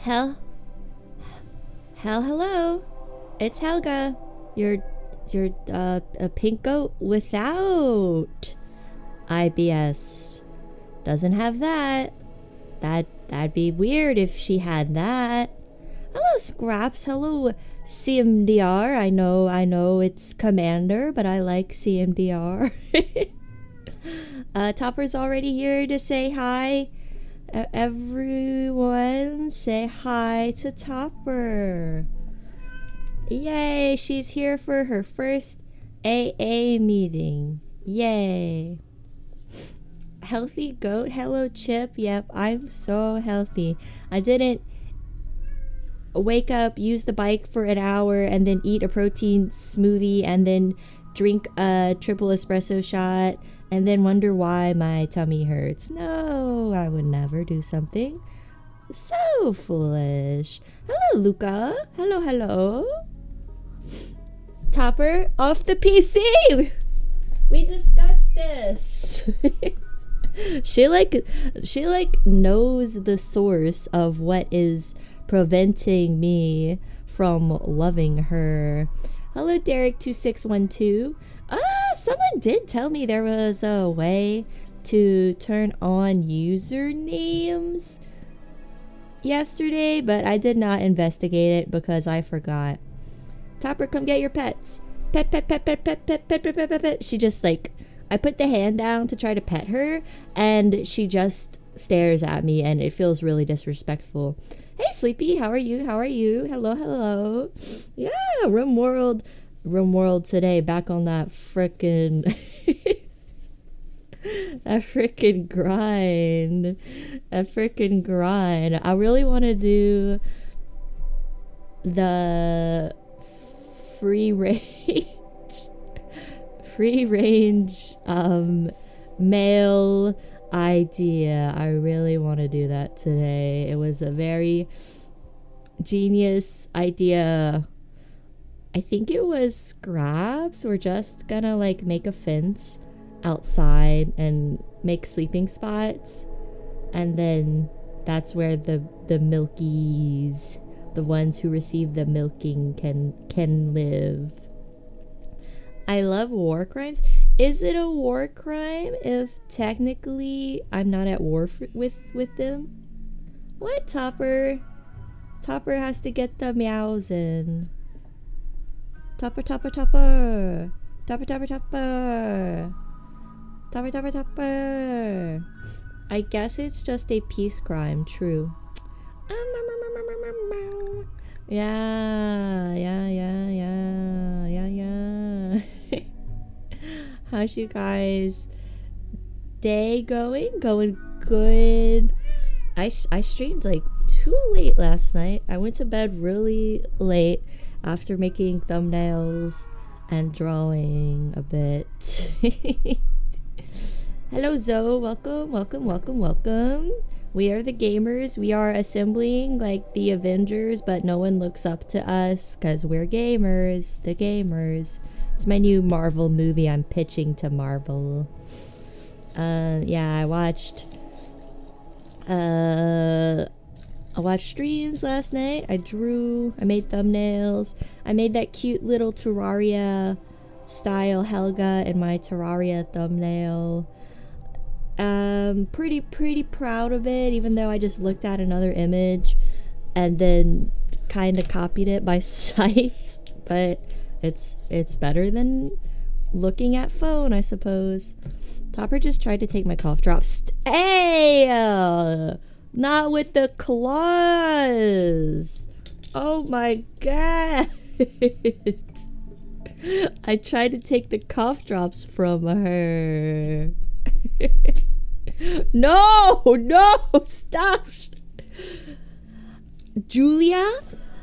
Hello. It's Helga. You're a pink goat without IBS. Doesn't have that. That'd be weird if she had that. Hello, Scraps. Hello, CMDR. I know it's Commander, but I like CMDR. Topper's already here to say hi. Everyone say hi to Topper. Yay, she's here for her first AA meeting. Yay. Healthy goat. Hello, Chip. Yep, I'm so healthy. I didn't wake up, use the bike for an hour, and then eat a protein smoothie, and then drink a triple espresso shot, and then wonder why my tummy hurts. No, I would never do something so foolish. Hello, Luca. Hello. Topper, off the PC. We discussed this. She knows the source of what is preventing me from loving her. Hello, Derek2612. Someone did tell me there was a way to turn on usernames yesterday, but I did not investigate it because I forgot. Topper, come get your pets. Pet. She just I put the hand down to try to pet her, and she just stares at me, and it feels really disrespectful. Hey, Sleepy, how are you? Hello. Yeah, Rimworld today, back on that frickin' grind. I really want to do the free range male idea. I really want to do that today. It was a very genius idea. I think it was Scraps. We're just gonna make a fence outside and make sleeping spots, and then that's where the milkies, the ones who receive the milking, can live. I love war crimes. Is it a war crime if technically I'm not at war with them? What, Topper? Topper has to get the meows in. Topper. Topper. I guess it's just a peace crime, true. Yeah. How's you guys' day going? Going good. I streamed too late last night. I went to bed really late after making thumbnails and drawing a bit. Hello, Zoe. Welcome. We are the gamers. We are assembling like the Avengers, but no one looks up to us because we're gamers. The gamers. It's my new Marvel movie I'm pitching to Marvel. Yeah, I watched streams last night. I drew. I made thumbnails. I made that cute little Terraria style Helga in my Terraria thumbnail. Pretty proud of it, even though I just looked at another image and then kind of copied it by sight. But it's better than looking at phone, I suppose. Topper just tried to take my cough drops. Hey! Not with the claws! Oh my god! I tried to take the cough drops from her. No, stop. Julia,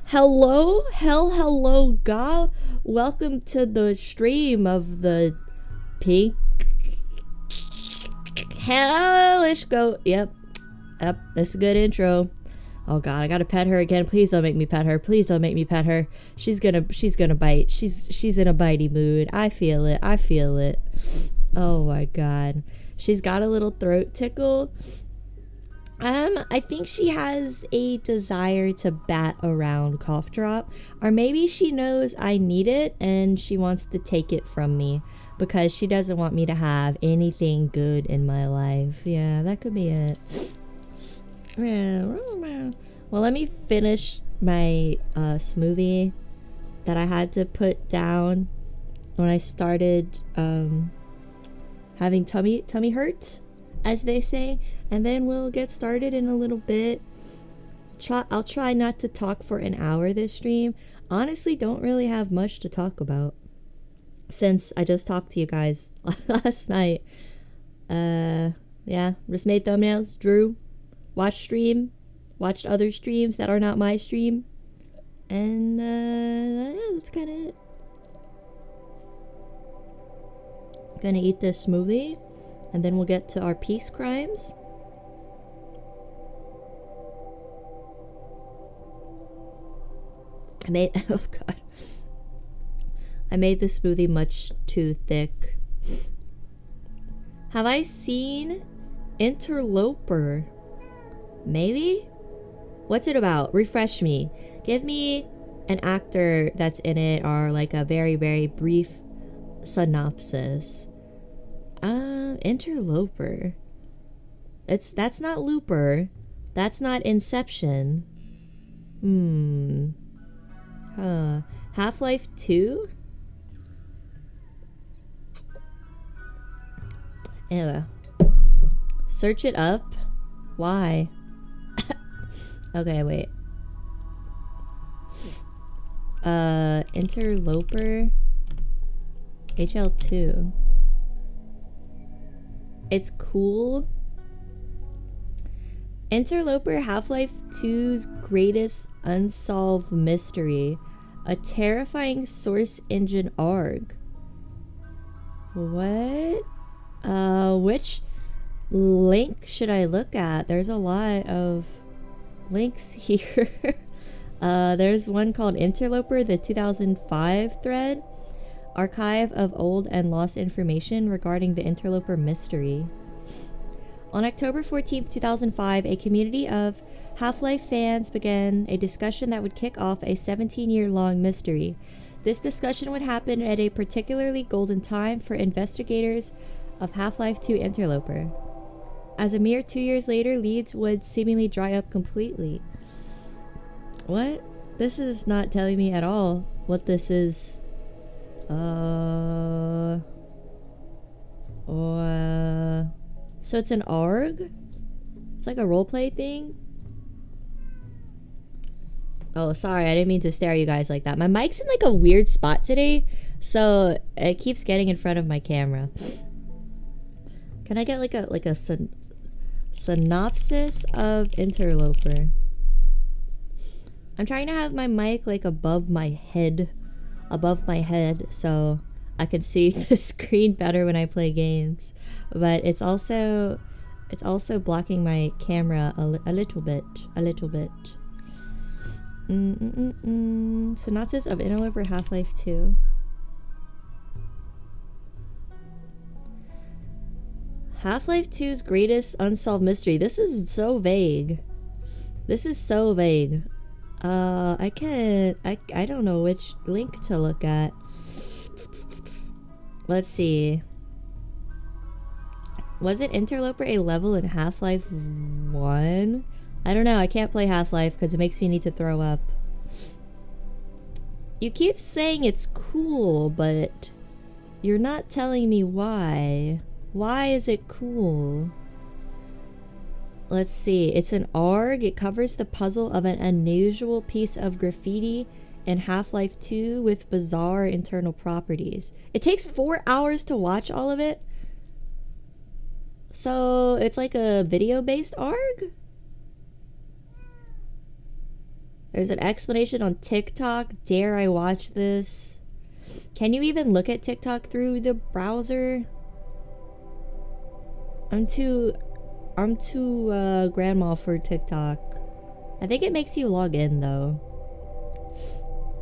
hello, God. Welcome to the stream of the pink hellish goat. Yep, that's a good intro. Oh god, I gotta pet her again. Please don't make me pet her. She's gonna bite. She's in a bitey mood. I feel it. Oh my god. She's got a little throat tickle. I think she has a desire to bat around cough drop, or maybe she knows I need it and she wants to take it from me because she doesn't want me to have anything good in my life. Yeah, that could be it. Well, let me finish my smoothie that I had to put down when I started having tummy hurt, as they say, and then we'll get started in a little bit. I'll try not to talk for an hour this stream. Honestly, don't really have much to talk about since I just talked to you guys last night. Yeah, just made thumbnails, drew, watched stream, watched other streams that are not my stream, and yeah, that's kind of it. Gonna eat this smoothie and then we'll get to our peace crimes. Oh god, I made the smoothie much too thick. Have I seen Interloper? Maybe? What's it about? Refresh me. Give me an actor that's in it, or like a very, very brief synopsis. Interloper. That's not Looper. That's not Inception. Half-Life 2? Ew. Search it up? Why? Okay, wait. Interloper HL2. It's cool. Interloper, Half-Life 2's greatest unsolved mystery. A terrifying source engine ARG. What? Which link should I look at? There's a lot of links here. There's one called Interloper, the 2005 thread. Archive of old and lost information regarding the Interloper mystery. On October 14th, 2005, a community of Half-Life fans began a discussion that would kick off a 17-year-long mystery. This discussion would happen at a particularly golden time for investigators of Half-Life 2 Interloper. As a mere 2 years later, leads would seemingly dry up completely. What? This is not telling me at all what this is. So it's an ARG? It's like a roleplay thing? Oh, sorry, I didn't mean to stare at you guys like that. My mic's in like a weird spot today, so it keeps getting in front of my camera. Can I get like a synopsis of Interloper? I'm trying to have my mic like above my head, so I can see the screen better when I play games. But it's also blocking my camera a little bit. Synopsis of Interloper Half-Life 2. Half-Life 2's greatest unsolved mystery. This is so vague. I don't know which link to look at. Let's see. Was it Interloper a level in Half-Life 1? I don't know. I can't play Half-Life because it makes me need to throw up. You keep saying it's cool, but you're not telling me why. Why is it cool? Let's see. It's an ARG. It covers the puzzle of an unusual piece of graffiti in Half-Life 2 with bizarre internal properties. It takes 4 hours to watch all of it. So it's like a video-based ARG? There's an explanation on TikTok. Dare I watch this? Can you even look at TikTok through the browser? I'm too grandma for TikTok. I think it makes you log in though.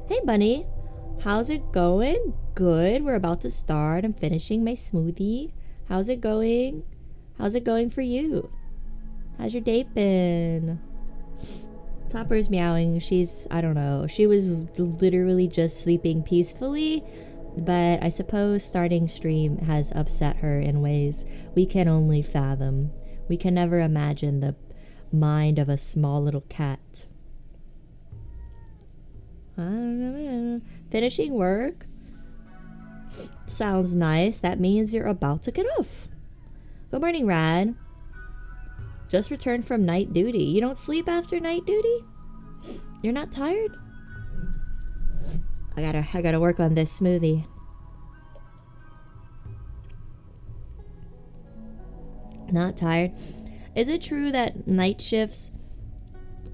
Hey bunny, how's it going? Good, we're about to start. I'm finishing my smoothie. How's it going? How's it going for you? How's your date been? Topper's meowing. She's, I don't know. She was literally just sleeping peacefully, but I suppose starting stream has upset her in ways we can only fathom. We can never imagine the mind of a small little cat. Finishing work? Sounds nice. That means you're about to get off. Good morning, Rad. Just returned from night duty. You don't sleep after night duty? You're not tired? I gotta work on this smoothie. Not tired. Is it true that night shifts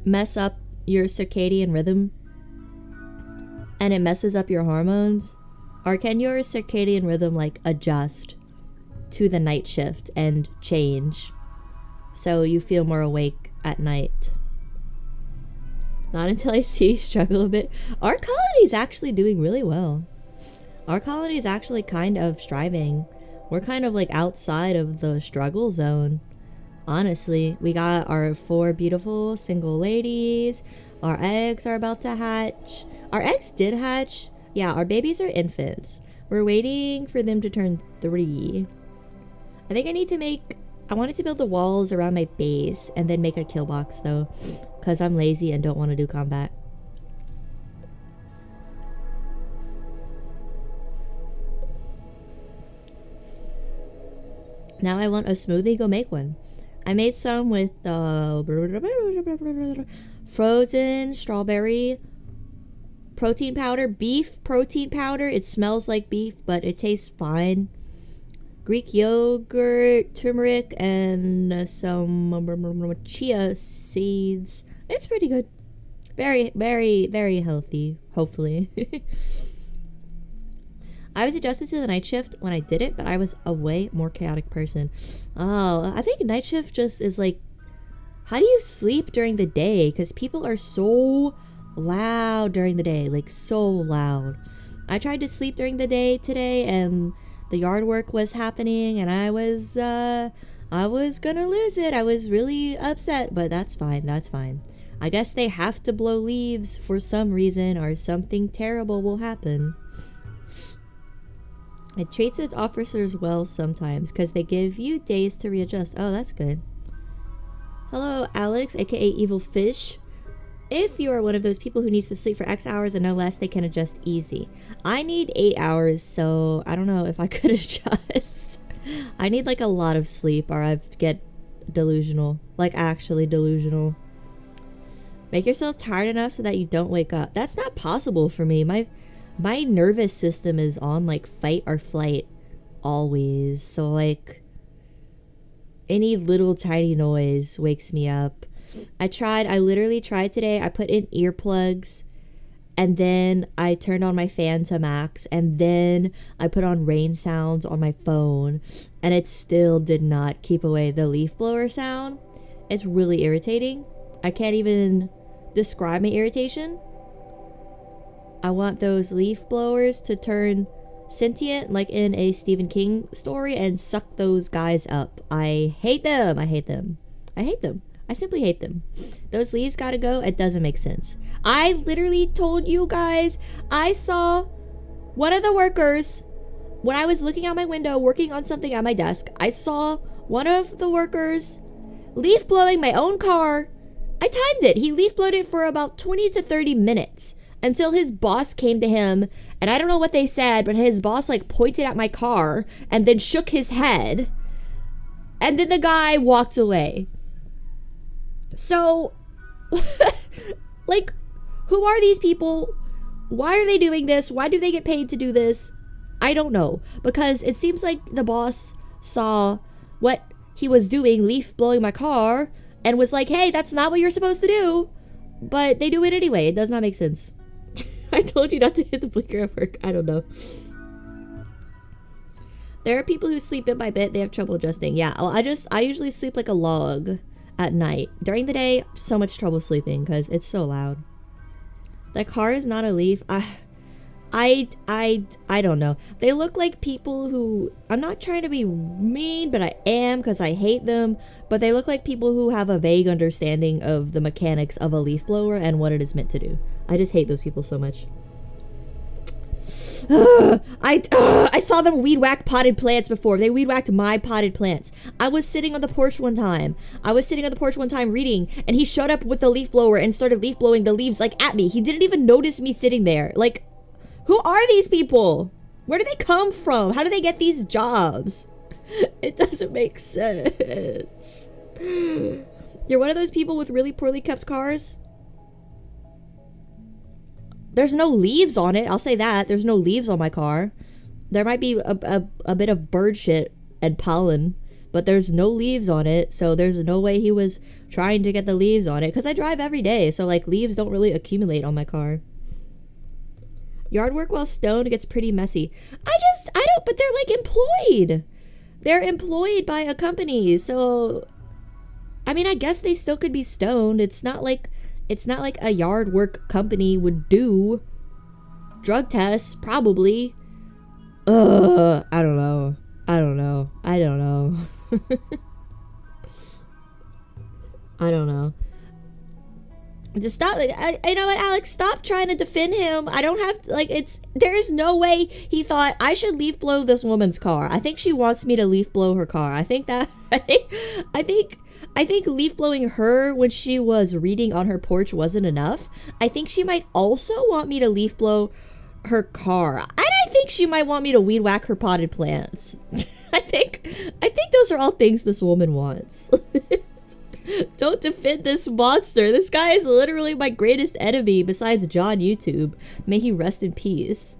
mess up your circadian rhythm? And it messes up your hormones? Or can your circadian rhythm like adjust to the night shift and change so you feel more awake at night? Not until I see you struggle a bit. Our colony is actually doing really well. Our colony is actually kind of striving. We're kind of like outside of the struggle zone. Honestly, we got our 4 beautiful single ladies. Our eggs are about to hatch. Our eggs did hatch. Yeah, our babies are infants. We're waiting for them to turn 3. I think I wanted to build the walls around my base and then make a kill box though, because I'm lazy and don't want to do combat. Now I want a smoothie, go make one. I made some with frozen strawberry protein powder, beef protein powder. It smells like beef, but it tastes fine. Greek yogurt, turmeric, and some chia seeds. It's pretty good. Very, very, very healthy, hopefully. I was adjusted to the night shift when I did it, but I was a way more chaotic person. Oh, I think night shift just is like, how do you sleep during the day? Because people are so loud during the day, like so loud. I tried to sleep during the day today, and the yard work was happening, and I was gonna lose it. I was really upset, but that's fine. That's fine. I guess they have to blow leaves for some reason, or something terrible will happen. It treats its officers well sometimes because they give you days to readjust. Oh, that's good. Hello, Alex, aka Evil Fish. If you are one of those people who needs to sleep for X hours and no less, they can adjust easy. I need 8 hours, so I don't know if I could adjust. I need like a lot of sleep or I get delusional. Like actually delusional. Make yourself tired enough so that you don't wake up. That's not possible for me. My nervous system is on like fight or flight always. So like any little tiny noise wakes me up. I literally tried today. I put in earplugs and then I turned on my fan to max and then I put on rain sounds on my phone and it still did not keep away the leaf blower sound. It's really irritating. I can't even describe my irritation. I want those leaf blowers to turn sentient like in a Stephen King story and suck those guys up. I hate them. I hate them. I hate them. I simply hate them. Those leaves gotta go. It doesn't make sense. I literally told you guys, I saw one of the workers when I was looking out my window working on something at my desk. I saw one of the workers leaf blowing my own car. I timed it. He leaf blowed it for about 20 to 30 minutes. Until his boss came to him, and I don't know what they said, but his boss like pointed at my car and then shook his head. And then the guy walked away. So, like, who are these people? Why are they doing this? Why do they get paid to do this? I don't know. Because it seems like the boss saw what he was doing, leaf blowing my car, and was like, hey, that's not what you're supposed to do. But they do it anyway. It does not make sense. I told you not to hit the blinker at work. I don't know. There are people who sleep bit by bit. They have trouble adjusting. Yeah, well, I usually sleep like a log at night. During the day, so much trouble sleeping because it's so loud. That car is not a leaf. I don't know. They look like people who, I'm not trying to be mean, but I am because I hate them. But they look like people who have a vague understanding of the mechanics of a leaf blower and what it is meant to do. I just hate those people so much. I saw them weed whack potted plants before. They weed whacked my potted plants. I was sitting on the porch one time. Reading, and he showed up with the leaf blower and started leaf blowing the leaves like at me. He didn't even notice me sitting there. Like, who are these people? Where do they come from? How do they get these jobs? It doesn't make sense. You're one of those people with really poorly kept cars? There's no leaves on it. I'll say that. There's no leaves on my car. There might be a bit of bird shit and pollen, but there's no leaves on it. So there's no way he was trying to get the leaves on it. Because I drive every day. So like leaves don't really accumulate on my car. Yard work while stoned gets pretty messy. I don't, but they're like employed. They're employed by a company. So, I mean, I guess they still could be stoned. It's not like a yard work company would do drug tests, probably. I don't know. I don't know. I don't know. Just stop. You know what, Alex? Stop trying to defend him. I don't have to, like, there's no way he thought I should leaf blow this woman's car. I think she wants me to leaf blow her car. I think leaf blowing her when she was reading on her porch wasn't enough. I think she might also want me to leaf blow her car. And I think she might want me to weed whack her potted plants. I think those are all things this woman wants. Don't defend this monster. This guy is literally my greatest enemy besides John YouTube. May he rest in peace.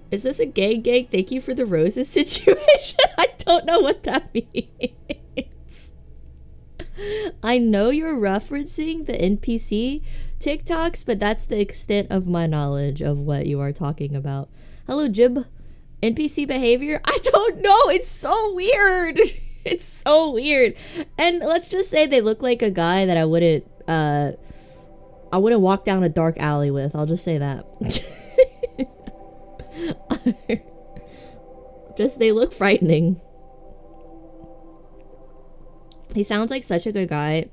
Is this a gang? Thank you for the roses situation. I don't know what that means. I know you're referencing the NPC TikToks, but that's the extent of my knowledge of what you are talking about. Hello, Jib. NPC behavior? I don't know. It's so weird. It's so weird. And let's just say they look like a guy that I wouldn't walk down a dark alley with. I'll just say that. Just, they look frightening. He sounds like such a good guy.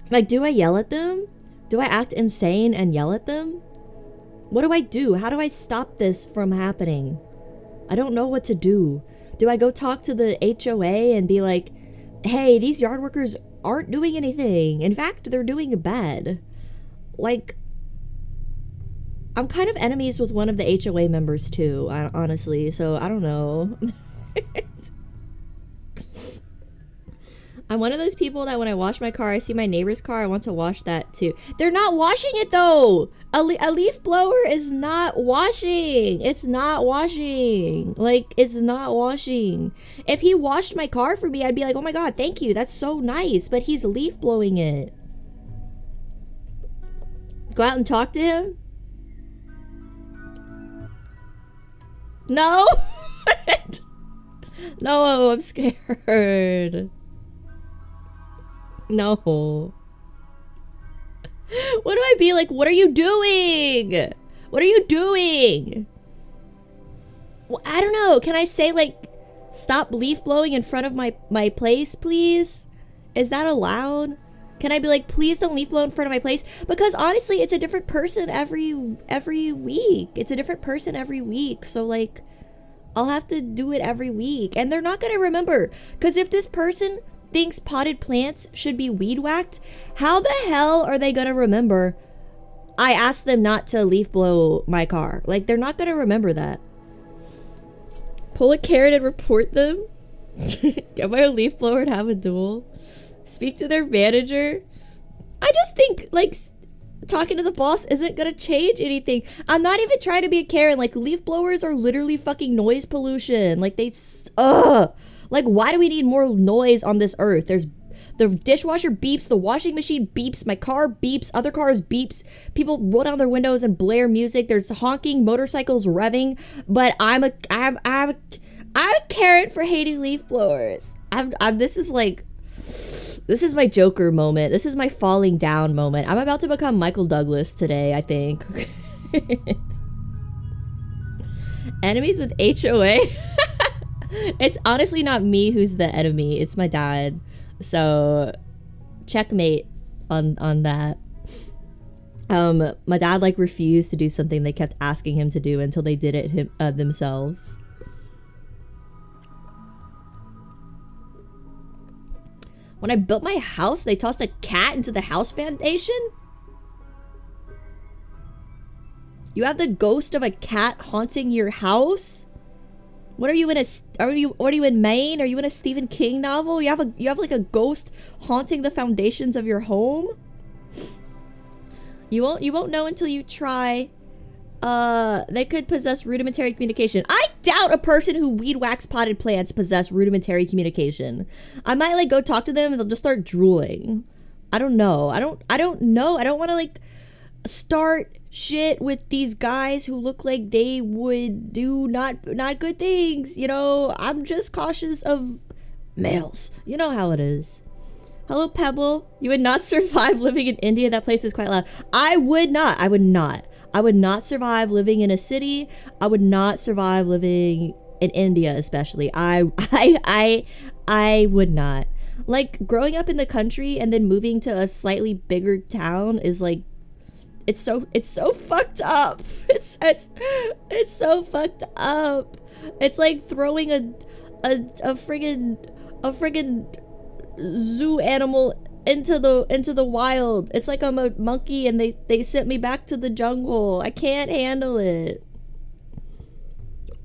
Like, do I yell at them? Do I act insane and yell at them? What do I do? How do I stop this from happening? I don't know what to do. Do I go talk to the HOA and be like, hey, these yard workers aren't doing anything. In fact, they're doing bad. Like, I'm kind of enemies with one of the HOA members too, honestly, so I don't know. I'm one of those people that when I wash my car, I see my neighbor's car, I want to wash that too. They're not washing it though! A leaf blower is not washing! It's not washing! Like, it's not washing. If he washed my car for me, I'd be like, oh my god, thank you, that's so nice, but he's leaf blowing it. Go out and talk to him? No? No, I'm scared. No. What do I be like? What are you doing? What are you doing? Well, I don't know. Can I say like, stop leaf blowing in front of my place, please? Is that allowed? Can I be like, please don't leaf blow in front of my place? Because honestly, it's a different person every week. It's a different person every week. So like, I'll have to do it every week. And they're not going to remember. Because if this person thinks potted plants should be weed whacked, how the hell are they going to remember I asked them not to leaf blow my car? Like, they're not going to remember that. Pull a carrot and report them? Get my leaf blower and have a duel? Speak to their manager? I just think, like, talking to the boss isn't gonna change anything. I'm not even trying to be a Karen. Like, leaf blowers are literally fucking noise pollution. Like, like, why do we need more noise on this earth? There's the dishwasher beeps, the washing machine beeps, my car beeps, other cars beeps, people roll down their windows and blare music, there's honking, motorcycles revving, but I'm a Karen for hating leaf blowers. This is like, This is my Joker moment. This is my falling down moment. I'm about to become Michael Douglas today, I think. Enemies with HOA? It's honestly not me who's the enemy. It's my dad. So, checkmate on that. My dad like refused to do something they kept asking him to do until they did it themselves. When I built my house, they tossed a cat into the house foundation? You have the ghost of a cat haunting your house? What are you in are you in Maine? Are you in a Stephen King novel? You have like a ghost haunting the foundations of your home? You won't know until you try. They could possess rudimentary communication. I doubt a person who weed wax potted plants possess rudimentary communication. I might like go talk to them and they'll just start drooling. I don't know. I don't know. I don't want to like start shit with these guys who look like they would do not good things. You know, I'm just cautious of males. You know how it is. Hello, Pebble. You would not survive living in India. That place is quite loud. I would not. I would not survive living in a city. I would not survive living in India, especially. I would not. Like, growing up in the country and then moving to a slightly bigger town is like, it's so fucked up. It's so fucked up. It's like throwing a friggin' zoo animal into the wild. It's like I'm a monkey and they sent me back to the jungle. I can't handle it.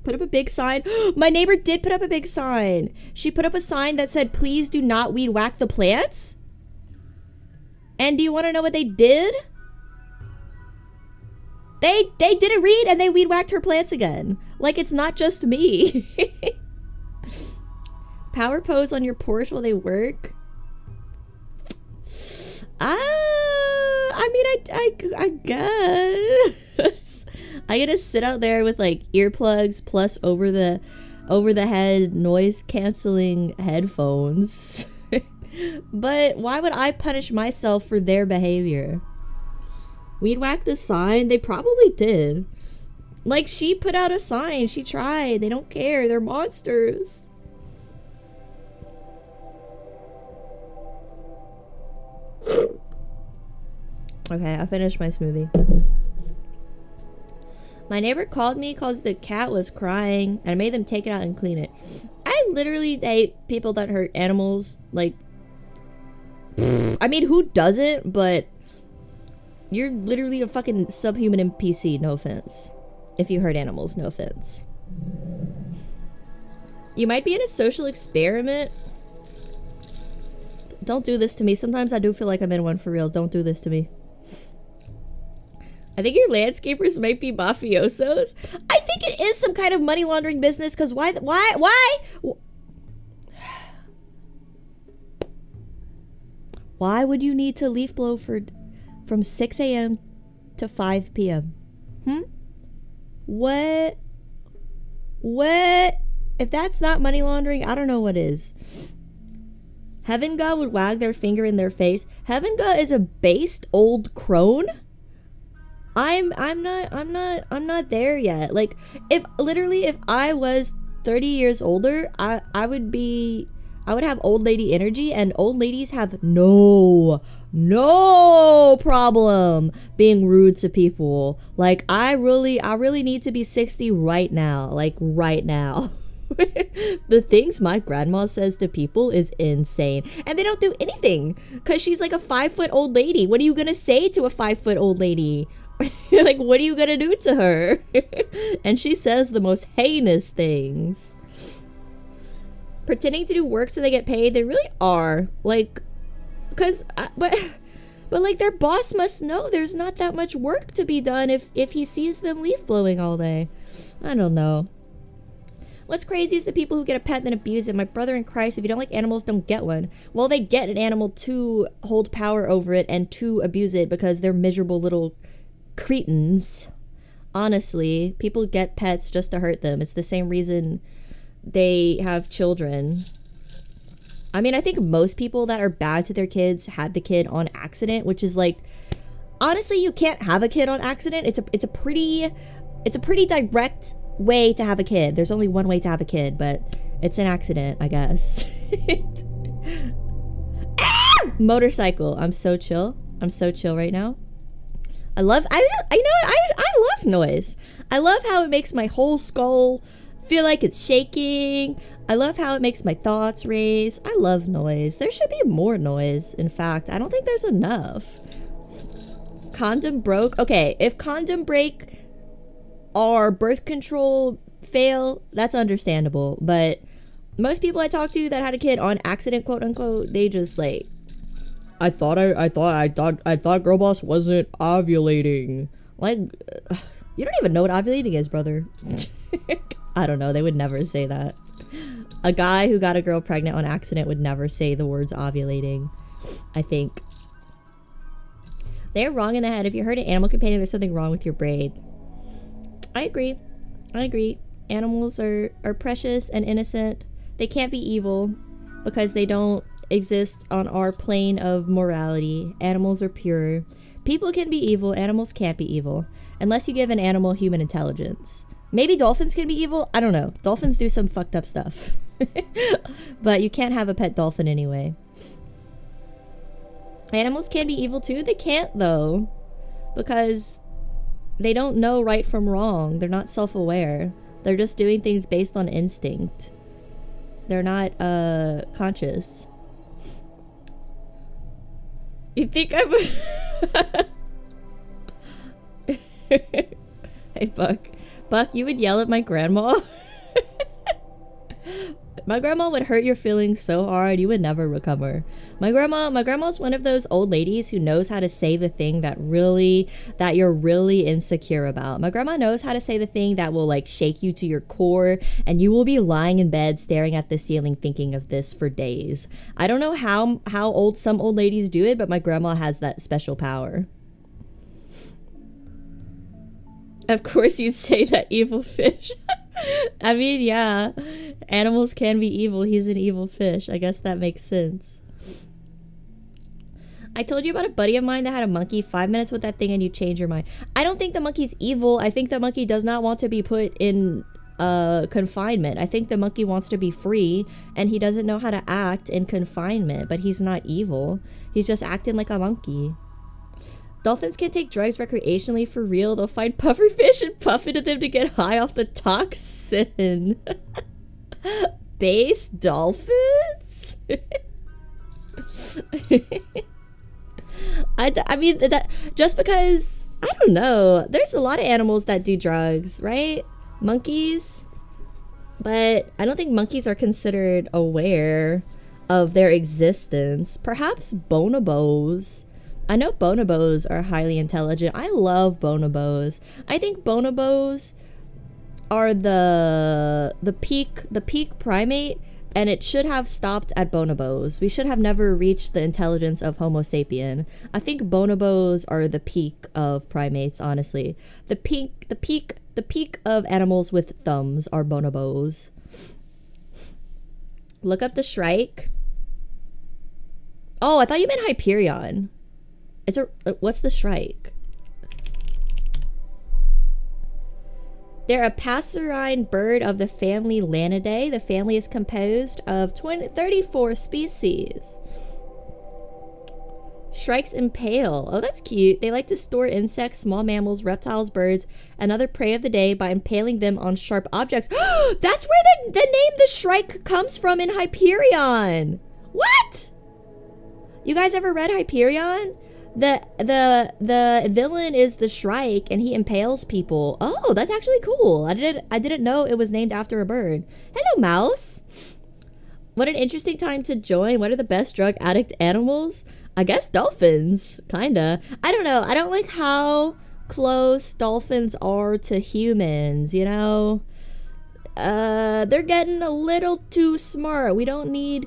Put up a big sign. My neighbor did put up a big sign. She put up a sign that said, please do not weed whack the plants. And do you want to know what they did? They didn't read and they weed whacked her plants again. Like it's not just me. Power pose on your porch while they work. I mean, I guess. I get to sit out there with like earplugs plus over the head noise canceling headphones. But why would I punish myself for their behavior? Weed whack the sign? They probably did. Like, she put out a sign. She tried. They don't care. They're monsters. Okay, I finished my smoothie. My neighbor called me because the cat was crying and I made them take it out and clean it. I literally hate people that hurt animals. Like, I mean, who doesn't? But you're literally a fucking subhuman NPC, no offense. If you hurt animals, no offense. You might be in a social experiment. Don't do this to me. Sometimes I do feel like I'm in one for real. Don't do this to me. I think your landscapers might be mafiosos. I think it is some kind of money laundering business, because why? Why would you need to leaf blow from 6 a.m. to 5 p.m.? What? If that's not money laundering, I don't know what is. Heaven God would wag their finger in their face. Heaven God is a based old crone. I'm not there yet. Like, if I was 30 years older, I would have old lady energy, and old ladies have no problem being rude to people. Like, I really need to be 60 right now. Like, right now. The things my grandma says to people is insane, and they don't do anything because she's like a 5-foot old lady. What are you gonna say to a 5-foot old lady? Like, what are you gonna do to her? And she says the most heinous things. Pretending to do work so they get paid. They really are, like, because but like, their boss must know there's not that much work to be done if he sees them leaf blowing all day. I don't know. What's crazy is the people who get a pet then abuse it. My brother in Christ, if you don't like animals, don't get one. Well, they get an animal to hold power over it and to abuse it because they're miserable little cretins. Honestly, people get pets just to hurt them. It's the same reason they have children. I mean, I think most people that are bad to their kids had the kid on accident, which is like, honestly, you can't have a kid on accident. It's a pretty direct way to have a kid. There's only one way to have a kid, but it's an accident, I guess. Motorcycle. I'm so chill. I'm so chill right now. I love noise. I love how it makes my whole skull feel like it's shaking. I love how it makes my thoughts race. I love noise. There should be more noise. In fact, I don't think there's enough. Condom broke. Okay, if condom break or birth control fail, that's understandable. But most people I talk to that had a kid on accident, quote unquote, they just like, I thought girl boss wasn't ovulating. Like, you don't even know what ovulating is, brother. I don't know. They would never say that. A guy who got a girl pregnant on accident would never say the words ovulating, I think. They're wrong in the head. If you heard an animal companion, there's something wrong with your brain. I agree. I agree. Animals are precious and innocent. They can't be evil because they don't exist on our plane of morality. Animals are pure. People can be evil. Animals can't be evil. Unless you give an animal human intelligence. Maybe dolphins can be evil. I don't know. Dolphins do some fucked up stuff. But you can't have a pet dolphin anyway. Animals can be evil too. They can't though. Because they don't know right from wrong. They're not self-aware. They're just doing things based on instinct. They're not conscious. You think I'm Hey Buck. Buck, you would yell at my grandma? My grandma would hurt your feelings so hard you would never recover. My grandma's one of those old ladies who knows how to say the thing that you're really insecure about. My grandma knows how to say the thing that will like shake you to your core, and you will be lying in bed staring at the ceiling thinking of this for days. I don't know how some old ladies do it, but my grandma has that special power. Of course you'd say that evil fish. I mean, yeah. Animals can be evil. He's an evil fish. I guess that makes sense. I told you about a buddy of mine that had a monkey. 5 minutes with that thing and you change your mind. I don't think the monkey's evil. I think the monkey does not want to be put in confinement. I think the monkey wants to be free and he doesn't know how to act in confinement, but he's not evil. He's just acting like a monkey. Dolphins can take drugs recreationally for real. They'll find pufferfish and puff into them to get high off the toxin. Base dolphins? I mean, that just because, I don't know. There's a lot of animals that do drugs, right? Monkeys? But I don't think monkeys are considered aware of their existence. Perhaps bonobos. I know bonobos are highly intelligent. I love bonobos. I think bonobos are the peak primate, and it should have stopped at bonobos. We should have never reached the intelligence of Homo sapien. I think bonobos are the peak of primates, honestly. The peak of animals with thumbs are bonobos. Look up the Shrike. Oh, I thought you meant Hyperion. What's the Shrike? They're a passerine bird of the family Lanidae. The family is composed of 34 species. Shrikes impale. Oh, that's cute. They like to store insects, small mammals, reptiles, birds, and other prey of the day by impaling them on sharp objects. That's where the name the Shrike comes from in Hyperion. What? You guys ever read Hyperion? The villain is the Shrike and he impales people. Oh, that's actually cool. I didn't know it was named after a bird. Hello, mouse. What an interesting time to join. What are the best drug addict animals? I guess dolphins, kinda. I don't know. I don't like how close dolphins are to humans, you know? They're getting a little too smart. We don't need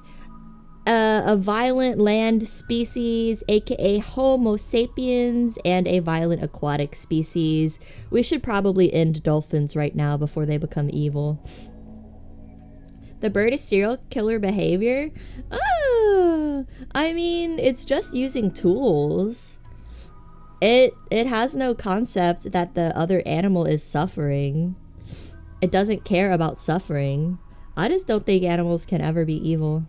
a violent land species, aka Homo sapiens, and a violent aquatic species. We should probably end dolphins right now before they become evil. The bird is serial killer behavior. I mean, it's just using tools. It has no concept that the other animal is suffering. It doesn't care about suffering. I just don't think animals can ever be evil.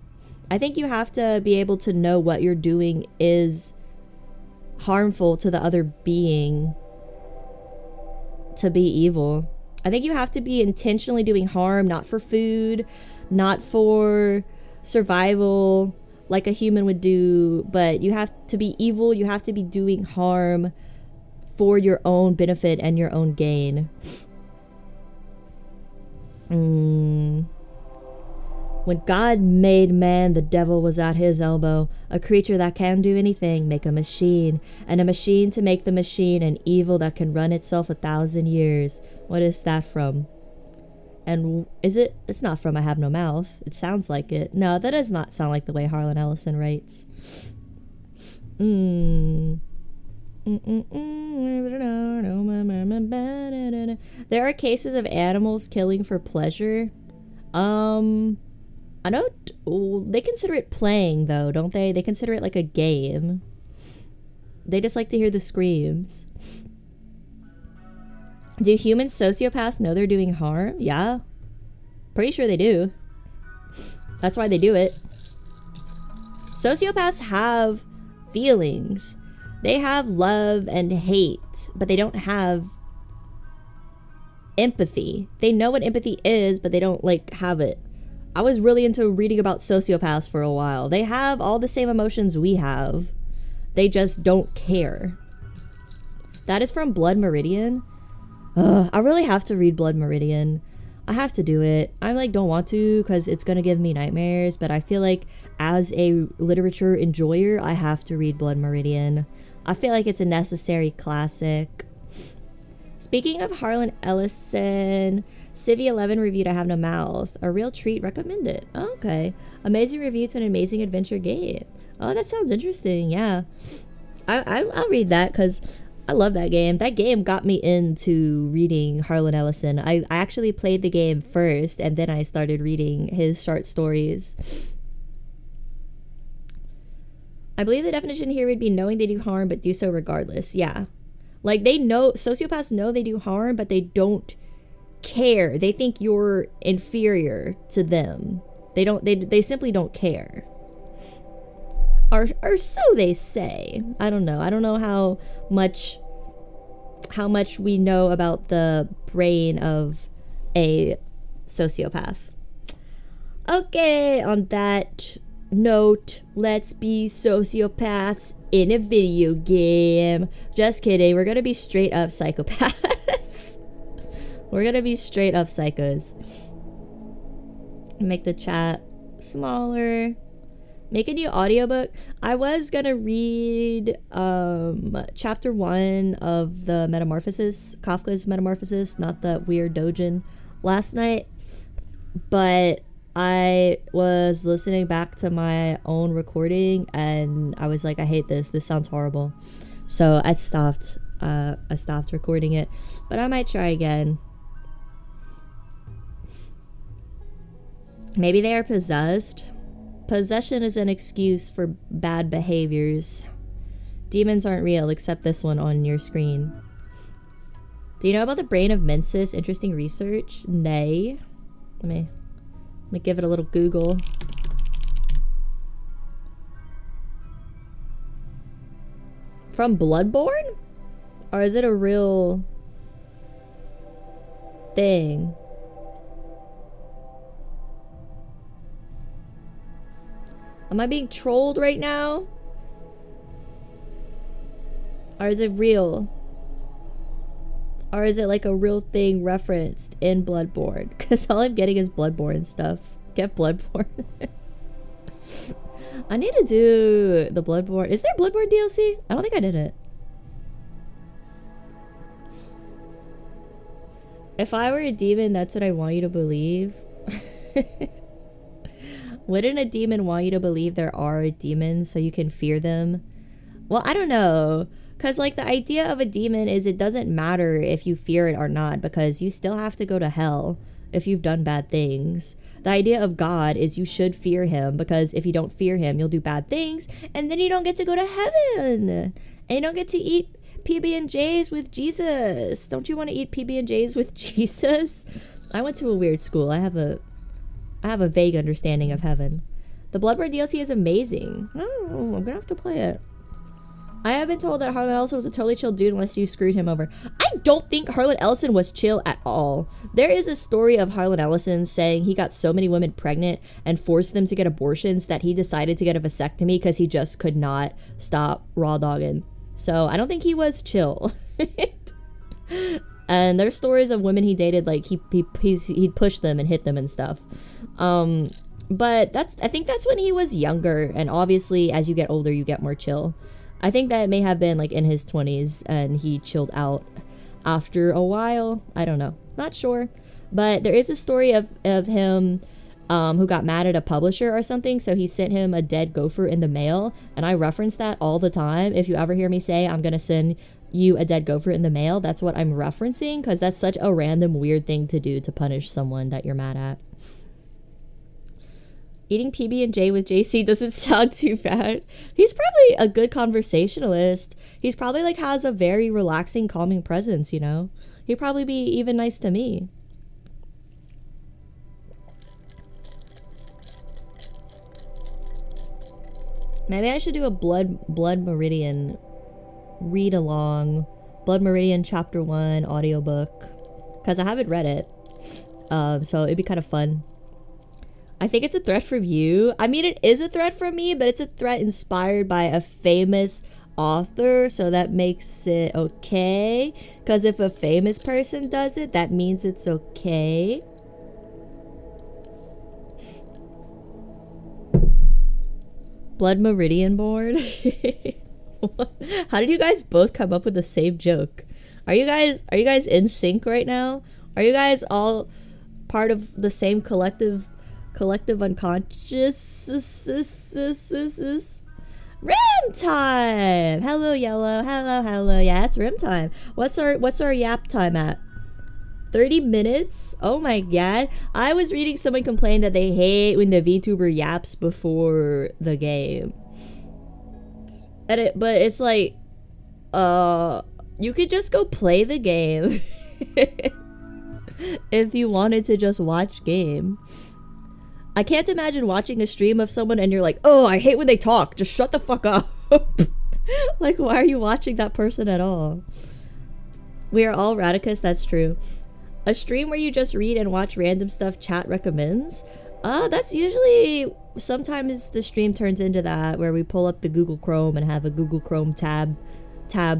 I think you have to be able to know what you're doing is harmful to the other being to be evil. I think you have to be intentionally doing harm, not for food, not for survival like a human would do, but you have to be evil. You have to be doing harm for your own benefit and your own gain. When God made man, the devil was at his elbow. A creature that can do anything, make a machine. And a machine to make the machine, an evil that can run itself 1,000 years. What is that from? And is it? It's not from I Have No Mouth. It sounds like it. No, that does not sound like the way Harlan Ellison writes. There are cases of animals killing for pleasure. I don't. They consider it playing, though, don't they? They consider it like a game. They just like to hear the screams. Do human sociopaths know they're doing harm? Yeah. Pretty sure they do. That's why they do it. Sociopaths have feelings. They have love and hate, but they don't have empathy. They know what empathy is, but they don't, like, have it. I was really into reading about sociopaths for a while. They have all the same emotions we have. They just don't care. That is from Blood Meridian. I really have to read Blood Meridian. I have to do it. I like don't want to because it's gonna give me nightmares, but I feel like as a literature enjoyer, I have to read Blood Meridian. I feel like it's a necessary classic. Speaking of Harlan Ellison, Civvy 11 reviewed I Have No Mouth. A real treat, recommend it. Oh, okay. Amazing review to an amazing adventure game. Oh, that sounds interesting. Yeah. I'll read that because I love that game. That game got me into reading Harlan Ellison. I actually played the game first and then I started reading his short stories. I believe the definition here would be knowing they do harm but do so regardless. Yeah. Like they know, sociopaths know they do harm but they don't care. They think you're inferior to them. They simply don't care. Or so they say. I don't know. I don't know how much we know about the brain of a sociopath. Okay, on that note, let's be sociopaths in a video game. Just kidding. We're gonna be straight up psychopaths. We're gonna be straight up psychos. Make the chat smaller. Make a new audiobook. I was gonna read chapter 1 of the Metamorphosis, Kafka's Metamorphosis, not the weird Dojin, last night, but I was listening back to my own recording and I was like, I hate this. This sounds horrible. So I stopped recording it, but I might try again. Maybe they are possessed. Possession is an excuse for bad behaviors. Demons aren't real, except this one on your screen. Do you know about the brain of Mensis? Interesting research? Nay. Let me give it a little Google. From Bloodborne? Or is it a real thing? Am I being trolled right now? Or is it real? Or is it like a real thing referenced in Bloodborne? Because all I'm getting is Bloodborne stuff. Get Bloodborne. I need to do the Bloodborne. Is there Bloodborne DLC? I don't think I did it. If I were a demon, that's what I want you to believe. Wouldn't a demon want you to believe there are demons so you can fear them? Well, I don't know. Because, like, the idea of a demon is it doesn't matter if you fear it or not because you still have to go to hell if you've done bad things. The idea of God is you should fear him, because if you don't fear him, you'll do bad things, and then you don't get to go to heaven, and you don't get to eat PB&Js with Jesus. Don't you want to eat PB&Js with Jesus? I went to a weird school. I have a vague understanding of heaven. The Bloodborne DLC is amazing. Oh, I'm gonna have to play it. I have been told that Harlan Ellison was a totally chill dude unless you screwed him over. I don't think Harlan Ellison was chill at all. There is a story of Harlan Ellison saying he got so many women pregnant and forced them to get abortions that he decided to get a vasectomy because he just could not stop raw dogging. So I don't think he was chill. And there's stories of women he dated, like he'd push them and hit them and stuff. But I think that's when he was younger, and obviously as you get older you get more chill. I think that it may have been like in his 20s and he chilled out after a while. I don't know, not sure. But there is a story of him who got mad at a publisher or something, so he sent him a dead gopher in the mail, and I reference that all the time. If you ever hear me say I'm gonna send you a dead gopher in the mail, that's what I'm referencing, because that's such a random weird thing to do to punish someone that you're mad at. Eating PB&J with JC doesn't sound too bad. He's probably a good conversationalist. He's probably like has a very relaxing, calming presence, you know? He'd probably be even nice to me. Maybe I should do a Blood Meridian read along. Blood Meridian Chapter 1 audiobook. Because I haven't read it. So it'd be kind of fun. I think it's a threat from you. I mean, it is a threat from me, but it's a threat inspired by a famous author, so that makes it okay. Because if a famous person does it, that means it's okay. Blood Meridian board. How did you guys both come up with the same joke? Are you guys in sync right now? Are you guys all part of the same collective unconscious? Rim time. Hello, Yellow. Hello. Yeah, it's rim time. What's our yap time at? 30 minutes? Oh my god. I was reading someone complain that they hate when the VTuber yaps before the game. But it's like, you could just go play the game if you wanted to just watch game. I can't imagine watching a stream of someone and you're like, oh, I hate when they talk. Just shut the fuck up. Like, why are you watching that person at all? We are all radicus, that's true. A stream where you just read and watch random stuff chat recommends? That's usually, sometimes the stream turns into that, where we pull up the Google Chrome and have a Google Chrome tab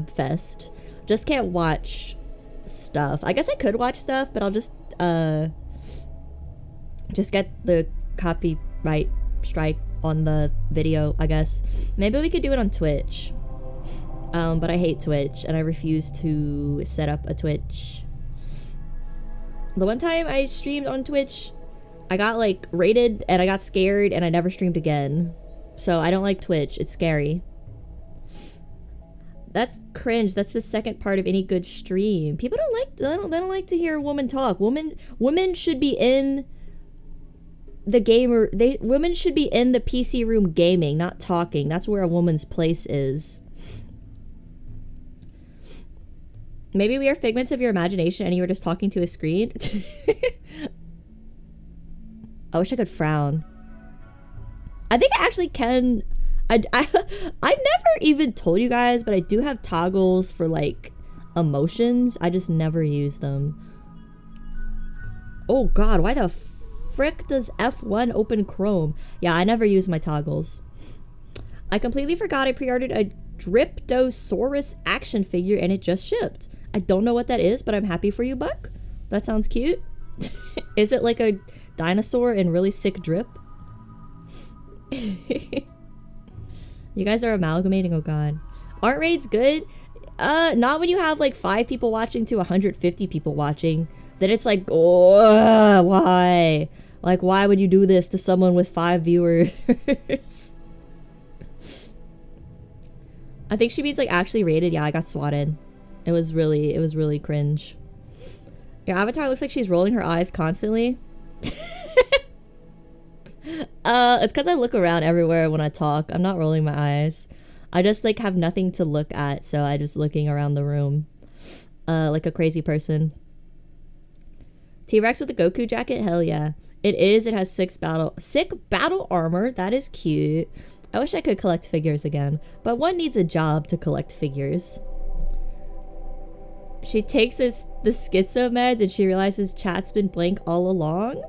fest. Just can't watch stuff. I guess I could watch stuff, but I'll just get the copyright strike on the video, I guess. Maybe we could do it on Twitch. But I hate Twitch and I refuse to set up a Twitch. The one time I streamed on Twitch, I got like raided and I got scared and I never streamed again. So I don't like Twitch. It's scary. That's cringe. That's the second part of any good stream. People don't like to hear a woman talk. Women should be in the gamer. Women should be in the PC room gaming, not talking. That's where a woman's place is. Maybe we are figments of your imagination and you were just talking to a screen. I wish I could frown. I think I actually can. I never even told you guys, but I do have toggles for like emotions. I just never use them. Oh god, why the frick does F1 open Chrome? Yeah, I never use my toggles. I completely forgot I pre-ordered a Dryptosaurus action figure and it just shipped. I don't know what that is, but I'm happy for you, Buck. That sounds cute. Is it like a dinosaur in really sick drip? You guys are amalgamating, oh god. Aren't raids good? Not when you have like 5 people watching to 150 people watching. Then it's like, oh, why? Like, why would you do this to someone with 5 viewers? I think she means like actually raided. Yeah, I got swatted. It was really cringe. Your avatar looks like she's rolling her eyes constantly. It's because I look around everywhere when I talk. I'm not rolling my eyes. I just like have nothing to look at, so I just looking around the room. Like a crazy person. T-Rex with a Goku jacket? Hell yeah. It is. It has sick battle armor. That is cute. I wish I could collect figures again, but one needs a job to collect figures. She takes the schizo meds and she realizes chat's been blank all along.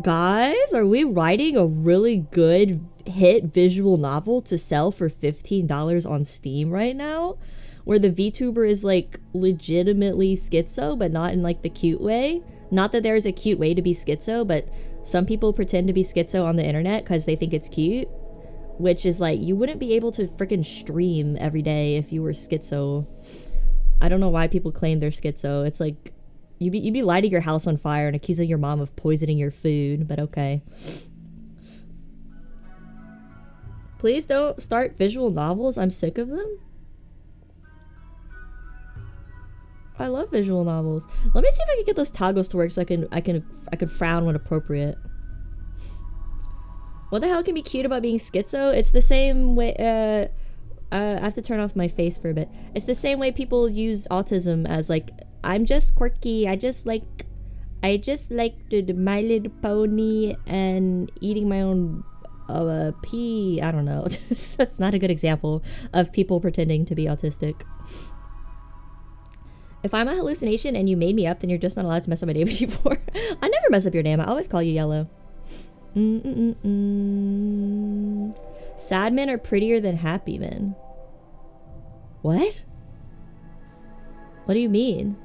Guys, are we writing a really good hit visual novel to sell for $15 on Steam right now? Where the VTuber is like legitimately schizo, but not in like the cute way. Not that there's a cute way to be schizo, but some people pretend to be schizo on the internet because they think it's cute. Which is like, you wouldn't be able to freaking stream every day if you were schizo. I don't know why people claim they're schizo. It's like, you'd be lighting your house on fire and accusing your mom of poisoning your food, but okay. Please don't start visual novels. I'm sick of them. I love visual novels. Let me see if I can get those toggles to work so I can frown when appropriate. What the hell can be cute about being schizo? It's the same way. I have to turn off my face for a bit. It's the same way people use autism as like, I'm just quirky. I just like the My Little Pony and eating my own pee. I don't know. That's not a good example of people pretending to be autistic. If I'm a hallucination and you made me up, then you're just not allowed to mess up my name anymore. I never mess up your name. I always call you Yellow. Sad men are prettier than happy men. What? What do you mean?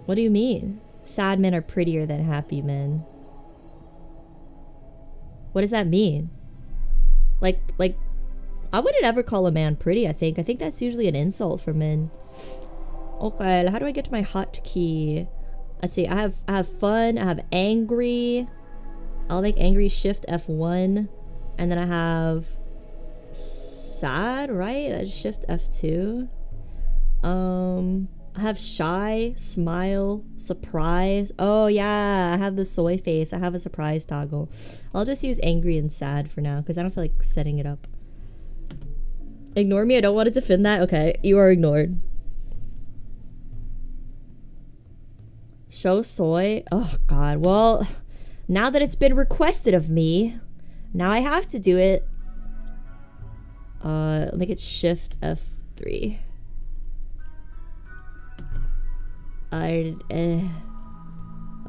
What do you mean? Sad men are prettier than happy men. What does that mean? Like, I wouldn't ever call a man pretty, I think. I think that's usually an insult for men. Okay, how do I get to my hotkey? Let's see, I have fun, I have angry. I'll make angry shift F1. And then I have sad, right? That's shift F2. I have shy, smile, surprise. Oh yeah, I have the soy face. I have a surprise toggle. I'll just use angry and sad for now because I don't feel like setting it up. Ignore me, I don't want to defend that. Okay, you are ignored. Show soy. Oh god, well, now that it's been requested of me, now I have to do it. Make it shift F3.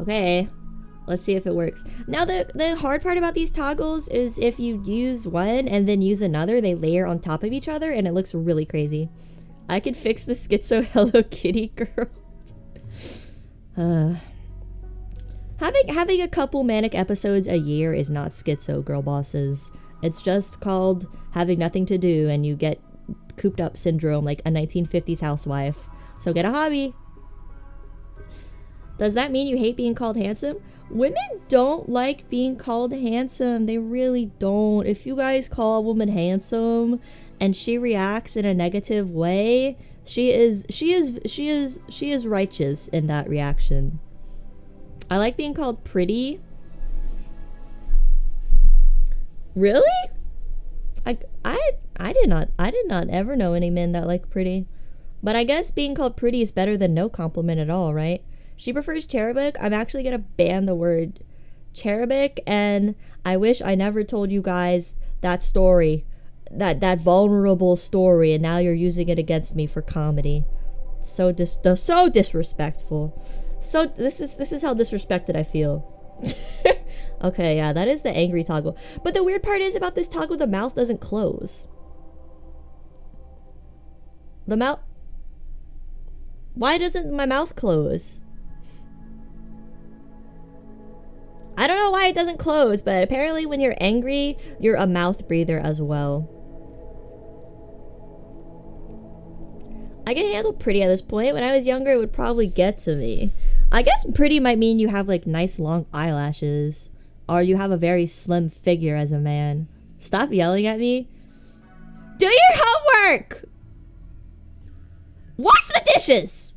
Okay, let's see if it works. Now the hard part about these toggles is if you use one and then use another, they layer on top of each other and it looks really crazy. I could fix the schizo Hello Kitty girl. Having a couple manic episodes a year is not schizo, girl bosses. It's just called having nothing to do and you get cooped up syndrome like a 1950s housewife. So get a hobby. Does that mean you hate being called handsome? Women don't like being called handsome. They really don't. If you guys call a woman handsome and she reacts in a negative way, she is righteous in that reaction. I like being called pretty. Really? I did not ever know any men that like pretty. But I guess being called pretty is better than no compliment at all, right? She prefers cherubic. I'm actually gonna ban the word cherubic, and I wish I never told you guys that story, that vulnerable story, and now you're using it against me for comedy. So disrespectful. So this is how disrespected I feel. Okay, yeah, that is the angry toggle. But the weird part is about this toggle, the mouth doesn't close. The mouth. Why doesn't my mouth close? I don't know why it doesn't close, but apparently when you're angry, you're a mouth breather as well. I can handle pretty at this point. When I was younger, it would probably get to me. I guess pretty might mean you have like nice long eyelashes, or you have a very slim figure as a man. Stop yelling at me. Do your homework! Wash the dishes!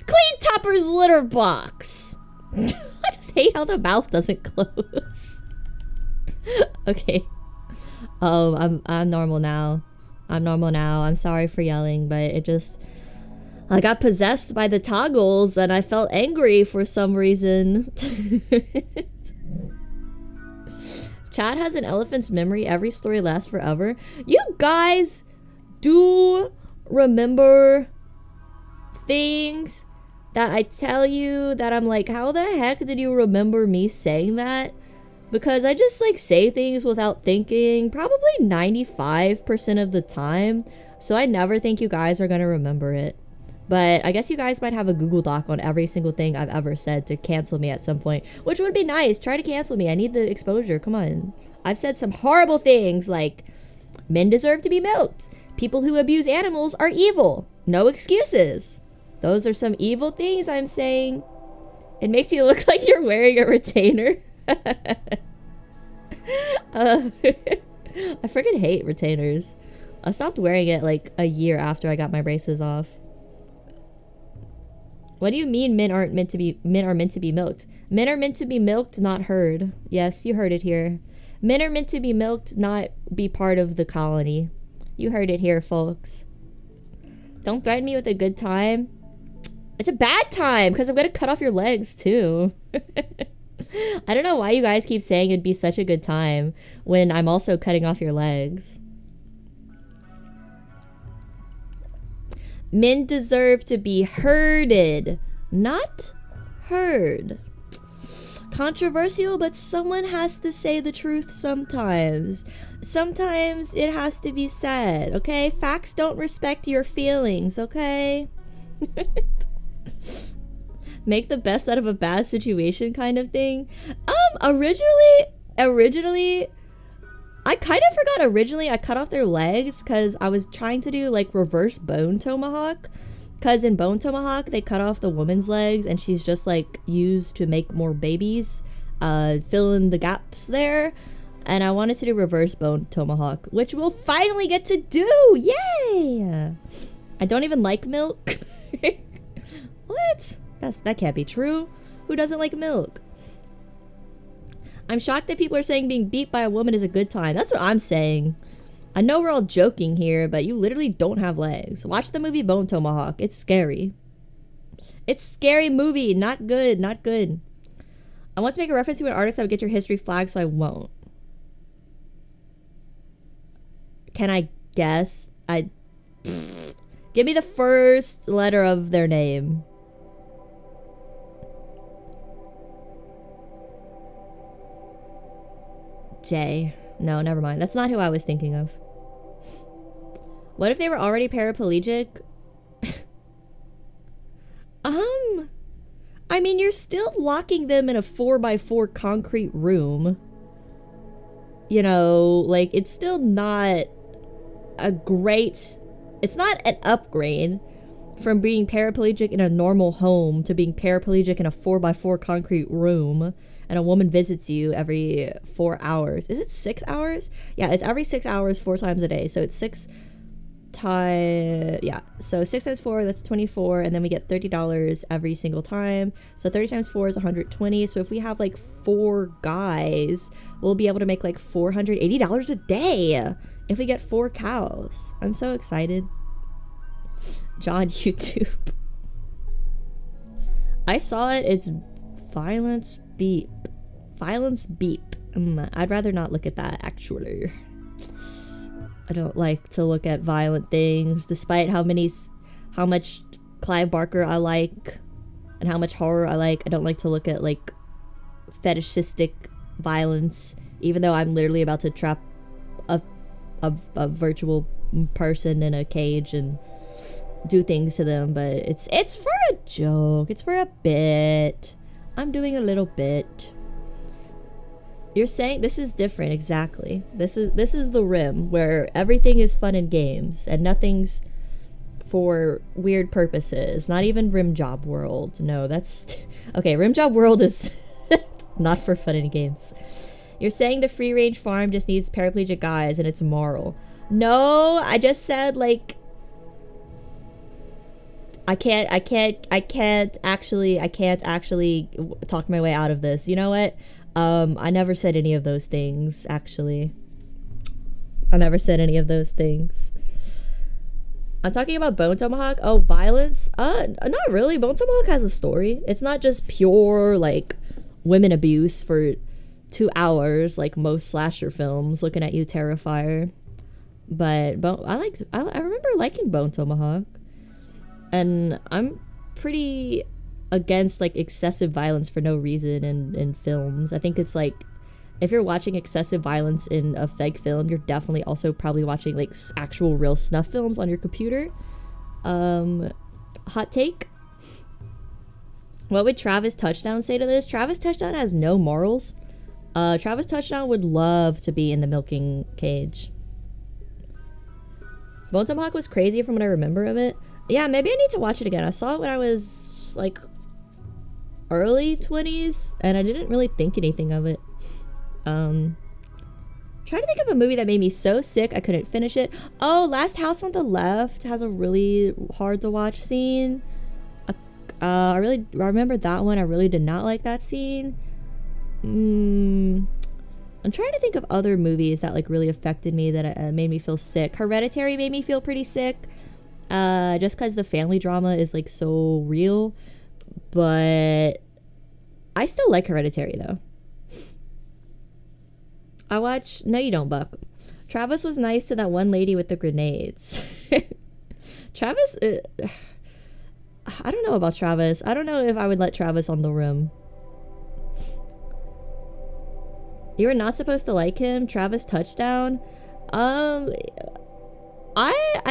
Clean Tupper's litter box! just hate how the mouth doesn't close. Okay. Oh, I'm normal now. I'm normal now. I'm sorry for yelling, but it just... I got possessed by the toggles and I felt angry for some reason. Chad has an elephant's memory. Every story lasts forever. You guys do remember things that I tell you that I'm like, how the heck did you remember me saying that? Because I just like say things without thinking probably 95% of the time. So I never think you guys are going to remember it. But I guess you guys might have a Google Doc on every single thing I've ever said to cancel me at some point, which would be nice. Try to cancel me. I need the exposure. Come on. I've said some horrible things like men deserve to be milked. People who abuse animals are evil. No excuses. Those are some evil things I'm saying. It makes you look like you're wearing a retainer. I freaking hate retainers. I stopped wearing it like a year after I got my braces off. What do you mean men are meant to be milked? Men are meant to be milked, not herd. Yes, you heard it here. Men are meant to be milked, not be part of the colony. You heard it here, folks. Don't threaten me with a good time. It's a bad time because I'm gonna cut off your legs too. I don't know why you guys keep saying it'd be such a good time when I'm also cutting off your legs. Men deserve to be herded, not heard. Controversial, but someone has to say the truth sometimes. Sometimes it has to be said, okay? Facts don't respect your feelings, okay? Make the best out of a bad situation kind of thing. Originally, I kind of forgot originally I cut off their legs because I was trying to do like reverse bone tomahawk. Because in bone tomahawk, they cut off the woman's legs and she's just like used to make more babies, fill in the gaps there. And I wanted to do reverse bone tomahawk, which we'll finally get to do. Yay! I don't even like milk. What? That can't be true. Who doesn't like milk? I'm shocked that people are saying being beat by a woman is a good time. That's what I'm saying. I know we're all joking here, but you literally don't have legs. Watch the movie Bone Tomahawk. It's scary. It's a scary movie. Not good. Not good. I want to make a reference to an artist that would get your history flagged, so I won't. Can I guess? Give me the first letter of their name. J. No, never mind. That's not who I was thinking of. What if they were already paraplegic? I mean, you're still locking them in a 4x4 concrete room. You know, like, it's still not a great... It's not an upgrade from being paraplegic in a normal home to being paraplegic in a 4x4 concrete room. And a woman visits you every 4 hours. Is it 6 hours? Yeah, it's every 6 hours, 4 times a day. So it's 6 times, yeah. So 6 times 4, that's 24. And then we get $30 every single time. So 30 times 4 is 120. So if we have like 4 guys, we'll be able to make like $480 a day if we get 4 cows. I'm so excited. John, YouTube. I saw it. It's violence beep. Violence beep. I'd rather not look at that, actually. I don't like to look at violent things, despite how much Clive Barker I like, and how much horror I like. I don't like to look at, like, fetishistic violence, even though I'm literally about to trap a virtual person in a cage and do things to them, but it's for a joke. It's for a bit. I'm doing a little bit. You're saying this is different, exactly. This is the Rim, where everything is fun and games and nothing's for weird purposes. Not even Rim Job World. No, that's okay. Rim Job World is not for fun and games. You're saying the free range farm just needs paraplegic guys and it's moral. No, I just said, like, I can't actually talk my way out of this. You know what? I never said any of those things, actually. I never said any of those things. I'm talking about Bone Tomahawk. Oh, violence? Not really. Bone Tomahawk has a story. It's not just pure, like, women abuse for 2 hours, like most slasher films. Looking at you, Terrifier. But I remember liking Bone Tomahawk. And I'm pretty against, like, excessive violence for no reason in films. I think it's like, if you're watching excessive violence in a fake film, you're definitely also probably watching, like, actual real snuff films on your computer. Hot take. What would Travis Touchdown say to this? Travis Touchdown has no morals. Travis Touchdown would love to be in the milking cage. Bone Tomahawk was crazy from what I remember of it. Yeah, maybe I need to watch it again. I saw it when I was, like, early 20s, and I didn't really think anything of it. Trying to think of a movie that made me so sick I couldn't finish it. Oh, Last House on the Left has a really hard to watch scene. I remember that one. I really did not like that scene. I'm trying to think of other movies that, like, really affected me, that made me feel sick. Hereditary made me feel pretty sick. Just because the family drama is, like, so real. But I still like Hereditary, though. No, you don't, Buck. Travis was nice to that one lady with the grenades. Travis, I don't know about Travis. I don't know if I would let Travis on the room. You were not supposed to like him? Travis Touchdown? I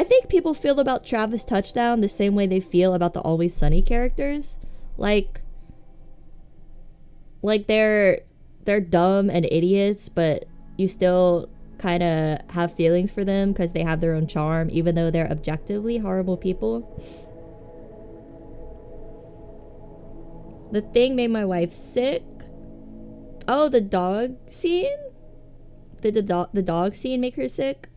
think people feel about Travis Touchdown the same way they feel about the Always Sunny characters. Like they're dumb and idiots, but you still kind of have feelings for them because they have their own charm, even though they're objectively horrible people. The Thing made my wife sick. Oh, the dog scene? Did the dog scene make her sick?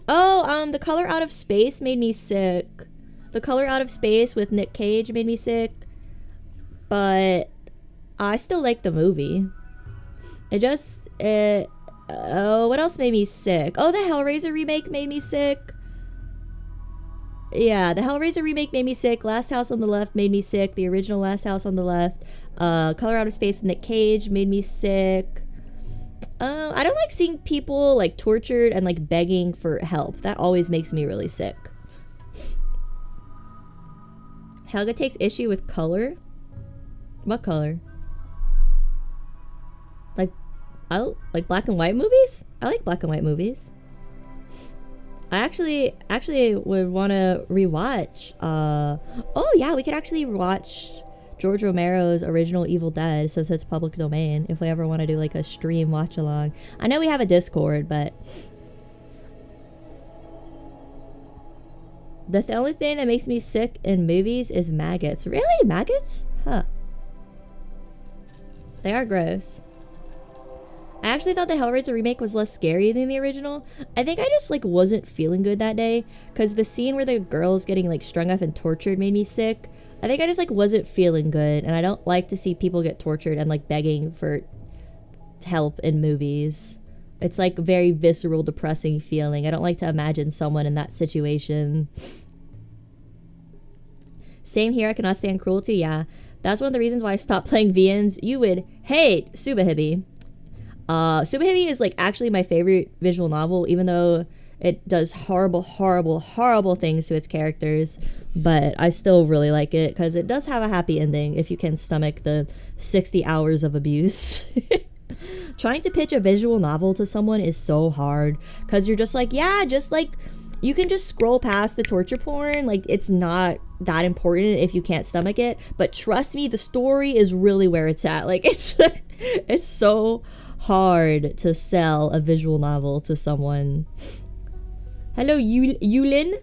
Oh, The Color Out of Space made me sick. The Color Out of Space with Nick Cage made me sick. But I still like the movie. What else made me sick? Oh, the Hellraiser remake made me sick. Yeah, the Hellraiser remake made me sick. Last House on the Left made me sick. The original Last House on the Left. Color Out of Space with Nick Cage made me sick. I don't like seeing people, like, tortured and, like, begging for help. That always makes me really sick. Helga takes issue with color. What color? I like black and white movies? I like black and white movies. I actually would want to rewatch. Oh yeah, we could actually watch George Romero's original Evil Dead, so it's public domain, if we ever want to do, like, a stream watch along. I know we have a Discord, but the only thing that makes me sick in movies is maggots. Really? Maggots? Huh. They are gross. I actually thought the Hellraiser remake was less scary than the original. I think I just, like, wasn't feeling good that day, because the scene where the girl's getting, like, strung up and tortured made me sick. I think I just, like, wasn't feeling good, and I don't like to see people get tortured and, like, begging for help in movies. It's, like, very visceral, depressing feeling. I don't like to imagine someone in that situation. Same here, I cannot stand cruelty. Yeah, that's one of the reasons why I stopped playing VNs. You would hate Subahibi. Subahibi is, like, actually my favorite visual novel, even though it does horrible, horrible, horrible things to its characters. But I still really like it because it does have a happy ending if you can stomach the 60 hours of abuse. Trying to pitch a visual novel to someone is so hard because you're just like, yeah, just, like, you can just scroll past the torture porn. Like, it's not that important if you can't stomach it. But trust me, the story is really where it's at. Like, it's so hard to sell a visual novel to someone. Hello, Yulin.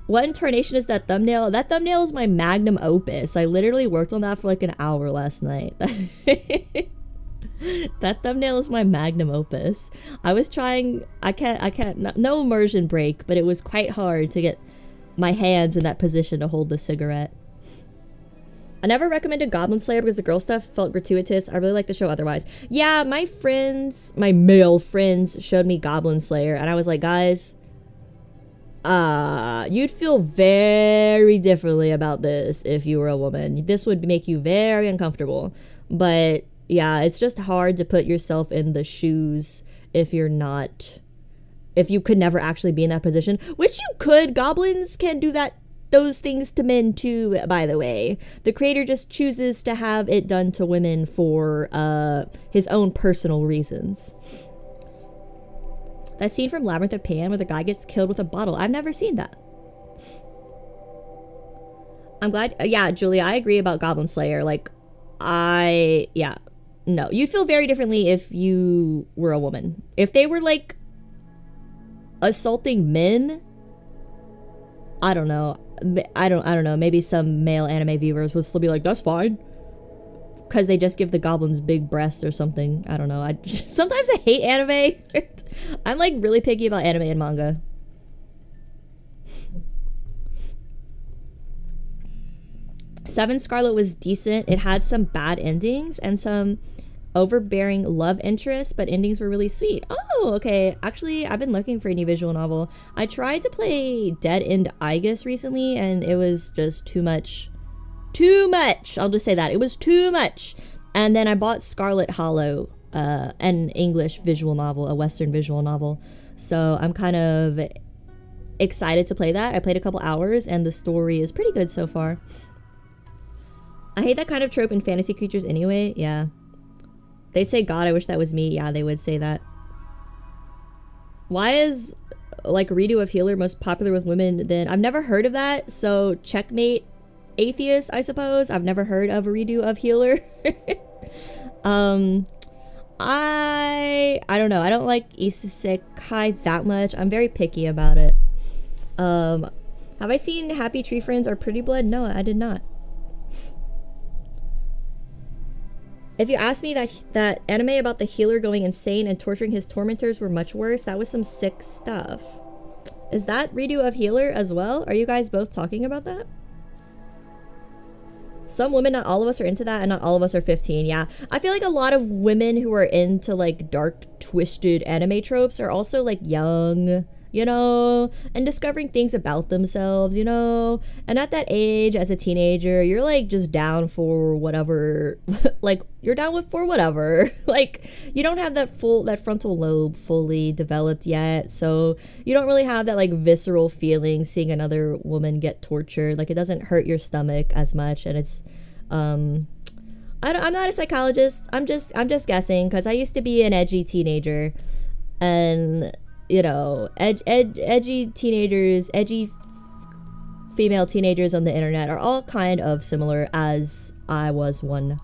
What incarnation is that thumbnail? That thumbnail is my magnum opus. I literally worked on that for like an hour last night. That thumbnail is my magnum opus. I was trying, no immersion break, but it was quite hard to get my hands in that position to hold the cigarette. I never recommended Goblin Slayer because the girl stuff felt gratuitous. I really like the show otherwise. Yeah, my male friends showed me Goblin Slayer, and I was like, guys, you'd feel very differently about this if you were a woman. This would make you very uncomfortable. But yeah, it's just hard to put yourself in the shoes if you could never actually be in that position, which you could. Goblins can do those things to men too, by the way. The creator just chooses to have it done to women for his own personal reasons. That scene from Labyrinth of Pan where the guy gets killed with a bottle, I've never seen that. I'm glad. Yeah, Julia, I agree about Goblin Slayer. Like, no, you'd feel very differently if you were a woman. If they were like assaulting men, I don't know. I don't know. Maybe some male anime viewers would still be like, that's fine. Because they just give the goblins big breasts or something. I don't know. Sometimes I hate anime. I'm like really picky about anime and manga. Seven Scarlet was decent. It had some bad endings and some overbearing love interests, but endings were really sweet. Oh, okay. Actually, I've been looking for a new visual novel. I tried to play Dead End Aegis recently, and it was just too much. Too much! I'll just say that. It was too much. And then I bought Scarlet Hollow, an English visual novel, a Western visual novel. So I'm kind of excited to play that. I played a couple hours, and the story is pretty good so far. I hate that kind of trope in fantasy creatures anyway. Yeah. They'd say, God, I wish that was me. Yeah, they would say that. Why is, like, redo of Healer most popular with women then? I've never heard of that, so checkmate atheist, I suppose. I've never heard of a redo of Healer. I don't know. I don't like isekai that much. I'm very picky about it. Have I seen Happy Tree Friends or Pretty Blood? No, I did not. If you ask me that anime about the healer going insane and torturing his tormentors were much worse, that was some sick stuff. Is that redo of Healer as well? Are you guys both talking about that? Some women, not all of us are into that, and not all of us are 15. Yeah, I feel like a lot of women who are into like dark, twisted anime tropes are also like young, you know, and discovering things about themselves, you know. And at that age, as a teenager, you're like just down for whatever. Like, you're down for whatever. Like, you don't have that frontal lobe fully developed yet, so you don't really have that like visceral feeling seeing another woman get tortured. Like, it doesn't hurt your stomach as much, and it's I'm not a psychologist. I'm just guessing, because I used to be an edgy teenager, and you know, edgy teenagers, edgy female teenagers on the internet are all kind of similar, as I was one.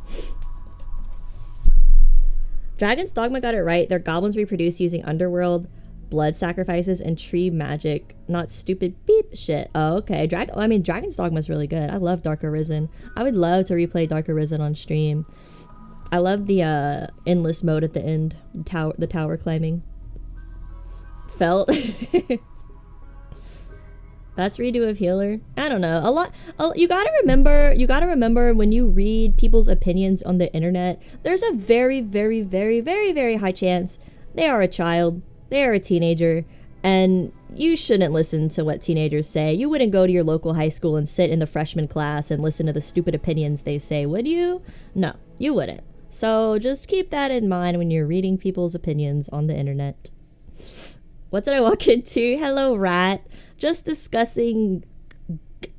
Dragon's Dogma got it right. Their goblins reproduce using underworld, blood sacrifices, and tree magic, not stupid beep shit. Oh, okay. Dragon's Dogma is really good. I love Dark Arisen. I would love to replay Dark Arisen on stream. I love the endless mode at the end, the tower climbing. Felt. That's redo of Healer. I don't know. You gotta remember when you read people's opinions on the internet, there's a very, very, very, very, very high chance they are a child, they are a teenager, and you shouldn't listen to what teenagers say. You wouldn't go to your local high school and sit in the freshman class and listen to the stupid opinions they say, would you? No, you wouldn't. So just keep that in mind when you're reading people's opinions on the internet. What did I walk into? Hello, Rat. Just discussing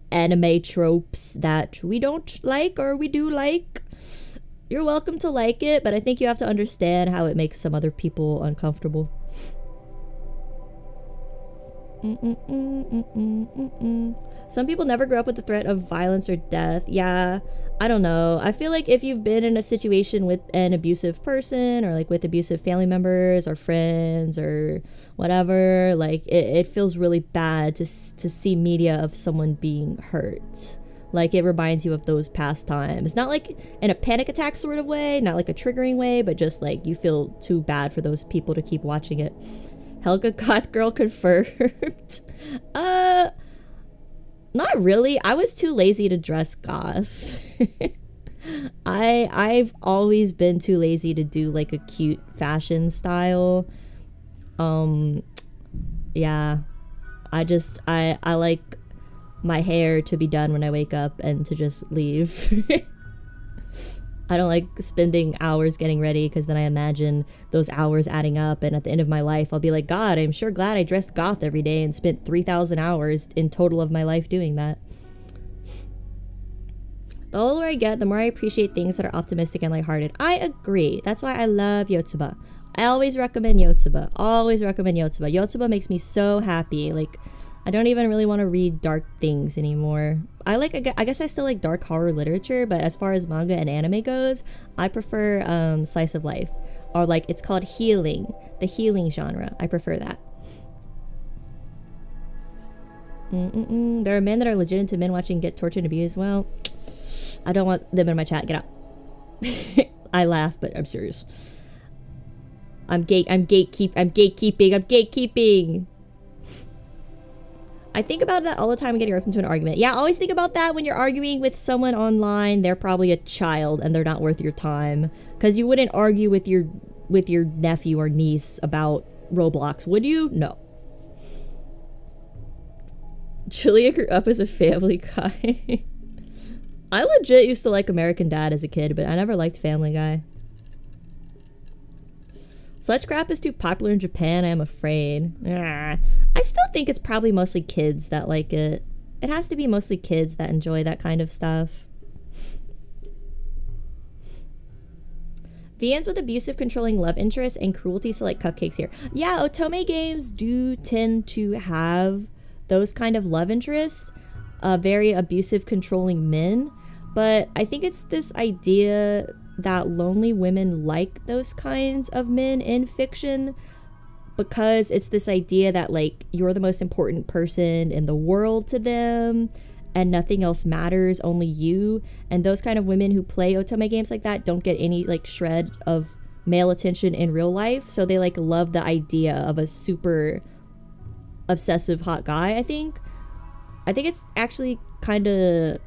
anime tropes that we don't like or we do like. You're welcome to like it, but I think you have to understand how it makes some other people uncomfortable. Some people never grow up with the threat of violence or death. Yeah, I don't know. I feel like if you've been in a situation with an abusive person, or like with abusive family members or friends or whatever, like it feels really bad to see media of someone being hurt. Like, it reminds you of those past times. Not like in a panic attack sort of way, not like a triggering way, but just like you feel too bad for those people to keep watching it. Helga Goth Girl confirmed. Not really. I was too lazy to dress goth. I've always been too lazy to do like a cute fashion style. Yeah. I like my hair to be done when I wake up and to just leave. I don't like spending hours getting ready because then I imagine those hours adding up, and at the end of my life I'll be like, God, I'm sure glad I dressed goth every day and spent 3,000 hours in total of my life doing that. The older I get, the more I appreciate things that are optimistic and lighthearted. I agree. That's why I love Yotsuba. I always recommend Yotsuba. Always recommend Yotsuba. Yotsuba makes me so happy. Like, I don't even really want to read dark things anymore. I guess I still like dark horror literature, but as far as manga and anime goes, I prefer slice of life. Or like, it's called healing. The healing genre. I prefer that. There are men that are legitimate men watching get tortured and abused. Well, I don't want them in my chat. Get out. I laugh, but I'm serious. I'm gatekeeping. I think about that all the time getting roped into an argument. Yeah, I always think about that when you're arguing with someone online. They're probably a child and they're not worth your time. Because you wouldn't argue with your nephew or niece about Roblox, would you? No. Julia grew up as a Family Guy. I legit used to like American Dad as a kid, but I never liked Family Guy. Such crap is too popular in Japan, I am afraid. I still think it's probably mostly kids that like it. It has to be mostly kids that enjoy that kind of stuff. VNs with abusive, controlling love interests and cruelty select cupcakes here. Yeah, otome games do tend to have those kind of love interests. Very abusive, controlling men. But I think it's this idea that lonely women like those kinds of men in fiction because it's this idea that like you're the most important person in the world to them and nothing else matters, only you. And those kind of women who play otome games like that don't get any like shred of male attention in real life, so they like love the idea of a super obsessive hot guy. I think it's actually kind of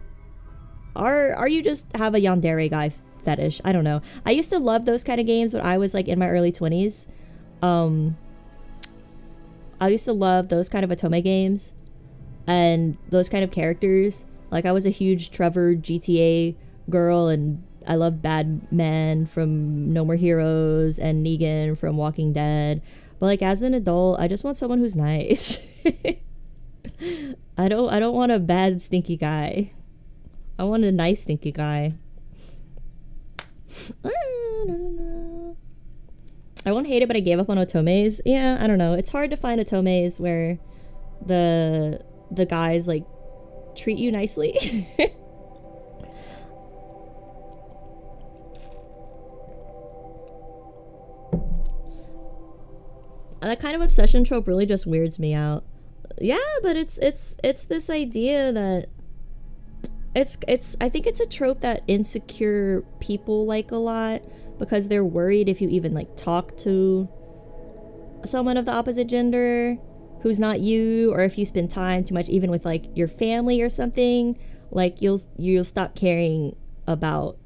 are you just have a yandere guy fetish? I don't know. I used to love those kind of games when I was like in my early 20s. I used to love those kind of otome games and those kind of characters. Like I was a huge Trevor GTA girl, and I loved Batman from No More Heroes and Negan from Walking Dead. But like as an adult, I just want someone who's nice. I don't want a bad stinky guy. I want a nice stinky guy. I won't hate it, but I gave up on otomes. Yeah, I don't know. It's hard to find otomes where the guys like treat you nicely. That kind of obsession trope really just weirds me out. Yeah, but it's this idea that I think it's a trope that insecure people like a lot because they're worried if you even like talk to someone of the opposite gender who's not you, or if you spend time too much even with like your family or something, like you'll stop caring about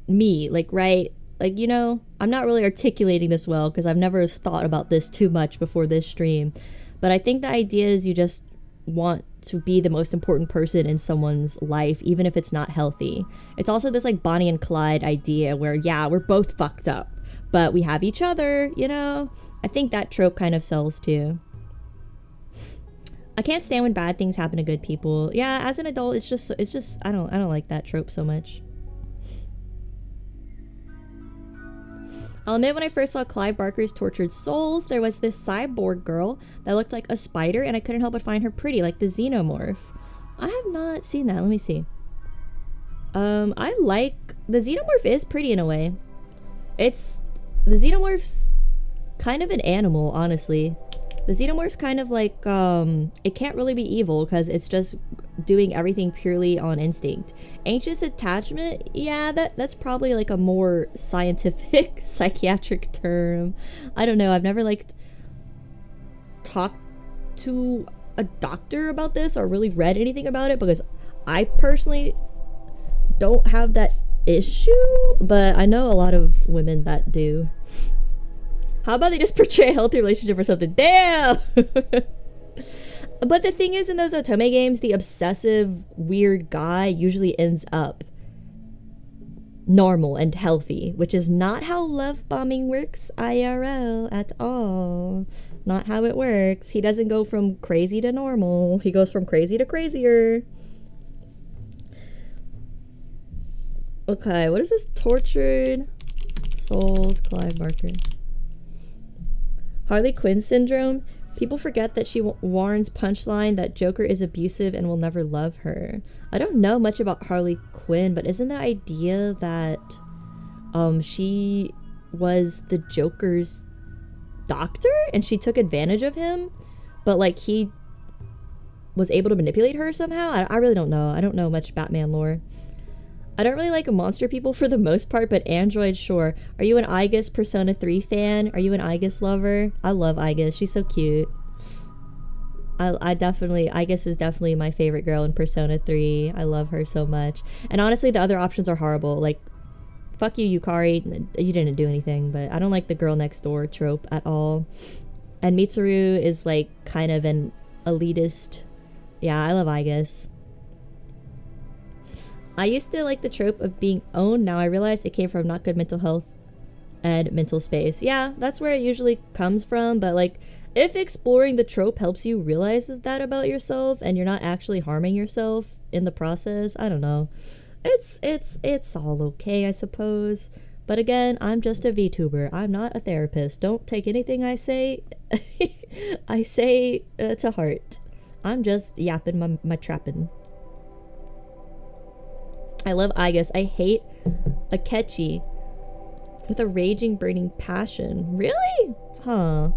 me, like, right? Like, you know, I'm not really articulating this well because I've never thought about this too much before this stream, but I think the idea is you just want to be the most important person in someone's life, even if it's not healthy. It's also this like Bonnie and Clyde idea where, yeah, we're both fucked up, but we have each other, you know? I think that trope kind of sells too. I can't stand when bad things happen to good people. Yeah, as an adult, it's just I don't like that trope so much. I'll admit, when I first saw Clive Barker's Tortured Souls, there was this cyborg girl that looked like a spider, and I couldn't help but find her pretty, like the xenomorph. I have not seen that. Let me see. I like... The xenomorph is pretty in a way. The xenomorph's kind of an animal, honestly. The xenomorph's kind of like, it can't really be evil because it's just doing everything purely on instinct. Anxious attachment, yeah, that's probably like a more scientific, psychiatric term. I don't know, I've never like talked to a doctor about this or really read anything about it, because I personally don't have that issue, but I know a lot of women that do. How about they just portray a healthy relationship or something? Damn! But the thing is, in those otome games, the obsessive, weird guy usually ends up normal and healthy, which is not how love bombing works IRL at all. Not how it works. He doesn't go from crazy to normal. He goes from crazy to crazier. Okay, what is this? Tortured Souls, Clive Barker. Harley Quinn syndrome. People forget that she warns punchline that Joker is abusive and will never love her. I don't know much about Harley Quinn, but isn't the idea that she was the Joker's doctor and she took advantage of him, but like he was able to manipulate her somehow? I really don't know. I don't know much Batman lore. I don't really like monster people for the most part, but android, sure. Are you an Aegis Persona 3 fan? Are you an Aegis lover? I love Aegis. She's so cute. I definitely, Aegis is definitely my favorite girl in Persona 3. I love her so much. And honestly, the other options are horrible. Like, fuck you, Yukari. You didn't do anything, but I don't like the girl next door trope at all. And Mitsuru is like kind of an elitist. Yeah, I love Aegis. I used to like the trope of being owned. Now I realize it came from not good mental health and mental space. Yeah, that's where it usually comes from. But like, if exploring the trope helps you realize that about yourself and you're not actually harming yourself in the process, I don't know. It's all okay, I suppose. But again, I'm just a VTuber. I'm not a therapist. Don't take anything I say to heart. I'm just yapping my trapping. I love Aegis. I hate Akechi with a raging, burning passion. Really? Huh.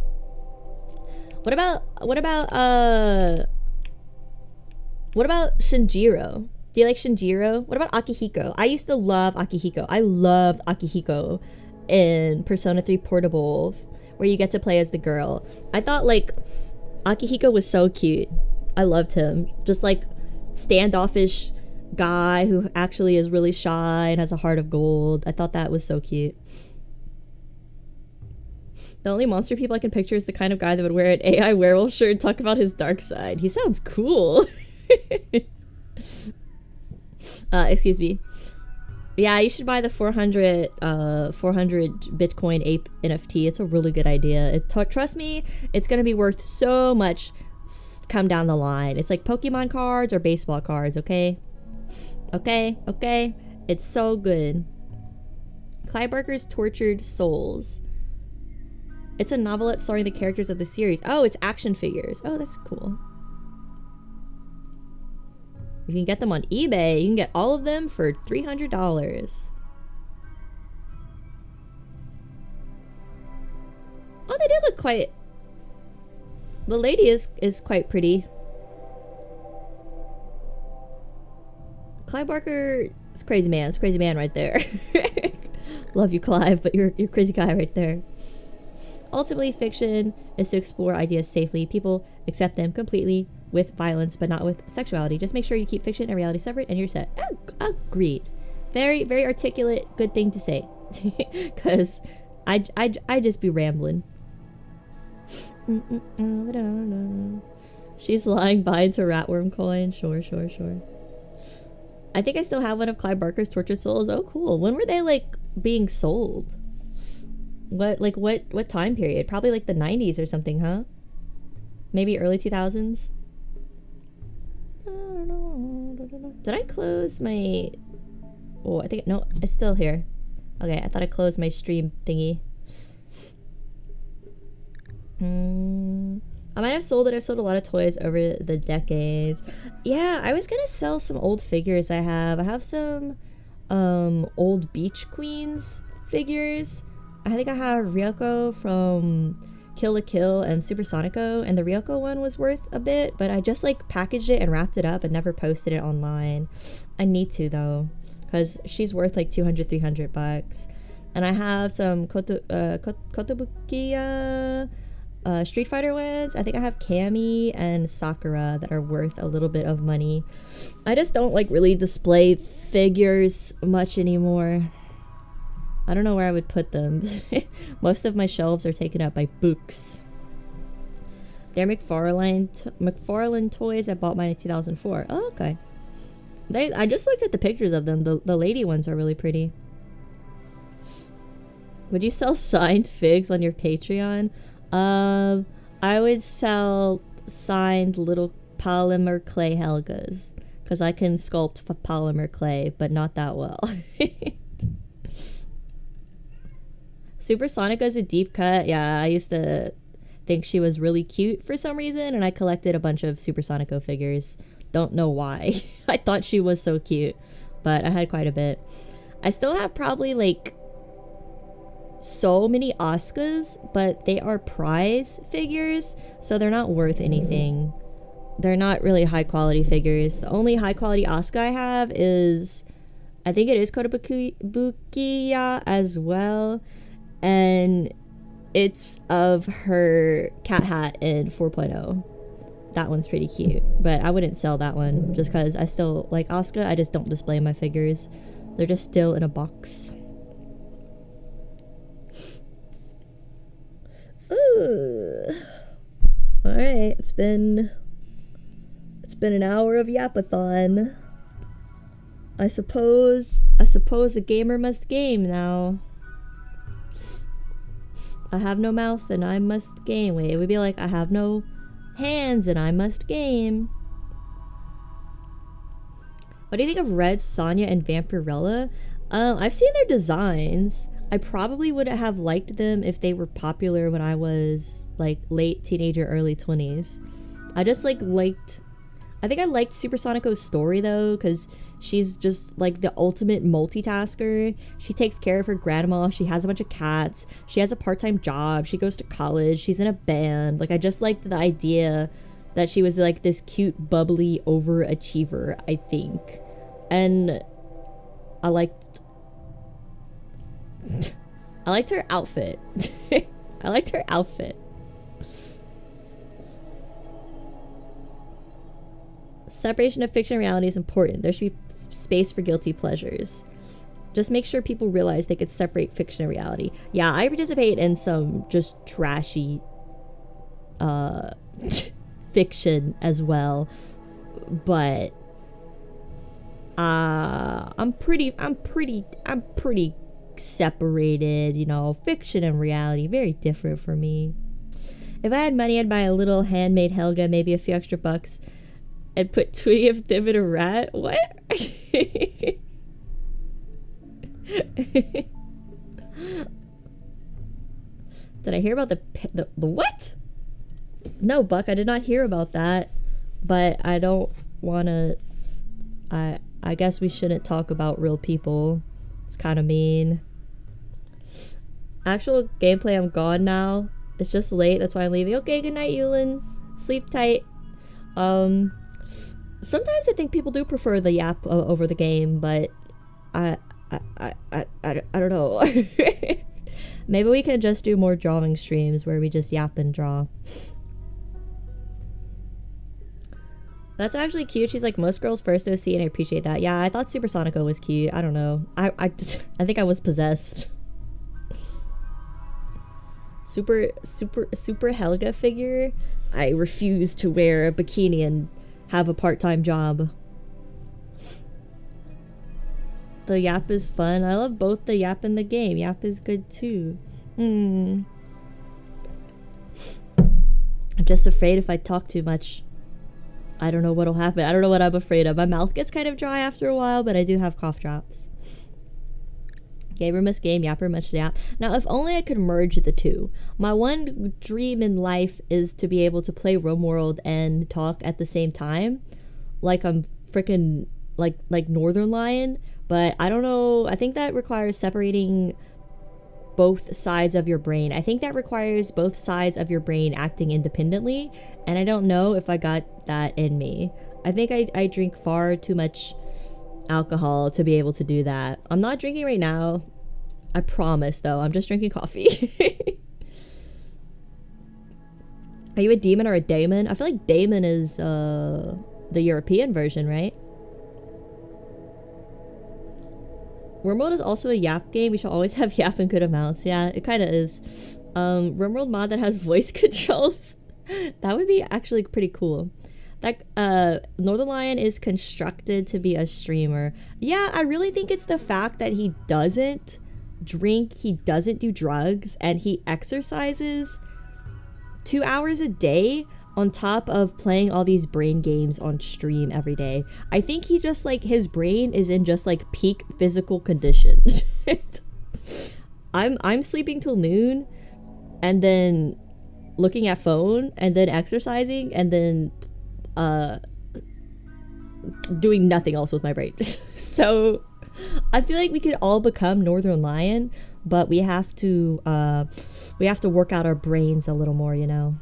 What about Shinjiro? Do you like Shinjiro? What about Akihiko? I used to love Akihiko. I loved Akihiko in Persona 3 Portable, where you get to play as the girl. I thought like Akihiko was so cute. I loved him. Just like standoffish guy who actually is really shy and has a heart of gold. I thought that was so cute. The only monster people I can picture is the kind of guy that would wear an AI werewolf shirt and talk about his dark side. He sounds cool. Excuse me. Yeah, you should buy the 400 Bitcoin ape NFT. It's a really good idea. Trust me, it's gonna be worth so much come down the line. It's like Pokemon cards or baseball cards, okay? Okay. It's so good. Clive Barker's Tortured Souls. It's a novelette starring the characters of the series. Oh, it's action figures. Oh, that's cool. You can get them on eBay. You can get all of them for $300. Oh, they do look quite... The lady is quite pretty. Clive Barker is crazy man. It's crazy man right there. Love you, Clive, but you're a crazy guy right there. Ultimately, fiction is to explore ideas safely. People accept them completely with violence, but not with sexuality. Just make sure you keep fiction and reality separate and you're set. Agreed. Very, very articulate, good thing to say. Because I just be rambling. She's lying by to Ratworm coin. Sure. I think I still have one of Clive Barker's Tortured Souls. Oh, cool. When were they like being sold? What time period? Probably like the 90s or something, huh? Maybe early 2000s? Did I close my... Oh, I think... No, it's still here. Okay, I thought I closed my stream thingy. I might have sold it. I've sold a lot of toys over the decades. Yeah, I was gonna sell some old figures I have. I have some old Beach Queens figures. I think I have Ryoko from Kill la Kill and Supersonico, and the Ryoko one was worth a bit, but I just like packaged it and wrapped it up and never posted it online. I need to though, because she's worth like $200-300. And I have some Kotobukiya Street Fighter ones. I think I have Cammy and Sakura that are worth a little bit of money. I just don't like really display figures much anymore. I don't know where I would put them. Most of my shelves are taken up by books. They're McFarlane toys. I bought mine in 2004. Oh, okay. I just looked at the pictures of them. The lady ones are really pretty. Would you sell signed figs on your Patreon? I would sell signed little polymer clay Helgas, because I can sculpt polymer clay, but not that well. Supersonica is a deep cut. Yeah, I used to think she was really cute for some reason, and I collected a bunch of Supersonico figures. Don't know why. I thought she was so cute, but I had quite a bit. I still have probably like so many Asukas, but they are prize figures, so they're not worth anything. They're not really high quality figures. The only high quality Asuka I have is, I think it is Kotobukiya as well, and it's of her cat hat in 4.0. That one's pretty cute, but I wouldn't sell that one just because I still like Asuka. I just don't display my figures. They're just still in a box. Ooh. All right, it's been an hour of yapathon. I suppose a gamer must game now. I have no mouth and I must game. Wait, it would be like I have no hands and I must game. What do you think of Red Sonja and Vampirella? I've seen their designs. I probably wouldn't have liked them if they were popular when I was like late teenager, early 20s. I just I think I liked Supersonico's story though, because she's just like the ultimate multitasker. She takes care of her grandma. She has a bunch of cats. She has a part-time job. She goes to college. She's in a band. Like, I just liked the idea that she was like this cute, bubbly overachiever, I think. And I liked her outfit. I liked her outfit. Separation of fiction and reality is important. There should be space for guilty pleasures. Just make sure people realize they could separate fiction and reality. Yeah, I participate in some just trashy fiction as well, but I'm pretty separated, you know. Fiction and reality, very different for me. If I had money, I'd buy a little handmade Helga, maybe a few extra bucks, and put Tweety of Div in a rat. What? Did I hear about the what? No, Buck, I did not hear about that, but I don't want to. I guess we shouldn't talk about real people. It's kind of mean. Actual gameplay, I'm gone now. It's just late, that's why I'm leaving. Okay, good night, Yulin. Sleep tight. Sometimes I think people do prefer the yap over the game, but I don't know. Maybe we can just do more drawing streams where we just yap and draw. That's actually cute. She's like, most girls first OC, and I appreciate that. Yeah, I thought Supersonico was cute. I don't know. I think I was possessed. Super Helga figure. I refuse to wear a bikini and have a part-time job. The yap is fun. I love both the yap and the game. Yap is good too. I'm just afraid if I talk too much, I don't know what'll happen. I don't know what I'm afraid of. My mouth gets kind of dry after a while, but I do have cough drops. Gamer must game, yapper must yap. Now, if only I could merge the two. My one dream in life is to be able to play Rimworld and talk at the same time, like I'm freaking like Northern Lion. But I don't know. I think that requires separating both sides of your brain. I think that requires both sides of your brain acting independently, and I don't know if I got that in me. I think I drink far too much alcohol to be able to do that. I'm not drinking right now. I promise, though. I'm just drinking coffee. Are you a demon or a daemon? I feel like daemon is the European version, right? Rimworld is also a Yap game. We shall always have Yap in good amounts. Yeah, it kind of is. Rimworld mod that has voice controls. That would be actually pretty cool. That Northern Lion is constructed to be a streamer. Yeah, I really think it's the fact that he doesn't drink, he doesn't do drugs, and he exercises 2 hours a day on top of playing all these brain games on stream every day. I think he just like, his brain is in just like peak physical condition. I'm sleeping till noon and then looking at phone and then exercising and then doing nothing else with my brain. So I feel like we could all become Northern Lion, but we have to work out our brains a little more, you know.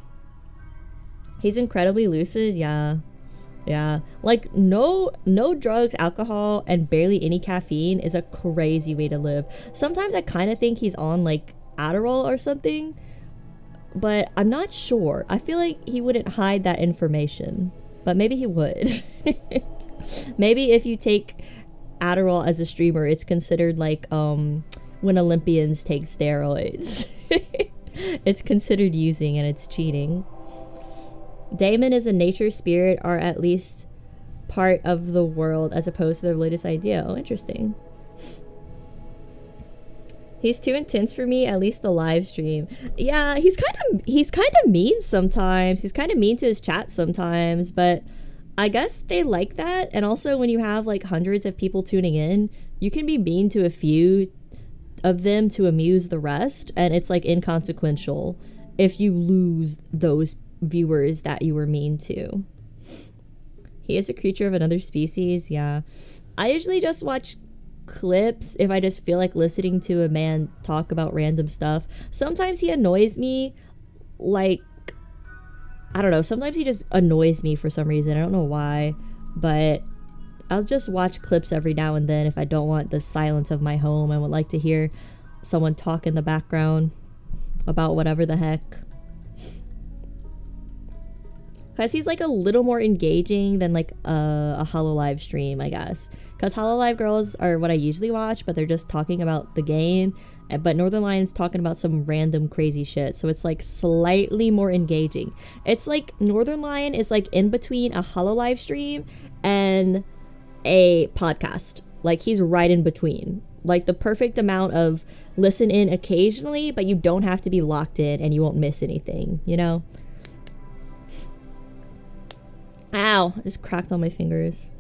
He's incredibly lucid. Yeah, like no drugs, alcohol, and barely any caffeine is a crazy way to live. Sometimes I kind of think he's on like Adderall or something, but I'm not sure. I feel like he wouldn't hide that information, but maybe he would. Maybe if you take Adderall as a streamer, it's considered like when Olympians take steroids. It's considered using and it's cheating. Daemon is a nature spirit, or at least part of the world, as opposed to the religious idea. Oh, interesting. He's too intense for me, at least the live stream. Yeah, he's kind of mean sometimes. He's kind of mean to his chat sometimes, but I guess they like that. And also when you have like hundreds of people tuning in, you can be mean to a few of them to amuse the rest, and it's like inconsequential if you lose those viewers that you were mean to. He is a creature of another species. Yeah, I usually just watch clips if I just feel like listening to a man talk about random stuff. Sometimes he annoys me, like, I don't know, sometimes he just annoys me for some reason. I don't know why, but I'll just watch clips every now and then if I don't want the silence of my home. I would like to hear someone talk in the background about whatever the heck. Because he's like a little more engaging than like a Hololive stream, I guess. Because Hololive girls are what I usually watch, but they're just talking about the game. But Northern Lion's talking about some random crazy shit. So it's like slightly more engaging. It's like Northern Lion is like in between a Hololive stream and a podcast. Like he's right in between. Like the perfect amount of listen in occasionally, but you don't have to be locked in and you won't miss anything, you know? Ow, I just cracked all my fingers.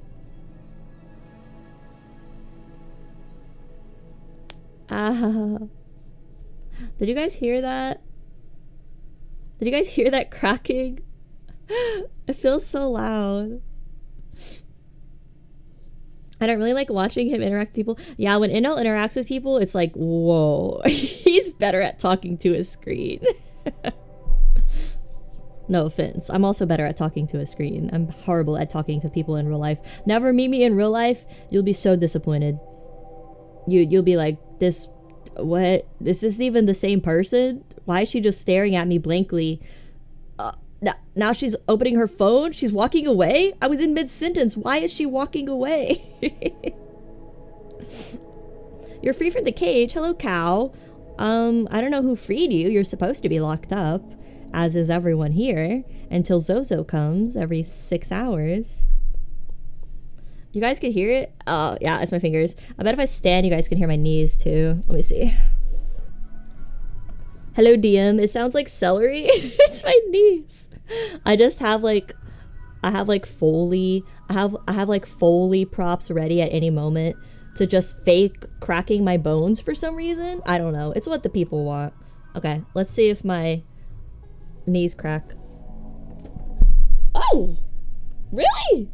Ah. Did you guys hear that? Did you guys hear that cracking? It feels so loud. I don't really like watching him interact with people. Yeah, when Inno interacts with people, it's like, whoa. He's better at talking to his screen. No offense. I'm also better at talking to a screen. I'm horrible at talking to people in real life. Never meet me in real life. You'll be so disappointed. You'll be like, this, what? This isn't even the same person? Why is she just staring at me blankly? Now she's opening her phone? She's walking away? I was in mid-sentence. Why is she walking away? You're free from the cage. Hello, cow. I don't know who freed you. You're supposed to be locked up, as is everyone here, until Zozo comes every 6 hours. You guys could hear it? Oh, yeah, it's my fingers. I bet if I stand, you guys can hear my knees, too. Let me see. Hello, DM. It sounds like celery. It's my knees. I just have, like, I have, like, Foley. I have, like, Foley props ready at any moment to just fake cracking my bones for some reason. I don't know. It's what the people want. Okay, let's see if my knees crack. Oh! Really?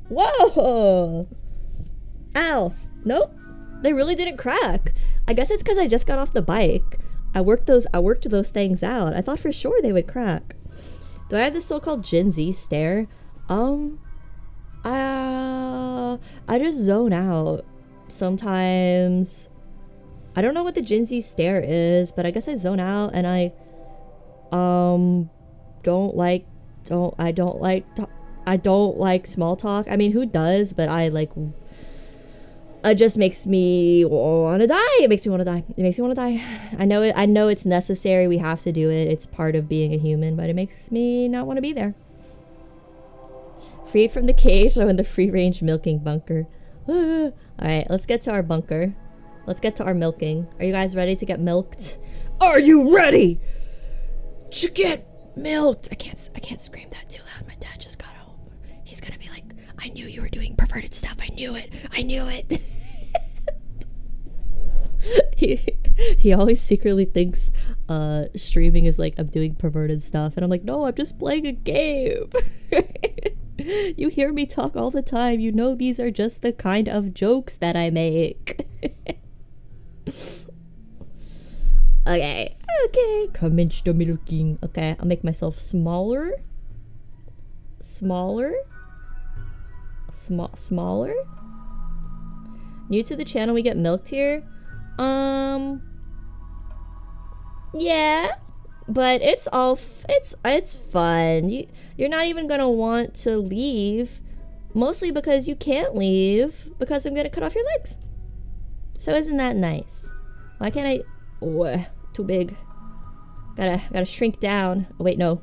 Whoa! Ow. Nope. They really didn't crack. I guess it's because I just got off the bike. I worked those things out. I thought for sure they would crack. Do I have the so-called Gen Z stare? I just zone out sometimes. I don't know what the Gen Z stare is, but I guess I zone out and I don't like small talk. I mean, who does? But it just makes me want to die. It makes me want to die. It makes me want to die. I know it. I know it's necessary. We have to do it. It's part of being a human, but it makes me not want to be there. Freed from the cage or in the free-range milking bunker. All right, let's get to our bunker. Let's get to our milking. Are you guys ready to get milked? Are you ready to get milked? I can't scream that too loud. My dad just got home. He's gonna be like, I knew you were doing perverted stuff. I knew it. I knew it. He always secretly thinks streaming is like I'm doing perverted stuff, and I'm like, no, I'm just playing a game. You hear me talk all the time. You know these are just the kind of jokes that I make. Okay. Commence the milking. Okay, I'll make myself smaller. Smaller. New to the channel, we get milked here. Yeah, but it's fun. You're not even gonna want to leave, mostly because you can't leave because I'm gonna cut off your legs. So isn't that nice? Why can't I? Oh, too big. Gotta shrink down. Oh wait, no.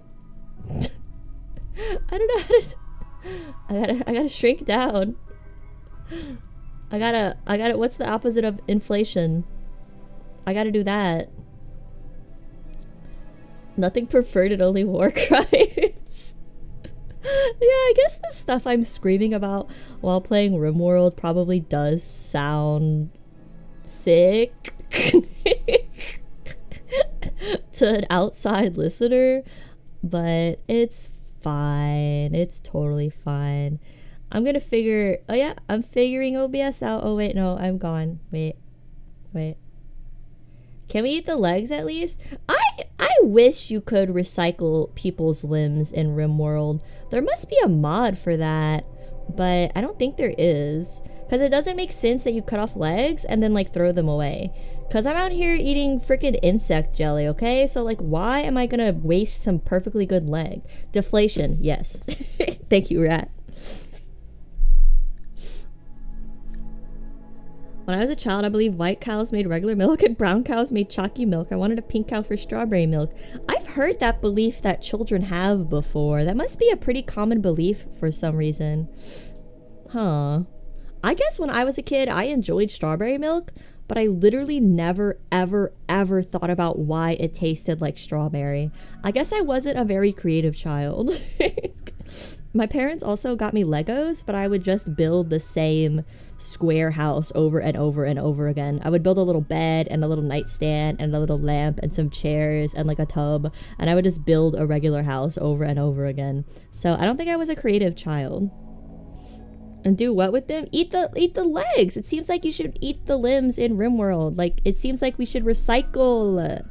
I don't know how to. I gotta shrink down. I gotta. What's the opposite of inflation? I gotta do that. Nothing perverted, only war crimes. Yeah, I guess the stuff I'm screaming about while playing Rimworld probably does sound sick to an outside listener, but it's fine. It's totally fine. I'm gonna figure. Oh yeah, I'm figuring OBS out. Oh wait, no, I'm gone. Wait. Can we eat the legs at least? I wish you could recycle people's limbs in Rimworld. There must be a mod for that, but I don't think there is. Because it doesn't make sense that you cut off legs and then like throw them away. Because I'm out here eating freaking insect jelly, okay? So like, why am I gonna waste some perfectly good leg? Deflation, yes. Thank you, Rat. When I was a child, I believe white cows made regular milk and brown cows made chalky milk. I wanted a pink cow for strawberry milk. I've heard that belief that children have before. That must be a pretty common belief for some reason. Huh. I guess when I was a kid, I enjoyed strawberry milk, but I literally never, ever thought about why it tasted like strawberry. I guess I wasn't a very creative child. My parents also got me Legos, but I would just build the same square house over and over and over again. I would build a little bed and a little nightstand and a little lamp and some chairs and like a tub, and I would just build a regular house over and over again. So I don't think I was a creative child. And do what with them? Eat the legs. It seems like you should eat the limbs in Rimworld. Like, it seems like we should recycle.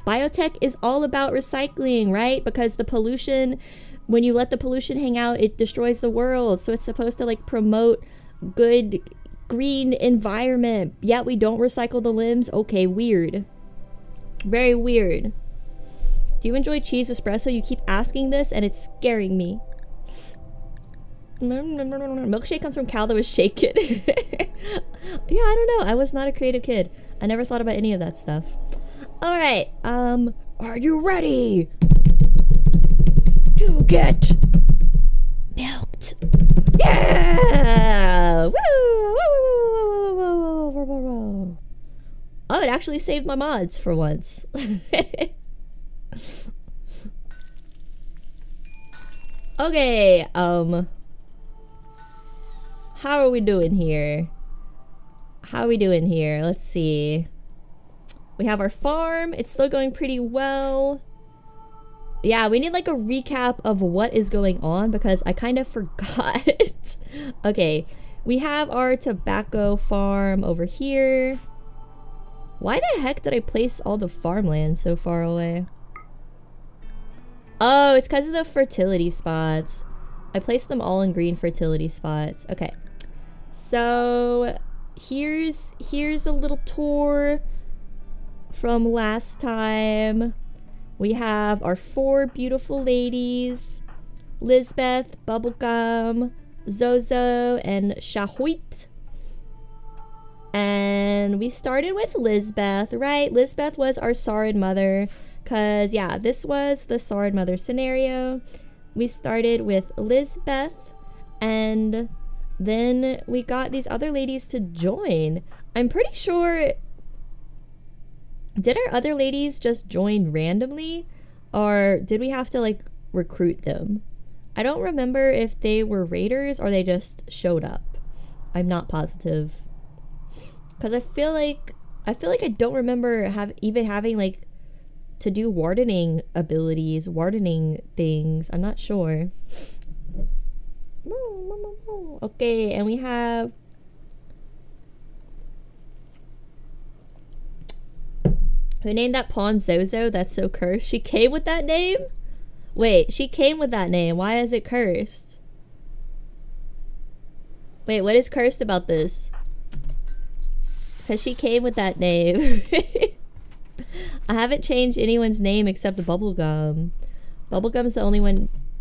Biotech is all about recycling, right? Because the pollution, when you let the pollution hang out, it destroys the world. So it's supposed to like promote good green environment. Yet we don't recycle the limbs. Okay, weird. Very weird. Do you enjoy cheese espresso? You keep asking this and it's scaring me. Milkshake comes from cow that was shaken. Yeah, I don't know. I was not a creative kid. I never thought about any of that stuff. All right. Are you ready to get milked? Yeah! Woo! Woo! Oh, it actually saved my mods for once. Okay, how are we doing here? Let's see. We have our farm. It's still going pretty well. Yeah, we need like a recap of what is going on because I kind of forgot. Okay, we have our tobacco farm over here. Why the heck did I place all the farmland so far away? Oh, it's because of the fertility spots. I placed them all in green fertility spots. Okay. So here's a little tour from last time. We have our 4 beautiful ladies, Lisbeth, Bubblegum, Zozo, and Shahuit. And we started with Lisbeth, right? Lisbeth was our Saurid Mother, because, yeah, this was the Saurid Mother scenario. We started with Lisbeth, and then we got these other ladies to join. I'm pretty sure... Did our other ladies just join randomly? Or did we have to, like, recruit them? I don't remember if they were raiders or they just showed up. I'm not positive. Because I feel like I don't remember even having, like, to do wardening abilities, wardening things. I'm not sure. Okay, and we have... Who named that pawn Zozo? That's so cursed. She came with that name? Wait, she came with that name. Why is it cursed? Wait, what is cursed about this? Because she came with that name. I haven't changed anyone's name except Bubblegum. Bubblegum's the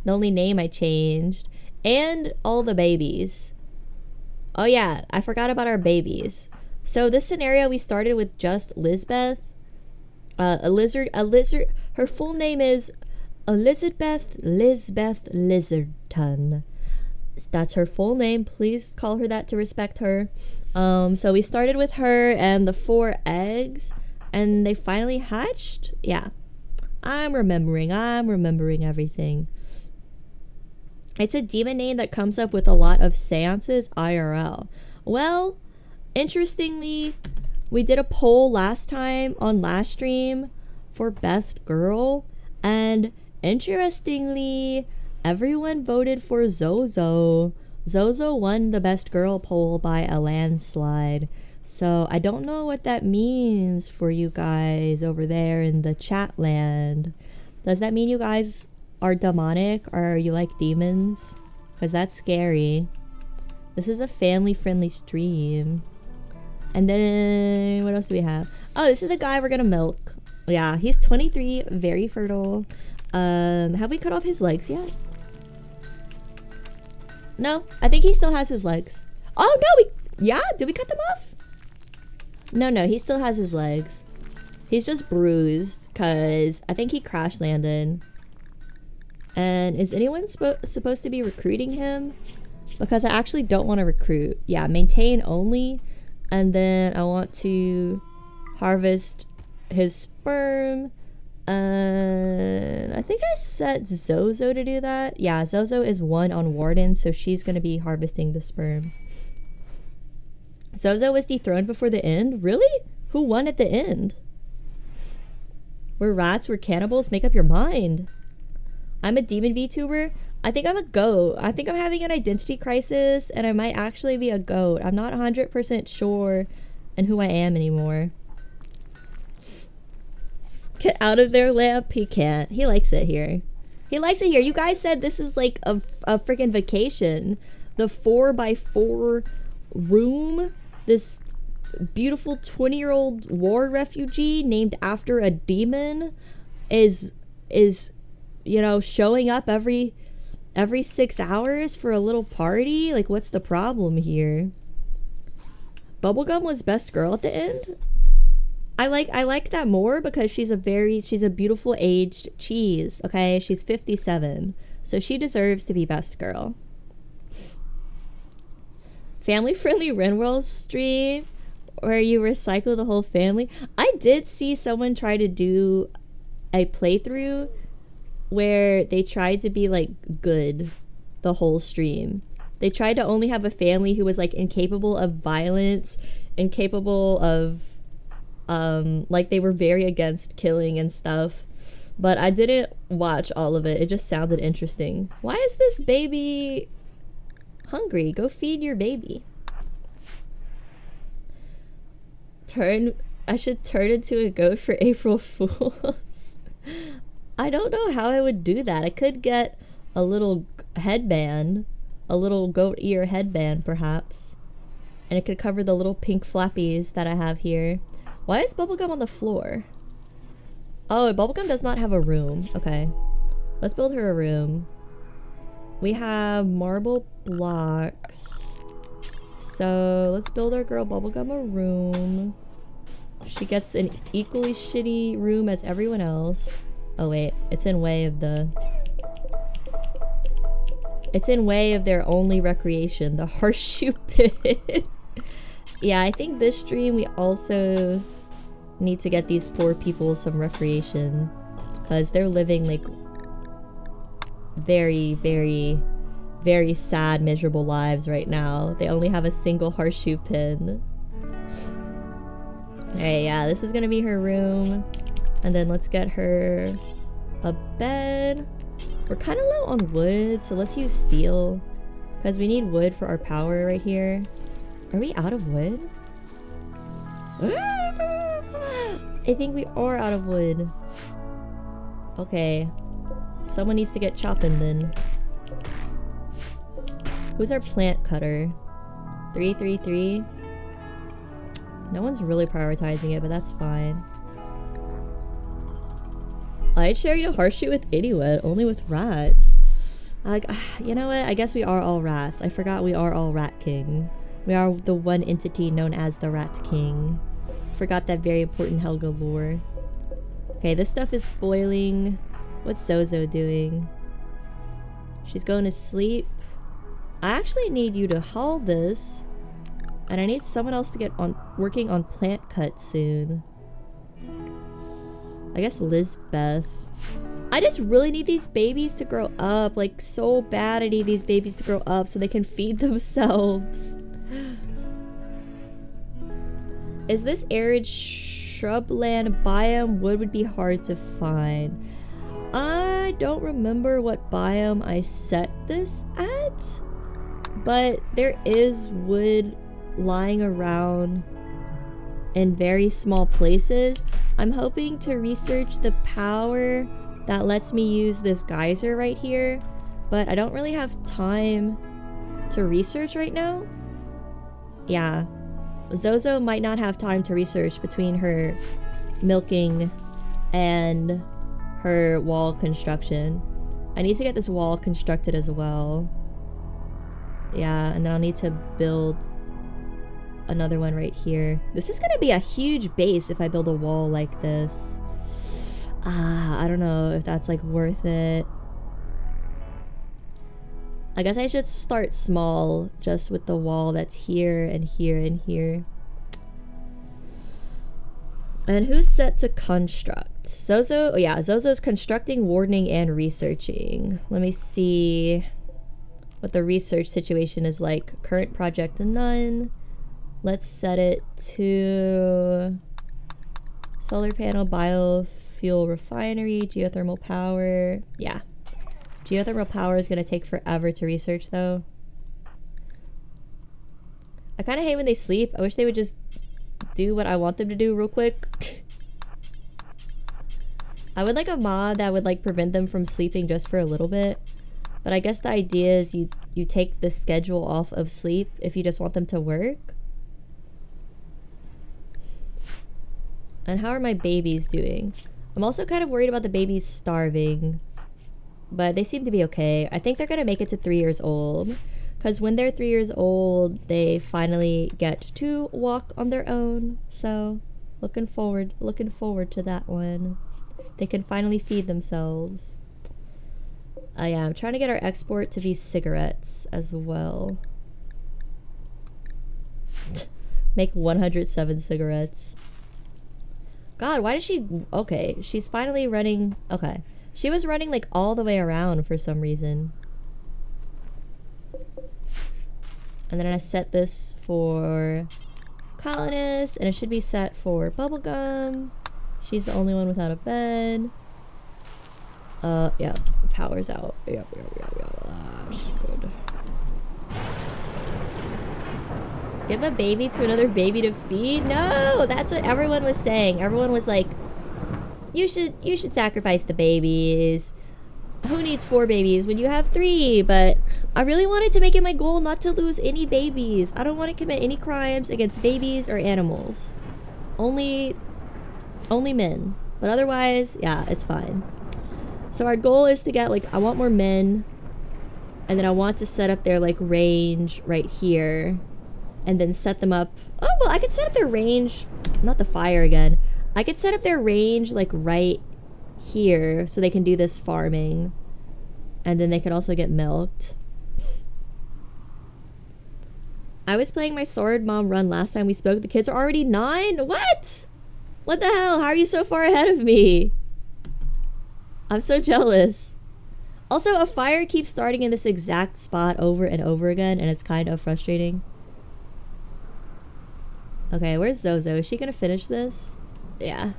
only name I changed. And all the babies. Oh yeah, I forgot about our babies. So this scenario we started with just Lisbeth. A lizard, her full name is Elizabeth Lizardton. That's her full name. Please call her that to respect her. So we started with her and the 4 eggs, and they finally hatched. Yeah, I'm remembering everything. It's a demon name that comes up with a lot of seances IRL. Well, interestingly, we did a poll last time on last stream for best girl, and interestingly, everyone voted for Zozo. Zozo won the best girl poll by a landslide. So I don't know what that means for you guys over there in the chat land. Does that mean you guys are demonic, or you like demons? Because that's scary. This is a family-friendly stream. And then, what else do we have? Oh, this is the guy we're gonna milk. Yeah, he's 23, very fertile. Have we cut off his legs yet? No, I think he still has his legs. Oh, no, yeah? Did we cut them off? No, he still has his legs. He's just bruised, because I think he crash landed. And is anyone supposed to be recruiting him? Because I actually don't want to recruit. Yeah, maintain only. And then I want to harvest his sperm. And I think I set Zozo to do that. Yeah, Zozo is 1 on Warden, so she's going to be harvesting the sperm. Zozo was dethroned before the end? Really? Who won at the end? We're rats, we're cannibals? Make up your mind. I'm a demon VTuber. I think I'm a goat. I think I'm having an identity crisis, and I might actually be a goat. I'm not 100% sure in who I am anymore. Get out of there, Lamp. He can't. He likes it here. He likes it here. You guys said this is like a freaking vacation. The 4x4 room. This beautiful 20-year-old war refugee named after a demon is you know, showing up every 6 hours for a little party. Like, what's the problem here? Bubblegum was best girl at the end. I like that more because she's a beautiful aged cheese. Okay, she's 57, so she deserves to be best girl. Family friendly Rimworld stream where you recycle the whole family. I did see someone try to do a playthrough where they tried to be like good the whole stream. They tried to only have a family who was like incapable of violence, incapable of like they were very against killing and stuff. But I didn't watch all of it. It just sounded interesting. Why is this baby hungry? Go feed your baby. I should turn into a goat for April Fools. I don't know how I would do that. I could get a little headband, a little goat ear headband perhaps, and it could cover the little pink flappies that I have here. Why is Bubblegum on the floor? Oh, Bubblegum does not have a room. Okay. Let's build her a room. We have marble blocks. So let's build our girl Bubblegum a room. She gets an equally shitty room as everyone else. Oh wait, it's in way of the... It's in way of their only recreation, the horseshoe pit. Yeah, I think this stream we also need to get these poor people some recreation. Because they're living like very, very, very sad, miserable lives right now. They only have a single horseshoe pin. Alright, yeah, this is gonna be her room. And then let's get her a bed. We're kind of low on wood, so let's use steel. Because we need wood for our power right here. Are we out of wood? I think we are out of wood. Okay. Someone needs to get chopping then. Who's our plant cutter? 333. No one's really prioritizing it, but that's fine. I'd share you a horseshoe with anyone, only with rats. Like, you know what? I guess we are all rats. I forgot we are all Rat King. We are the one entity known as the Rat King. Forgot that very important Helga lore. Okay, this stuff is spoiling. What's Zozo doing? She's going to sleep. I actually need you to haul this. And I need someone else to get on working on plant cut soon. I guess Lizbeth. I just really need these babies to grow up. Like, so bad I need these babies to grow up so they can feed themselves. Is this arid shrubland biome? Wood would be hard to find. I don't remember what biome I set this at. But there is wood lying around in very small places. I'm hoping to research the power that lets me use this geyser right here, but I don't really have time to research right now. Yeah, Zozo might not have time to research between her milking and her wall construction. I need to get this wall constructed as well. Yeah, and then I'll need to build another one right here. This is gonna be a huge base if I build a wall like this. I don't know if that's like worth it. I guess I should start small just with the wall that's here and here and here. And who's set to construct? Zozo? Oh yeah, Zozo's constructing, wardening, and researching. Let me see what the research situation is like. Current project none. Let's set it to solar panel, biofuel refinery, geothermal power. Yeah. Geothermal power is going to take forever to research though. I kind of hate when they sleep. I wish they would just do what I want them to do real quick. I would like a mod that would like prevent them from sleeping just for a little bit. But I guess the idea is you take the schedule off of sleep if you just want them to work. And how are my babies doing? I'm also kind of worried about the babies starving. But they seem to be okay. I think they're going to make it to 3 years old. Because when they're 3 years old, they finally get to walk on their own. So, looking forward to that one. They can finally feed themselves. Yeah, I'm trying to get our export to be cigarettes as well. Make 107 cigarettes. God, why does she... Okay, she's finally running... Okay. She was running like all the way around for some reason. And then I set this for colonists, and it should be set for bubblegum. She's the only one without a bed. Yeah, power's out. Yep. Good. Give a baby to another baby to feed? No, that's what everyone was saying. Everyone was like, you should sacrifice the babies. Who needs 4 babies when you have 3? But I really wanted to make it my goal not to lose any babies. I don't want to commit any crimes against babies or animals. Only men. But otherwise, yeah, it's fine. So our goal is to get, like, I want more men. And then I want to set up their, like, range right here. And then set them up. Oh, well, I could set up their range. Not the fire again. I could set up their range, like, right here. So they can do this farming. And then they could also get milked. I was playing my Saurid Mom run last time we spoke. The kids are already 9? What? What the hell? How are you so far ahead of me? I'm so jealous. Also, a fire keeps starting in this exact spot over and over again, and it's kind of frustrating. Okay, where's Zozo? Is she gonna finish this? Yeah.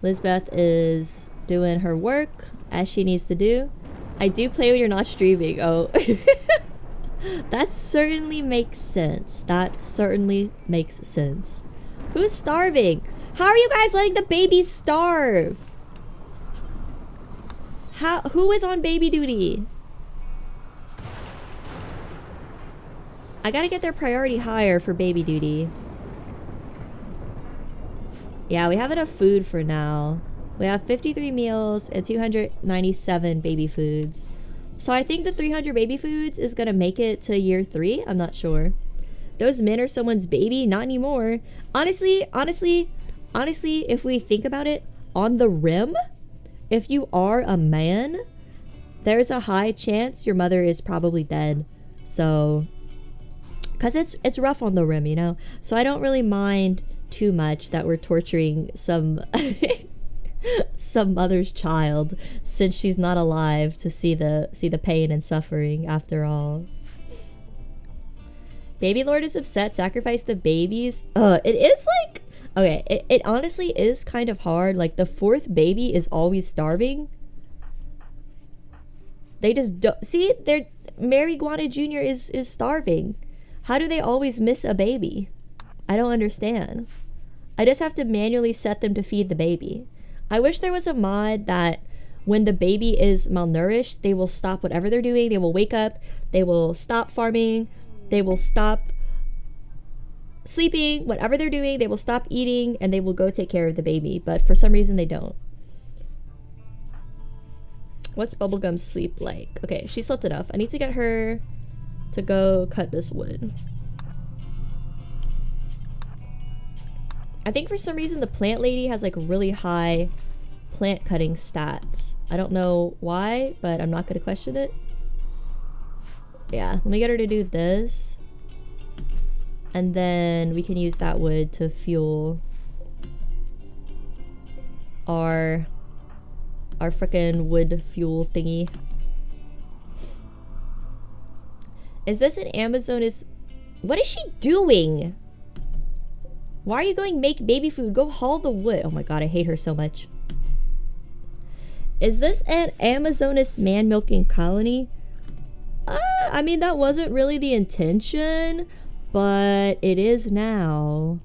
Lisbeth is doing her work as she needs to do. I do play when you're not streaming. Oh. That certainly makes sense. That certainly makes sense. Who's starving? How are you guys letting the babies starve? Who is on baby duty? I gotta get their priority higher for baby duty. Yeah, we have enough food for now. We have 53 meals and 297 baby foods. So I think the 300 baby foods is gonna make it to year 3. I'm not sure. Those men are someone's baby? Not anymore. Honestly, if we think about it, on the rim, if you are a man, there's a high chance your mother is probably dead. So, because it's rough on the rim, you know? So I don't really mind too much that we're torturing some some mother's child since she's not alive to see the pain and suffering after all. Baby Lord is upset. Sacrifice the babies. It is like, okay, it honestly is kind of hard. Like the 4th baby is always starving. They just don't see. They're Mary Guana Jr. is starving. How do they always miss a baby? I don't understand. I just have to manually set them to feed the baby. I wish there was a mod that when the baby is malnourished, they will stop whatever they're doing. They will wake up. They will stop farming. They will stop sleeping. Whatever they're doing, they will stop eating and they will go take care of the baby. But for some reason, they don't. What's Bubblegum's sleep like? Okay, she slept enough. I need to get her to go cut this wood. I think for some reason the plant lady has like really high plant cutting stats. I don't know why, but I'm not going to question it. Yeah, let me get her to do this. And then we can use that wood to fuel our frickin' wood fuel thingy. Is this an Amazoness? What is she doing? Why are you going make baby food? Go haul the wood. Oh my god, I hate her so much. Is this an Amazoness man milking colony? I mean, that wasn't really the intention, but it is now.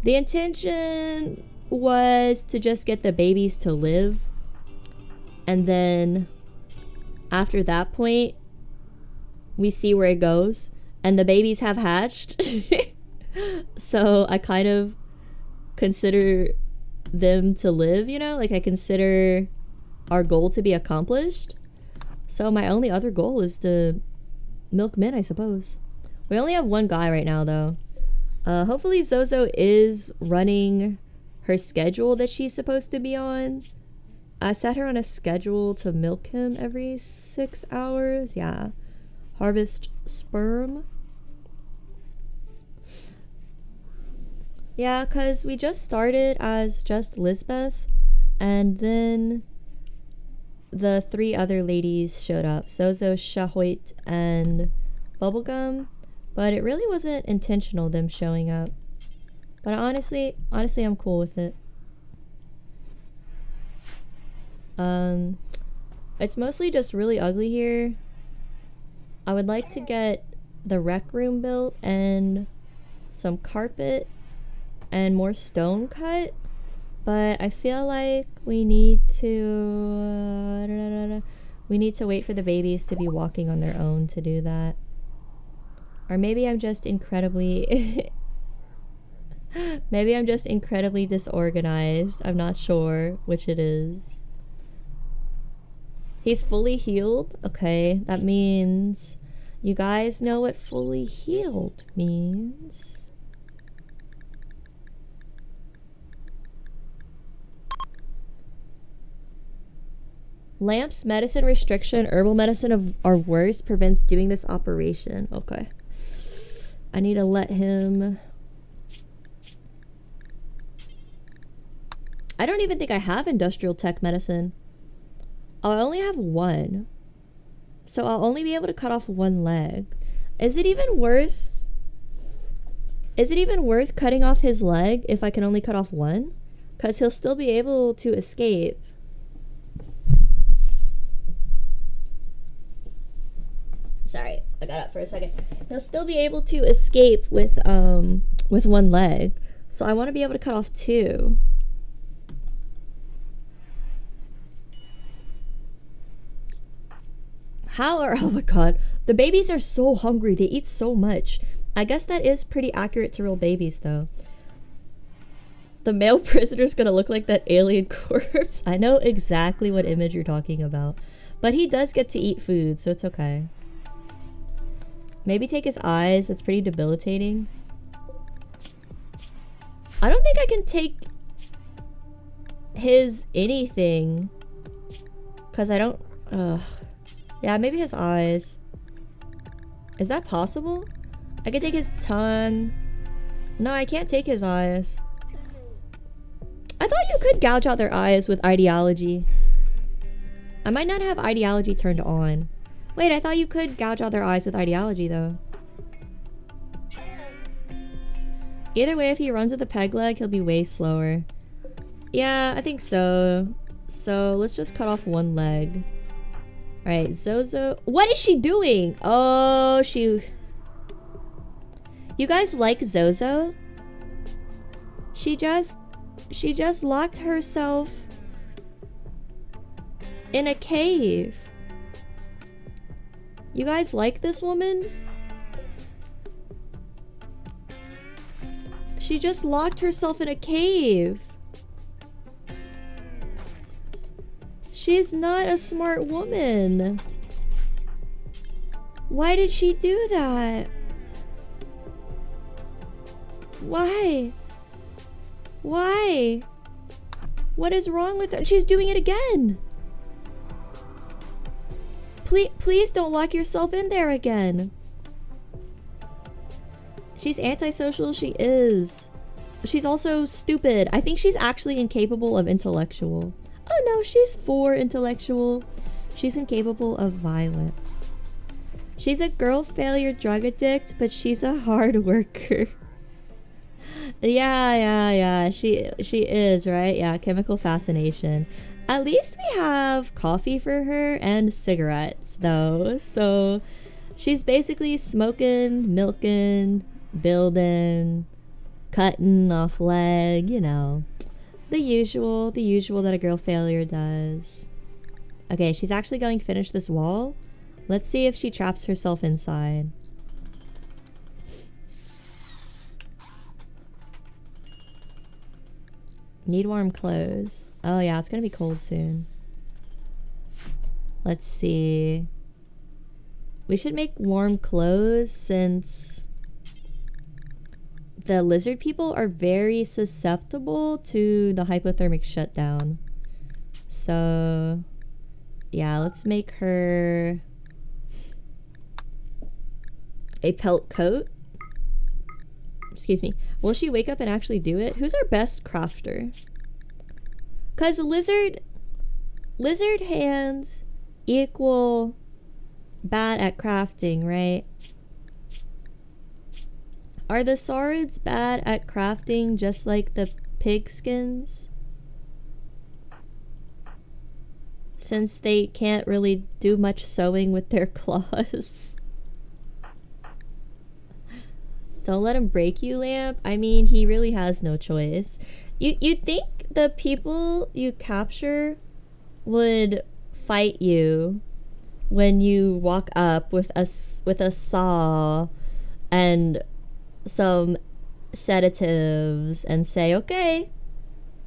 The intention was to just get the babies to live. And then after that point, we see where it goes. And the babies have hatched. So I kind of consider them to live, you know? Like I consider our goal to be accomplished. So my only other goal is to milk men, I suppose. We only have one guy right now, though. Hopefully Zozo is running her schedule that she's supposed to be on. I set her on a schedule to milk him every 6 hours. Yeah. Harvest sperm. Yeah, because we just started as just Lisbeth. And then the 3 other ladies showed up. Zozo, Shahoit, and Bubblegum. But it really wasn't intentional, them showing up. But honestly, I'm cool with it. It's mostly just really ugly here. I would like to get the rec room built and some carpet and more stone cut, but I feel like we need to wait for the babies to be walking on their own to do that. Or maybe I'm just incredibly Maybe I'm just incredibly disorganized. I'm not sure which it is. He's fully healed? Okay, that means... You guys know what fully healed means. Lamps, medicine restriction, herbal medicine are worse, prevents doing this operation. Okay. I need to let him... I don't even think I have industrial tech medicine. I only have one. So I'll only be able to cut off one leg. Is it even worth... Is it even worth cutting off his leg if I can only cut off one? Because he'll still be able to escape. Sorry, I got up for a second. He'll still be able to escape with one leg. So I want to be able to cut off two. Oh my god. The babies are so hungry. They eat so much. I guess that is pretty accurate to real babies, though. The male prisoner's gonna look like that alien corpse. I know exactly what image you're talking about. But he does get to eat food, so it's okay. Maybe take his eyes. That's pretty debilitating. I don't think I can take his anything. Because I don't... Ugh. Yeah, maybe his eyes. Is that possible? I could take his tongue. No, I can't take his eyes. I thought you could gouge out their eyes with ideology. I might not have ideology turned on. Wait, I thought you could gouge out their eyes with ideology, though. Either way, if he runs with a peg leg, he'll be way slower. Yeah, I think so. So, let's just cut off one leg. Alright, Zozo. What is she doing? Oh, she... You guys like Zozo? She just locked herself in a cave. You guys like this woman? She just locked herself in a cave. She's not a smart woman. Why did she do that? Why? Why? What is wrong with her? She's doing it again. Please don't lock yourself in there again. She's antisocial, she is. She's also stupid. I think she's actually incapable of intellectual. Oh no, she's for intellectual. She's incapable of violent. She's a girl failure drug addict, but she's a hard worker. Yeah. She is, right? Yeah, chemical fascination. At least we have coffee for her and cigarettes, though. So she's basically smoking, milking, building, cutting off leg, you know. The usual that a girl failure does. Okay, she's actually going to finish this wall. Let's see if she traps herself inside. Need warm clothes. Oh yeah, it's gonna be cold soon. Let's see. We should make warm clothes since the lizard people are very susceptible to the hypothermic shutdown. So yeah, let's make her a pelt coat. Excuse me. Will she wake up and actually do it? Who's our best crafter? Cause lizard hands equal bad at crafting, right? Are the Saurids bad at crafting just like the pigskins? Since they can't really do much sewing with their claws. Don't let him break you, Lamp. I mean, he really has no choice. You'd think the people you capture would fight you when you walk up with a saw and some sedatives and say, okay,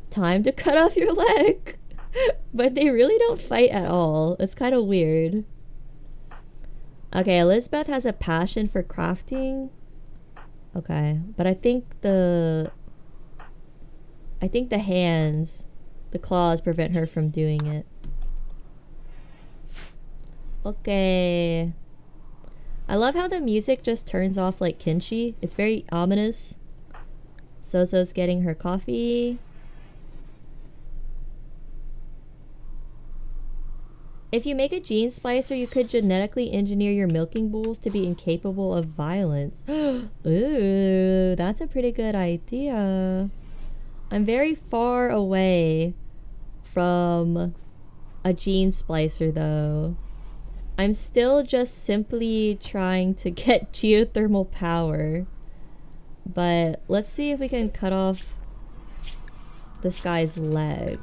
time to cut off your leg. But they really don't fight at all. It's kind of weird. Okay, Elizabeth has a passion for crafting. Okay, but I think the hands, the claws prevent her from doing it. Okay. I love how the music just turns off like Kinshi. It's very ominous. Zozo's getting her coffee. If you make a gene splicer, you could genetically engineer your milking bulls to be incapable of violence. Ooh, that's a pretty good idea. I'm very far away from a gene splicer though. I'm still just simply trying to get geothermal power. But let's see if we can cut off this guy's leg.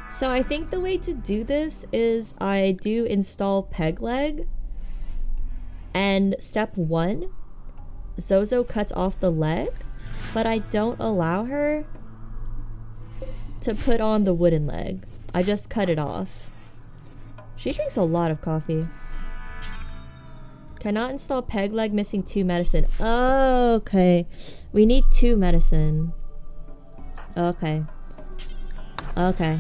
So I think the way to do this is I do install peg leg. And step 1, Zozo cuts off the leg, but I don't allow her to put on the wooden leg. I just cut it off. She drinks a lot of coffee. Cannot install peg leg, missing 2 medicine. Oh, okay. We need 2 medicine. Okay. Okay.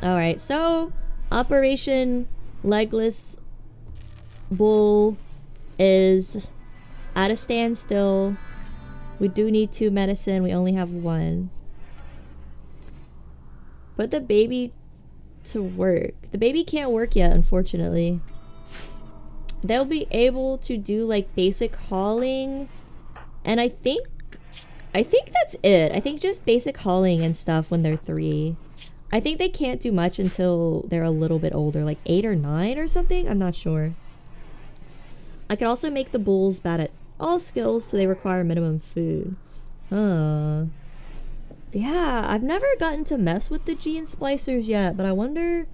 Alright, so Operation Legless Bull is at a standstill. We do need 2 medicine. We only have 1. Put the baby to work. The baby can't work yet, unfortunately. They'll be able to do like basic hauling, and I think that's it. I think just basic hauling and stuff when they're 3. I think they can't do much until they're a little bit older, like 8 or 9 or something. I'm not sure. I could also make the bulls bad at all skills, so they require minimum food. Yeah, I've never gotten to mess with the gene splicers yet, but I wonder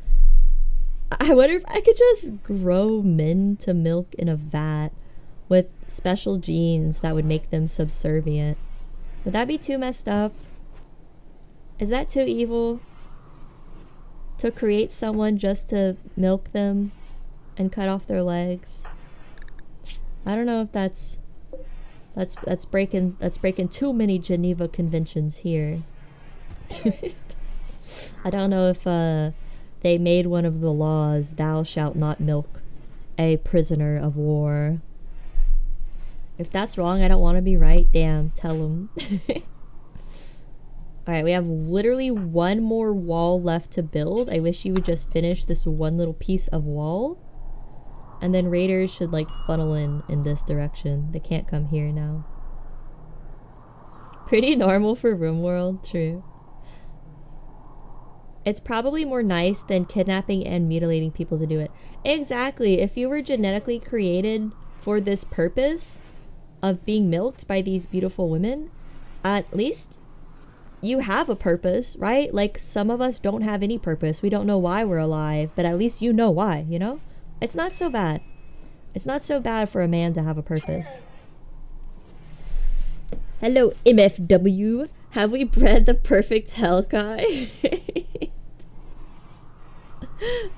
if I could just grow men to milk in a vat with special genes that would make them subservient. Would that be too messed up? Is that too evil? To create someone just to milk them and cut off their legs? I don't know if that's breaking too many Geneva Conventions here. I don't know if they made one of the laws, thou shalt not milk a prisoner of war. If that's wrong, I don't want to be right. Damn, tell them. Alright, we have literally 1 more wall left to build. I wish you would just finish this one little piece of wall. And then raiders should like funnel in this direction. They can't come here now. Pretty normal for Rimworld, true. It's probably more nice than kidnapping and mutilating people to do it. Exactly. If you were genetically created for this purpose of being milked by these beautiful women, at least you have a purpose, right? Like, some of us don't have any purpose. We don't know why we're alive, but at least you know why, you know? It's not so bad. It's not so bad for a man to have a purpose. Hello, MFW. Have we bred the perfect Hellkite?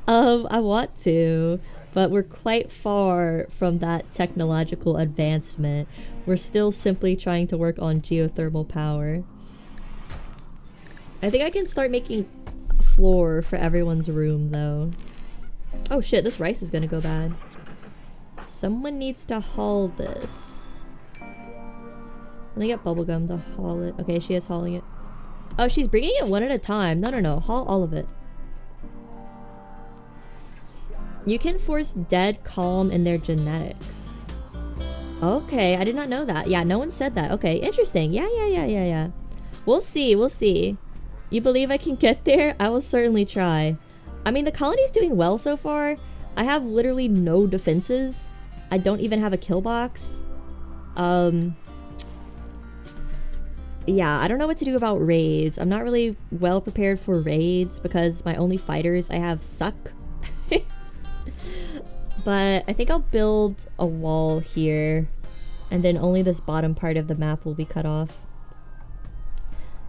I want to, but we're quite far from that technological advancement. We're still simply trying to work on geothermal power. I think I can start making a floor for everyone's room, though. Oh shit, this rice is gonna go bad. Someone needs to haul this. Let me get bubblegum to haul it. Okay, she is hauling it. Oh, she's bringing it one at a time. No, no, no. Haul all of it. You can force dead calm in their genetics. Okay, I did not know that. Yeah, no one said that. Okay, interesting. Yeah. We'll see, we'll see. You believe I can get there? I will certainly try. I mean, the colony's doing well so far. I have literally no defenses. I don't even have a kill box. Yeah, I don't know what to do about raids. I'm not really well prepared for raids because my only fighters I have suck. But I think I'll build a wall here And then only this bottom part of the map will be cut off.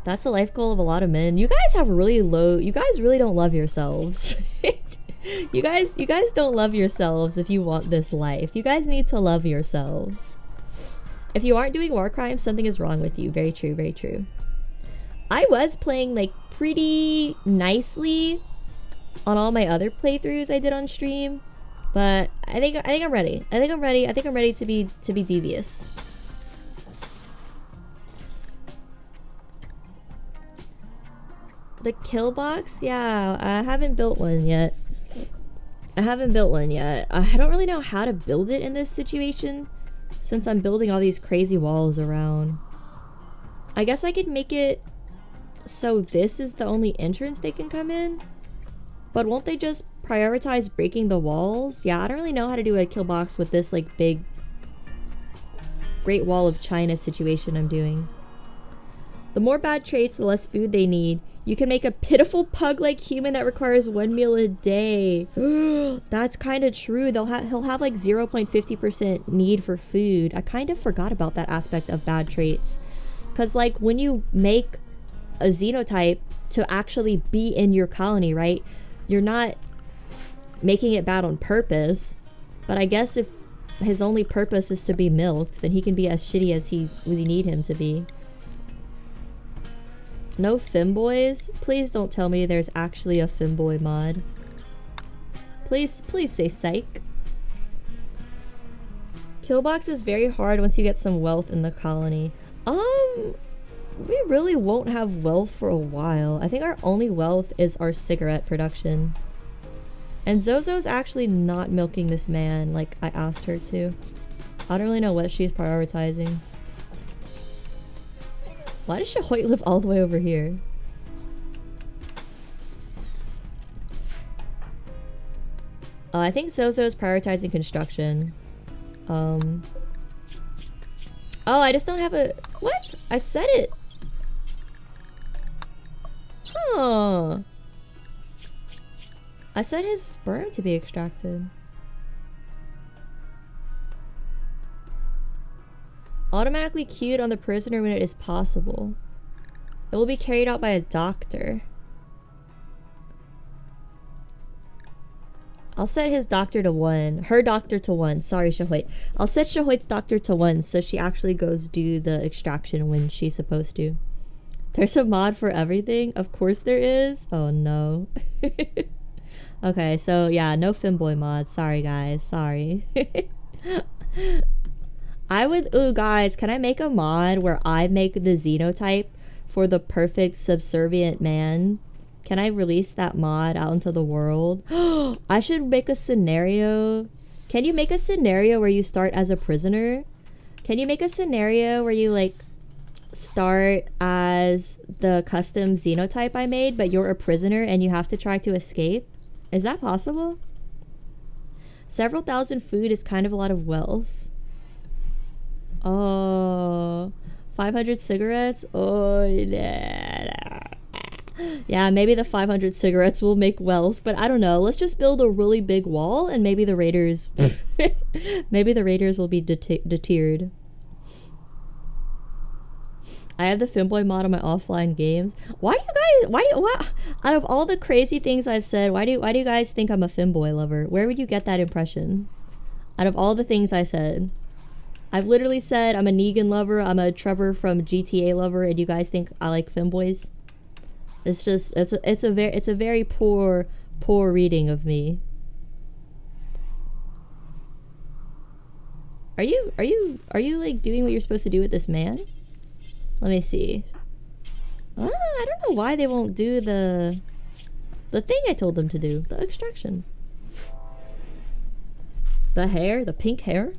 That's the life goal of a lot of men. You guys have really low... You guys really don't love yourselves. You guys don't love yourselves if you want this life. You guys need to love yourselves. If you aren't doing war crimes, something is wrong with you. Very true, very true. I was playing like pretty nicely on all my other playthroughs I did on stream, but I think I'm ready. I think I'm ready to be devious. The kill box? Yeah, I haven't built one yet. I don't really know how to build it in this situation since I'm building all these crazy walls around. I guess I could make it so this is the only entrance they can come in. But won't they just prioritize breaking the walls? Yeah, I don't really know how to do a kill box with this like big Great Wall of China situation I'm doing. The more bad traits, the less food they need. You can make a pitiful pug-like human that requires 1 meal a day. That's kind of true. He'll have like 0.50% need for food. I kind of forgot about that aspect of bad traits. Because like when you make a xenotype to actually be in your colony, right? You're not making it bad on purpose. But I guess if his only purpose is to be will then he can be as shitty as we need him to be. No femboys? Please don't tell me there's actually a femboy mod. Please say psych. Killbox is very hard once you get some wealth in the colony. We really won't have wealth for a while. I think our only wealth is our cigarette production. And Zozo's actually not milking this man like I asked her to. I don't really know what she's prioritizing. Why does Shahoit live all the way over here? I think Zozo is prioritizing construction. Oh, I just don't have a... What? I said it! Huh. I said his sperm to be extracted. Automatically queued on the prisoner when it is possible. It will be carried out by a doctor. I'll set his doctor to 1. Her doctor to 1. Sorry, Shahoit. I'll set Shahoit's doctor to 1 so she actually goes do the extraction when she's supposed to. There's a mod for everything? Of course there is. Oh no. Okay, so yeah, no femboy mod. Sorry guys. Sorry. Ooh guys, can I make a mod where I make the xenotype for the perfect subservient man? Can I release that mod out into the world? I should make a scenario. Can you make a scenario where you start as a prisoner? Can you make a scenario where you like start as the custom xenotype I made, but you're a prisoner and you have to try to escape? Is that possible? Several thousand food is kind of a lot of wealth. Oh, 500 cigarettes? Oh, yeah. Yeah, maybe the 500 cigarettes will make wealth, but I don't know. Let's just build a really big wall and maybe the raiders... maybe the raiders will be deterred. I have the femboy mod on my offline games. What? Out of all the crazy things I've said, why do you guys think I'm a femboy lover? Where would you get that impression? Out of all the things I said. I've literally said I'm a Negan lover, I'm a Trevor from GTA lover, and you guys think I like femboys? It's just it's a very poor reading of me. Are you like doing what you're supposed to do with this man? Let me see. I don't know why they won't do the thing I told them to do, the extraction. The hair, the pink hair.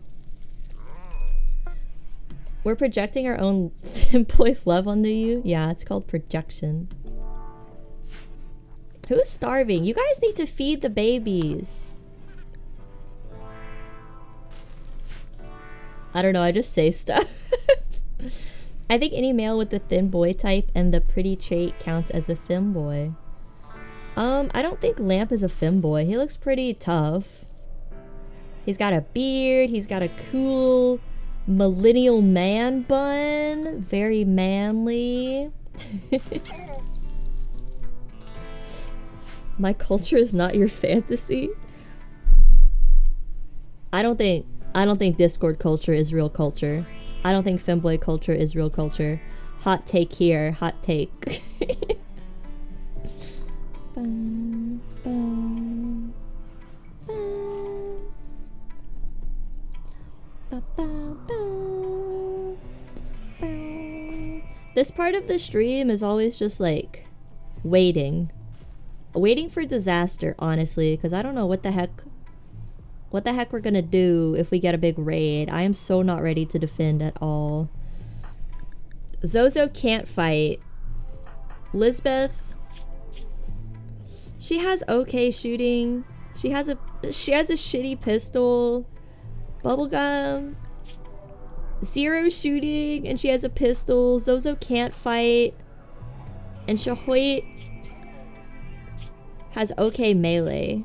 We're projecting our own femboy love onto you. Yeah, it's called projection. Who's starving? You guys need to feed the babies. I don't know, I just say stuff. I think any male with the thin boy type and the pretty trait counts as a femboy. I don't think Lamp is a femboy. He looks pretty tough. He's got a beard, he's got a cool Millennial man bun. Very manly. My culture is not your fantasy. I don't think Discord culture is real culture. I don't think femboy culture is real culture. Hot take here. Hot take. This part of the stream is always just like waiting for disaster, honestly, because I don't know what the heck we're gonna do if we get a big raid. I am so not ready to defend at all. Zozo can't fight. Lisbeth, she has okay shooting. She has a shitty pistol. Bubblegum, 0 shooting, and she has a pistol. Zozo can't fight. And Shahoit has okay melee.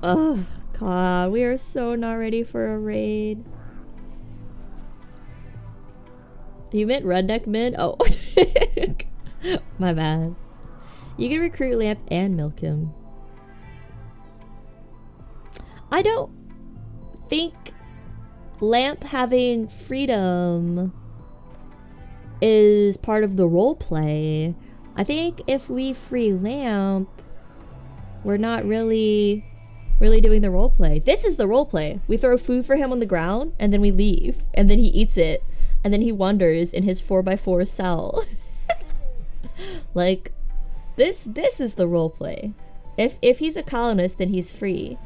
Oh god, we are so not ready for a raid. You meant redneck mid? Oh. My bad. You can recruit Lamp and milk him. I don't think Lamp having freedom is part of the roleplay. I think if we free Lamp, we're not really doing the roleplay. This is the roleplay. We throw food for him on the ground and then we leave. And then he eats it. And then he wanders in his 4x4 cell. Like, this is the roleplay. If he's a colonist, then he's free.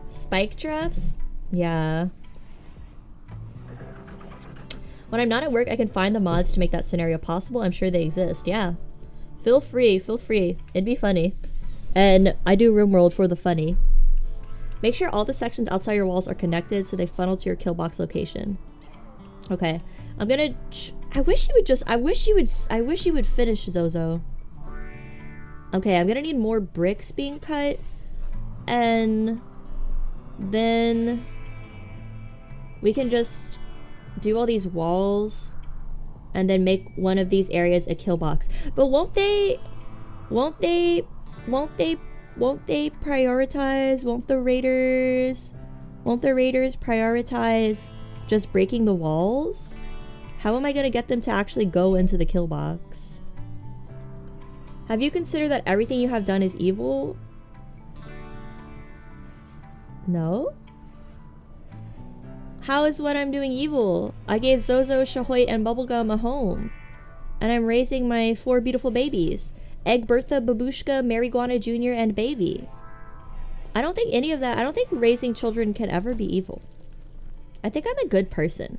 Spike traps? Yeah. When I'm not at work, I can find the mods to make that scenario possible. I'm sure they exist. Yeah. Feel free. It'd be funny. And I do Rimworld for the funny. Make sure all the sections outside your walls are connected so they funnel to your kill box location. Okay. I'm gonna... I wish you would finish, Zozo. Okay, I'm gonna need more bricks being cut. And then we can just do all these walls and then make one of these areas a kill box. But won't they prioritize? Won't the raiders prioritize just breaking the walls? How am I gonna get them to actually go into the kill box? Have you considered that everything you have done is evil? No? How is what I'm doing evil? I gave Zozo, Shahoit, and Bubblegum a home. And I'm raising my 4 beautiful babies. Egg, Bertha, Babushka, Mariguana Jr., and Baby. I don't think any of that... I don't think raising children can ever be evil. I think I'm a good person.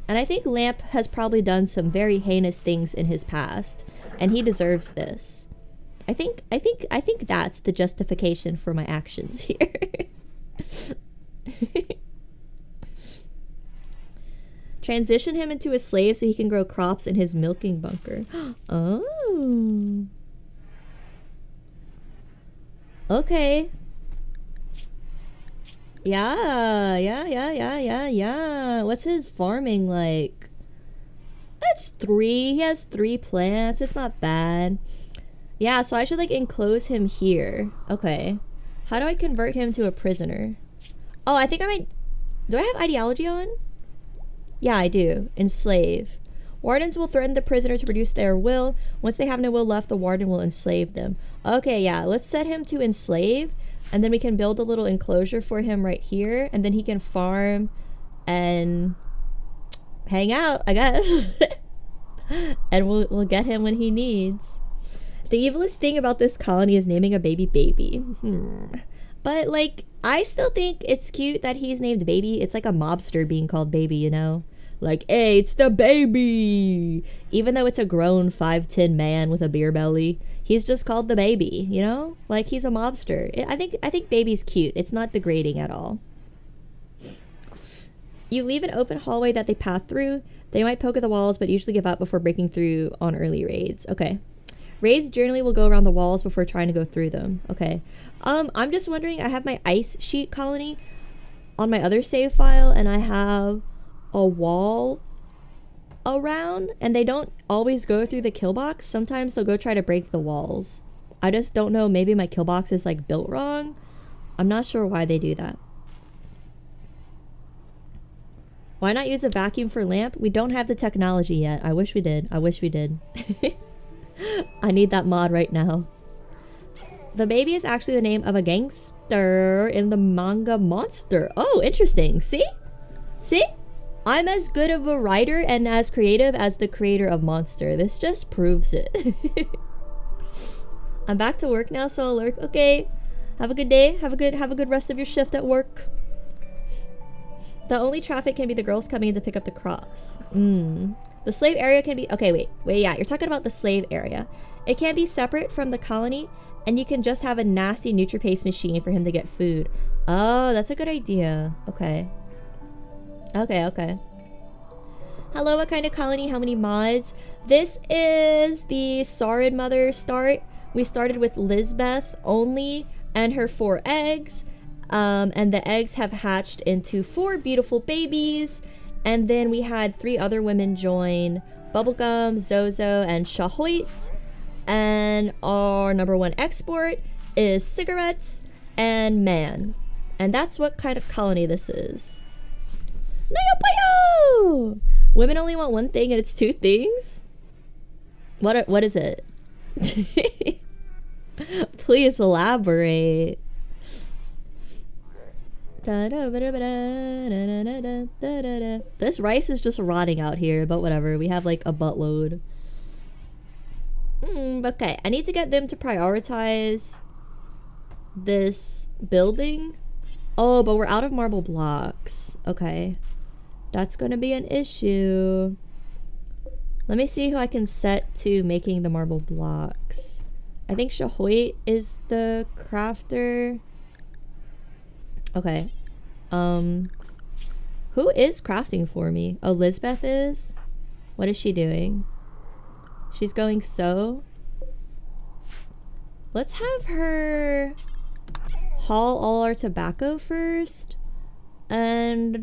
And I think Lamp has probably done some very heinous things in his past. And he deserves this. I think that's the justification for my actions here. Transition him into a slave so he can grow crops in his milking bunker. Oh. Okay. Yeah. What's his farming like? That's 3. He has 3 plants. It's not bad. Yeah, so I should like enclose him here. Okay. How do I convert him to a prisoner? Oh, I think I might... Do I have ideology on? Yeah, I do. Enslave. Wardens will threaten the prisoner to produce their will. Once they have no will left, the warden will enslave them. Okay, yeah. Let's set him to enslave. And then we can build a little enclosure for him right here. And then he can farm and hang out, I guess. And we'll get him when he needs. The evilest thing about this colony is naming a baby Baby. But, like, I still think it's cute that he's named Baby. It's like a mobster being called Baby, you know? Like, hey, it's the baby! Even though it's a grown 5'10" man with a beer belly, he's just called the baby, you know? Like, he's a mobster. I think Baby's cute. It's not degrading at all. You leave an open hallway that they path through. They might poke at the walls, but usually give up before breaking through on early raids. Okay. Raids generally will go around the walls before trying to go through them. Okay. I'm just wondering, I have my ice sheet colony. on my other save file and I have a wall around and they don't always go through the kill box. Sometimes they'll go try to break the walls. I just don't know, maybe my kill box is like built wrong. I'm not sure why they do that. Why not use a vacuum for lamp? We don't have the technology yet. I wish we did. I wish we did. I need that mod right now. The baby is actually the name of a gangster in the manga Monster. Oh, interesting. See? See? I'm as good of a writer and as creative as the creator of Monster. This just proves it. I'm back to work now, so I'll lurk. Okay. Have a good day. Have a good rest of your shift at work. The only traffic can be the girls coming in to pick up the crops. The slave area can be... Okay, wait, yeah, you're talking about the slave area. It can be separate from the colony, and you can just have a nasty NutriPaste machine for him to get food. Oh, that's a good idea. Okay. Okay. Hello, what kind of colony? How many mods? This is the Saurid Mother start. We started with Lisbeth only and her 4 eggs. And the eggs have hatched into 4 beautiful babies. And then we had 3 other women join: Bubblegum, Zozo, and Shahoit. And our number 1 export is cigarettes and man. And that's what kind of colony this is. Nayo! Women only want one thing and it's 2 things? What is it? Please elaborate. This rice is just rotting out here, but whatever. We have like a buttload. Okay, I need to get them to prioritize this building. Oh, but we're out of marble blocks. Okay. That's gonna be an issue. Let me see who I can set to making the marble blocks. I think Shahoit is the crafter. Okay. Who is crafting for me? Oh, Lisbeth is? What is she doing? She's going sew. Let's have her haul all our tobacco first. And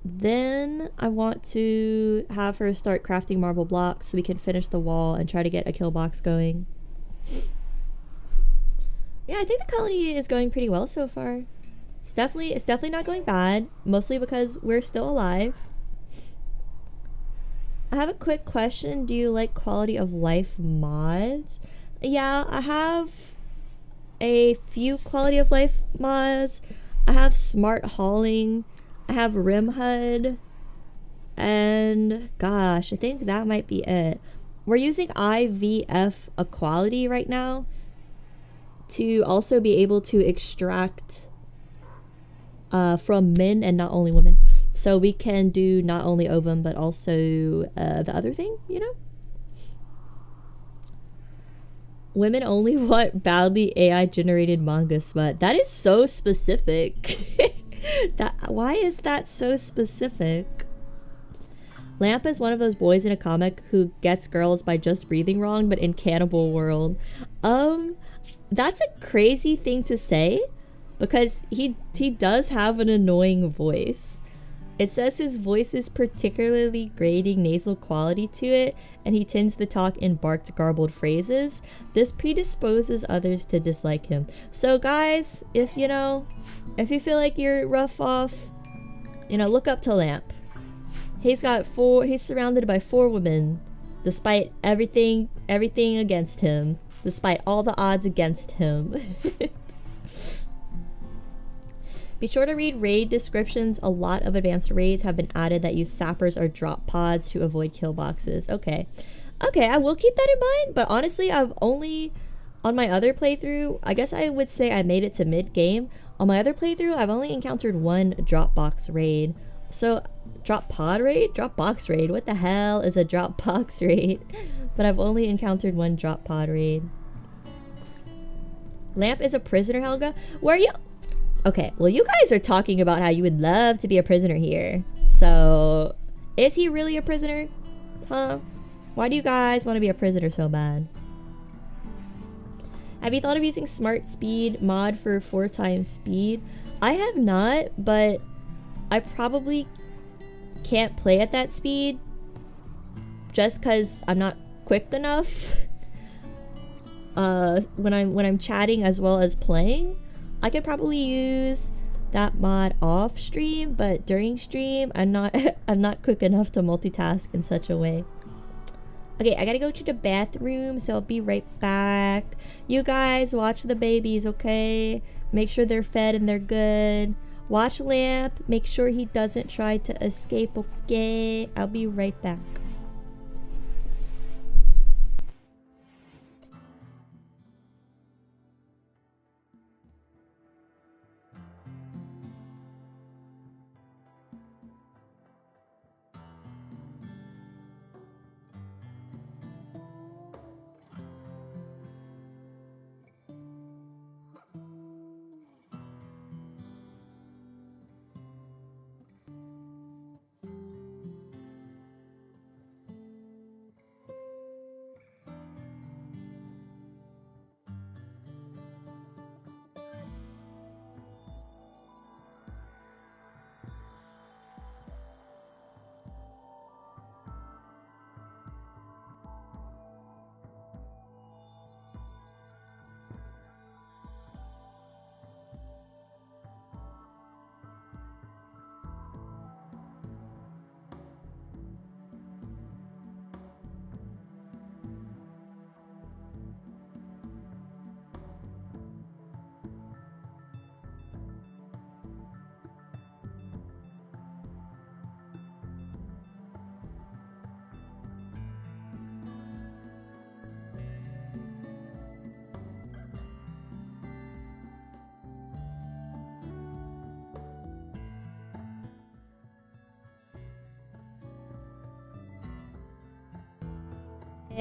then I want to have her start crafting marble blocks so we can finish the wall and try to get a kill box going. Yeah, I think the colony is going pretty well so far. It's definitely not going bad, mostly because we're still alive. I have a quick question. Do you like quality of life mods? Yeah, I have a few quality of life mods. I have smart hauling. I have rim HUD. And gosh, I think that might be it. We're using IVF equality right now to also be able to extract from men and not only women. So we can do not only ovum, but also the other thing, you know? Women only want badly AI generated manga smut. That is so specific. Why is that so specific? Lamp is one of those boys in a comic who gets girls by just breathing wrong, but in Cannibal World. That's a crazy thing to say because he does have an annoying voice. It says his voice is particularly grating nasal quality to it, and he tends to talk in barked, garbled phrases. This predisposes others to dislike him. So guys, if you feel like you're rough off, look up to Lamp. He's surrounded by 4 women, despite everything against him. Despite all the odds against him. Be sure to read raid descriptions. A lot of advanced raids have been added that use sappers or drop pods to avoid kill boxes. Okay, I will keep that in mind, but honestly, I've only, on my other playthrough, I guess I would say I made it to mid-game. On my other playthrough, I've only encountered 1 drop box raid. So, drop pod raid? Drop box raid? What the hell is a drop box raid? But I've only encountered 1 drop pod raid. Lamp is a prisoner, Helga? Where are you? Okay, well, you guys are talking about how you would love to be a prisoner here. So, is he really a prisoner? Huh? Why do you guys want to be a prisoner so bad? Have you thought of using smart speed mod for 4 times speed? I have not, but I probably can't play at that speed just because I'm not quick enough. When I'm chatting as well as playing, I could probably use that mod off stream, but during stream, I'm not I'm not quick enough to multitask in such a way. Okay, I gotta go to the bathroom, so I'll be right back. You guys watch the babies, okay? Make sure they're fed and they're good. Watch Lamp, make sure he doesn't try to escape, okay? I'll be right back.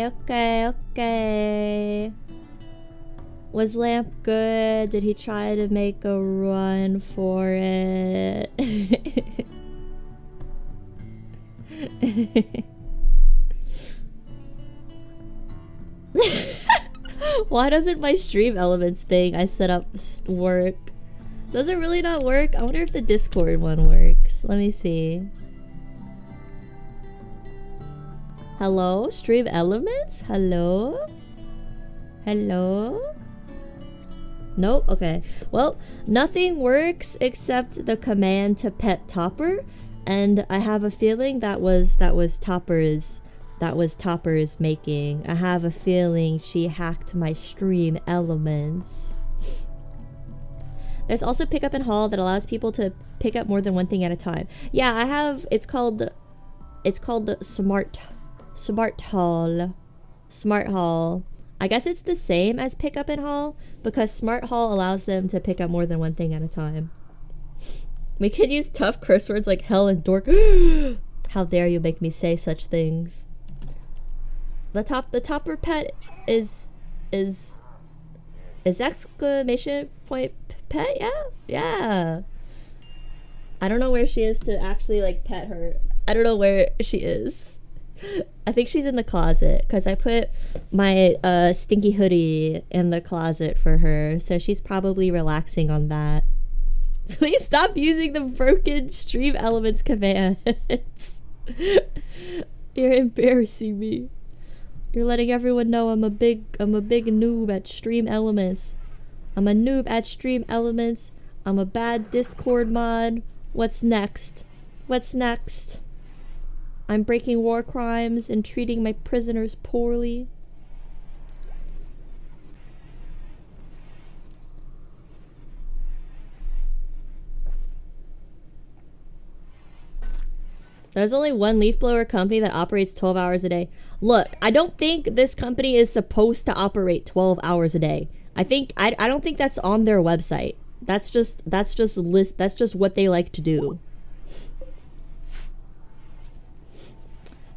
Okay. Was Lamp good? Did he try to make a run for it? Why doesn't my stream elements thing I set up work? Does it really not work? I wonder if the Discord one works. Let me see. Hello? Stream elements? Hello? Hello? Nope. Okay. Well, nothing works except the command to pet Topper, and I have a feeling that was Topper's making. I have a feeling she hacked my stream elements. There's also pickup and haul that allows people to pick up more than one thing at a time. Yeah, I have. It's called Smart Haul. Smart Haul. I guess it's the same as pickup and haul because Smart Haul allows them to pick up more than one thing at a time. We could use tough curse words like hell and dork. How dare you make me say such things? The Topper pet is exclamation point pet? Yeah. I don't know where she is to actually like pet her. I don't know where she is. I think she's in the closet because I put my stinky hoodie in the closet for her, so she's probably relaxing on that. Please stop using the broken stream elements commands. You're embarrassing me. You're letting everyone know I'm a big noob at stream elements. I'm a noob at stream elements. I'm a bad Discord mod. What's next? What's next? I'm breaking war crimes and treating my prisoners poorly. There's only one leaf blower company that operates 12 hours a day. Look, I don't think this company is supposed to operate 12 hours a day. I don't think that's on their website. That's just what they like to do.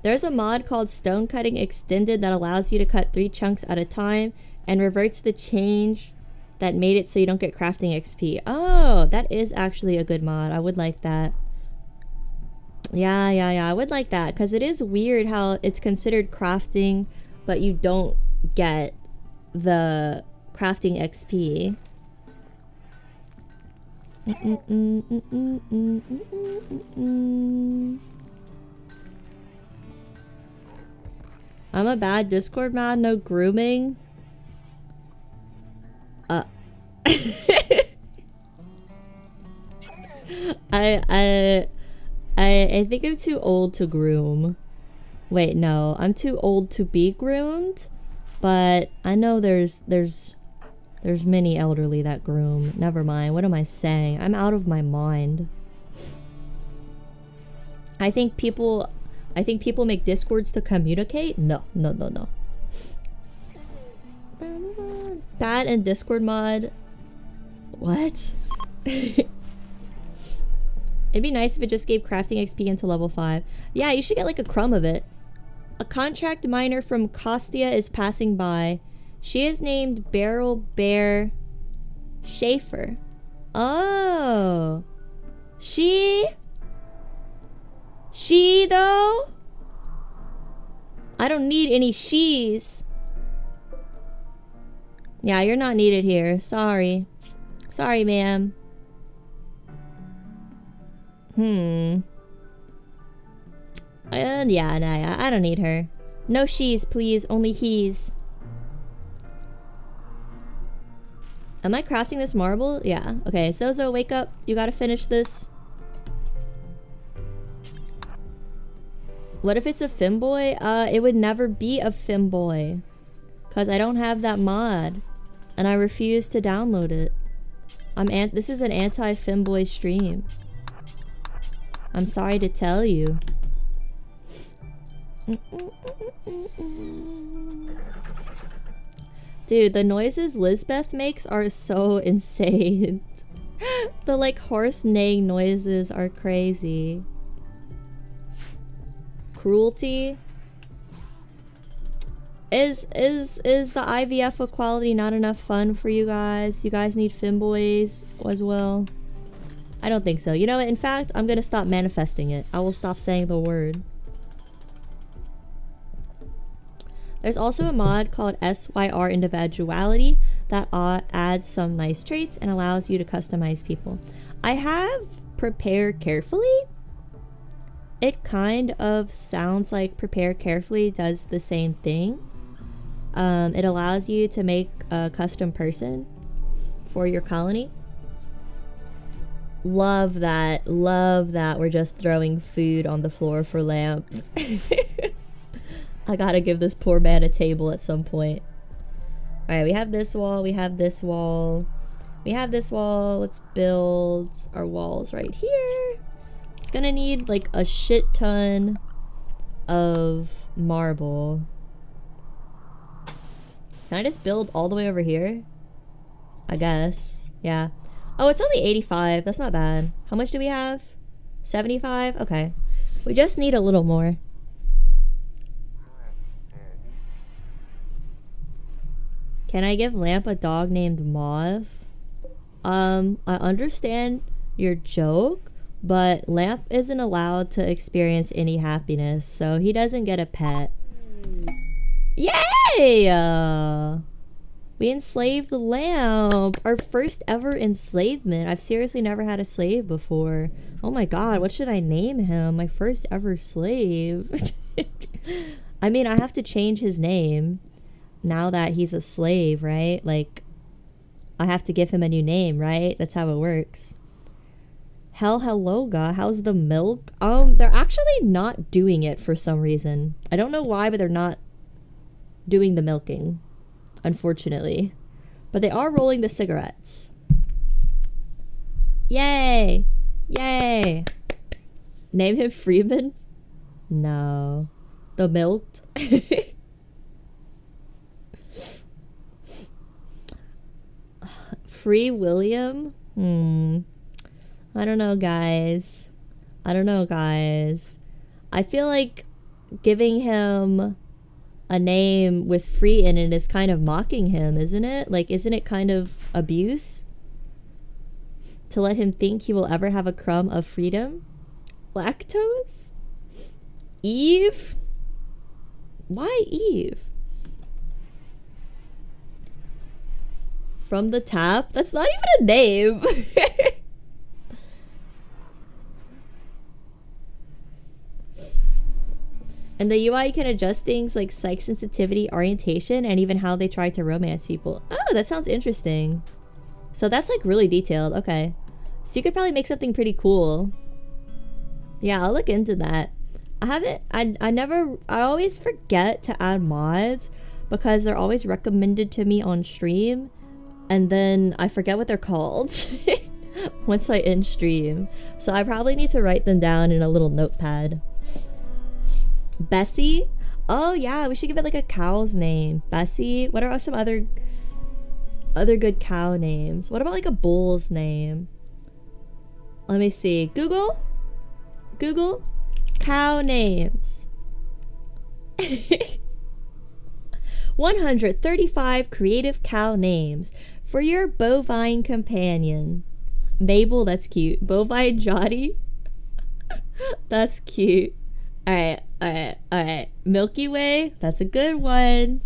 There's a mod called Stone Cutting Extended that allows you to cut 3 chunks at a time and reverts the change that made it so you don't get crafting XP. Oh, that is actually a good mod. I would like that. Yeah, I would like that because it is weird how it's considered crafting, but you don't get the crafting XP. I'm a bad Discord mod, no grooming. I think I'm too old to groom. Wait, no, I'm too old to be groomed, but I know there's many elderly that groom. Never mind. What am I saying? I'm out of my mind. I think people make Discords to communicate? No. Bad and Discord mod. What? It'd be nice if it just gave crafting XP into level 5. Yeah, you should get like a crumb of it. A contract miner from Kostia is passing by. She is named Beryl Bear Schaefer. Oh. She though? I don't need any she's. Yeah, you're not needed here. Sorry. Sorry, ma'am. Yeah, nah, I don't need her. No she's, please. Only he's. Am I crafting this marble? Yeah. Okay, Zozo, wake up. You gotta finish this. What if it's a femboy? It would never be a femboy. Because I don't have that mod. And I refuse to download it. This is an anti-femboy stream. I'm sorry to tell you. Dude, the noises Lisbeth makes are so insane. The like horse neighing noises are crazy. Cruelty. Is the IVF equality not enough fun for you guys? You guys need femboys as well? I don't think so. You know what? In fact, I'm gonna stop manifesting it. I will stop saying the word. There's also a mod called SYR Individuality that adds some nice traits and allows you to customize people. I have Prepare Carefully. It kind of sounds like Prepare Carefully does the same thing. It allows you to make a custom person for your colony. Love that. Love that we're just throwing food on the floor for Lamp. I gotta give this poor man a table at some point. Alright, we have this wall, we have this wall. We have this wall. Let's build our walls right here. It's gonna need like a shit ton of marble. Can I just build all the way over here? I guess. Yeah. Oh, it's only 85. That's not bad. How much do we have? 75? Okay. We just need a little more. Can I give Lamp a dog named Moth? I understand your joke, but Lamp isn't allowed to experience any happiness, so he doesn't get a pet. Yay! We enslaved Lamp! Our first ever enslavement. I've seriously never had a slave before. Oh my god, what should I name him? My first ever slave. I mean, I have to change his name now that he's a slave, right? Like, I have to give him a new name, right? That's how it works. Helloga, how's the milk? They're actually not doing it for some reason. I don't know why, but they're not doing the milking, unfortunately. But they are rolling the cigarettes. Yay! Yay! Name him Freeman? No. The milked? Free William? I don't know, guys. I don't know, guys. I feel like giving him a name with free in it is kind of mocking him, isn't it? Like, isn't it kind of abuse? To let him think he will ever have a crumb of freedom? Lactose? Eve? Why Eve? From the tap? That's not even a name. In the UI, you can adjust things like psych sensitivity, orientation, and even how they try to romance people. Oh, that sounds interesting. So that's like really detailed. Okay. So you could probably make something pretty cool. Yeah, I'll look into that. I always forget to add mods because they're always recommended to me on stream. And then I forget what they're called once I end stream. So I probably need to write them down in a little notepad. Bessie? Oh yeah, we should give it like a cow's name. Bessie? What are some other good cow names? What about like a bull's name? Let me see. Google? Cow names. 135 creative cow names for your bovine companion. Mabel, that's cute. Bovine Johnny? That's cute. Alright. Milky Way, that's a good one.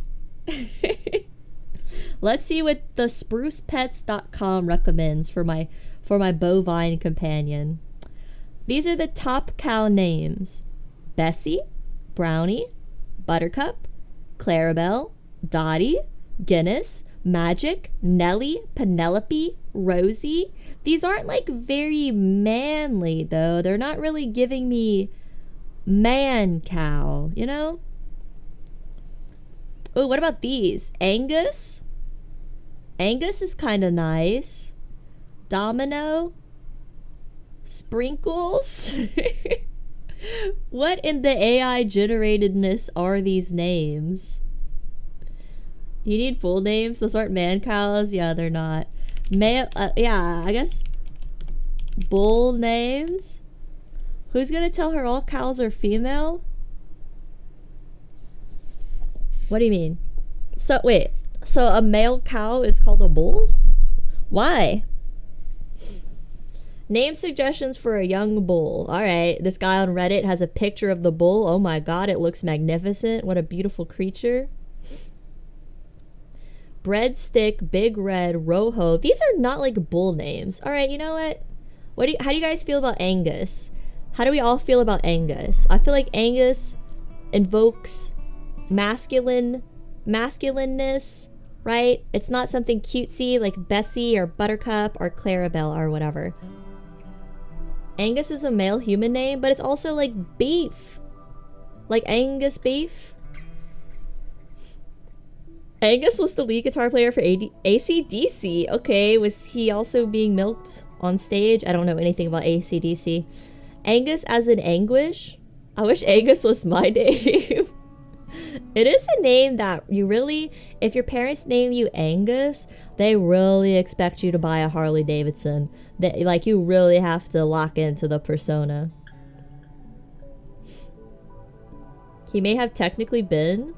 Let's see what the sprucepets.com recommends for my bovine companion. These are the top cow names: Bessie, Brownie, Buttercup, Clarabelle, Dottie, Guinness, Magic, Nellie, Penelope, Rosie. These aren't like very manly though. They're not really giving me man cow, you know? Oh, what about these? Angus? Angus is kind of nice. Domino? Sprinkles? What in the AI generatedness are these names? You need full names? Those aren't man cows? Yeah, they're not. Yeah, I guess bull names? Who's gonna tell her all cows are female? What do you mean? So, wait. So a male cow is called a bull? Why? Name suggestions for a young bull. Alright, this guy on Reddit has a picture of the bull. Oh my god, it looks magnificent. What a beautiful creature. Breadstick, Big Red, Rojo. These are not like bull names. Alright, you know what? How do you guys feel about Angus? How do we all feel about Angus? I feel like Angus invokes masculineness, right? It's not something cutesy like Bessie or Buttercup or Clarabelle or whatever. Angus is a male human name, but it's also like beef. Like Angus beef. Angus was the lead guitar player for AC/DC. Okay, was he also being milked on stage? I don't know anything about AC/DC. Angus as in anguish? I wish Angus was my name. It is a name that you really, if your parents name you Angus, they really expect you to buy a Harley Davidson. Like, you really have to lock into the persona. He may have technically been.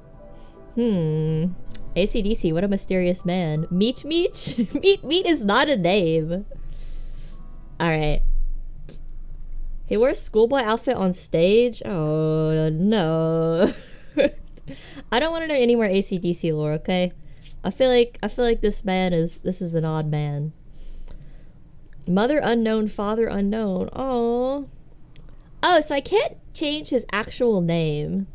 AC/DC, what a mysterious man. Meat? Meat is not a name. Alright. He wears schoolboy outfit on stage? Oh, no. I don't want to know any more AC/DC lore, okay? I feel like this is an odd man. Mother unknown, father unknown. Oh, so I can't change his actual name.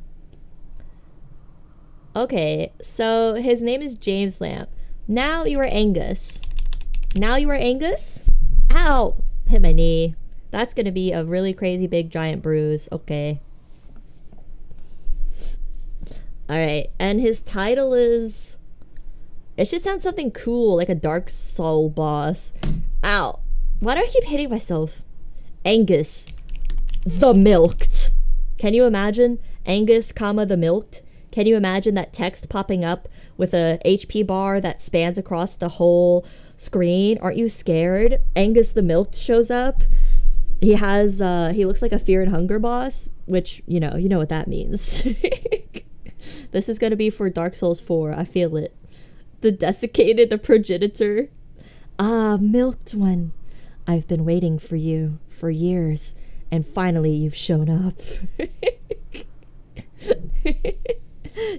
Okay, so his name is James Lamp. Now you are Angus. Ow! Hit my knee. That's gonna be a really crazy big giant bruise. Okay. Alright, and his title is... It should sound something cool, like a Dark Soul boss. Ow. Why do I keep hitting myself? Angus. The Milked. Can you imagine? Angus, comma, the Milked? Can you imagine that text popping up with a HP bar that spans across the whole screen? Aren't you scared? Angus the Milked shows up. He has, he looks like a Fear and Hunger boss, which, you know what that means. This is gonna be for Dark Souls 4, I feel it. The Desiccated, the Progenitor. Ah, Milked One. I've been waiting for you for years, and finally you've shown up.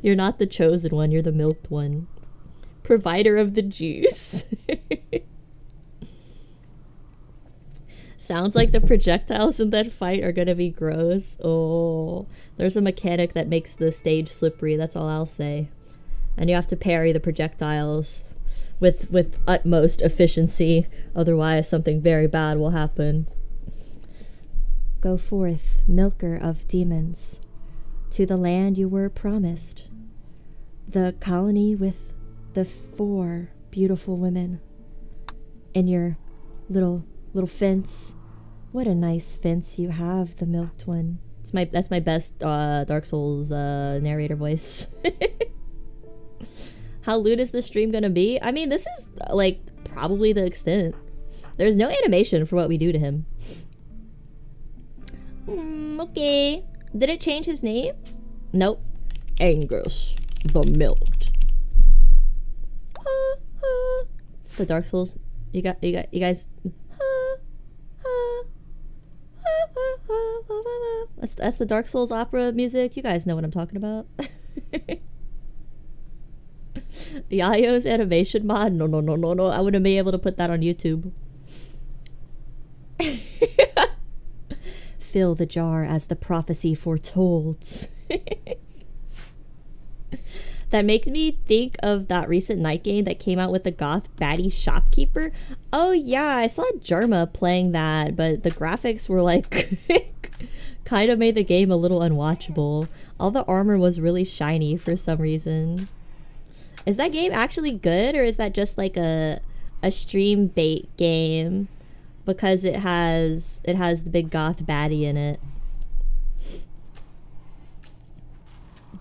You're not the chosen one, you're the milked one. Provider of the juice. Sounds like the projectiles in that fight are gonna be gross. Oh, there's a mechanic that makes the stage slippery, that's all I'll say. And you have to parry the projectiles with utmost efficiency, otherwise something very bad will happen. Go forth, milker of demons, to the land you were promised. The colony with the 4 beautiful women. In your little fence. What a nice fence you have, the milked one. That's my best Dark Souls narrator voice. How lewd is this stream gonna be? I mean, this is like probably the extent. There's no animation for what we do to him. Okay. Did it change his name? Nope. Angus the Milked. It's the Dark Souls. You guys. That's the Dark Souls opera music. You guys know what I'm talking about. Yayo's animation mod? No. I wouldn't be able to put that on YouTube. Fill the jar as the prophecy foretold. That makes me think of that recent night game that came out with the goth baddie shopkeeper. Oh yeah, I saw Jarma playing that, but the graphics were like kind of made the game a little unwatchable. All the armor was really shiny for some reason. Is that game actually good, or is that just like a stream bait game because it has the big goth baddie in it?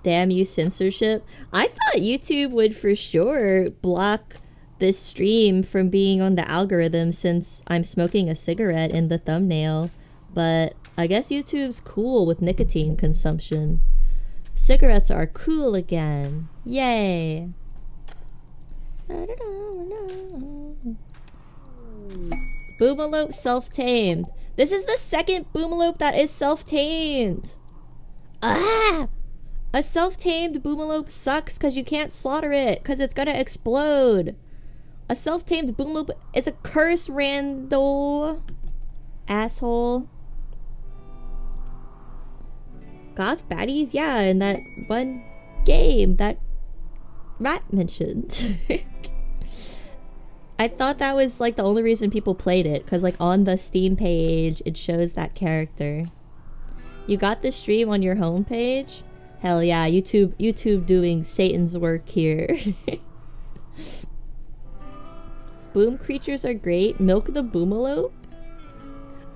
Damn you, censorship. I thought YouTube would for sure block this stream from being on the algorithm since I'm smoking a cigarette in the thumbnail, but I guess YouTube's cool with nicotine consumption. Cigarettes are cool again. Yay. Boomalope self-tamed. This is the second Boomalope that is self-tamed. Ah! A self-tamed Boomalope sucks because you can't slaughter it because it's gonna explode. A self-tamed Boomalope is a curse, Randall. Asshole. Goth baddies? Yeah, in that one game that Matt mentioned. I thought that was like the only reason people played it, because like on the Steam page it shows that character. You got the stream on your homepage? Hell yeah, YouTube doing Satan's work here. Boom creatures are great. Milk the Boomalope?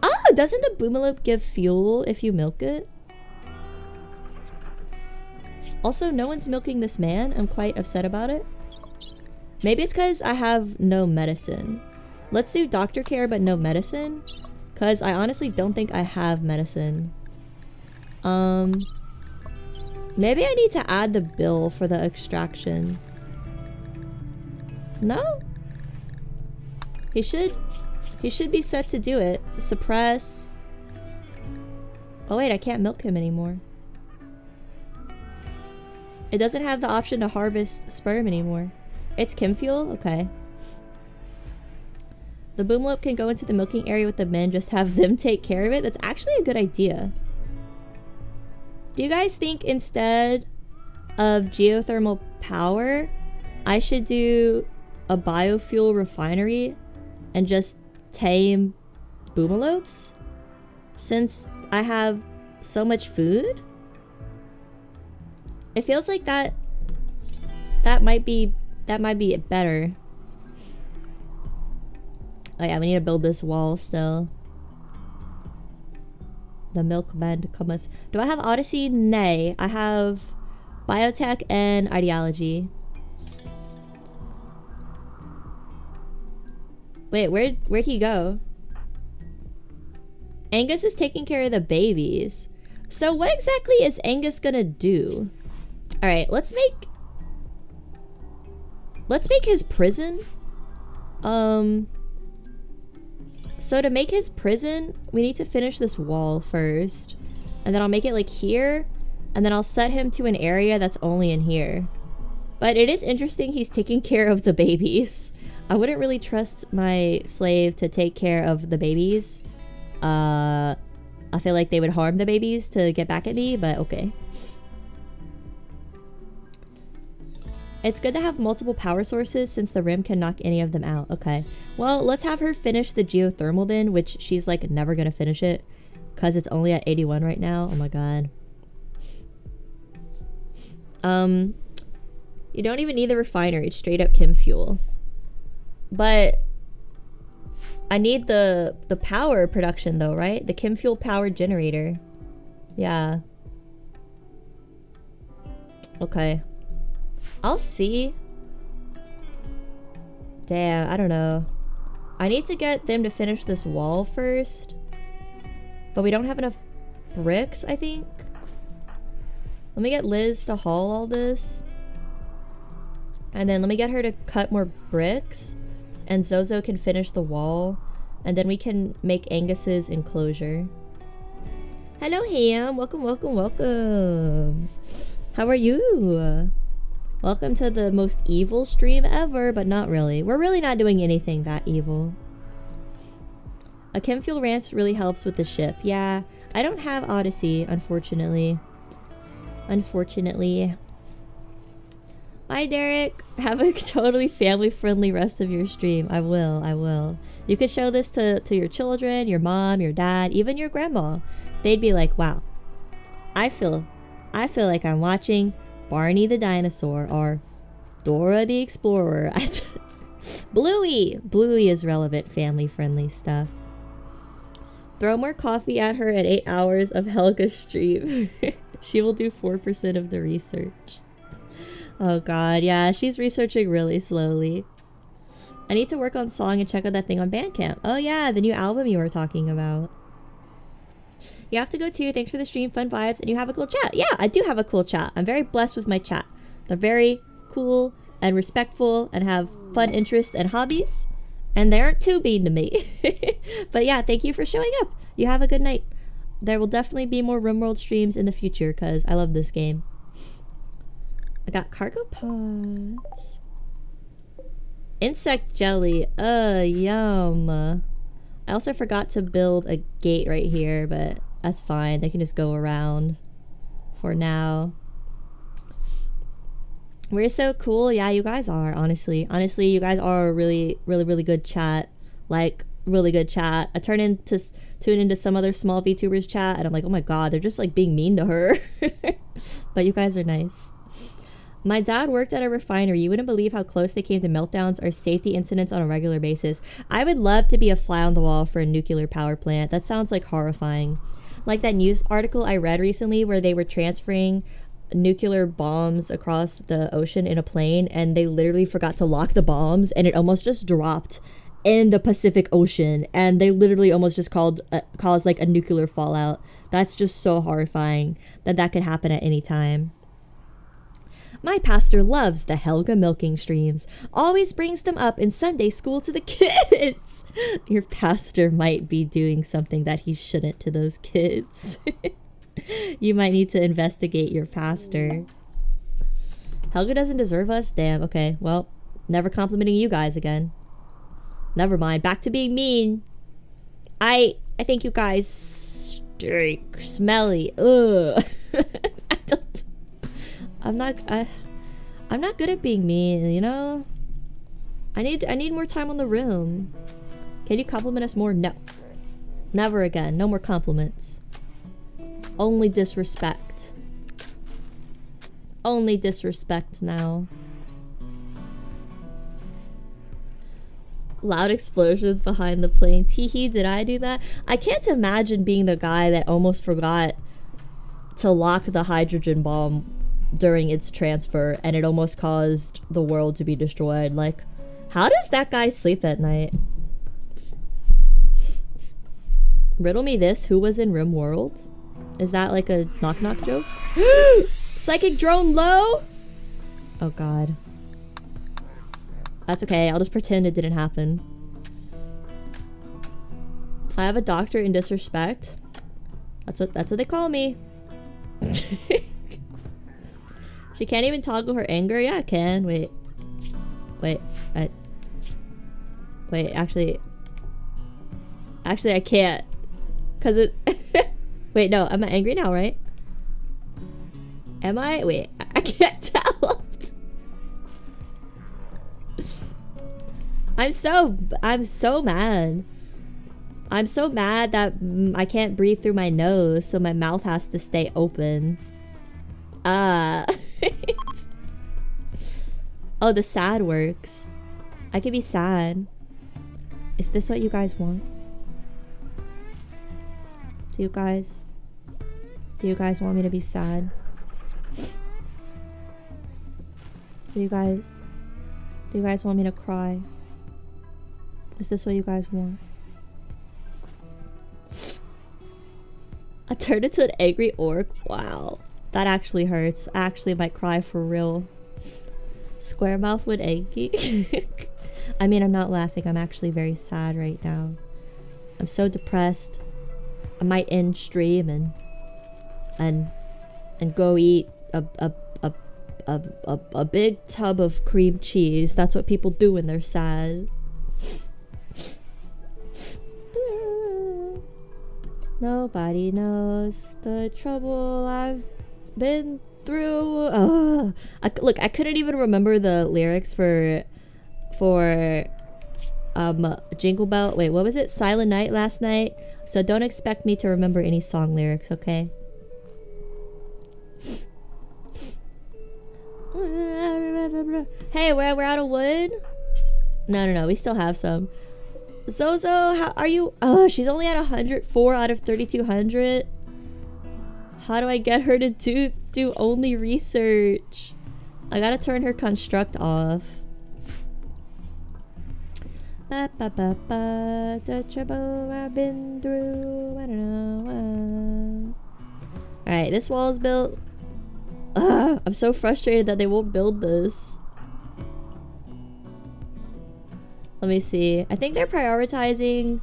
Oh, doesn't the Boomalope give fuel if you milk it? Also, no one's milking this man. I'm quite upset about it. Maybe it's because I have no medicine. Let's do doctor care but no medicine. Because I honestly don't think I have medicine. Maybe I need to add the bill for the extraction. No? He should be set to do it. Suppress. Oh wait, I can't milk him anymore. It doesn't have the option to harvest sperm anymore. It's chem fuel? Okay. The Boomalope can go into the milking area with the men, just have them take care of it. That's actually a good idea. Do you guys think instead of geothermal power, I should do a biofuel refinery and just tame Boomalopes? Since I have so much food? It feels like that might be better. Oh yeah, we need to build this wall still. The milkman cometh. Do I have Odyssey? Nay. I have biotech and ideology. Wait, where'd he go? Angus is taking care of the babies. So what exactly is Angus gonna do? Alright, let's make his prison. So to make his prison, we need to finish this wall first. And then I'll make it like here. And then I'll set him to an area that's only in here. But it is interesting he's taking care of the babies. I wouldn't really trust my slave to take care of the babies. I feel like they would harm the babies to get back at me, but okay. It's good to have multiple power sources since the rim can knock any of them out. Okay. Well, let's have her finish the geothermal then, which she's like never gonna finish it because it's only at 81 right now. Oh my god. You don't even need the refinery. It's straight up chem fuel. But I need the power production though, right? The chem fuel powered generator. Yeah. Okay. I'll see. Damn, I don't know. I need to get them to finish this wall first. But we don't have enough bricks, I think. Let me get Liz to haul all this. And then let me get her to cut more bricks. And Zozo can finish the wall. And then we can make Angus's enclosure. Hello, Ham. Welcome, welcome, welcome. How are you? Welcome to the most evil stream ever, but not really. We're really not doing anything that evil. A chem fuel ranch really helps with the ship. Yeah, I don't have Odyssey, unfortunately. Unfortunately. Bye, Derek. Have a totally family-friendly rest of your stream. I will, I will. You could show this to your children, your mom, your dad, even your grandma. They'd be like, wow, I feel like I'm watching Barney the Dinosaur or Dora the Explorer. Bluey! Bluey is relevant family-friendly stuff. Throw more coffee at her at 8 hours of Helga's stream. She will do 4% of the research. Oh god, yeah, she's researching really slowly. I need to work on song and check out that thing on Bandcamp. Oh yeah, the new album you were talking about. You have to go too. Thanks for the stream, fun vibes, and you have a cool chat. Yeah, I do have a cool chat. I'm very blessed with my chat. They're very cool and respectful and have fun interests and hobbies. And they aren't too mean to me. But yeah, thank you for showing up. You have a good night. There will definitely be more Rimworld streams in the future because I love this game. I got cargo pods. Insect jelly. Yum. I also forgot to build a gate right here, but that's fine. They can just go around for now. We're so cool. Yeah, you guys are, honestly. Honestly, you guys are a really, really, really good chat. Like, really good chat. I tune into some other small VTubers chat, and I'm like, oh my god, they're just like being mean to her. But you guys are nice. My dad worked at a refinery. You wouldn't believe how close they came to meltdowns or safety incidents on a regular basis. I would love to be a fly on the wall for a nuclear power plant. That sounds like horrifying. Like that news article I read recently where they were transferring nuclear bombs across the ocean in a plane and they literally forgot to lock the bombs and it almost just dropped in the Pacific Ocean and they literally almost just caused like a nuclear fallout. That's just so horrifying that could happen at any time. My pastor loves the Helga milking streams. Always brings them up in Sunday school to the kids. Your pastor might be doing something that he shouldn't to those kids. You might need to investigate your pastor. Helga doesn't deserve us? Damn, okay. Well, never complimenting you guys again. Never mind. Back to being mean. I think you guys stink. Smelly. Ugh. I'm not good at being mean, you know? I need more time on the room. Can you compliment us more? No. Never again. No more compliments. Only disrespect. Only disrespect now. Loud explosions behind the plane. Teehee, did I do that? I can't imagine being the guy that almost forgot to lock the hydrogen bomb during its transfer and it almost caused the world to be destroyed. Like, how does that guy sleep at night? Riddle me this, who was in Rimworld? Is that like a knock knock joke? Psychic drone low? Oh god. That's okay, I'll just pretend it didn't happen. I have a doctorate in disrespect. That's what they call me. She can't even toggle her anger? Yeah, I can. Wait, actually I can't. Cause it wait, no, I'm angry now, right? Am I? Wait, I can't tell. I'm so mad. I'm so mad that I can't breathe through my nose, so my mouth has to stay open. Oh, the sad works. I could be sad. Is this what you guys want? Do you guys want me to be sad? Do you guys want me to cry? Is this what you guys want? I turned into an angry orc? Wow. That actually hurts. I actually might cry for real. Square mouth with Anki? I mean, I'm not laughing. I'm actually very sad right now. I'm so depressed. I might end stream and go eat a big tub of cream cheese. That's what people do when they're sad. Nobody knows the trouble I've been through. Look, I couldn't even remember the lyrics for Jingle Bell. Wait, what was it? Silent Night last night. So don't expect me to remember any song lyrics, okay? Hey, we're out of wood? No, we still have some. Zozo, how are you? Oh, she's only at 104 out of 3,200. How do I get her to do only research? I gotta turn her construct off. The trouble I've been through, I don't know. Alright, this wall is built. I'm so frustrated that they won't build this. Let me see. I think they're prioritizing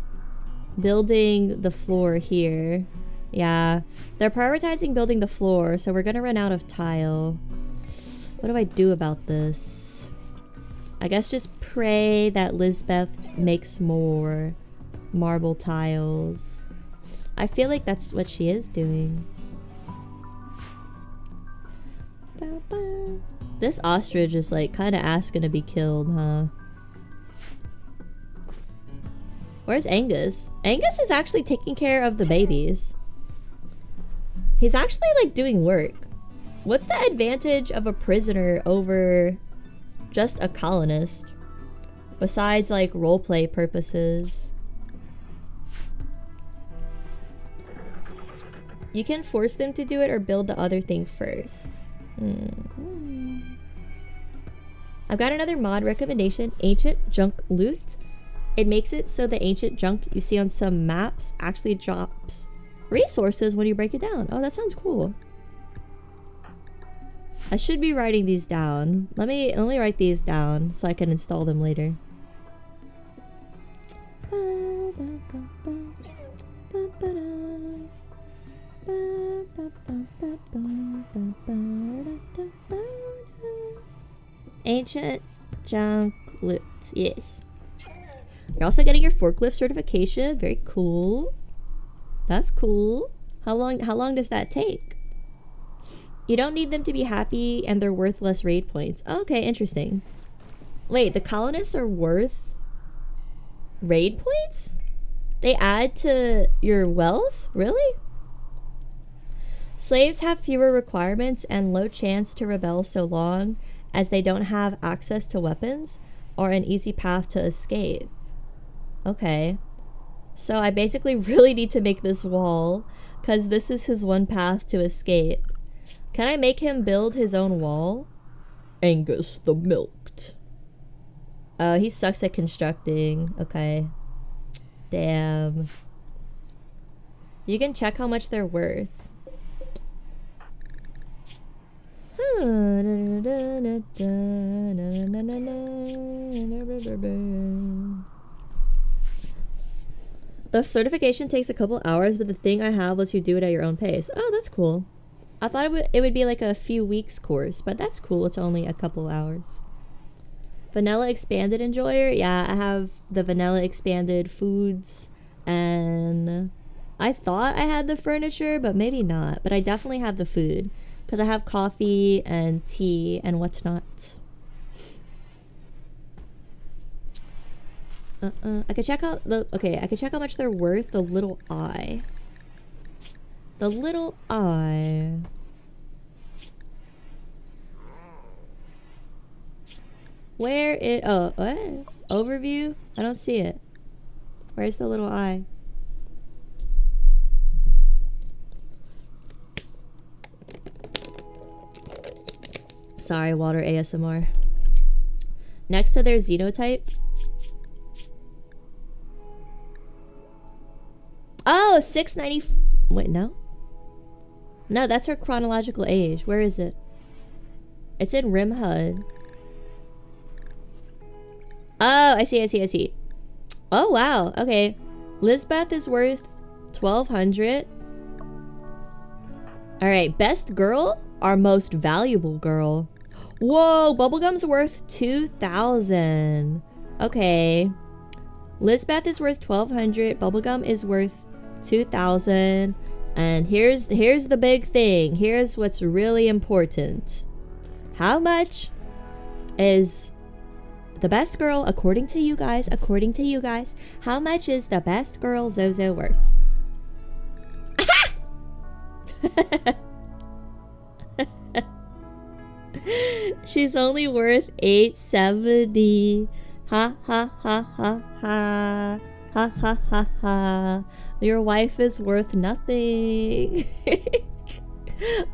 building the floor here. Yeah, they're prioritizing building the floor, so we're gonna run out of tile. What do I do about this? I guess just pray that Lizbeth makes more marble tiles. I feel like that's what she is doing. This ostrich is like kind of asking to be killed, huh? Where's Angus? Angus is actually taking care of the babies. He's actually like doing work. What's the advantage of a prisoner over just a colonist? Besides like roleplay purposes. You can force them to do it or build the other thing first. I've got another mod recommendation. Ancient junk loot. It makes it so the ancient junk you see on some maps actually drops resources when you break it down. Oh, that sounds cool. I should be writing these down. Let me write these down so I can install them later. Ancient junk loot. Yes. You're also getting your forklift certification. Very cool. That's cool. How long does that take? You don't need them to be happy and they're worth less raid points. Okay, interesting. Wait, the colonists are worth raid points? They add to your wealth? Really? Slaves have fewer requirements and low chance to rebel so long as they don't have access to weapons or an easy path to escape. Okay. So I basically really need to make this wall because this is his one path to escape. Can I make him build his own wall? Angus the Milked. Oh, he sucks at constructing. Okay. Damn. You can check how much they're worth. The certification takes a couple hours, but the thing I have lets you do it at your own pace. Oh, that's cool. I thought it would be like a few weeks course, but that's cool. It's only a couple hours. Vanilla expanded enjoyer. Yeah, I have the vanilla expanded foods, and I thought I had the furniture, but maybe not. But I definitely have the food because I have coffee and tea and whatnot. I could check out the, okay, I could check how much they're worth. The little eye. The little eye. Where it, oh, what? Overview? I don't see it. Where's the little eye? Sorry, water ASMR. Next to their xenotype. Oh, 690. Wait, no. No, that's her chronological age. Where is it? It's in Rimworld. Oh, I see. Oh, wow. Okay. Lisbeth is worth 1,200. Alright, best girl? Our most valuable girl. Whoa, Bubblegum's worth 2,000. Okay. Lisbeth is worth 1,200. Bubblegum is worth 2,000. And here's the big thing. Here's what's really important. How much is the best girl, according to you guys, how much is the best girl Zozo worth? She's only worth 870. Ha ha ha ha ha. Ha ha ha ha. Your wife is worth nothing.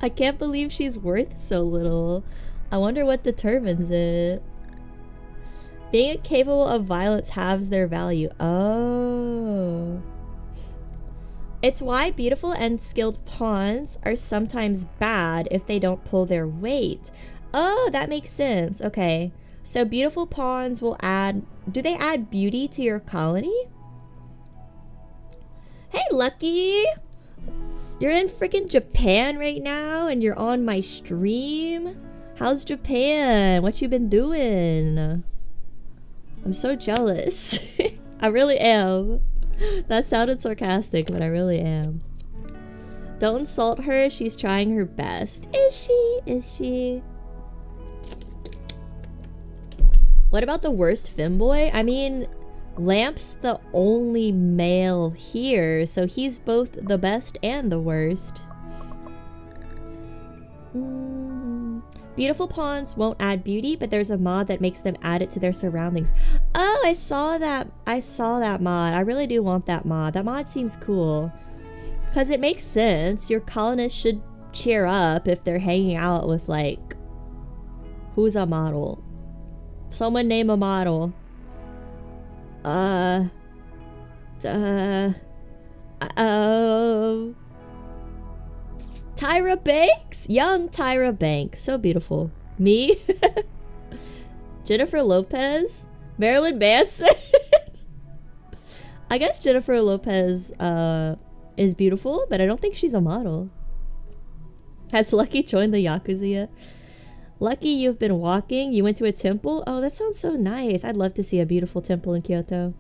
I can't believe she's worth so little. I wonder what determines it. Being capable of violence halves their value. Oh. It's why beautiful and skilled pawns are sometimes bad if they don't pull their weight. Oh, that makes sense. Okay. So beautiful pawns will add... Do they add beauty to your colony? Hey, Lucky! You're in freaking Japan right now and you're on my stream? How's Japan? What you been doing? I'm so jealous. I really am. That sounded sarcastic, but I really am. Don't insult her. She's trying her best. Is she? Is she? What about the worst femboy? I mean, Lamp's the only male here, so he's both the best and the worst. Beautiful pawns won't add beauty, but there's a mod that makes them add it to their surroundings. Oh, I saw that mod. I really do want that mod. That mod seems cool. Because it makes sense. Your colonists should cheer up if they're hanging out with, like... Who's a model? Someone name a model. Tyra Banks? Young Tyra Banks. So beautiful. Me? Jennifer Lopez? Marilyn Manson? I guess Jennifer Lopez is beautiful, but I don't think she's a model. Has Lucky joined the Yakuza yet? Lucky, you've been walking. You went to a temple? Oh, that sounds so nice. I'd love to see a beautiful temple in Kyoto.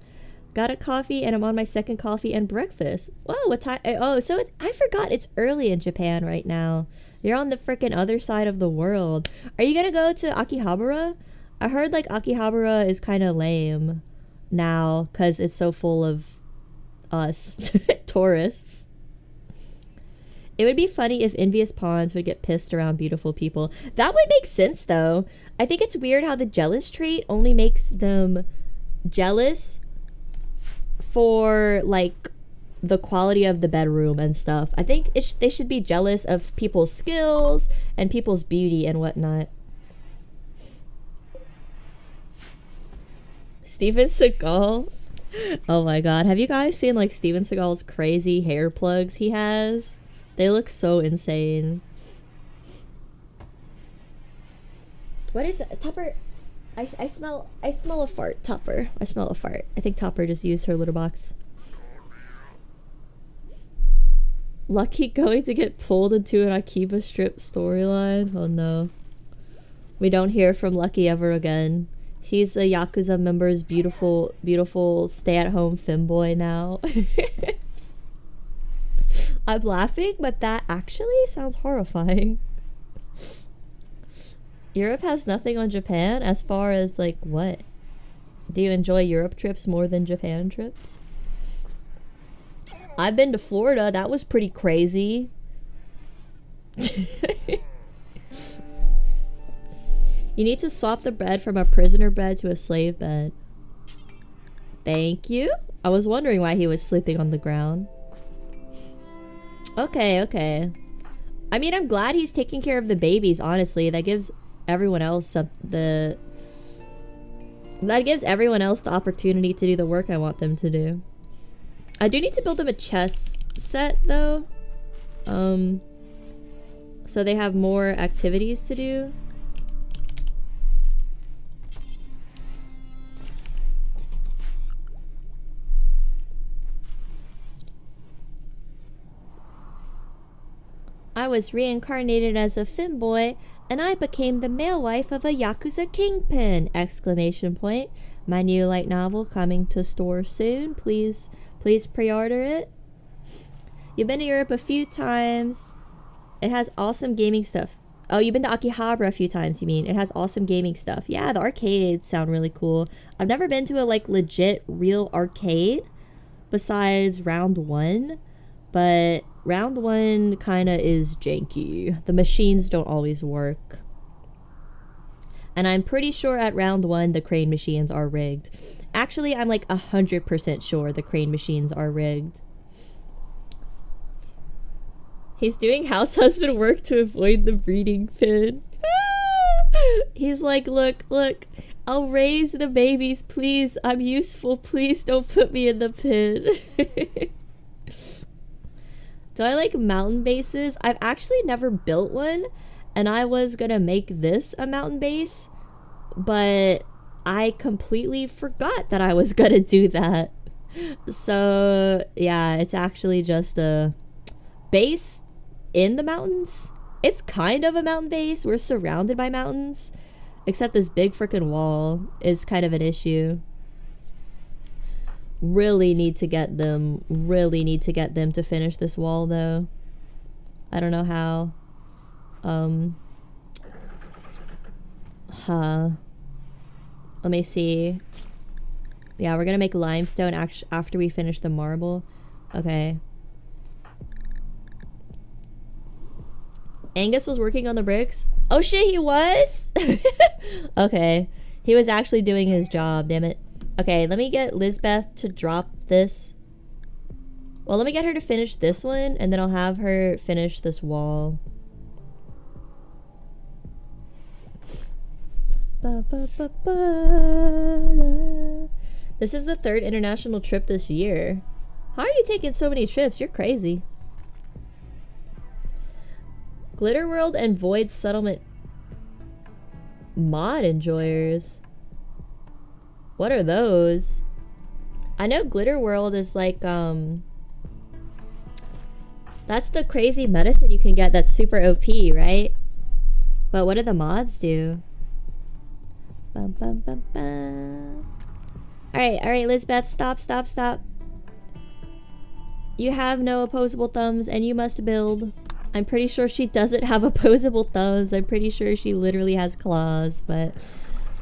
Got a coffee and I'm on my second coffee and breakfast. Whoa, what time? Oh, so I forgot it's early in Japan right now. You're on the freaking other side of the world. Are you gonna go to Akihabara? I heard like Akihabara is kind of lame now because it's so full of us tourists. It would be funny if envious pawns would get pissed around beautiful people. That would make sense though. I think it's weird how the jealous trait only makes them jealous for like the quality of the bedroom and stuff. I think they should be jealous of people's skills and people's beauty and whatnot. Steven Seagal. Oh my god. Have you guys seen like Steven Seagal's crazy hair plugs he has? They look so insane. What is it? Topper? I smell a fart. Topper. I smell a fart. I think Topper just used her litter box. Lucky going to get pulled into an Akiba strip storyline. Oh no. We don't hear from Lucky ever again. He's a Yakuza member's beautiful stay-at-home femboy now. I'm laughing, but that actually sounds horrifying. Europe has nothing on Japan as far as like what? Do you enjoy Europe trips more than Japan trips? I've been to Florida. That was pretty crazy. You need to swap the bed from a prisoner bed to a slave bed. Thank you. I was wondering why he was sleeping on the ground. Okay, okay. I mean, I'm glad he's taking care of the babies, honestly. That gives everyone else the opportunity to do the work I want them to do. I do need to build them a chess set, though. So they have more activities to do. I was reincarnated as a femboy, and I became the male wife of a Yakuza kingpin! Exclamation point. My new light novel coming to store soon. Please pre-order it. You've been to Europe a few times. It has awesome gaming stuff. Oh, you've been to Akihabara a few times, you mean. It has awesome gaming stuff. Yeah, the arcades sound really cool. I've never been to a like legit real arcade besides round 1. But round 1 kinda is janky. The machines don't always work. And I'm pretty sure at round 1 the crane machines are rigged. Actually, I'm like 100% sure the crane machines are rigged. He's doing house husband work to avoid the breeding pin. He's like, look, I'll raise the babies, please. I'm useful. Please don't put me in the pin. Do I like mountain bases? I've actually never built one, and I was gonna make this a mountain base, but I completely forgot that I was gonna do that. So yeah, it's actually just a base in the mountains. It's kind of a mountain base. We're surrounded by mountains, except this big freaking wall is kind of an issue. Really need to get them to finish this wall though. I don't know how. Let me see. Yeah, we're gonna make limestone after we finish the marble. Okay. Angus was working on the bricks? Oh shit, he was? Okay. He was actually doing his job, damn it. Okay, let me get Lizbeth to drop this. Well, let me get her to finish this one, and then I'll have her finish this wall. This is the 3rd international trip this year. How are you taking so many trips? You're crazy. Glitterworld and Void Settlement mod enjoyers. What are those? I know Glitterworld is like, that's the crazy medicine you can get that's super OP, right? But what do the mods do? Alright, Lizbeth, stop. You have no opposable thumbs and you must build. I'm pretty sure she doesn't have opposable thumbs. I'm pretty sure she literally has claws, but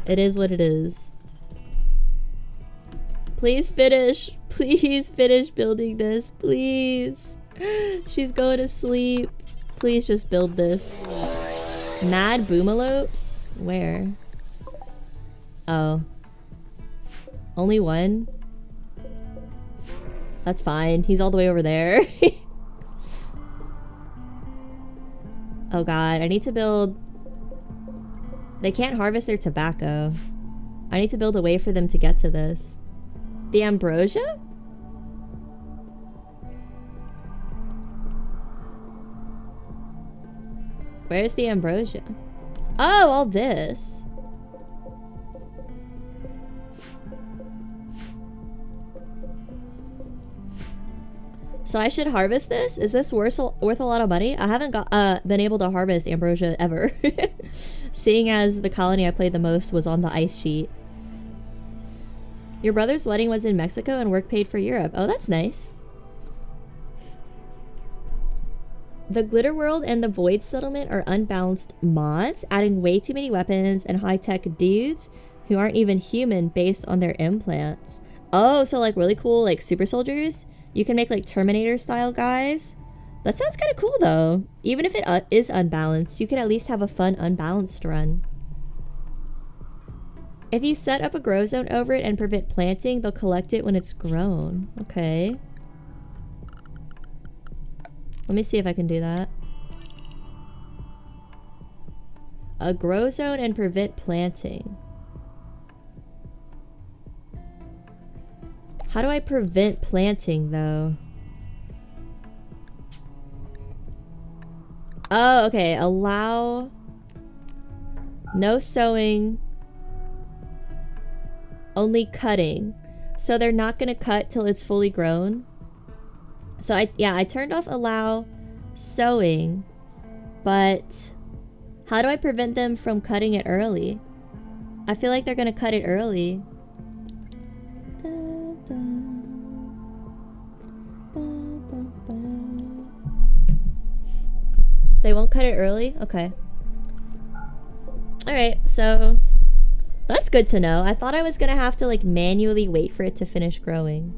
it is what it is. Please finish building this, please. She's going to sleep. Please just build this. Mad boomalopes? Where? Oh. Only one? That's fine. He's all the way over there. Oh god, I need to build... They can't harvest their tobacco. I need to build a way for them to get to this. The ambrosia? Where's the ambrosia? Oh, all this. So I should harvest this? Is this worth a lot of money? I haven't been able to harvest ambrosia ever. Seeing as the colony I played the most was on the ice sheet. Your brother's wedding was in Mexico and work paid for Europe. Oh, that's nice. The Glitter World and the Void Settlement are unbalanced mods, adding way too many weapons and high-tech dudes who aren't even human based on their implants. Oh, so like really cool, like super soldiers? You can make like Terminator style guys? That sounds kind of cool though. Even if it is unbalanced, you can at least have a fun unbalanced run. If you set up a grow zone over it and prevent planting, they'll collect it when it's grown. Okay. Let me see if I can do that. A grow zone and prevent planting. How do I prevent planting though? Oh, okay. Allow no sowing, only cutting. So they're not gonna cut till it's fully grown. So I turned off allow sowing, but how do I prevent them from cutting it early? I feel like they're gonna cut it early. They won't cut it early? Okay. Alright, so that's good to know. I thought I was gonna have to like manually wait for it to finish growing.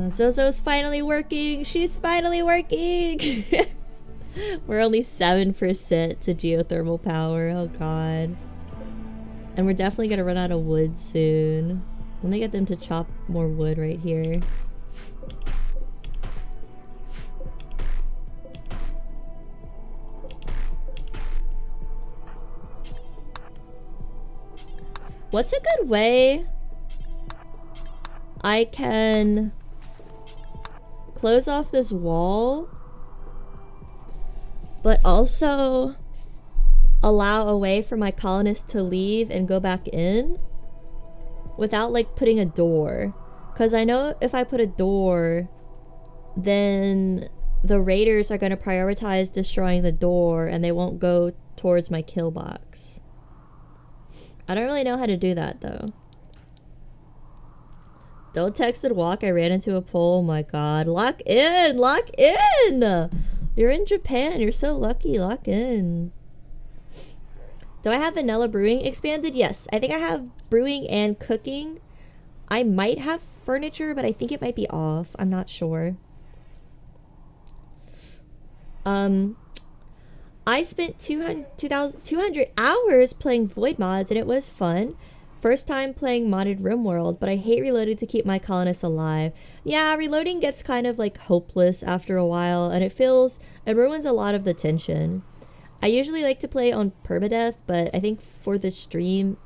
Zozo's finally working. She's finally working. We're only 7% to geothermal power. Oh god. And we're definitely gonna run out of wood soon. Let me get them to chop more wood right here. What's a good way I can close off this wall, but also allow a way for my colonists to leave and go back in without like putting a door? Because I know if I put a door, then the raiders are going to prioritize destroying the door and they won't go towards my kill box. I don't really know how to do that though. Don't text and walk. I ran into a pole. Oh my god. Lock in! Lock in! You're in Japan. You're so lucky. Lock in. Do I have vanilla brewing expanded? Yes. I think I have brewing and cooking. I might have furniture, but I think it might be off. I'm not sure. I spent 200 hours playing Void mods and it was fun. First time playing modded Rimworld, but I hate reloading to keep my colonists alive. Yeah, reloading gets kind of like hopeless after a while and it ruins a lot of the tension. I usually like to play on permadeath, but I think for the stream,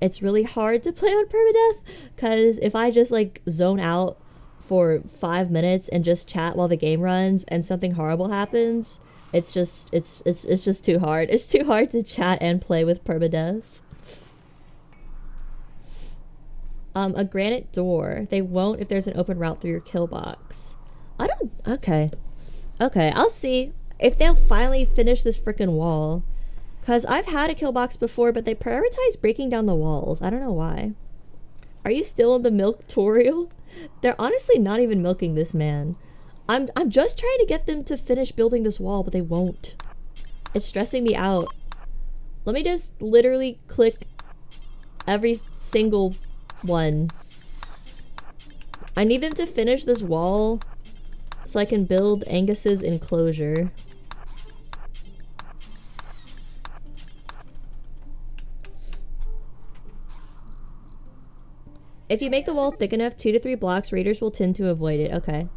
it's really hard to play on permadeath because if I just like zone out for 5 minutes and just chat while the game runs and something horrible happens, it's just too hard. It's too hard to chat and play with permadeath. A granite door. They won't if there's an open route through your kill box. Okay, I'll see if they'll finally finish this freaking wall. Because I've had a kill box before, but they prioritize breaking down the walls. I don't know why. Are you still in the milk tutorial? They're honestly not even milking this man. I'm just trying to get them to finish building this wall, but they won't. It's stressing me out. Let me just literally click every single one. I need them to finish this wall so I can build Angus's enclosure. If you make the wall thick enough, 2 to 3 blocks, raiders will tend to avoid it. Okay.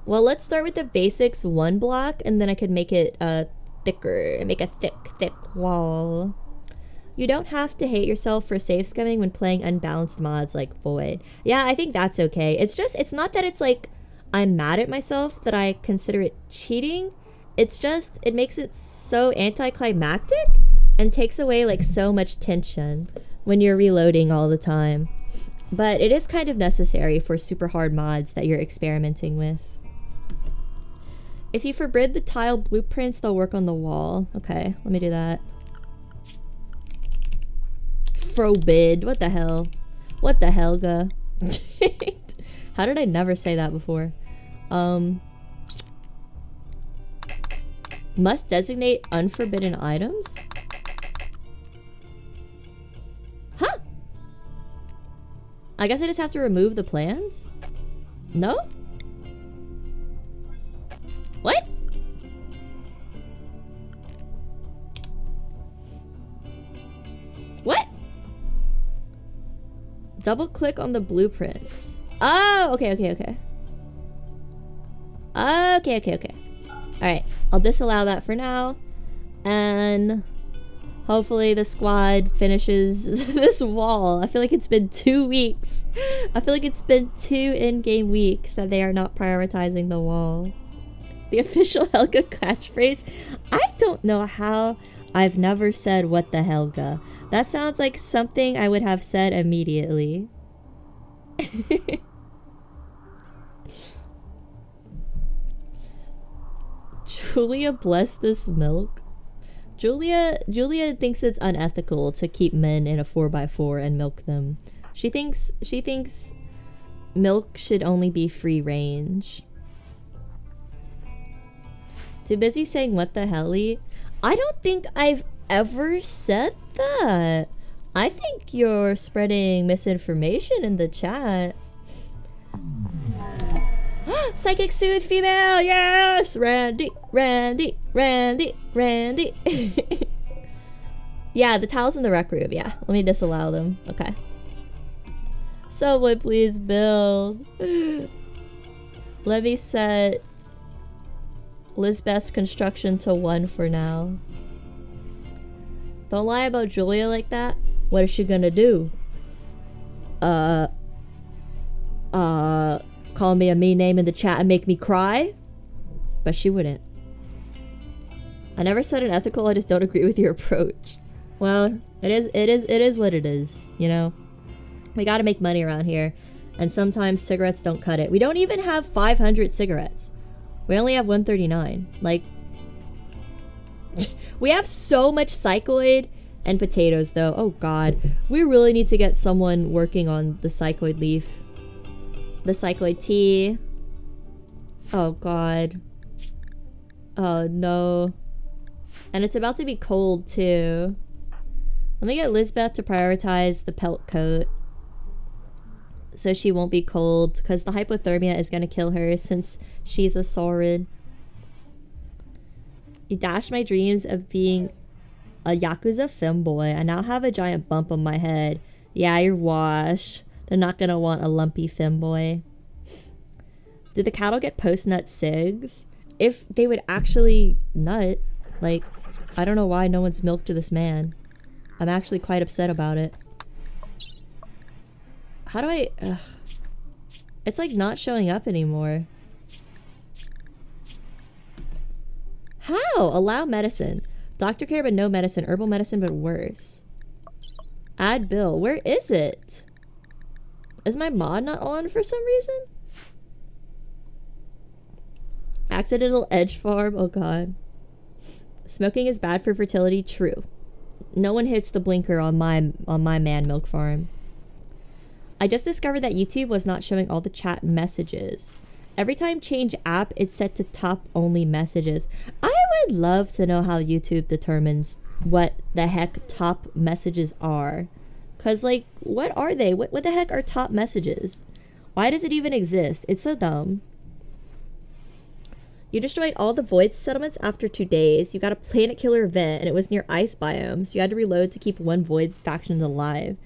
Well, let's start with the basics 1 block, and then I could make it thicker. Make a thick wall. You don't have to hate yourself for save scumming when playing unbalanced mods like Void. Yeah, I think that's okay. It's not that it's like I'm mad at myself that I consider it cheating. It's just, it makes it so anticlimactic and takes away like so much tension when you're reloading all the time. But it is kind of necessary for super hard mods that you're experimenting with. If you forbid the tile blueprints, they'll work on the wall. Okay, let me do that. Forbid. What the hell? What the helga? How did I never say that before? Must designate unforbidden items? Huh? I guess I just have to remove the plans? No? What? What? Double click on the blueprints. Oh, okay. Okay. Alright, I'll disallow that for now. And hopefully the squad finishes this wall. I feel like it's been 2 weeks. I feel like it's been 2 in-game weeks that they are not prioritizing the wall. The official Helga catchphrase? I don't know how I've never said what the Helga. That sounds like something I would have said immediately. Julia, bless this milk. Julia thinks it's unethical to keep men in a 4x4 and milk them. She thinks milk should only be free range. Too busy saying what the helly? I don't think I've ever said that. I think you're spreading misinformation in the chat. Psychic Soothe female, yes! Randy. Yeah, the towels in the rec room, yeah. Let me disallow them, okay. Someone please build. Let me set Lisbeth's construction to 1 for now. Don't lie about Julia like that. What is she gonna do? Call me a mean name in the chat and make me cry? But she wouldn't. I never said unethical, I just don't agree with your approach. Well, it is what it is, you know? We gotta make money around here. And sometimes cigarettes don't cut it. We don't even have 500 cigarettes. We only have 139. Like, we have so much psychoid and potatoes though. Oh god. We really need to get someone working on the psychoid leaf. The psychoid tea. Oh god. Oh no. And it's about to be cold too. Let me get Lisbeth to prioritize the pelt coat. So she won't be cold. Because the hypothermia is going to kill her since she's a Saurid. You dashed my dreams of being a Yakuza femboy. I now have a giant bump on my head. Yeah, you're washed. They're not gonna want a lumpy femboy. Did the cattle get post-nut cigs? If they would actually nut, like, I don't know why no one's milked this man. I'm actually quite upset about it. How do I... Ugh. It's like not showing up anymore. How? Allow medicine. Doctor care but no medicine. Herbal medicine but worse. Add bill. Where is it? Is my mod not on for some reason? Accidental edge farm. Oh god. Smoking is bad for fertility. True. No one hits the blinker on my man milk farm. I just discovered that YouTube was not showing all the chat messages. Every time change app, it's set to top only messages. I would love to know how YouTube determines what the heck top messages are. Cause like, what are they? What the heck are top messages? Why does it even exist? It's so dumb. You destroyed all the void settlements after 2 days. You got a planet killer event and it was near ice biomes. So you had to reload to keep 1 void faction alive.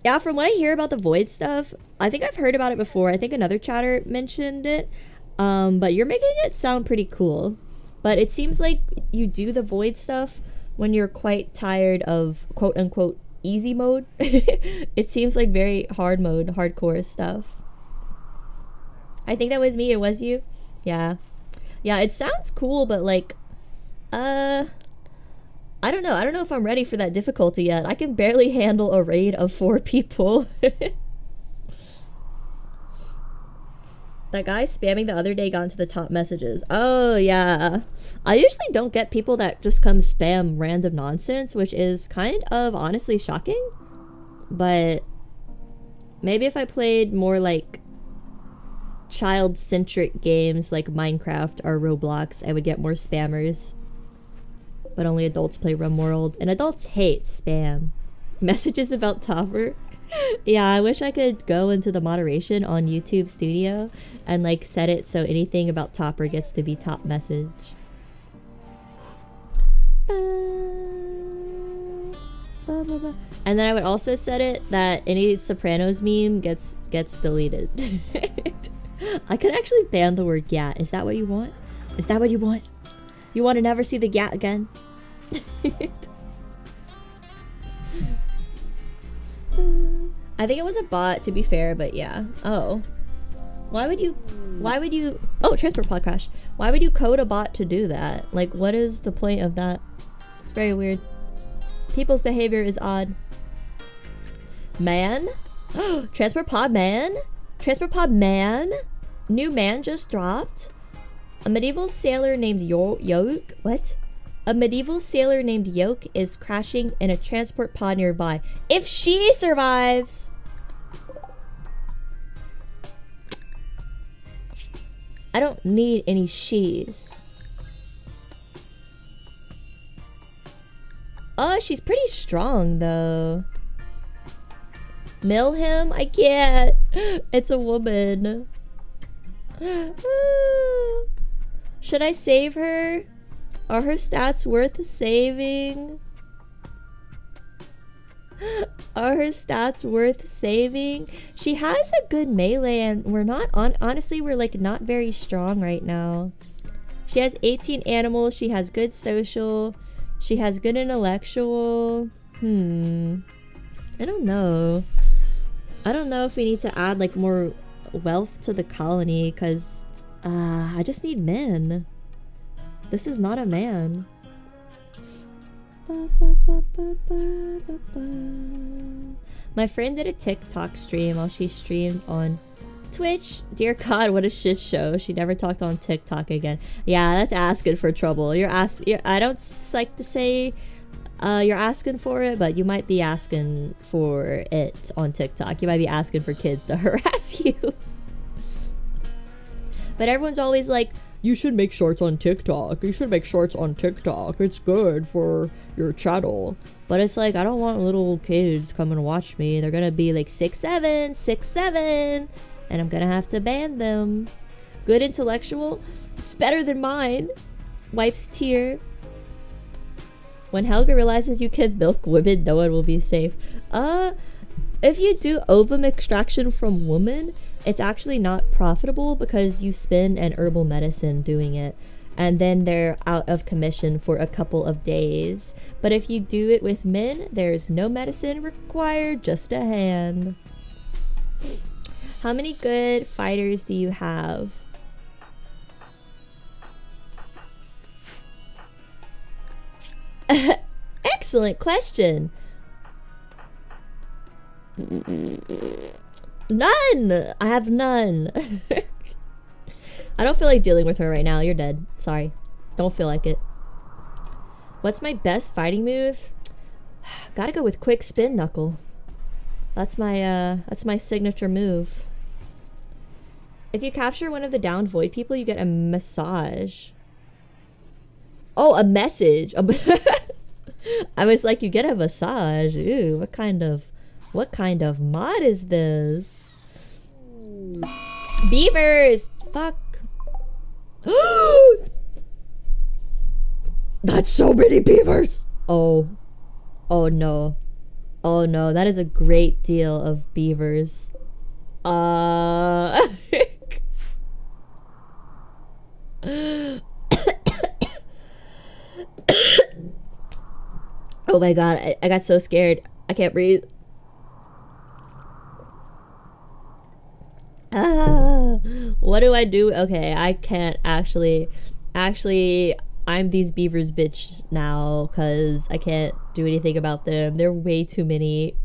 Yeah, from what I hear about the void stuff, I think I've heard about it before. I think another chatter mentioned it. But you're making it sound pretty cool. But it seems like you do the void stuff when you're quite tired of quote unquote easy mode. It seems like very hard mode, hardcore stuff. I think that was me. It was you. Yeah. Yeah, it sounds cool, but like, I don't know. I don't know if I'm ready for that difficulty yet. I can barely handle a raid of 4 people. That guy spamming the other day got into the top messages. Oh, yeah. I usually don't get people that just come spam random nonsense, which is kind of honestly shocking. But maybe if I played more like child-centric games like Minecraft or Roblox, I would get more spammers. But only adults play Rimworld, and adults hate spam. Messages about Topper? Yeah, I wish I could go into the moderation on YouTube Studio and like set it so anything about Topper gets to be top message. And then I would also set it that any Sopranos meme gets deleted. I could actually ban the word "gat." Is that what you want? Is that what you want? You want to never see the gat again? I think it was a bot, to be fair, but yeah. Oh. Why would you... Oh, transport pod crash. Why would you code a bot to do that? Like, what is the point of that? It's very weird. People's behavior is odd. Man? Transport pod man? Transport pod man? New man just dropped? A medieval sailor named Yoke? What? A medieval sailor named Yoke is crashing in a transport pod nearby. If she survives! I don't need any she's. Oh, she's pretty strong though. Mill him? I can't. It's a woman. Should I save her? Are her stats worth saving? Are her stats worth saving? She has a good melee and we're not honestly we're like not very strong right now. She has 18 animals, she has good social, she has good intellectual. I don't know. I don't know if we need to add like more wealth to the colony because I just need men. This is not a man. My friend did a TikTok stream while she streamed on Twitch. Dear God, what a shit show. She never talked on TikTok again. Yeah, that's asking for trouble. I don't like to say you're asking for it, but you might be asking for it on TikTok. You might be asking for kids to harass you. But everyone's always like, you should make shorts on TikTok. You should make shorts on TikTok. It's good for your channel. But it's like, I don't want little kids come and watch me. They're gonna be like 6'7", 6'7", and I'm gonna have to ban them. Good intellectual? It's better than mine. Wipes tear. When Helga realizes you can milk women, no one will be safe. If you do ovum extraction from women, it's actually not profitable because you spend an herbal medicine doing it and then they're out of commission for a couple of days. But if you do it with men, there's no medicine required, just a hand. How many good fighters do you have? Excellent question. None! I have none. I don't feel like dealing with her right now. You're dead. Sorry. Don't feel like it. What's my best fighting move? Gotta go with quick spin knuckle. That's my signature move. If you capture one of the downed void people, you get a massage. Oh, a message. I was like, you get a massage. Ew, what kind of mod is this? Beavers! Fuck. That's so many beavers! Oh. Oh no. Oh no, that is a great deal of beavers. Oh my god, I got so scared. I can't breathe. What do I do? Okay, I can't actually, I'm these beavers bitch now because I can't do anything about them. They're way too many.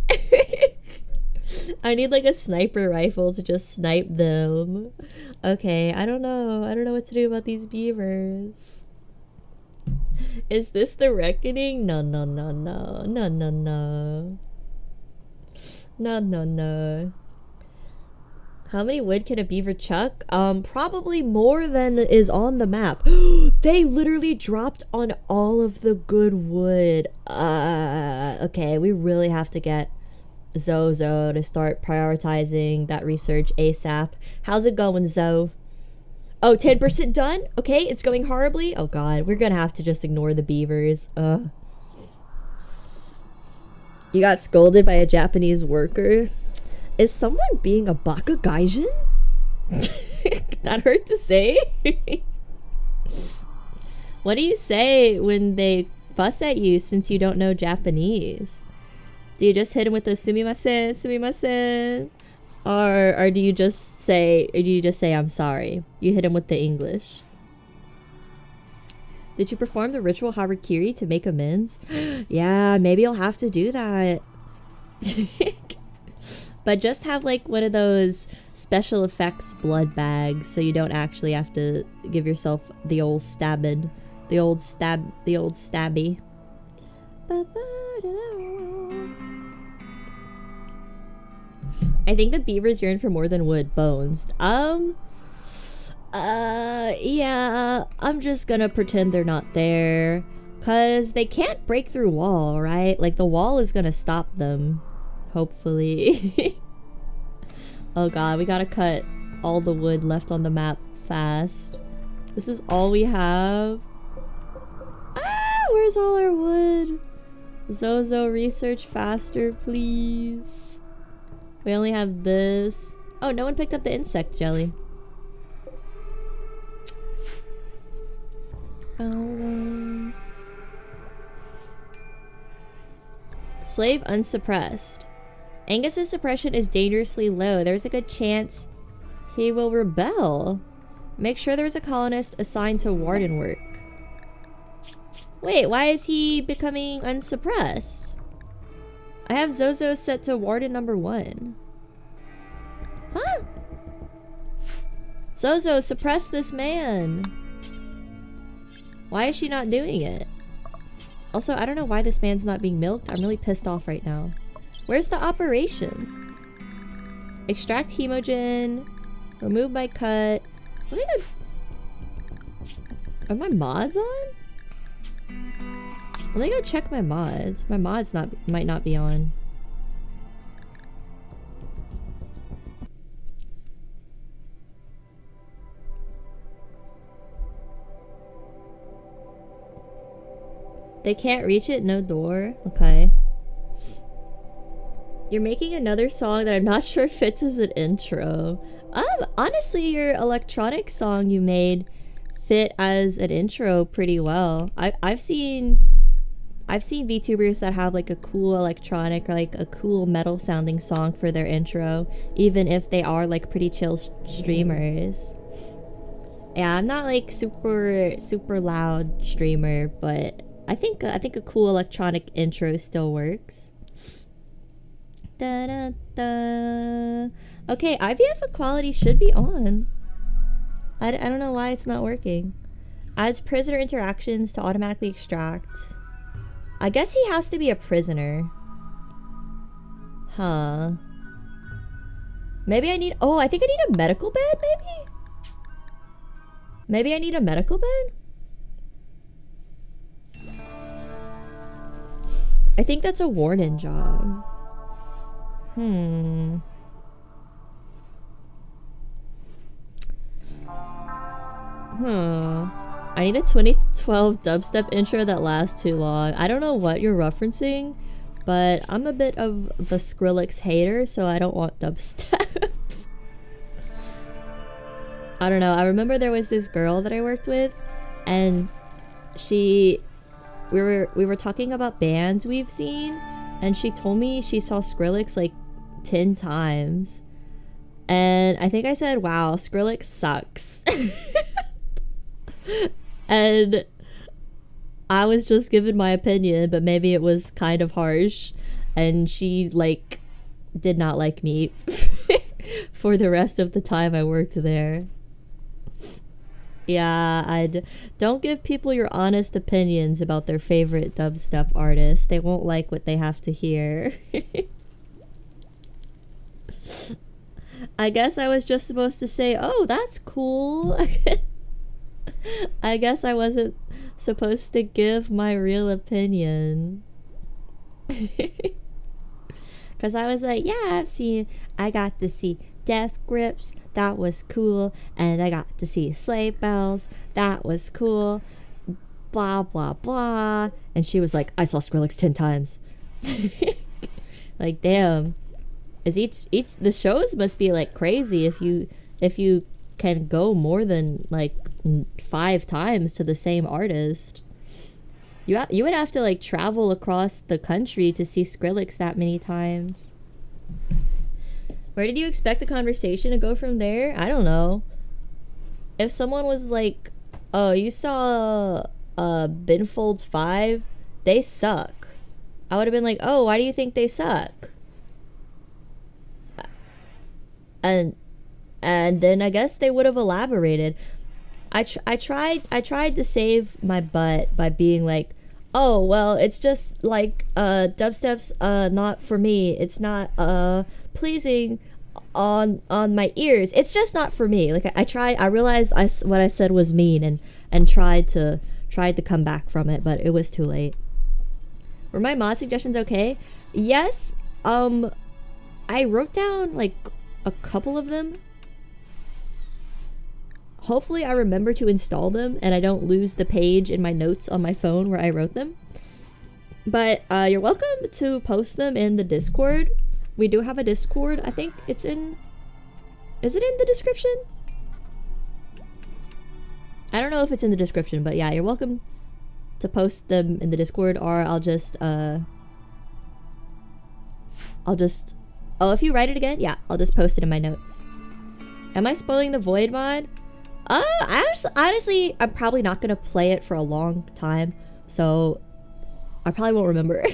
I need like a sniper rifle to just snipe them. Okay, I don't know what to do about these beavers. Is this the reckoning? No. How many wood can a beaver chuck? Probably more than is on the map. They literally dropped on all of the good wood. Okay, we really have to get Zozo to start prioritizing that research ASAP. How's it going, Zo? Oh, 10% done? Okay, it's going horribly? Oh god, we're gonna have to just ignore the beavers. You got scolded by a Japanese worker? Is someone being a baka gaijin? That hurt to say? What do you say when they fuss at you since you don't know Japanese? Do you just hit him with the sumimasen, sumimasen? Or do you just say I'm sorry? You hit him with the English. Did you perform the ritual harakiri to make amends? Yeah, maybe I'll have to do that. But just have like one of those special effects blood bags so you don't actually have to give yourself the old stabbing. The old stabby. I think the beavers yearn for more than wood, bones. Yeah, I'm just gonna pretend they're not there. Cause they can't break through wall, right? Like the wall is gonna stop them. Hopefully. Oh god, we gotta cut all the wood left on the map fast. This is all we have. Ah, where's all our wood? Zozo, research faster, please. We only have this. Oh, no one picked up the insect jelly. Slave unsuppressed. Angus's suppression is dangerously low. There's a good chance he will rebel. Make sure there's a colonist assigned to warden work. Wait, why is he becoming unsuppressed? I have Zozo set to warden number 1. Huh? Zozo, suppress this man. Why is she not doing it? Also, I don't know why this man's not being milked. I'm really pissed off right now. Where's the operation? Extract hemogen. Remove my cut. Are my mods on? Let me go check my mods. My mods might not be on. They can't reach it? No door? Okay. You're making another song that I'm not sure fits as an intro. Honestly, your electronic song you made fit as an intro pretty well. I've seen VTubers that have like a cool electronic or like a cool metal sounding song for their intro, even if they are like pretty chill streamers. Yeah, I'm not like super loud streamer, but I think a cool electronic intro still works. Da, da, da. Okay, IVF equality should be on. I don't know why it's not working. Adds prisoner interactions to automatically extract. I guess he has to be a prisoner. Huh. Maybe I need... Oh, I think I need a medical bed, maybe? Maybe I need a medical bed? I think that's a warden job. I need a 2012 dubstep intro that lasts too long. I don't know what you're referencing, but I'm a bit of the Skrillex hater, so I don't want dubstep. I don't know. I remember there was this girl that I worked with, and we were talking about bands we've seen, and she told me she saw Skrillex like 10 times. And I think I said, wow, Skrillex sucks. And I was just giving my opinion, but maybe it was kind of harsh, and she like did not like me for the rest of the time I worked there. Yeah, don't give people your honest opinions about their favorite dubstep artists. They won't like what they have to hear. I guess I was just supposed to say, oh, that's cool. I guess I wasn't supposed to give my real opinion. Because I was like, yeah, I got to see death grips, that was cool, and I got to see sleigh bells, that was cool, blah blah blah. And she was like, I saw Skrillex 10 times. Like, damn, is each the shows must be like crazy if you can go more than like 5 times to the same artist. You would have to like travel across the country to see Skrillex that many times. Where did you expect the conversation to go from there? I don't know. If someone was like, oh, you saw Binfolds 5? They suck. I would have been like, oh, why do you think they suck? And then I guess they would have elaborated. I tried to save my butt by being like, oh, well, it's just like dubstep's not for me. It's not pleasing on my ears. It's just not for me. Like I realized what I said was mean and tried to come back from it, but it was too late. Were my mod suggestions okay? Yes. I wrote down like a couple of them. Hopefully I remember to install them and I don't lose the page in my notes on my phone where I wrote them. But you're welcome to post them in the Discord. We do have a Discord. I think it's in... Is it in the description? I don't know if it's in the description, but yeah, you're welcome to post them in the Discord, or I'll just... Oh, if you write it again, yeah, I'll just post it in my notes. Am I spoiling the Void mod? Honestly, I'm probably not gonna play it for a long time, so I probably won't remember.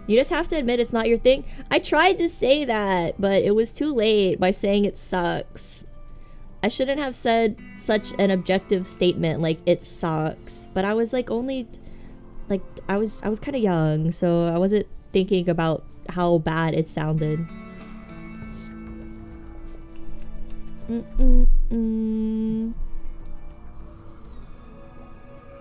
You just have to admit it's not your thing. I tried to say that, but it was too late by saying it sucks. I shouldn't have said such an objective statement like it sucks, but I was like only like I was kind of young, so I wasn't thinking about how bad it sounded.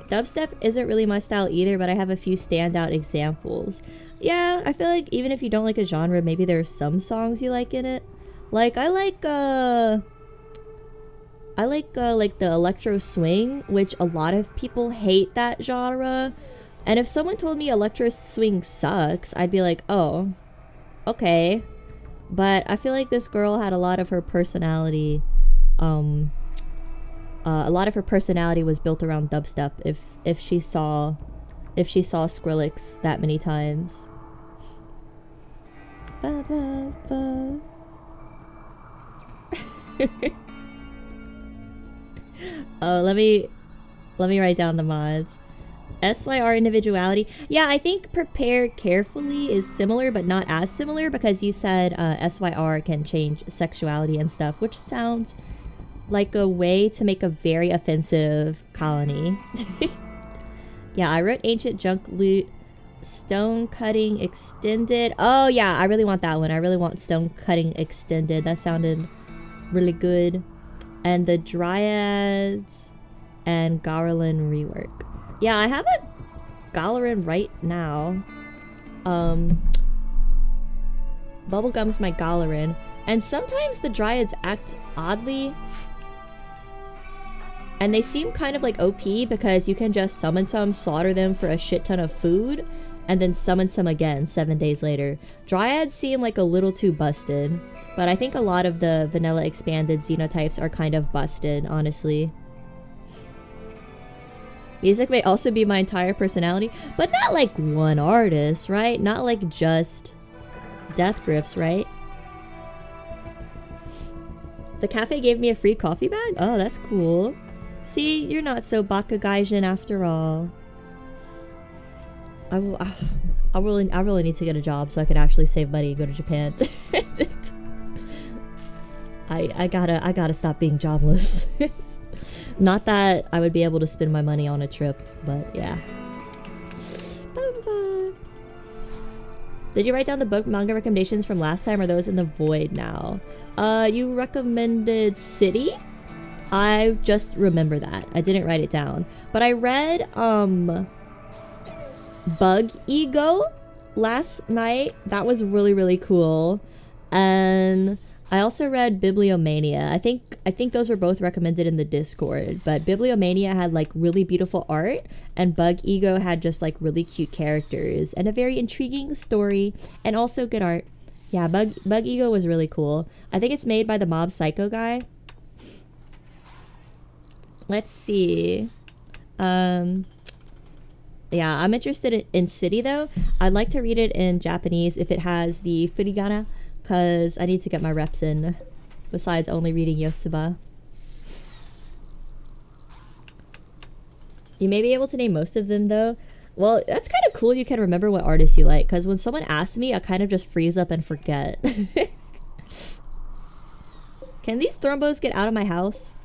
Dubstep isn't really my style either, but I have a few standout examples. Yeah, I feel like even if you don't like a genre, maybe there are some songs you like in it. Like I like the electro swing, which a lot of people hate that genre. And if someone told me electro swing sucks, I'd be like, oh, okay. But I feel like this girl had a lot of her personality. A lot of her personality was built around dubstep. If she saw Skrillex that many times. Ba, ba, ba. Oh, let me write down the mods. SYR individuality. Yeah, I think prepare carefully is similar, but not as similar, because you said SYR can change sexuality and stuff, which sounds like a way to make a very offensive colony. Yeah, I wrote ancient junk loot, stone cutting extended. Oh yeah, I really want that one. I really want stone cutting extended. That sounded really good. And the dryads and Garland rework. Yeah, I have a Galarin right now. Bubblegum's my Galarin. And sometimes the dryads act oddly. And they seem kind of like OP because you can just summon some, slaughter them for a shit ton of food, and then summon some again 7 days later. Dryads seem like a little too busted, but I think a lot of the vanilla expanded xenotypes are kind of busted, honestly. Music may also be my entire personality, but not like one artist, right? Not like just Death Grips, right? The cafe gave me a free coffee bag? Oh, that's cool. See, you're not so Bakugaijin after all. I really need to get a job so I can actually save money and go to Japan. I gotta stop being jobless. Not that I would be able to spend my money on a trip, but yeah. Did you write down the book manga recommendations from last time, or are those in the void now? You recommended City? I just remember that. I didn't write it down. But I read Bug Ego last night. That was really, really cool. And I also read Bibliomania. I think those were both recommended in the Discord, but Bibliomania had like really beautiful art and Bug Ego had just like really cute characters and a very intriguing story and also good art. Yeah, Bug Ego was really cool. I think it's made by the Mob Psycho guy. Let's see. Yeah, I'm interested in City though. I'd like to read it in Japanese if it has the furigana, because I need to get my reps in besides only reading Yotsuba. You may be able to name most of them though. Well, that's kind of cool you can remember what artists you like, because when someone asks me, I kind of just freeze up and forget. Can these thrombos get out of my house?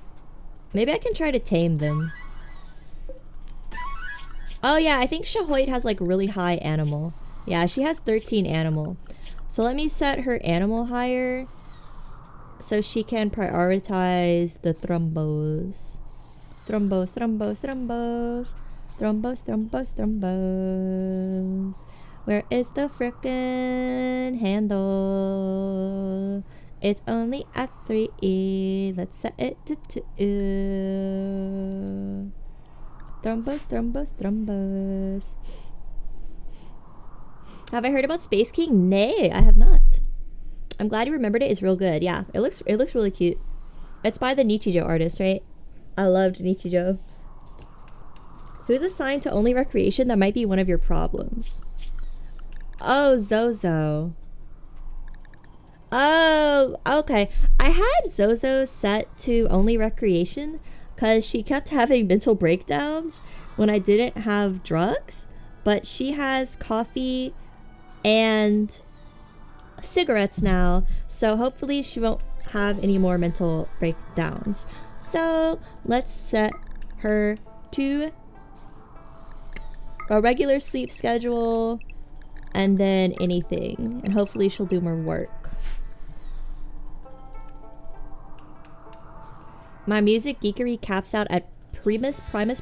Maybe I can try to tame them. Oh yeah, I think Shahoit has like really high animal. Yeah, she has 13 animal. So let me set her animal higher so she can prioritize the thrombos. Thrombos, thrombos, thrombos. Thrombos, thrombos, thrombos. Where is the frickin' handle? It's only at 3E. Let's set it to 2. Thrombos, thrombos, thrombos. Have I heard about Space King? Nay, I have not. I'm glad you remembered it. It's real good. Yeah, it looks really cute. It's by the Nichijou artist, right? I loved Nichijou. Who's assigned to only recreation? That might be one of your problems. Oh, Zozo. Oh, okay. I had Zozo set to only recreation because she kept having mental breakdowns when I didn't have drugs, but she has coffee and cigarettes now, so hopefully she won't have any more mental breakdowns. So let's set her to a regular sleep schedule and then anything, and hopefully she'll do more work. My music geekery caps out at Primus. I had a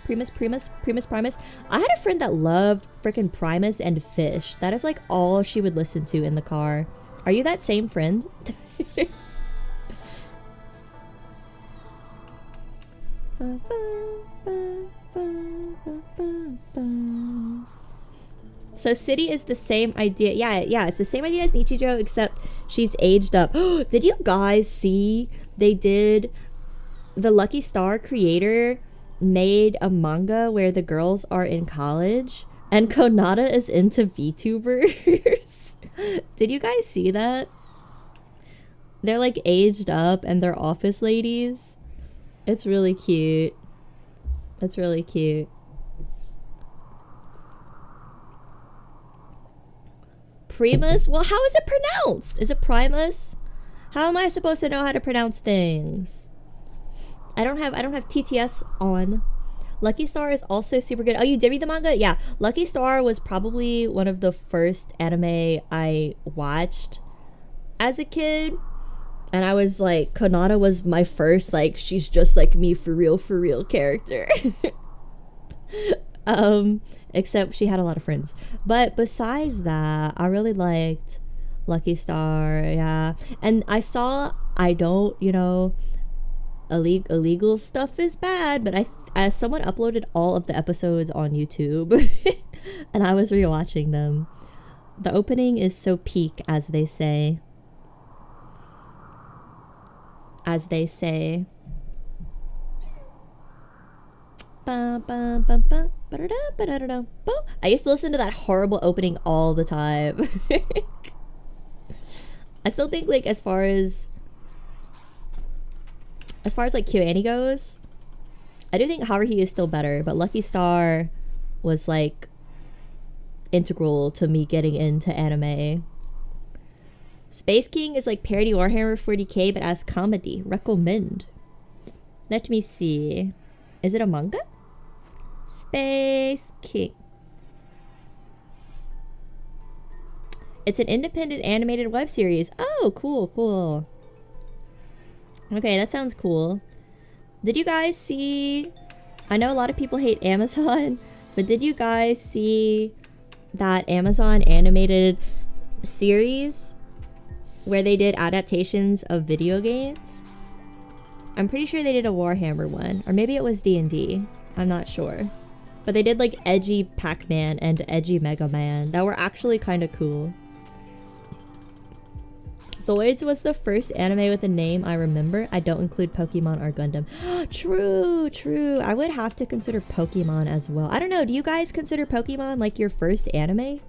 friend that loved frickin' Primus and Fish. That is like all she would listen to in the car. Are you that same friend? So City is the same idea. Yeah, it's the same idea as Nichijou, except she's aged up. Did you guys see they did... The Lucky Star creator made a manga where the girls are in college and Konata is into VTubers. Did you guys see that? They're like aged up and they're office ladies. It's really cute. It's really cute. Primus? Well, how is it pronounced? Is it Primus? How am I supposed to know how to pronounce things? I don't have TTS on. Lucky Star is also super good. Oh, you did read the manga? Yeah. Lucky Star was probably one of the first anime I watched as a kid. And I was like, Konata was my first, like, she's just like me for real character. Except she had a lot of friends. But besides that, I really liked Lucky Star, yeah. And I saw, I don't, you know, illegal stuff is bad, but as someone uploaded all of the episodes on YouTube and I was rewatching them. The opening is so peak, as they say. As they say. I used to listen to that horrible opening all the time. I still think, like, as far as like KyoAni goes, I do think Haruhi is still better, but Lucky Star was like integral to me getting into anime. Space King is like parody Warhammer 40k but as comedy. Recommend. Let me see. Is it a manga? Space King. It's an independent animated web series. Oh, cool, cool. Okay, that sounds cool. Did you guys see... I know a lot of people hate Amazon, but did you guys see that Amazon animated series where they did adaptations of video games? I'm pretty sure they did a Warhammer one, or maybe it was D&D. I'm not sure. But they did like edgy Pac-Man and edgy Mega Man that were actually kind of cool. Zoids was the first anime with a name I remember. I don't include Pokemon or Gundam. True, true. I would have to consider Pokemon as well. I don't know. Do you guys consider Pokemon like your first anime?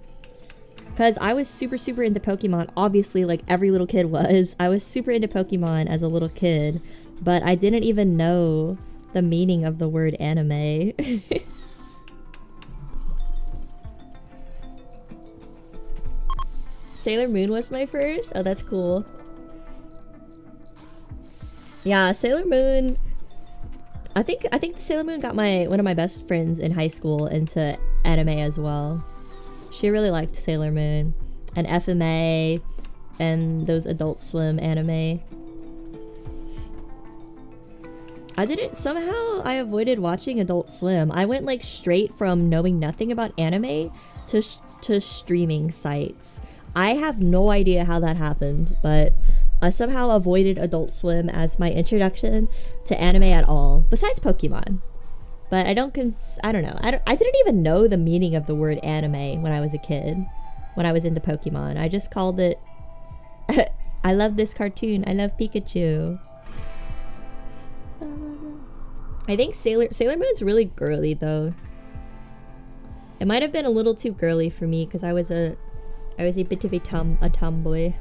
Because I was super, super into Pokemon. Obviously, like every little kid was. I was super into Pokemon as a little kid. But I didn't even know the meaning of the word anime. Sailor Moon was my first? Oh, that's cool. Yeah, Sailor Moon... I think Sailor Moon got one of my best friends in high school into anime as well. She really liked Sailor Moon and FMA and those Adult Swim anime. Somehow I avoided watching Adult Swim. I went like straight from knowing nothing about anime to streaming sites. I have no idea how that happened, but I somehow avoided Adult Swim as my introduction to anime at all, besides Pokemon. But I don't know. I didn't even know the meaning of the word anime when I was a kid, when I was into Pokemon. I just called it, I love this cartoon, I love Pikachu. I think Sailor Moon's really girly though. It might have been a little too girly for me because I was a bit of a tomboy.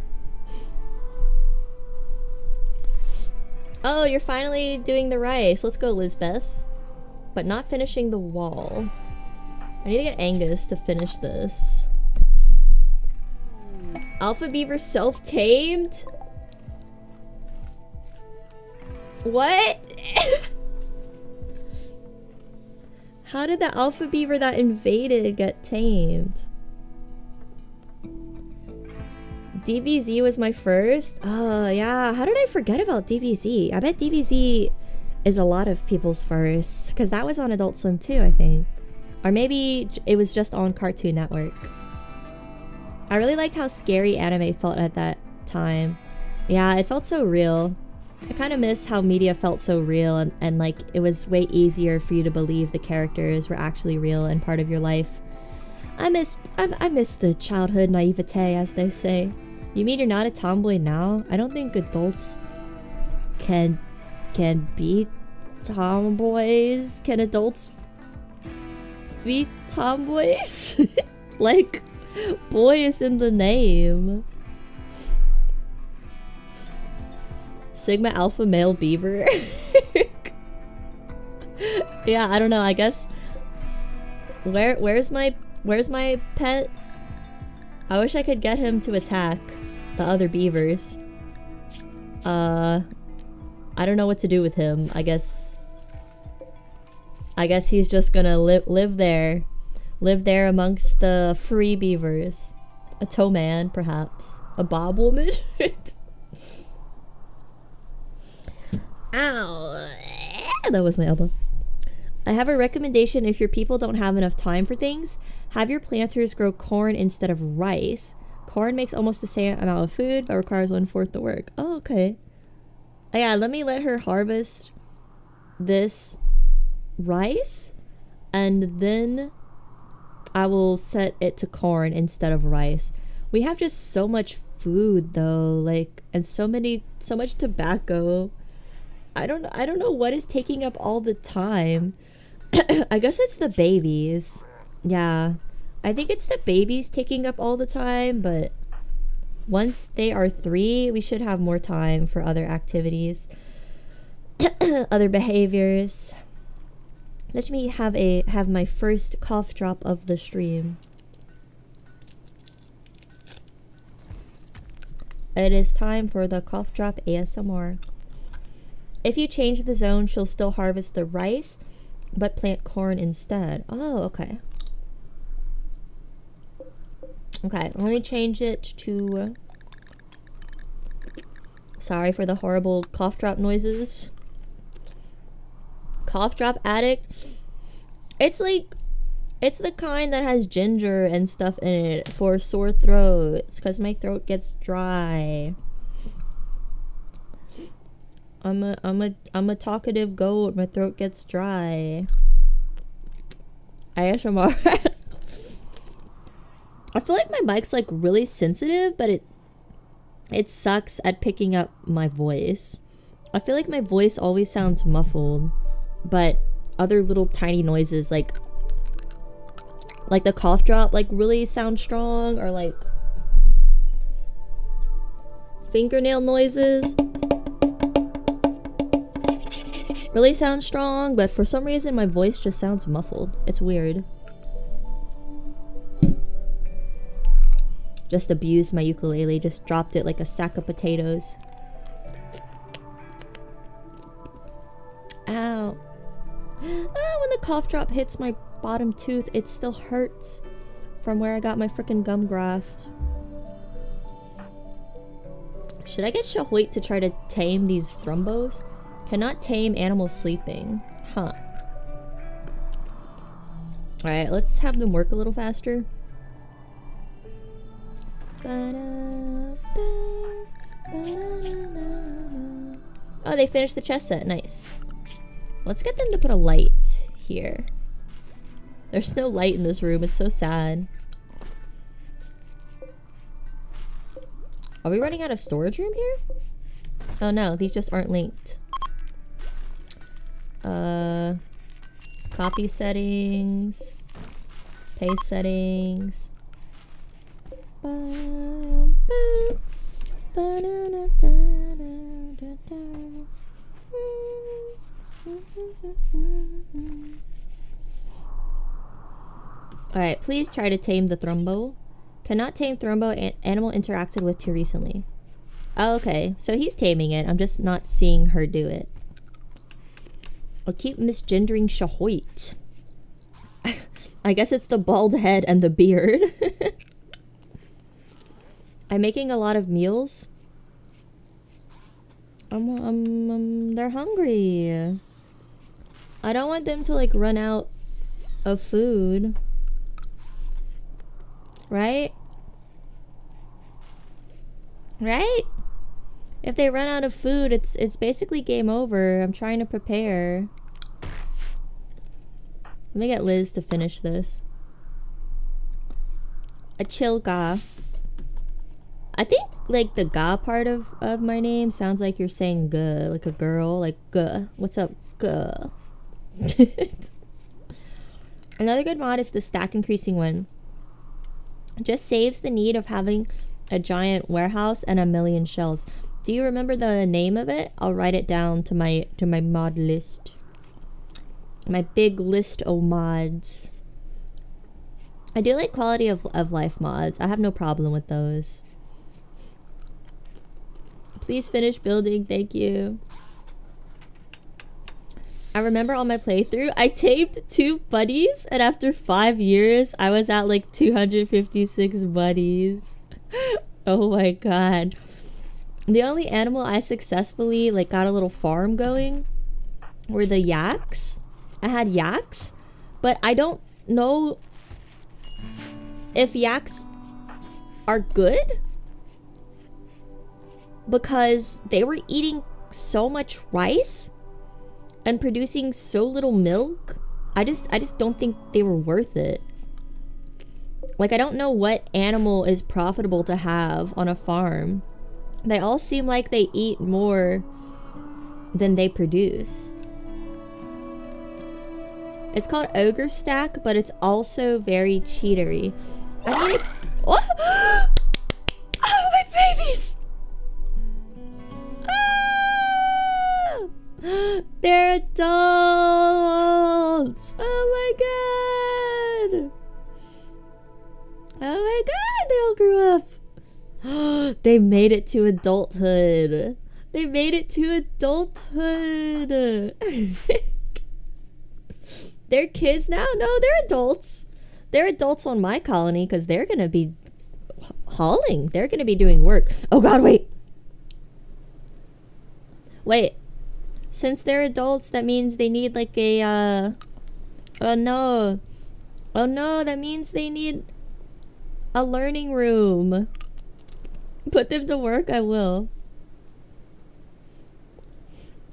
Oh, you're finally doing the rice. Let's go, Lisbeth. But not finishing the wall. I need to get Angus to finish this. Alpha Beaver self-tamed? What? How did the Alpha Beaver that invaded get tamed? DBZ was my first? Oh, yeah. How did I forget about DBZ? I bet DBZ is a lot of people's first. Because that was on Adult Swim too, I think. Or maybe it was just on Cartoon Network. I really liked how scary anime felt at that time. Yeah, it felt so real. I kind of miss how media felt so real and like it was way easier for you to believe the characters were actually real and part of your life. I miss the childhood naivete, as they say. You mean you're not a tomboy now? I don't think adults can be tomboys. Can adults be tomboys? Like, boy is in the name. Sigma Alpha Male Beaver. Yeah, I don't know. I guess. Where's my pet? I wish I could get him to attack the other beavers. I don't know what to do with him. I guess he's just gonna live there amongst the free beavers. A toe man, perhaps. A bob woman. Ow! That was my elbow. I have a recommendation. If your people don't have enough time for things, have your planters grow corn instead of rice. Corn makes almost the same amount of food, but requires 1/4 the work. Oh, okay. Yeah, let her harvest this rice, and then I will set it to corn instead of rice. We have just so much food though, like, and so much tobacco. I don't know what is taking up all the time. I guess it's the babies. Yeah. I think it's the babies taking up all the time, but once they are 3, we should have more time for other activities. Other behaviors. Let me have my first cough drop of the stream. It is time for the cough drop ASMR. If you change the zone, she'll still harvest the rice, but plant corn instead. Oh, okay. Okay, let me change it to... Sorry for the horrible cough drop noises. Cough drop addict. It's like... It's the kind that has ginger and stuff in it for sore throats, because my throat gets dry. I'm a talkative goat. My throat gets dry. ASMR. I feel like my mic's like really sensitive, but it sucks at picking up my voice. I feel like my voice always sounds muffled, but other little tiny noises like the cough drop like really sound strong, or like fingernail noises really sound strong, but for some reason my voice just sounds muffled. It's weird. Just abused my ukulele, just dropped it like a sack of potatoes. Ow. When the cough drop hits my bottom tooth, it still hurts from where I got my freaking gum graft. Should I get Shahoit to try to tame these thrumbos? Cannot tame animals sleeping. Huh. Alright, let's have them work a little faster. Oh, they finished the chess set. Nice. Let's get them to put a light here. There's no light in this room. It's so sad. Are we running out of storage room here? Oh no, these just aren't linked. Copy settings. Paste settings. Alright, please try to tame the thrumbo. Cannot tame thrumbo. Animal interacted with too recently. Oh, okay, so he's taming it. I'm just not seeing her do it. I'll keep misgendering Shahoit. I guess it's the bald head and the beard. I'm making a lot of meals. They're hungry. I don't want them to like run out of food. Right? Right? If they run out of food, it's basically game over. I'm trying to prepare. Let me get Liz to finish this. A chill ga. I think like the ga part of my name sounds like you're saying guh, like a girl, like guh. What's up, guh? Another good mod is the stack increasing one. Just saves the need of having a giant warehouse and a million shelves. Do you remember the name of it? I'll write it down to my mod list. My big list of mods. I do like quality of life mods. I have no problem with those. Please finish building. Thank you. I remember on my playthrough, I tamed 2 buddies, and after 5 years, I was at like 256 buddies. Oh my god. The only animal I successfully like got a little farm going were the yaks. I had yaks, but I don't know if yaks are good because they were eating so much rice and producing so little milk. I just don't think they were worth it. Like, I don't know what animal is profitable to have on a farm. They all seem like they eat more than they produce. It's called Ogre Stack, but it's also very cheatery. I need... Oh! Oh, my babies! Ah! They're adults! Oh my god! Oh my god, they all grew up! They made it to adulthood. They made it to adulthood. They're kids now? No, they're adults. They're adults on my colony because they're gonna be hauling. They're gonna be doing work. Oh god, wait. Wait. Since they're adults, that means they need like a, oh no. Oh no, that means they need a learning room. Put them to work, I will.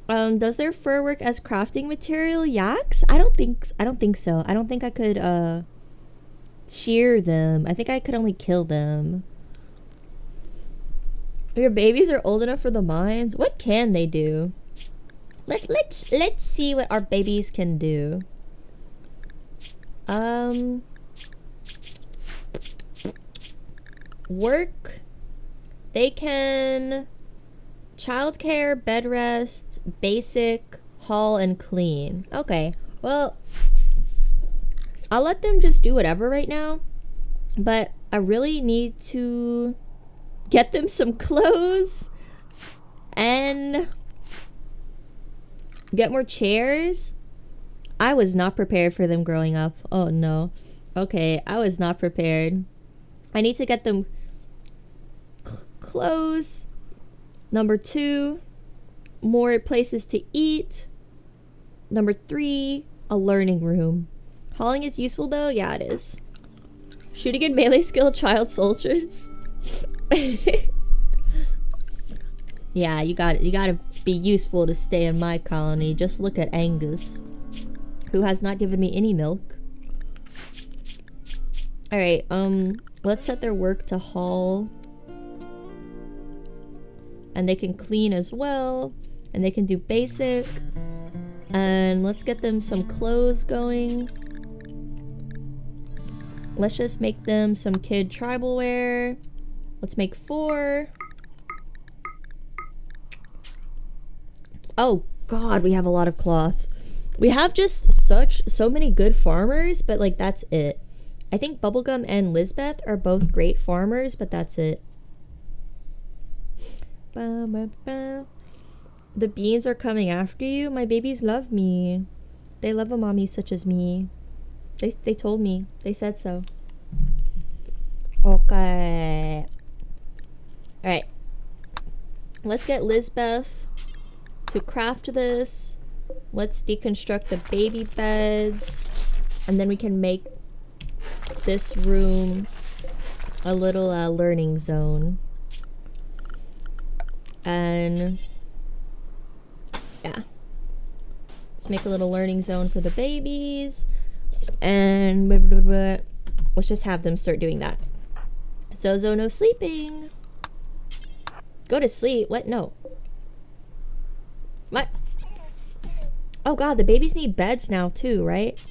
Does their fur work as crafting material? Yaks? I don't think so. I don't think I could, shear them. I think I could only kill them. Your babies are old enough for the mines? What can they do? Let's see what our babies can do. Work. They can childcare, bed rest, basic, haul, and clean. Okay, well, I'll let them just do whatever right now, but I really need to get them some clothes and get more chairs. I was not prepared for them growing up. Oh no. Okay, I was not prepared. I need to get them clothes. Number 2, more places to eat. Number 3, a learning room. Hauling is useful though? Yeah, it is. Shooting in melee skill child soldiers. Yeah, you gotta be useful to stay in my colony. Just look at Angus, who has not given me any milk. Alright, let's set their work to haul. And they can clean as well. And they can do basic. And let's get them some clothes going. Let's just make them some kid tribal wear. Let's make 4. Oh god, we have a lot of cloth. We have just so many good farmers, but like that's it. I think Bubblegum and Lisbeth are both great farmers, but that's it. The beans are coming after you. My babies love me. They love a mommy such as me. They told me. They said so. Okay. Alright. Let's get Lisbeth to craft this. Let's deconstruct the baby beds. And then we can make this room a little learning zone. And yeah, let's make a little learning zone for the babies, and let's just have them start doing that. Zozo, no sleeping. Go to sleep. What? No. What? Oh god, the babies need beds now too, right?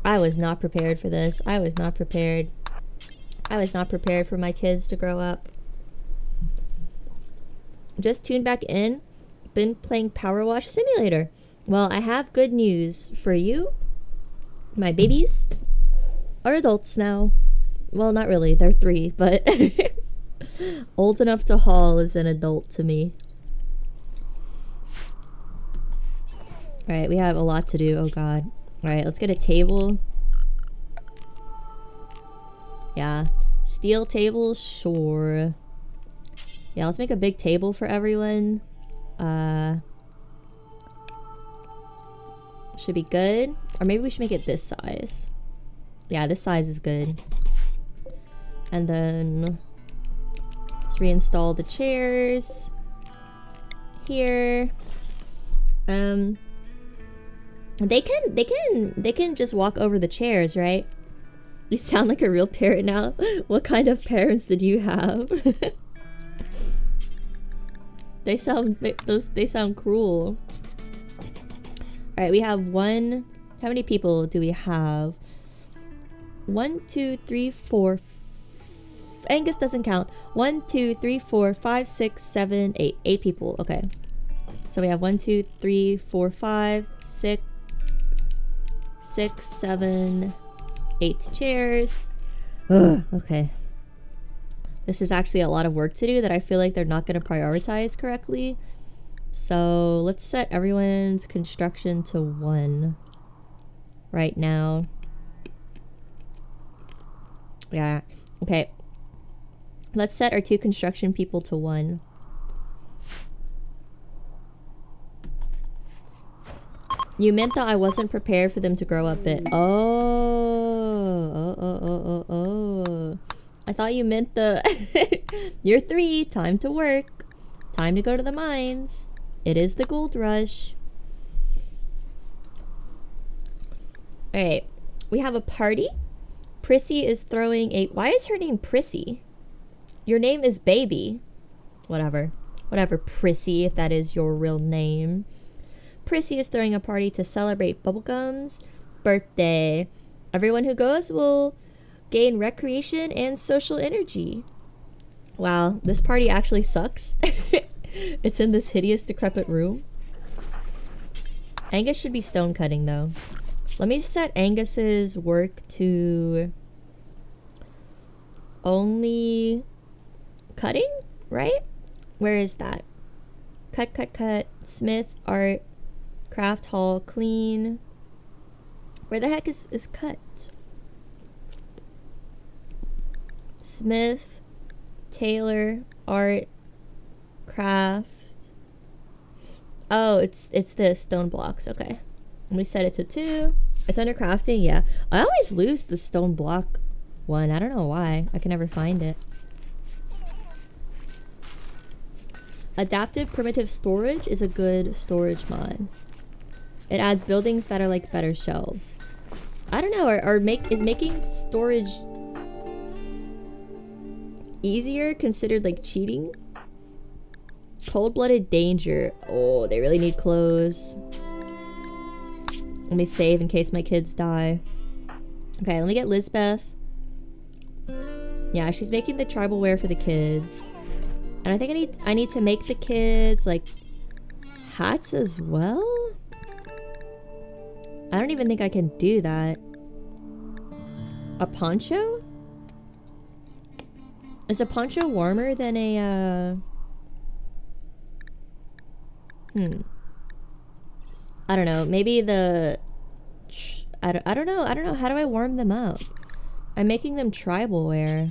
I was not prepared for this. I was not prepared. I was not prepared for my kids to grow up. Just tuned back in. Been playing Power Wash Simulator. Well, I have good news for you. My babies are adults now. Well, not really. They're 3, but old enough to haul is an adult to me. Alright, we have a lot to do. Oh god. Alright, let's get a table. Yeah. Steel table? Sure. Yeah, let's make a big table for everyone. Should be good. Or maybe we should make it this size. Yeah, this size is good. And then let's reinstall the chairs here. They can just walk over the chairs, right? You sound like a real parent now. What kind of parents did you have? They sound cruel. All right, we have one. How many people do we have? 1, 2, 3, 4. Angus doesn't count. 1, 2, 3, 4, 5, 6, 7, 8. 8 people. Okay. So we have 1, 2, 3, 4, 5, 6, 7, 8 chairs. Ugh, okay. This is actually a lot of work to do that I feel like they're not going to prioritize correctly. So let's set everyone's construction to 1 right now. Yeah. Okay. Let's set our 2 construction people to 1. You meant that I wasn't prepared for them to grow up bit. Oh. I thought you meant the... You're 3. Time to work. Time to go to the mines. It is the gold rush. Alright. We have a party. Prissy is throwing a... Why is her name Prissy? Your name is Baby. Whatever. Whatever, Prissy, if that is your real name. Prissy is throwing a party to celebrate Bubblegum's birthday. Everyone who goes will gain recreation and social energy. Wow, this party actually sucks. It's in this hideous, decrepit room. Angus should be stone cutting, though. Let me set Angus's work to only cutting, right? Where is that? Cut. Smith, art, craft hall, clean. Where the heck is cut? Smith, tailor, art, craft. Oh, it's the stone blocks. Okay. Let me set it to 2. It's under crafting, yeah. I always lose the stone block one. I don't know why. I can never find it. Adaptive primitive storage is a good storage mod. It adds buildings that are like better shelves. I don't know, is making storage easier considered like cheating? Cold-blooded danger. Oh, they really need clothes. Let me save in case my kids die. Okay, let me get Lisbeth. Yeah, she's making the tribal wear for the kids. And I think I need to make the kids like hats as well. I don't even think I can do that. A poncho? Is a poncho warmer than a I don't know. Maybe the I don't know. How do I warm them up? I'm making them tribal wear.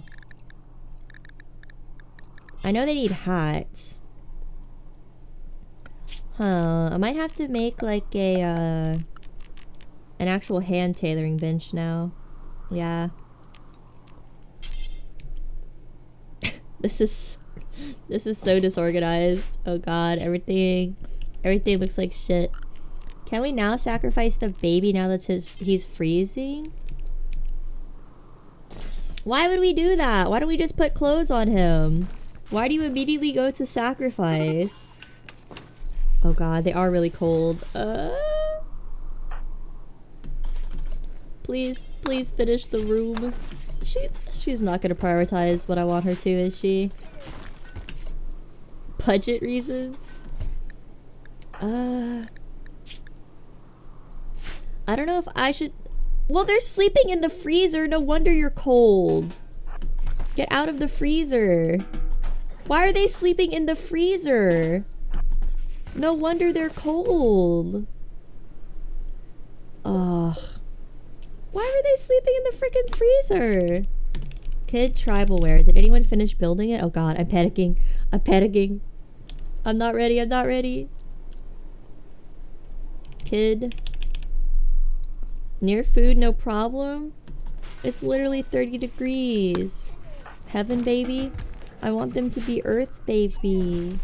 I know they need hats. Huh. I might have to make like a an actual hand tailoring bench now. Yeah. This is so disorganized. Oh god, everything looks like shit. Can we now sacrifice the baby now that he's freezing? Why would we do that? Why don't we just put clothes on him? Why do you immediately go to sacrifice? Oh god, they are really cold. Please finish the room. She's not gonna prioritize what I want her to, is she? Budget reasons? I don't know if I should... Well, they're sleeping in the freezer. No wonder you're cold. Get out of the freezer. Why are they sleeping in the freezer? No wonder they're cold. Ugh. Why were they sleeping in the freaking freezer? Kid tribal wear. Did anyone finish building it? Oh god, I'm panicking. I'm not ready. Kid. Near food, no problem. It's literally 30 degrees. Heaven, baby. I want them to be Earth, baby.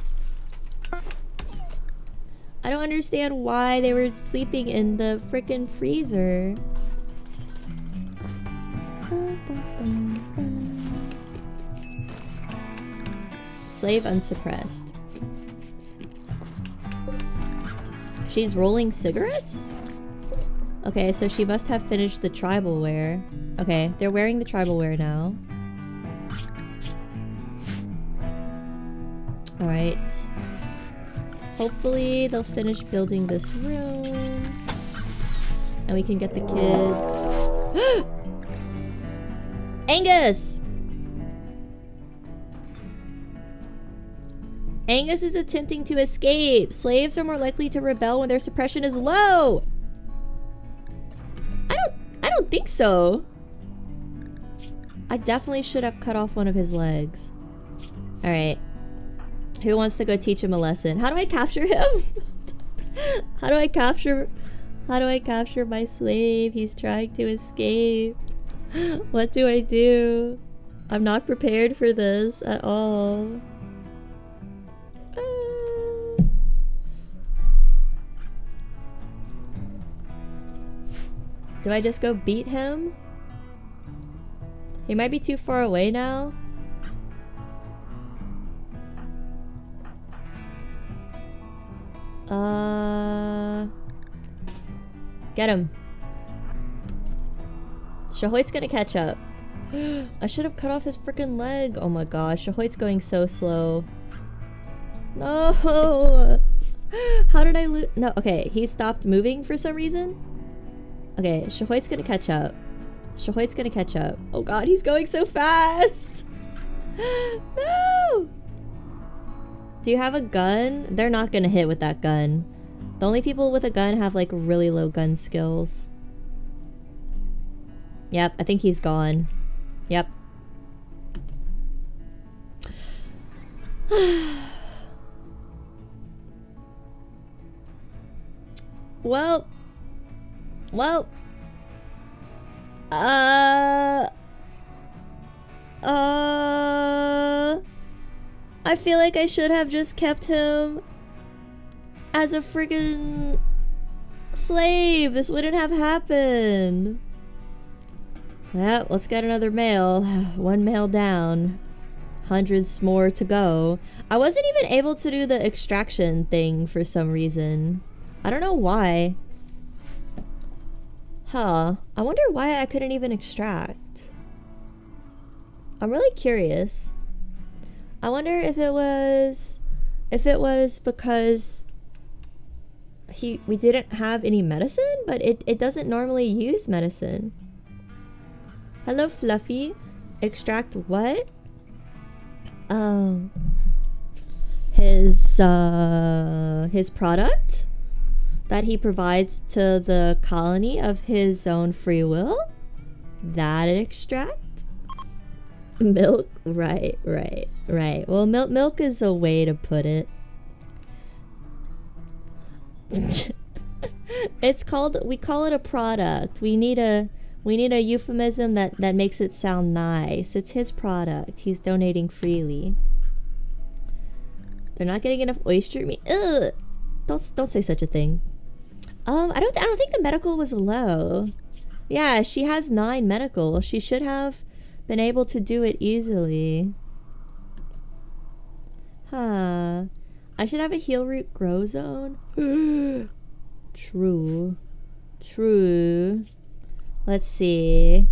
I don't understand why they were sleeping in the frickin' freezer. Slave unsuppressed. She's rolling cigarettes? Okay, so she must have finished the tribal wear. Okay, they're wearing the tribal wear now. Alright. Hopefully they'll finish building this room. And we can get the kids. Angus! Angus is attempting to escape. Slaves are more likely to rebel when their suppression is low. I don't think so. I definitely should have cut off one of his legs. Alright. Who wants to go teach him a lesson? How do I capture him? How do I capture my slave? He's trying to escape. What do I do? I'm not prepared for this at all. Do I just go beat him? He might be too far away now. Get him. Shahoit's gonna catch up. I should have cut off his freaking leg. Oh my gosh, Shahoit's going so slow. No! How did I lose? No, okay, he stopped moving for some reason. Okay, Shahoit's gonna catch up. Shahoit's gonna catch up. Oh god, he's going so fast! No! Do you have a gun? They're not gonna hit with that gun. The only people with a gun have like really low gun skills. Yep, I think he's gone. Yep. Well, I feel like I should have just kept him as a friggin' slave. This wouldn't have happened. Yeah, let's get another male. One male down. Hundreds more to go. I wasn't even able to do the extraction thing for some reason. I don't know why. Huh. I wonder why I couldn't even extract. I'm really curious. I wonder if it was because we didn't have any medicine, but it doesn't normally use medicine. Hello, Fluffy. Extract what? His product that he provides to the colony of his own free will. That extract? Milk? Right. Well, milk is a way to put it. We call it a product. We need a euphemism that makes it sound nice. It's his product. He's donating freely. They're not getting enough oyster meat. Ugh. Don't say such a thing. I don't think the medical was low. Yeah, she has 9 medical. She should have been able to do it easily. Huh. I should have a heal root grow zone. True. Let's see.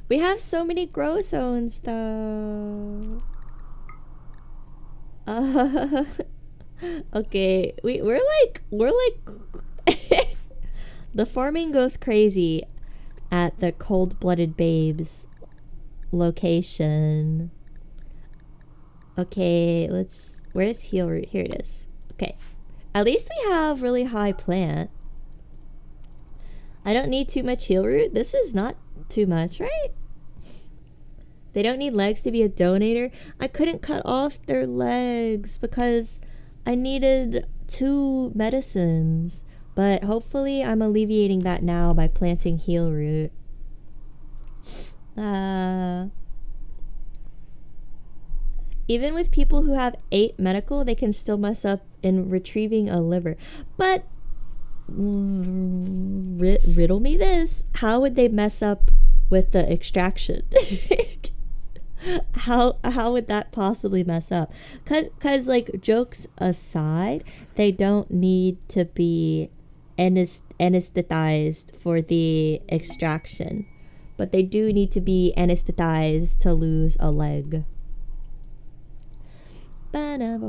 We have so many grow zones though. Okay, we're like the farming goes crazy at the cold-blooded babes location. Okay, where's heal root? Here it is. Okay, at least we have really high plant. I don't need too much heal root. This is not too much, right? They don't need legs to be a donator. I couldn't cut off their legs because I needed 2 medicines. But hopefully I'm alleviating that now by planting heal root. Even with people who have 8 medical, they can still mess up in retrieving a liver. But riddle me this. How would they mess up with the extraction? How would that possibly mess up? Cause like, jokes aside, they don't need to be anesthetized for the extraction, but they do need to be anesthetized to lose a leg. There's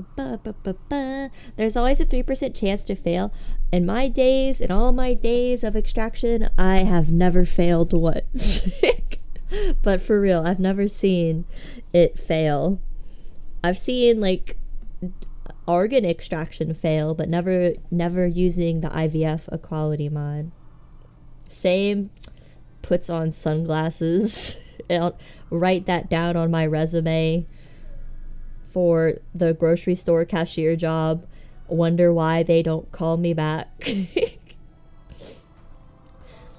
always a 3% chance to fail. In all my days of extraction, I have never failed once. But for real, I've never seen it fail. I've seen like organ extraction fail, but never using the IVF equality mod. Same puts on sunglasses. I'll write that down on my resume for the grocery store cashier job. Wonder why they don't call me back.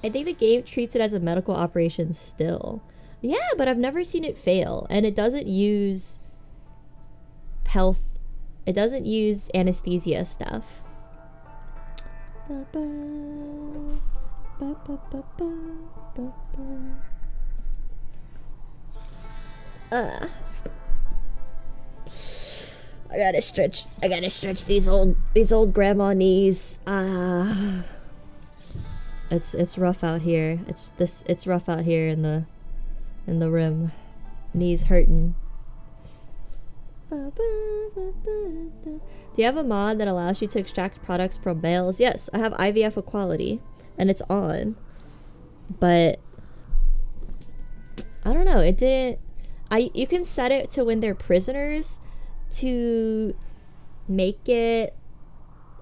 I think the game treats it as a medical operation still. Yeah, but I've never seen it fail. And it doesn't use health. It doesn't use anesthesia stuff. I gotta stretch these old grandma knees. It's rough out here. It's rough out here in the rim. Knees hurting. Do you have a mod that allows you to extract products from males? Yes, I have IVF Equality, and it's on. But I don't know. It didn't. You can set it to when they're prisoners to make it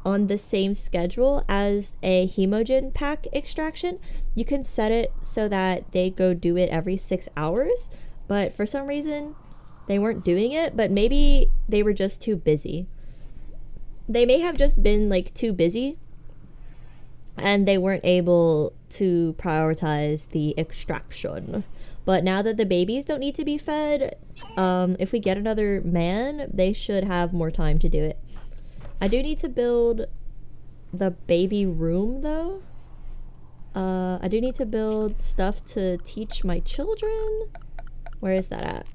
on the same schedule as a hemogen pack extraction. You can set it so that they go do it every 6 hours, but for some reason they weren't doing it. But maybe they were just too busy. They may have just been like too busy and they weren't able to prioritize the extraction. But now that the babies don't need to be fed, if we get another man, they should have more time to do it. I do need to build the baby room, though. I do need to build stuff to teach my children. Where is that at?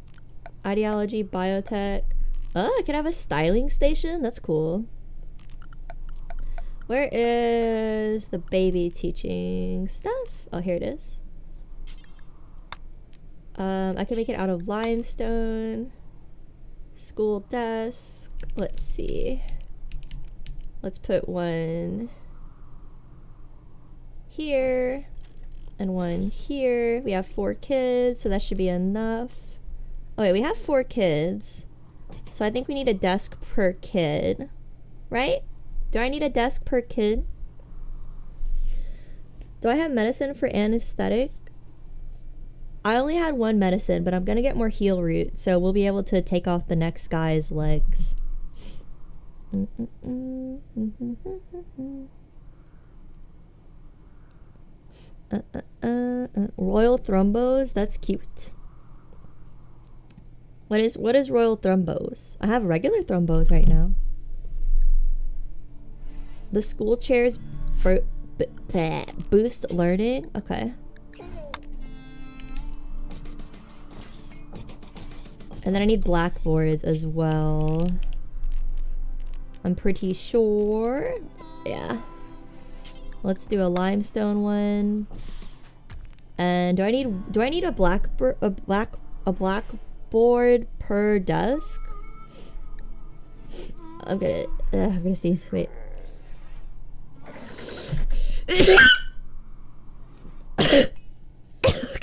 Ideology, biotech. Oh, I could have a styling station. That's cool. Where is the baby teaching stuff? Oh, here it is. I can make it out of limestone. School desk. Let's see. Let's put one here and one here. We have 4 kids, so that should be enough. Oh wait, we have 4 kids. So I think we need a desk per kid, right? Do I need a desk per kid? Do I have medicine for anesthetic? I only had 1 medicine, but I'm gonna get more heal root, so we'll be able to take off the next guy's legs. Royal thrombose, that's cute. What is royal thrombose? I have regular thrombose right now. The school chairs boost learning. Okay. And then I need blackboards as well. I'm pretty sure. Yeah. Let's do a limestone one. And do I need a blackboard per desk? I'm gonna sneeze. Wait.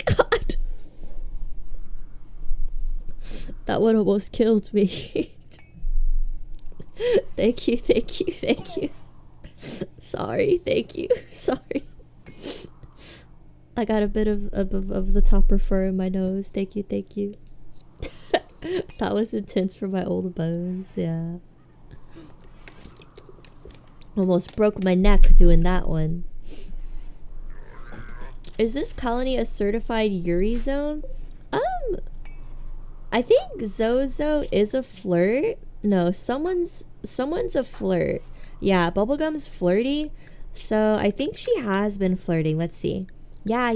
God. That one almost killed me. Thank you. Sorry, thank you. Sorry. I got a bit of the topper fur in my nose. Thank you. That was intense for my old bones, yeah. Almost broke my neck doing that one. Is this colony a certified Yuri zone? I think Zozo is a flirt. No, someone's a flirt. Yeah, Bubblegum's flirty. So I think she has been flirting. Let's see. Yeah.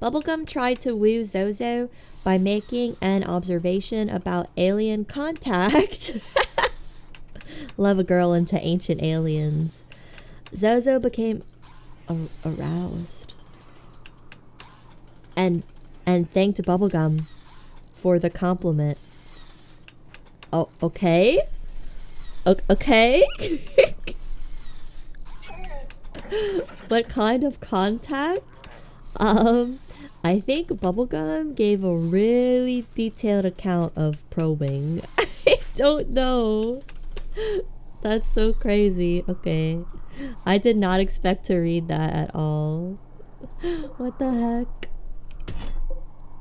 Bubblegum tried to woo Zozo by making an observation about alien contact. Love a girl into ancient aliens. Zozo became aroused and thanked Bubblegum for the compliment. Oh, okay. Okay. What kind of contact? I think Bubblegum gave a really detailed account of probing. I don't know. That's so crazy. Okay. I did not expect to read that at all. What the heck?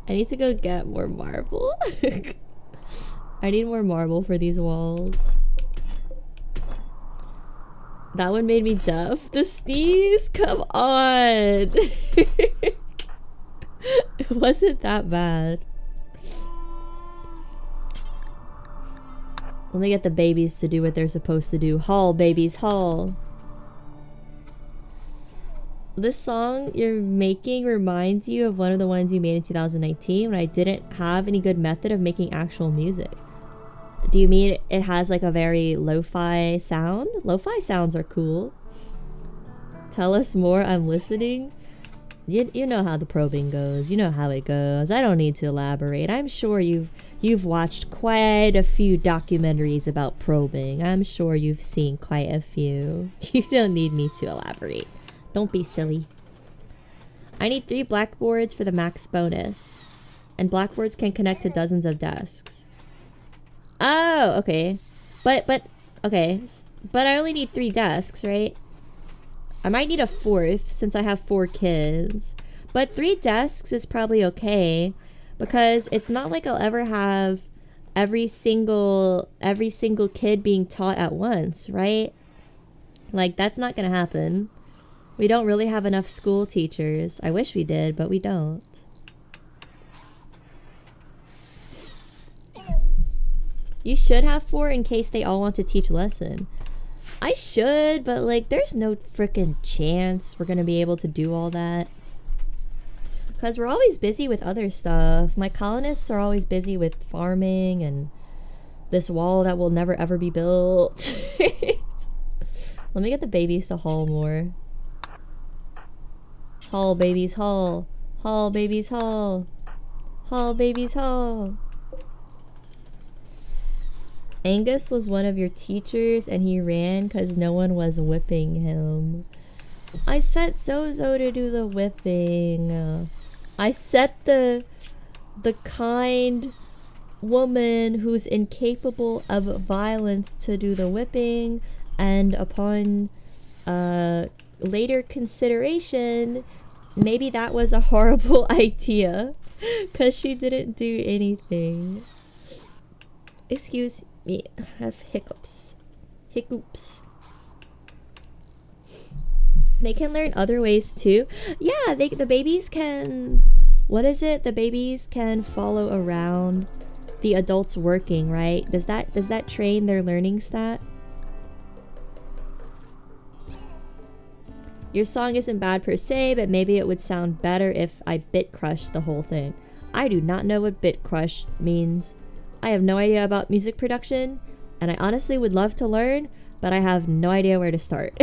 I need to go get more marble. I need more marble for these walls. That one made me deaf. The sneeze? Come on. It wasn't that bad. Let me get the babies to do what they're supposed to do. Haul, babies, haul. This song you're making reminds you of one of the ones you made in 2019 when I didn't have any good method of making actual music. Do you mean it has like a very lo-fi sound? Lo-fi sounds are cool. Tell us more, I'm listening. You know how the probing goes. You know how it goes. I don't need to elaborate. I'm sure you've watched quite a few documentaries about probing. I'm sure you've seen quite a few. You don't need me to elaborate. Don't be silly. I need 3 blackboards for the max bonus. And blackboards can connect to dozens of desks. Oh, okay. Okay. But I only need 3 desks, right? I might need a 4th since I have 4 kids. But 3 desks is probably okay. Because it's not like I'll ever have every single kid being taught at once, right? Like, that's not gonna happen. We don't really have enough school teachers. I wish we did, but we don't. You should have 4 in case they all want to teach lesson. I should, but like there's no freaking chance we're gonna be able to do all that. Because we're always busy with other stuff. My colonists are always busy with farming and this wall that will never ever be built. Let me get the babies to haul more. Haul, babies, haul. Haul, babies, haul. Haul, babies, haul. Angus was one of your teachers and he ran because no one was whipping him. I set Zozo to do the whipping. I set the kind woman who's incapable of violence to do the whipping, and upon later consideration, maybe that was a horrible idea because she didn't do anything. Excuse me, I have hiccups. Hiccups. They can learn other ways too. Yeah, the babies can... What is it? The babies can follow around the adults working, right? Does that train their learning stat? Your song isn't bad per se, but maybe it would sound better if I bit crushed the whole thing. I do not know what bit crush means. I have no idea about music production, and I honestly would love to learn, but I have no idea where to start.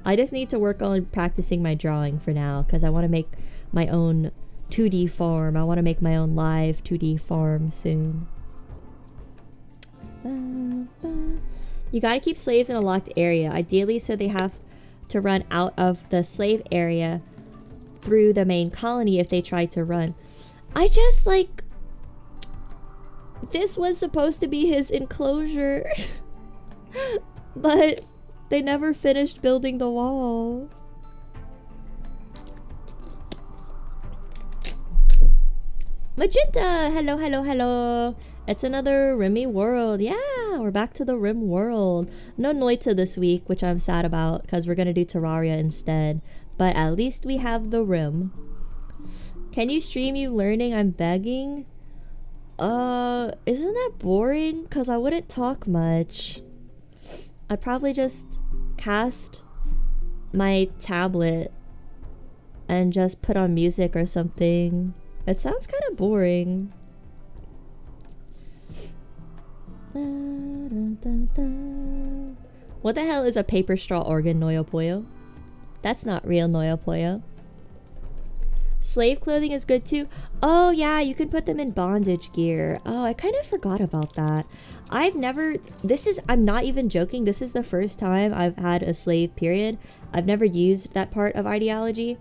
I just need to work on practicing my drawing for now, because I want to make my own 2D farm. I want to make my own live 2D farm soon. You gotta keep slaves in a locked area, ideally so they have to run out of the slave area through the main colony if they try to run. I just like... This was supposed to be his enclosure. But they never finished building the wall. Magenta! Hello, hello, hello. It's another Rimworld. Yeah, we're back to the Rimworld. No Noita this week, which I'm sad about because we're going to do Terraria instead. But at least we have the Rim. Can you stream you learning? I'm begging. Isn't that boring? Because I wouldn't talk much. I'd probably just cast my tablet and just put on music or something. It sounds kind of boring. What the hell is a paper straw organ, Noyo Poyo? That's not real, Noyo Poyo. Slave clothing is good too. Oh yeah, you can put them in bondage gear. Oh, I kind of forgot about that. I'm not even joking. This is the first time I've had a slave period. I've never used that part of ideology.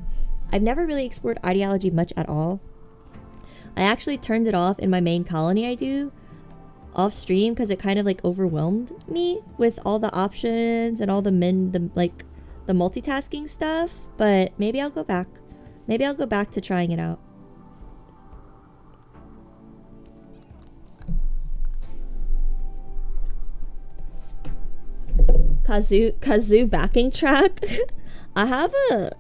I've never really explored ideology much at all. I actually turned it off in my main colony I do off stream because it kind of like overwhelmed me with all the options and all the the multitasking stuff, but maybe I'll go back. Maybe I'll go back to trying it out. Kazoo backing track. I have a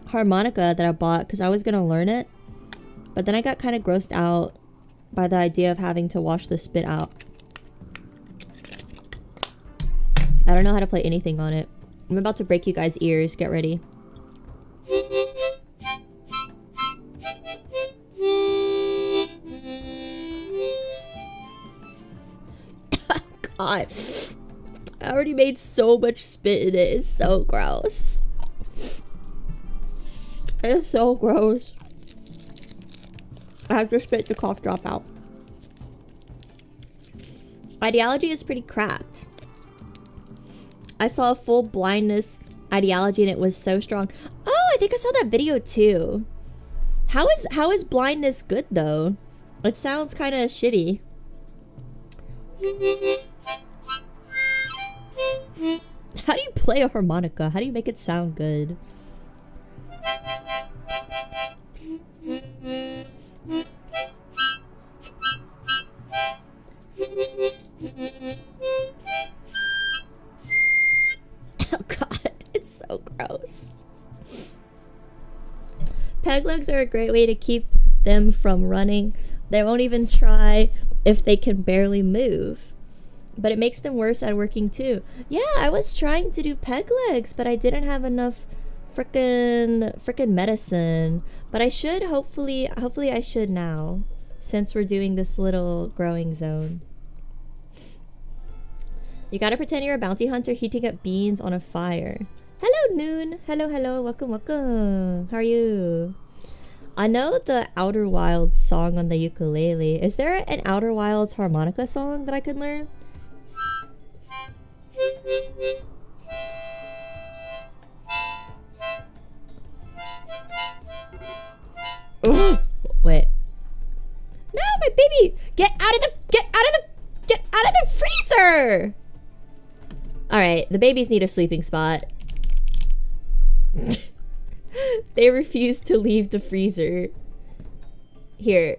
harmonica that I bought because I was gonna learn it, but then I got kind of grossed out by the idea of having to wash the spit out. I don't know how to play anything on it. I'm about to break you guys' ears. Get ready. God. I already made so much spit in it. It's so gross. It's so gross. I have to spit the cough drop out. Ideology is pretty cracked. I saw a full blindness ideology and it was so strong. Oh, I think I saw that video too. How is blindness good though? It sounds kind of shitty. How do you play a harmonica? How do you make it sound good? Oh god, it's so gross. Peg legs are a great way to keep them from running. They won't even try if they can barely move. But it makes them worse at working too. Yeah, I was trying to do peg legs, but I didn't have enough frickin' medicine. But I should, hopefully I should now, since we're doing this little growing zone. You gotta pretend you're a bounty hunter heating up beans on a fire. Hello, Noon. Hello. Welcome. How are you? I know the Outer Wilds song on the ukulele. Is there an Outer Wilds harmonica song that I could learn? Ooh, wait. No, my baby! Get out of the freezer! Alright, the babies need a sleeping spot. They refuse to leave the freezer. Here.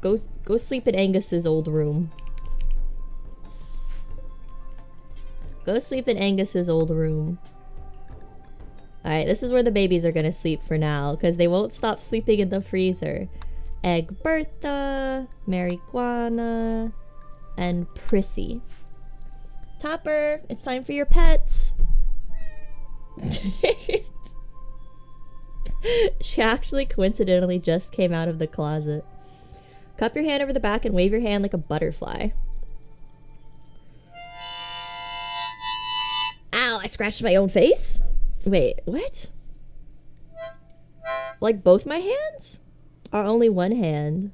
Go sleep in Angus's old room. Go sleep in Angus's old room. Alright, this is where the babies are gonna sleep for now, because they won't stop sleeping in the freezer. Egg Bertha, Marijuana, and Prissy. Topper, it's time for your pets. She actually coincidentally just came out of the closet. Cup your hand over the back and wave your hand like a butterfly. Ow, I scratched my own face? Wait, what? Like both my hands? Or only one hand?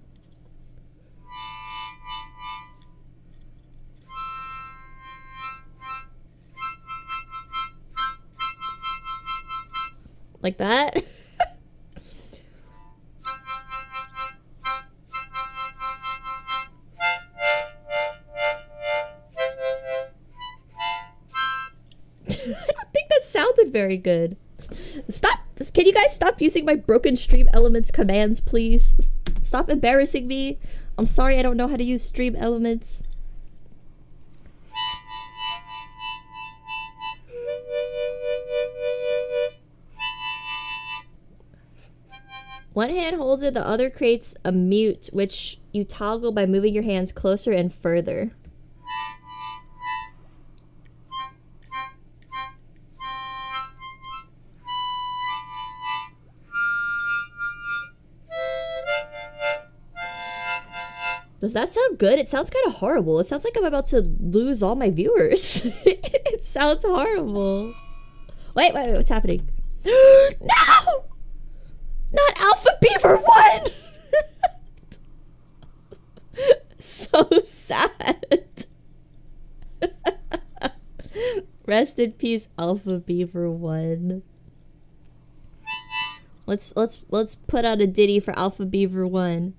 Like that? Sounded very good. Stop! Can you guys stop using my broken Stream Elements commands, please? Stop embarrassing me. I'm sorry I don't know how to use Stream Elements. One hand holds it, the other creates a mute, which you toggle by moving your hands closer and further. Does that sound good? It sounds kind of horrible. It sounds like I'm about to lose all my viewers. It sounds horrible. Wait, what's happening? No! Not Alpha Beaver 1! So sad. Rest in peace, Alpha Beaver 1. Let's put out a ditty for Alpha Beaver 1.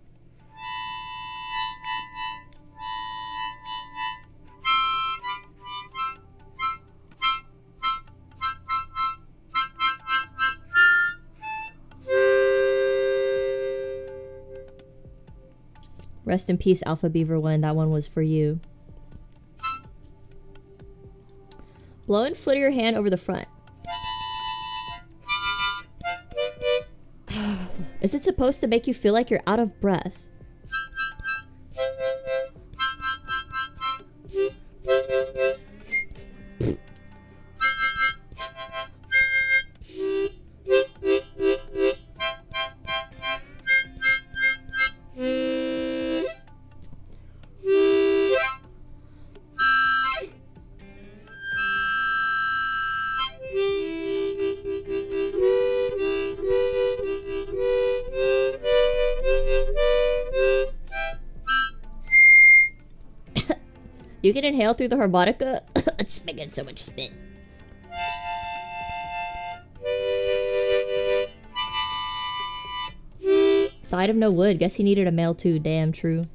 Rest in peace, Alpha Beaver 1. That one was for you. Blow and flutter your hand over the front. Is it supposed to make you feel like you're out of breath? You can inhale through the harmonica. It's making so much spit. Died of no wood. Guess he needed a male too. Damn true.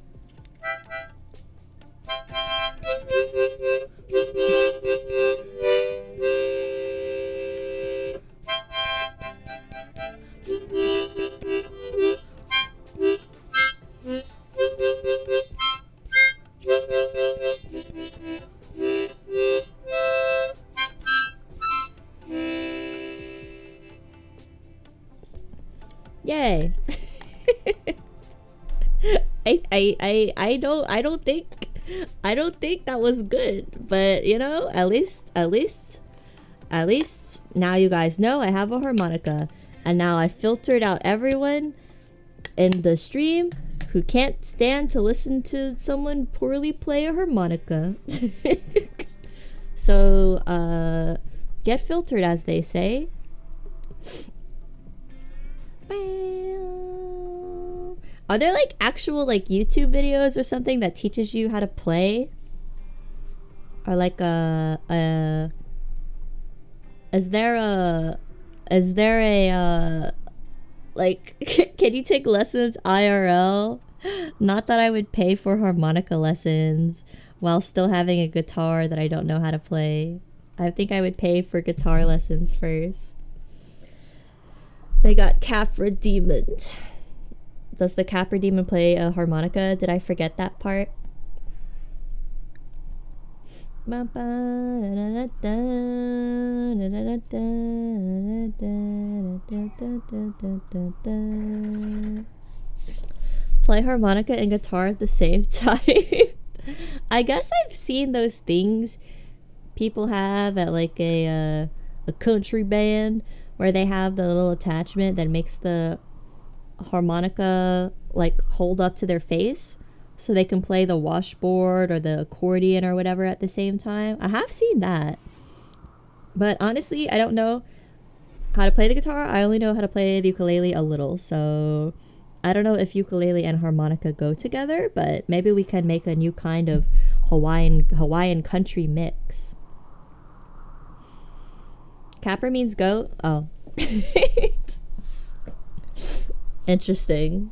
Yay. I don't think that was good, but you know, at least now you guys know I have a harmonica, and now I filtered out everyone in the stream who can't stand to listen to someone poorly play a harmonica. So get filtered, as they say. Are there like actual like YouTube videos or something that teaches you how to play? Or like is there a like can you take lessons IRL? Not that I would pay for harmonica lessons while still having a guitar that I don't know how to play. I think I would pay for guitar lessons first. They got Capra Demon. Does the Capra Demon play a harmonica? Did I forget that part? Play harmonica and guitar at the same time. I guess I've seen those things people have at like a country band, where they have the little attachment that makes the harmonica like hold up to their face so they can play the washboard or the accordion or whatever at the same time. I have seen that, but honestly I don't know how to play the guitar. I only know how to play the ukulele a little, so I don't know if ukulele and harmonica go together, but maybe we can make a new kind of Hawaiian country mix. Capra means goat. Oh. Interesting.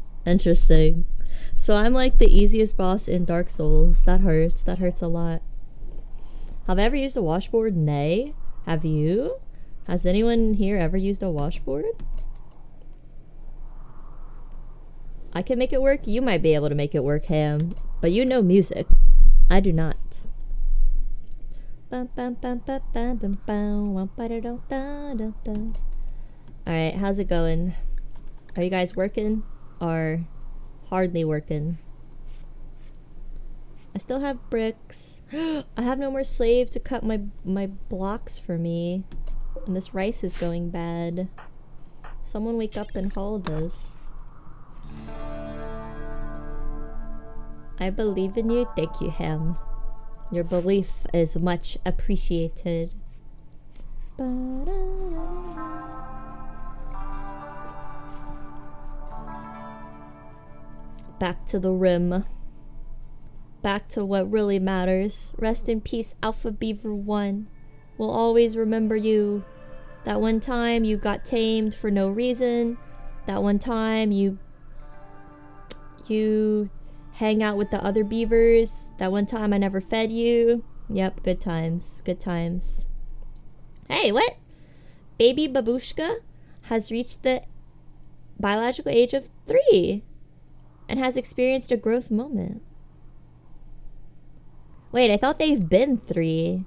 So I'm like the easiest boss in Dark Souls. That hurts a lot. Have I ever used a washboard? Nay. Have you? Has anyone here ever used a washboard? I can make it work. You might be able to make it work, Ham, but you know music. I do not. Alright, how's it going? Are you guys working or hardly working? I still have bricks. I have no more slave to cut my blocks for me. And this rice is going bad. Someone wake up and haul this. I believe in you. Thank you, Ham. Your belief is much appreciated. Back to the rim. Back to what really matters. Rest in peace, Alpha Beaver 1. We'll always remember you. That one time you got tamed for no reason. That one time you hang out with the other beavers. That one time I never fed you. Yep, good times. Good times. Hey, what? Baby Babushka has reached the biological age of 3. and has experienced a growth moment. Wait, I thought they've been 3.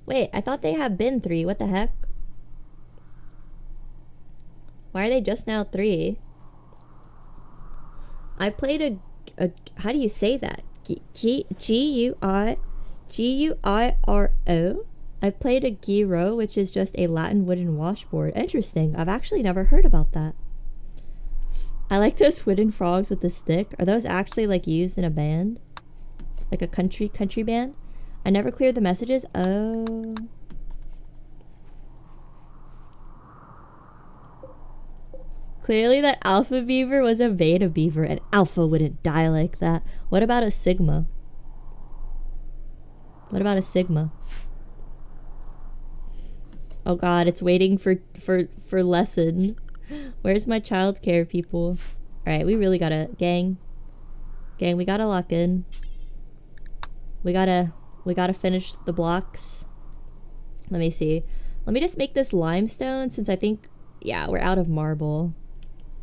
Wait, I thought they have been 3. What the heck? Why are they just now 3? I played a how do you say that? G-U-I-R-O? I played a gyro, which is just a Latin wooden washboard. Interesting. I've actually never heard about that. I like those wooden frogs with the stick. Are those actually like used in a band? Like a country band? I never cleared the messages. Oh. Clearly that alpha beaver was a beta beaver, and alpha wouldn't die like that. What about a sigma? What about a sigma? Oh god, it's waiting for lesson. Where's my childcare people? Alright, we really gotta... Gang, we gotta lock in. We gotta finish the blocks. Let me see. Let me just make this limestone, since I think... Yeah, we're out of marble.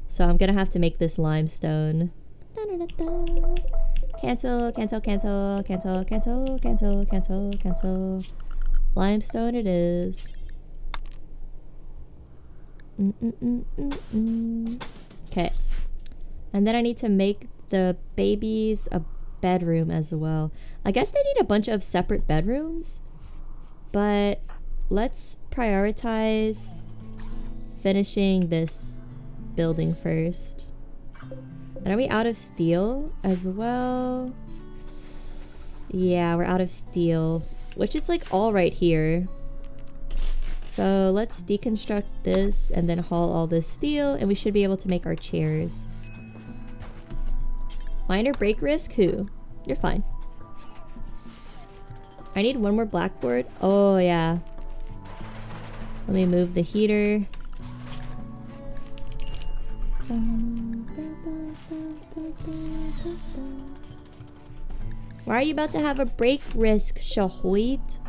So I'm gonna have to make this limestone. Cancel. Limestone it is. Okay. And then I need to make the babies a bedroom as well. I guess they need a bunch of separate bedrooms. But let's prioritize finishing this building first. And are we out of steel as well? Yeah, we're out of steel, which it's like all right here. So let's deconstruct this and then haul all this steel, and we should be able to make our chairs. Minor break risk? Who? You're fine. I need one more blackboard. Oh yeah. Let me move the heater. Why are you about to have a break risk, Shahoit?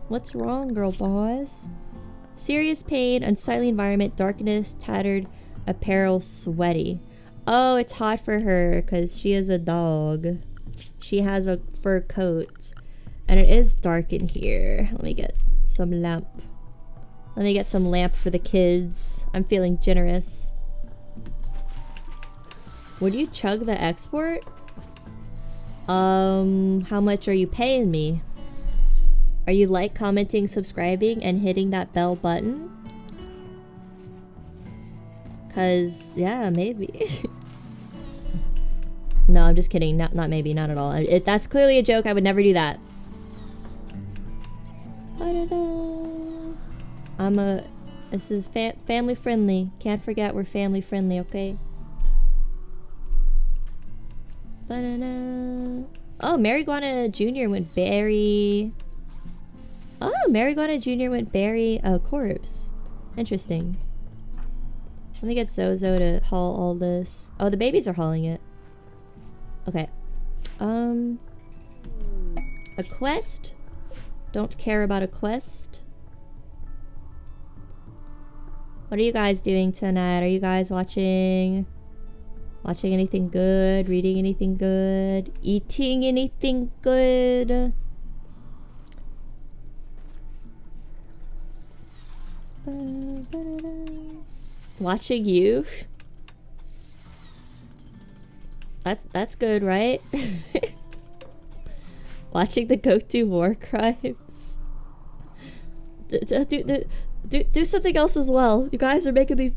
What's wrong, girl boss? Serious pain, unsightly environment, darkness, tattered apparel, sweaty. Oh, it's hot for her because she is a dog. She has a fur coat. And it is dark in here. Let me get some lamp. Let me get some lamp for the kids. I'm feeling generous. Would you chug the export? How much are you paying me? Are you like, commenting, subscribing, and hitting that bell button? Cause, yeah, maybe. No, I'm just kidding. Not maybe, not at all. That's clearly a joke. I would never do that. This is family friendly. Can't forget we're family friendly, okay? Oh, Marijuana Jr. went berry. Oh, Marijuana Jr. went berry a corpse. Interesting. Let me get Zozo to haul all this. Oh, the babies are hauling it. Okay. A quest? Don't care about a quest. What are you guys doing tonight? Are you guys watching anything good? Reading anything good? Eating anything good? Watching you? That's good, right? Watching the go-to war crimes. Do something else as well. You guys are making me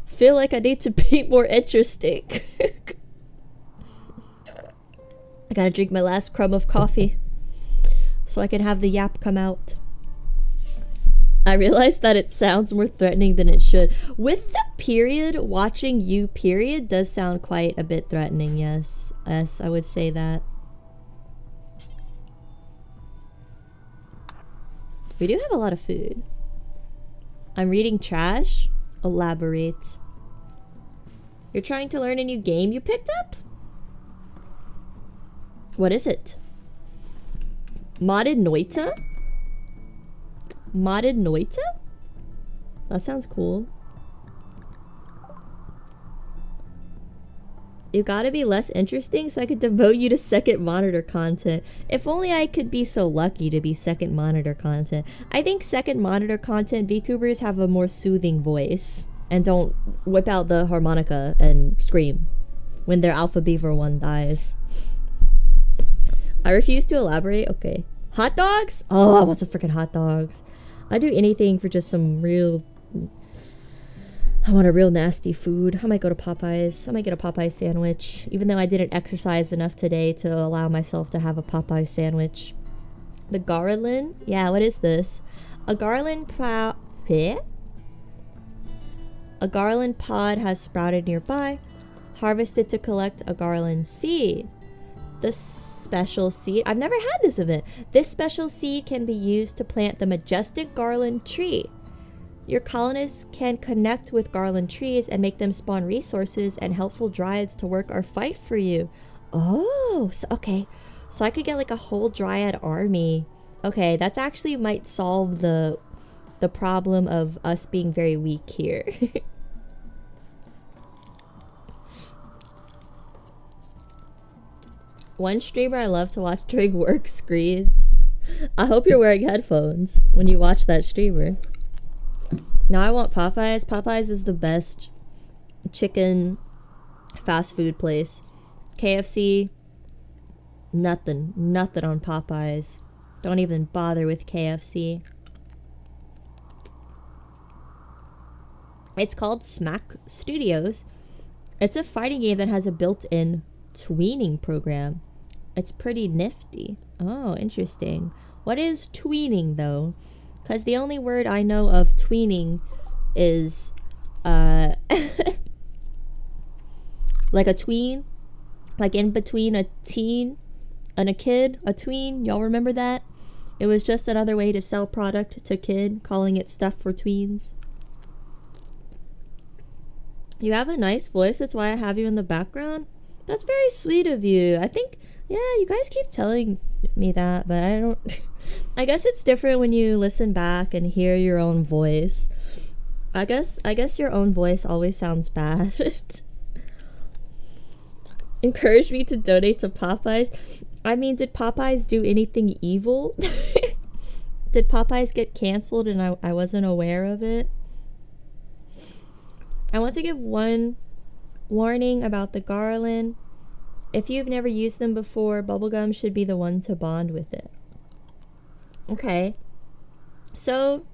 feel like I need to be more interesting. I gotta drink my last crumb of coffee so I can have the yap come out. I realized that it sounds more threatening than it should. With the period, watching you period does sound quite a bit threatening, yes. Yes, I would say that. We do have a lot of food. I'm reading trash? Elaborate. You're trying to learn a new game you picked up? What is it? Modded Noita? Modded Noita? That sounds cool. You gotta be less interesting so I could devote you to second monitor content. If only I could be so lucky to be second monitor content. I think second monitor content VTubers have a more soothing voice and don't whip out the harmonica and scream when their Alpha Beaver 1 dies. I refuse to elaborate. Okay. Hot dogs? Oh, I want some freaking hot dogs. I'd do anything for just some real... I want a real nasty food. I might go to Popeyes. I might get a Popeye sandwich. Even though I didn't exercise enough today to allow myself to have a Popeye sandwich. The garland? Yeah, what is this? A garland pod has sprouted nearby. Harvest it to collect a garland seed. The special seed... I've never had this event. This special seed can be used to plant the majestic garland tree. Your colonists can connect with garland trees and make them spawn resources and helpful dryads to work or fight for you. Oh, so, okay. So I could get like a whole dryad army. Okay, that's actually might solve the problem of us being very weak here. One streamer I love to watch during work screens. I hope you're wearing headphones when you watch that streamer. Now I want Popeyes. Popeyes is the best chicken fast food place. KFC, nothing on Popeyes. Don't even bother with KFC. It's called Smack Studios. It's a fighting game that has a built-in tweening program. It's pretty nifty. Oh, interesting. What is tweening though? Because the only word I know of tweening is like a tween, like in between a teen and a kid. A tween, y'all remember that? It was just another way to sell product to kid, calling it stuff for tweens. You have a nice voice, that's why I have you in the background. That's very sweet of you. I think, yeah, you guys keep telling me that, but I don't... I guess it's different when you listen back and hear your own voice. I guess your own voice always sounds bad. Encourage me to donate to Popeyes. I mean, did Popeyes do anything evil? Did Popeyes get canceled and I wasn't aware of it? I want to give one warning about the garland. If you've never used them before, bubblegum should be the one to bond with it. Okay. So,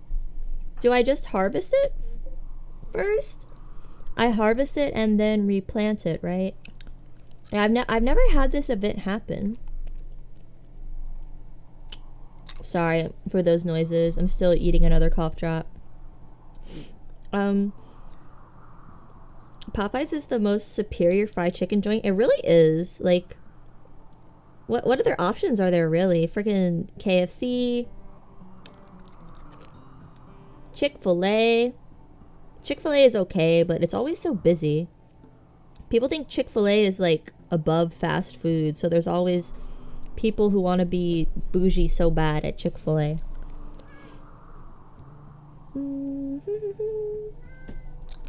do I just harvest it first? I harvest it and then replant it, right? I've never had this event happen. Sorry for those noises. I'm still eating another cough drop. Popeyes is the most superior fried chicken joint. It really is. Like, what other options are there really? Freaking KFC, Chick-fil-A. Chick-fil-A is okay, but it's always so busy. People think Chick-fil-A is like above fast food, so there's always people who want to be bougie so bad at Chick-fil-A.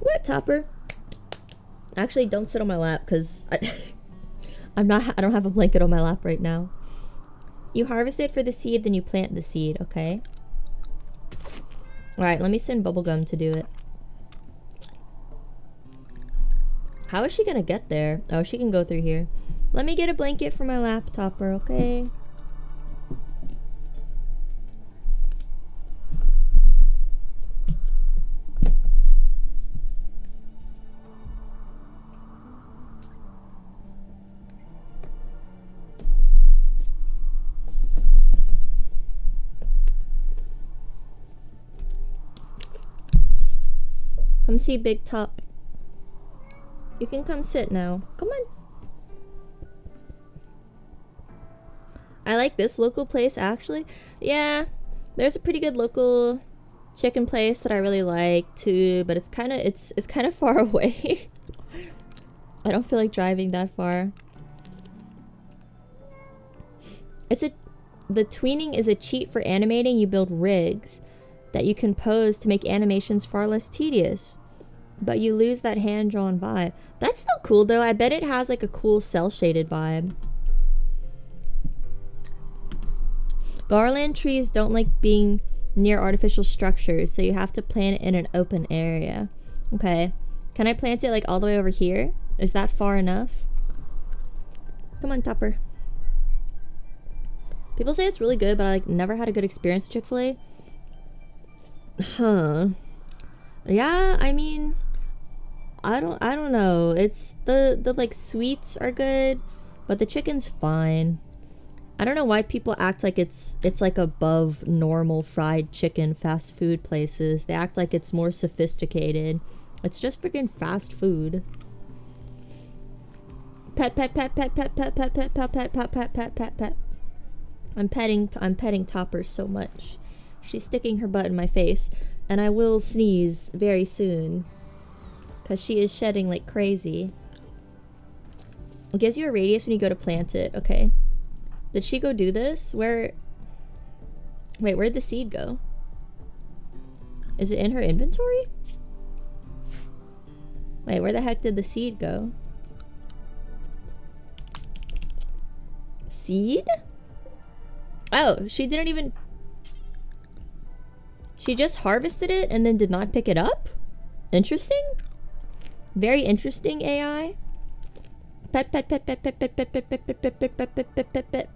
What, Topper? Actually, don't sit on my lap because I don't have a blanket on my lap right now. You harvest it for the seed, then you plant the seed, okay? Alright, let me send Bubblegum to do it. How is she gonna get there? Oh, she can go through here. Let me get a blanket for my lap, Topper, okay? Come see Big Top. You can come sit now. Come on. I like this local place actually. Yeah, there's a pretty good local chicken place that I really like too, but it's kind of far away. I don't feel like driving that far. The tweening is a cheat for animating. You build rigs that you can pose to make animations far less tedious. but you lose that hand-drawn vibe. That's still cool though. I bet it has like a cool cel-shaded vibe. Garland trees don't like being near artificial structures, so you have to plant it in an open area. Okay. Can I plant it like all the way over here? Is that far enough? Come on, Topper. People say it's really good, but I like never had a good experience with Chick-fil-A. Huh. Yeah, I mean, I don't know. It's the like sweets are good, but the chicken's fine. I don't know why people act like it's like above normal fried chicken fast food places. They act like it's more sophisticated. It's just freaking fast food. Pet pet pet pet pet pet pet pet pet pet pet pet pet pet pet. I'm petting Topper so much. She's sticking her butt in my face, and I will sneeze very soon because she is shedding like crazy. It gives you a radius when you go to plant it. Okay. Did she go do this? Wait, where'd the seed go? Is it in her inventory? Wait, where the heck did the seed go? Seed? Oh, she didn't even... She just harvested it and then did not pick it up? Interesting. Very interesting, AI. Pet pet pet pet pet pet pet pet pet pet pet pet pet pet pet pet.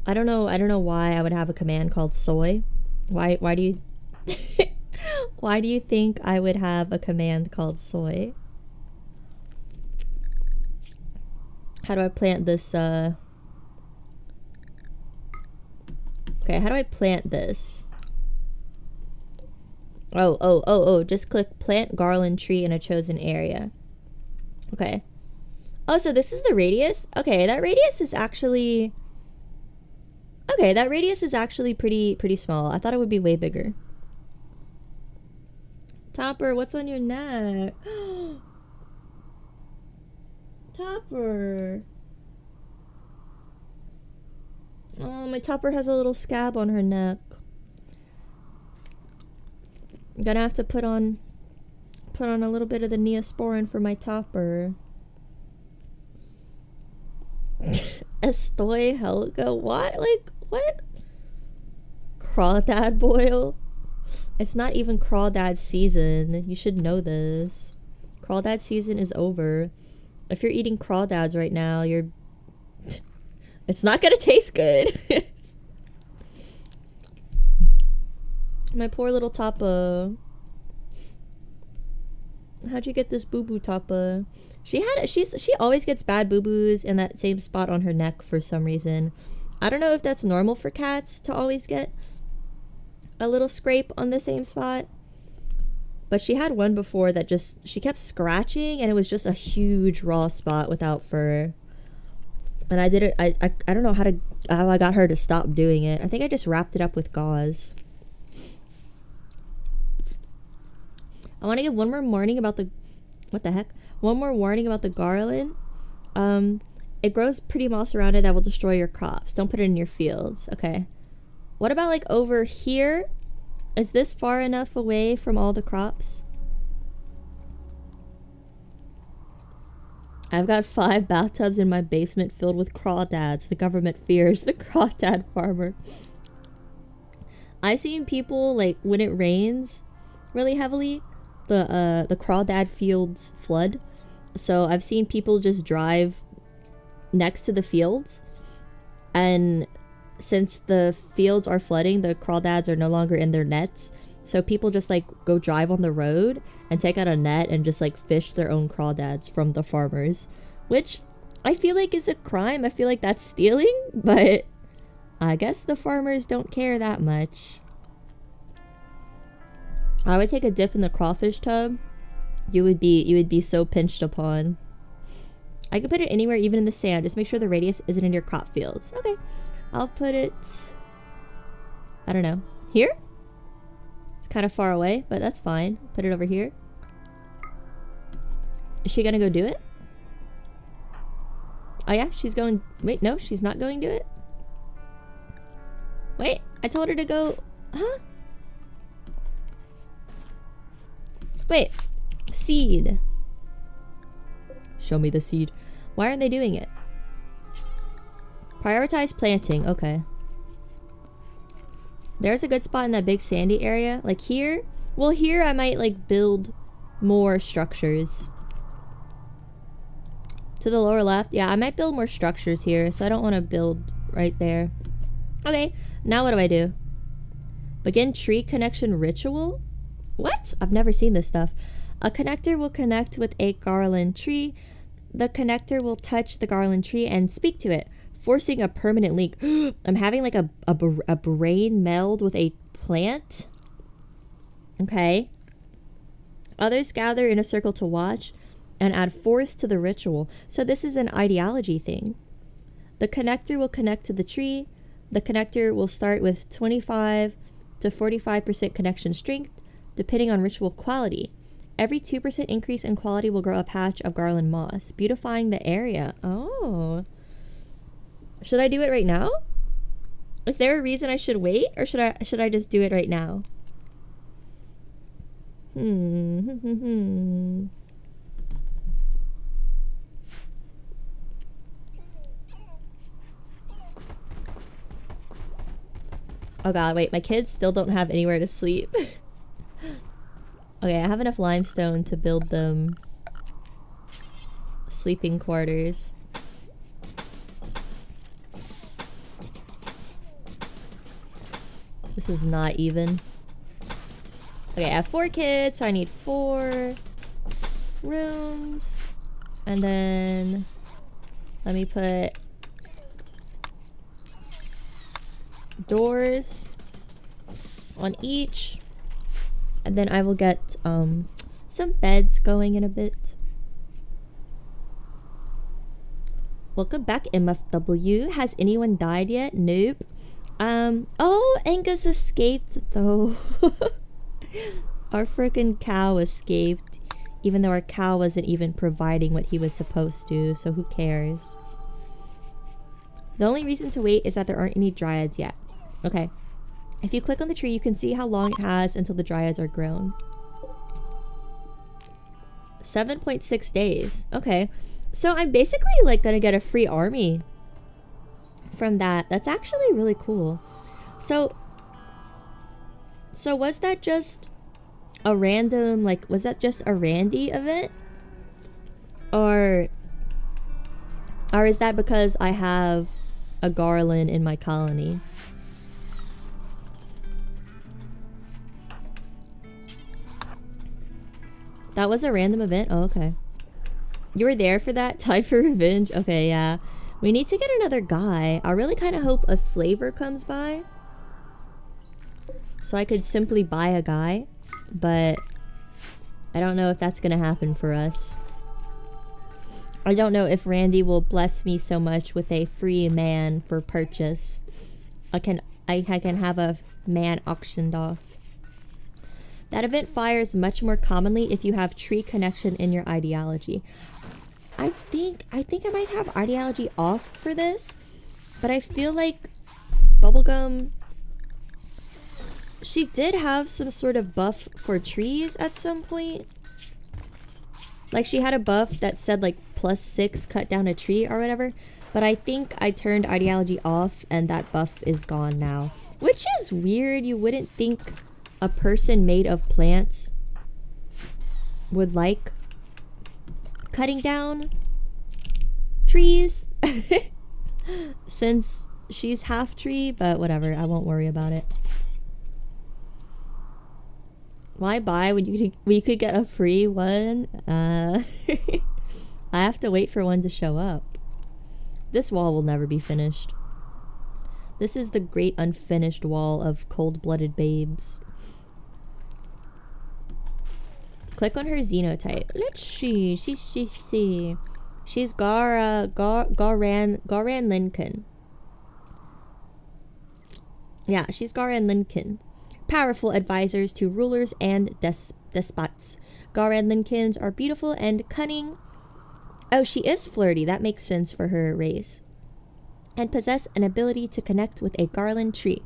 I don't know why I would have a command called soy. Why do you why do you think I would have a command called soy? How do I plant this okay, how do I plant this? Oh, just click plant garland tree in a chosen area. Okay. Oh, so this is the radius? Okay, that radius is actually... Okay, that radius is actually pretty small. I thought it would be way bigger. Topper, what's on your neck? Topper. Oh, my Topper has a little scab on her neck. I'm gonna have to put on a little bit of the Neosporin for my Topper. Estoy Helga? What? Like, what? Crawdad boil? It's not even Crawdad season. You should know this. Crawdad season is over. If you're eating crawdads right now, you're... It's not gonna taste good. My poor little Toppa. How'd you get this boo-boo, Toppa? She always gets bad boo-boos in that same spot on her neck for some reason. I don't know if that's normal for cats to always get a little scrape on the same spot. But she had one before that just, she kept scratching and it was just a huge raw spot without fur. And I don't know how I got her to stop doing it. I think I just wrapped it up with gauze. I want to give one more warning about the... What the heck? One more warning about the garland. It grows pretty moss around it that will destroy your crops. Don't put it in your fields. Okay. What about like over here? Is this far enough away from all the crops? I've got 5 bathtubs in my basement filled with crawdads. The government fears the crawdad farmer. I've seen people, like, when it rains really heavily, the crawdad fields flood. So I've seen people just drive next to the fields, and since the fields are flooding, the crawdads are no longer in their nets. So people just like go drive on the road and take out a net and just like fish their own crawdads from the farmers, which I feel like is a crime. I feel like that's stealing, but I guess the farmers don't care that much. I would take a dip in the crawfish tub. You would be so pinched upon. I could put it anywhere, even in the sand. Just make sure the radius isn't in your crop fields. Okay. I'll put it, I don't know, here? It's kind of far away, but that's fine. Put it over here. Is she gonna go do it? Oh yeah, she's going, wait, no, she's not going to do it? Wait, I told her to go, huh? Wait. Seed. Show me the seed. Why aren't they doing it? Prioritize planting. Okay. There's a good spot in that big sandy area. Like here. Well, here I might like build more structures. To the lower left. Yeah, I might build more structures here. So I don't want to build right there. Okay. Now what do I do? Begin tree connection ritual? What? I've never seen this stuff. A connector will connect with a garland tree. The connector will touch the garland tree and speak to it, forcing a permanent link. I'm having like a brain meld with a plant. Okay. Others gather in a circle to watch and add force to the ritual. So this is an ideology thing. The connector will connect to the tree. The connector will start with 25 to 45% connection strength, depending on ritual quality. Every 2% increase in quality will grow a patch of garland moss, beautifying the area. Oh. Should I do it right now? Is there a reason I should wait, or should I just do it right now? Oh god, wait, my kids still don't have anywhere to sleep. Okay, I have enough limestone to build them sleeping quarters. This is not even. Okay, I have 4 kids, so I need 4 rooms. And then let me put doors on each. And then I will get some beds going in a bit. Welcome back, MFW. Has anyone died yet? Nope. Oh, Angus escaped though. Our freaking cow escaped, even though our cow wasn't even providing what he was supposed to, so who cares? The only reason to wait is that there aren't any dryads yet. Okay. If you click on the tree, you can see how long it has until the dryads are grown. 7.6 days. Okay. So I'm basically like gonna get a free army from that. That's actually really cool. So was that just a random, like, was that just a Randy event? Or is that because I have a garland in my colony? That was a random event? Oh, okay. You were there for that? Time for revenge? Okay, yeah. We need to get another guy. I really kind of hope a slaver comes by, so I could simply buy a guy. But I don't know if that's going to happen for us. I don't know if Randy will bless me so much with a free man for purchase. I can have a man auctioned off. That event fires much more commonly if you have tree connection in your ideology. I think I might have ideology off for this, but I feel like Bubblegum, she did have some sort of buff for trees at some point. Like she had a buff that said like +6 cut down a tree or whatever, but I think I turned ideology off and that buff is gone now, which is weird. You wouldn't think a person made of plants would like cutting down trees since she's half tree, but whatever, I won't worry about it. Why buy when you could get a free one? I have to wait for one to show up. This wall will never be finished. This is the great unfinished wall of cold-blooded babes. Click on her xenotype. Let's see. She's Garan Lincoln. Yeah, she's Garan Lincoln. Powerful advisors to rulers and despots. Garan Lincolns are beautiful and cunning. Oh, she is flirty. That makes sense for her race. And possess an ability to connect with a garland tree,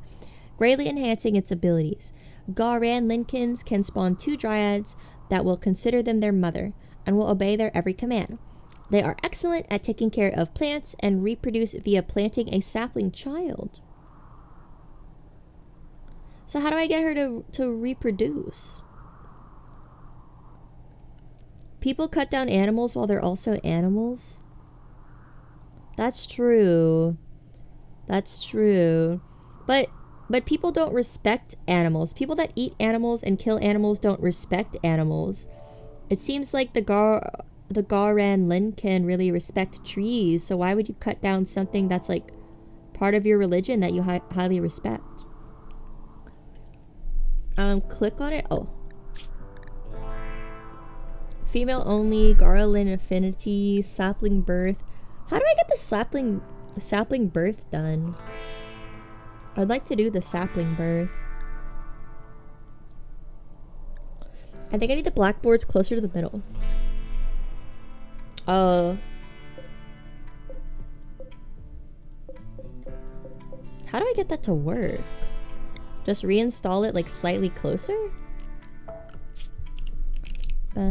greatly enhancing its abilities. Garan Lincolns can spawn 2 dryads, that will consider them their mother and will obey their every command. They are excellent at taking care of plants and reproduce via planting a sapling child. So how do I get her to reproduce? People cut down animals while they're also animals? That's true. That's true. But people don't respect animals. People that eat animals and kill animals don't respect animals. It seems like the Garan Lin can really respect trees, so why would you cut down something that's like part of your religion that you highly respect? Click on it. Oh. Female only, Garland affinity, sapling birth. How do I get the sapling birth done? I'd like to do the sapling birth. I think I need the blackboards closer to the middle. How do I get that to work? Just reinstall it like slightly closer? Well,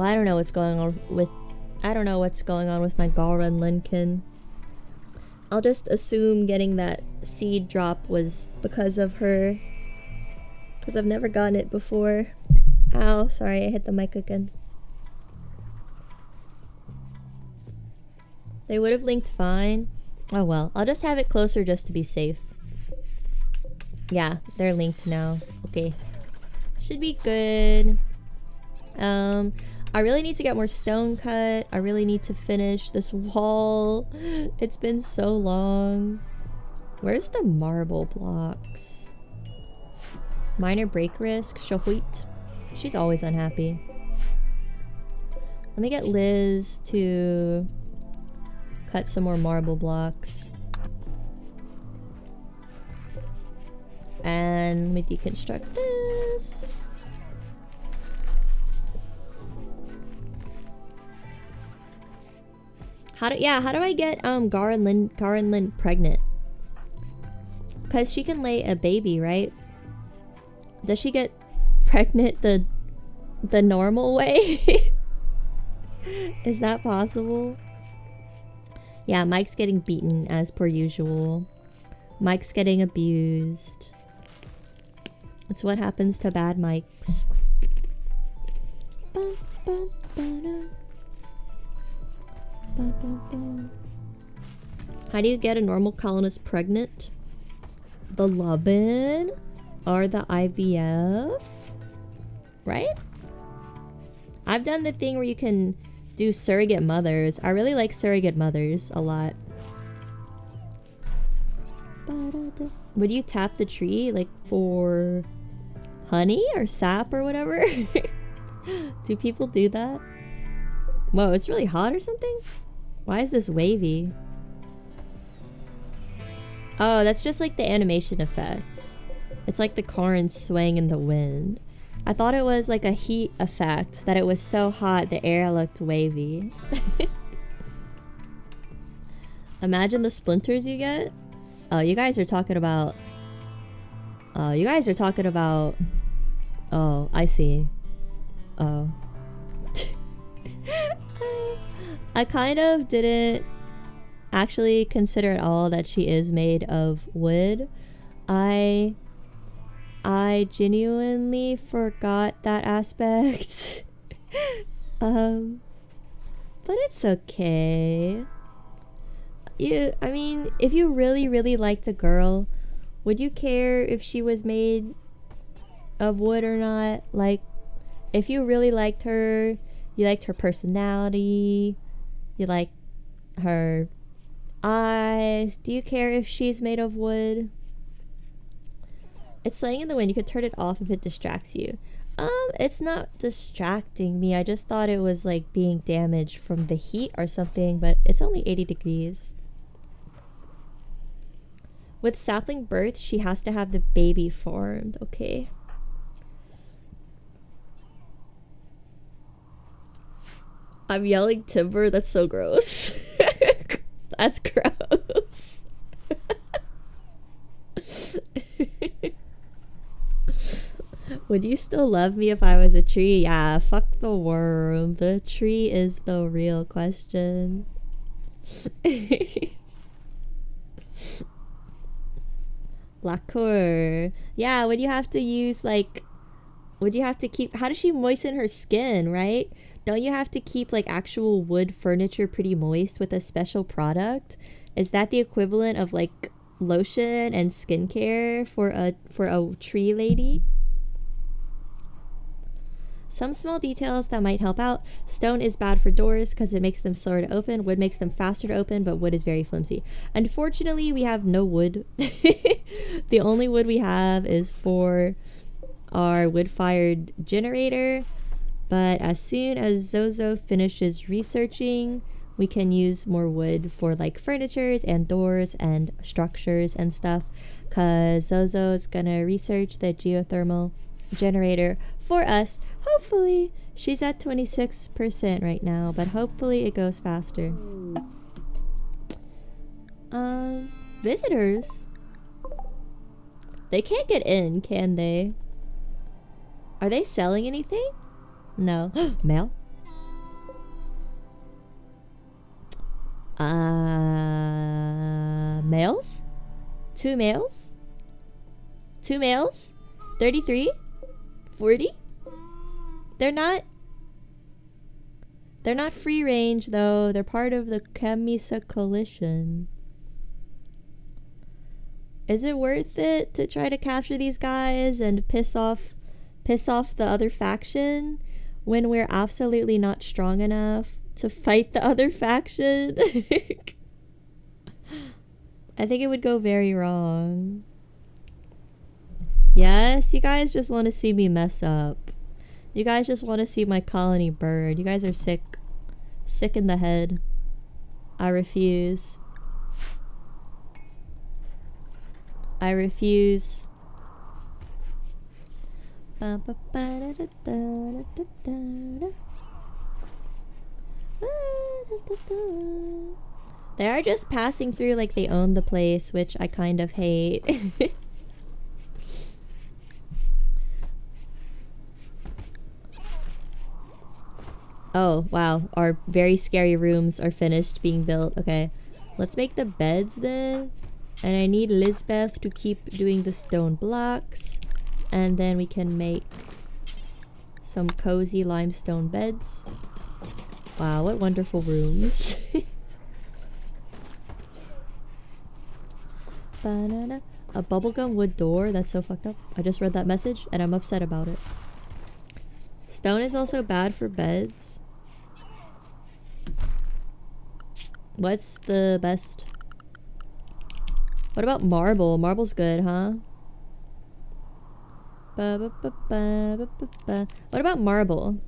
I don't know what's going on with my Garan Lincoln. I'll just assume getting that seed drop was because of her. Because I've never gotten it before. Ow, sorry, I hit the mic again. They would have linked fine. Oh well, I'll just have it closer just to be safe. Yeah, they're linked now. Okay. Should be good. I really need to get more stone cut. I really need to finish this wall. It's been so long. Where's the marble blocks? Minor break risk. Shahuit. She's always unhappy. Let me get Liz to cut some more marble blocks. And let me deconstruct this. How do I get Garan Lin pregnant? Cause she can lay a baby, right? Does she get pregnant the normal way? Is that possible? Yeah, Mike's getting beaten as per usual. Mike's getting abused. It's what happens to bad Mikes. Bum, bum, ba-da. Bum, bum, bum. How do you get a normal colonist pregnant? The Lubbin or the IVF? Right? I've done the thing where you can do surrogate mothers. I really like surrogate mothers a lot. Would you tap the tree like for honey or sap or whatever? Do people do that? Whoa, it's really hot or something? Why is this wavy? Oh, that's just like the animation effect. It's like the corn swaying in the wind. I thought it was like a heat effect, that it was so hot the air looked wavy. Imagine the splinters you get. Oh, you guys are talking about... Oh, I see. Oh. I kind of didn't actually consider at all that she is made of wood. I genuinely forgot that aspect. But it's okay. I mean, if you really liked a girl, would you care if she was made of wood or not? Like, if you really liked her, you liked her personality, you like her eyes, do you care if she's made of wood? It's swaying in the wind. You could turn it off if it distracts you. It's not distracting me. I just thought it was like being damaged from the heat or something, but it's only 80 degrees. With sapling birth, she has to have the baby formed. Okay. I'm yelling timber. That's so gross. That's gross. Would you still love me if I was a tree? Yeah, fuck the worm. The tree is the real question. Lacquer. Yeah, would you have to use like, would you have to keep, how does she moisten her skin, right? Don't you have to keep like actual wood furniture pretty moist with a special product? Is that the equivalent of like lotion and skincare for a tree lady? Some small details that might help out. Stone is bad for doors because it makes them slower to open. Wood makes them faster to open, but wood is very flimsy. Unfortunately, we have no wood. The only wood we have is for our wood-fired generator. But as soon as Zozo finishes researching, we can use more wood for like furnitures and doors and structures and stuff. Because Zozo is going to research the geothermal generator for us. Hopefully she's at 26% right now, but hopefully it goes faster. Visitors, they can't get in, can they? Are they selling anything? No. Mail. Males? 2 males? 2 males? 33? 40? They're not free range though. They're part of the Kamisa coalition. Is it worth it to try to capture these guys and piss off the other faction when we're absolutely not strong enough to fight the other faction? I think it would go very wrong. Yes, you guys just want to see me mess up. You guys just want to see my colony burn. You guys are sick. Sick in the head. I refuse. I refuse. They are just passing through like they own the place, which I kind of hate. Oh, wow. Our very scary rooms are finished being built. Okay. Let's make the beds then. And I need Lisbeth to keep doing the stone blocks. And then we can make some cozy limestone beds. Wow, what wonderful rooms. A bubblegum wood door? That's so fucked up. I just read that message and I'm upset about it. Stone is also bad for beds. What's the best? What about marble? Marble's good, huh? What about marble?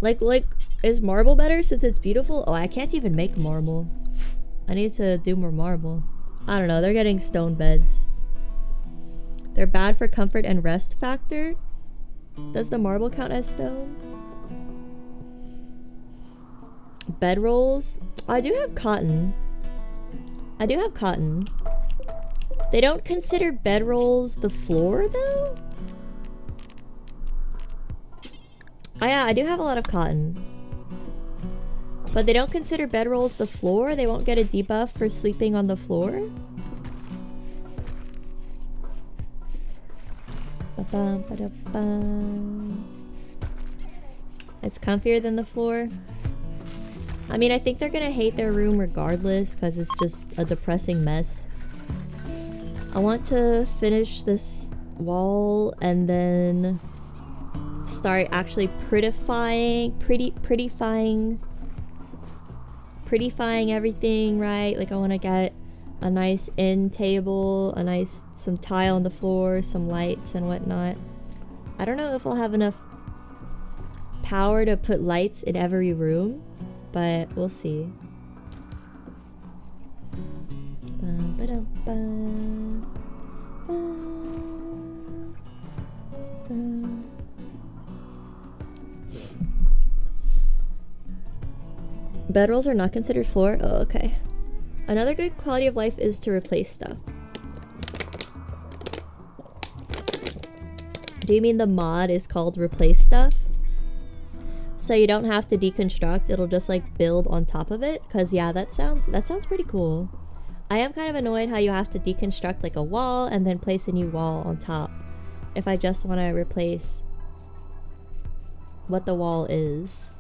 Like, is marble better since it's beautiful? Oh, I can't even make marble. I need to do more marble. I don't know. They're getting stone beds. They're bad for comfort and rest factor. Does the marble count as stone? Bedrolls? I do have cotton. I do have cotton. They don't consider bedrolls the floor though? Oh yeah, I do have a lot of cotton. But they don't consider bedrolls the floor? They won't get a debuff for sleeping on the floor? It's comfier than the floor. I mean, I think they're gonna hate their room regardless because it's just a depressing mess. I want to finish this wall and then start actually prettifying everything, right? Like I want to get a nice end table, some tile on the floor, some lights and whatnot. I don't know if I'll have enough power to put lights in every room, but we'll see. Bedrolls are not considered floor? Oh, okay. Another good quality of life is to replace stuff. Do you mean the mod is called replace stuff? So you don't have to deconstruct, it'll just like build on top of it? Cause yeah, that sounds pretty cool. I am kind of annoyed how you have to deconstruct like a wall and then place a new wall on top. If I just want to replace what the wall is.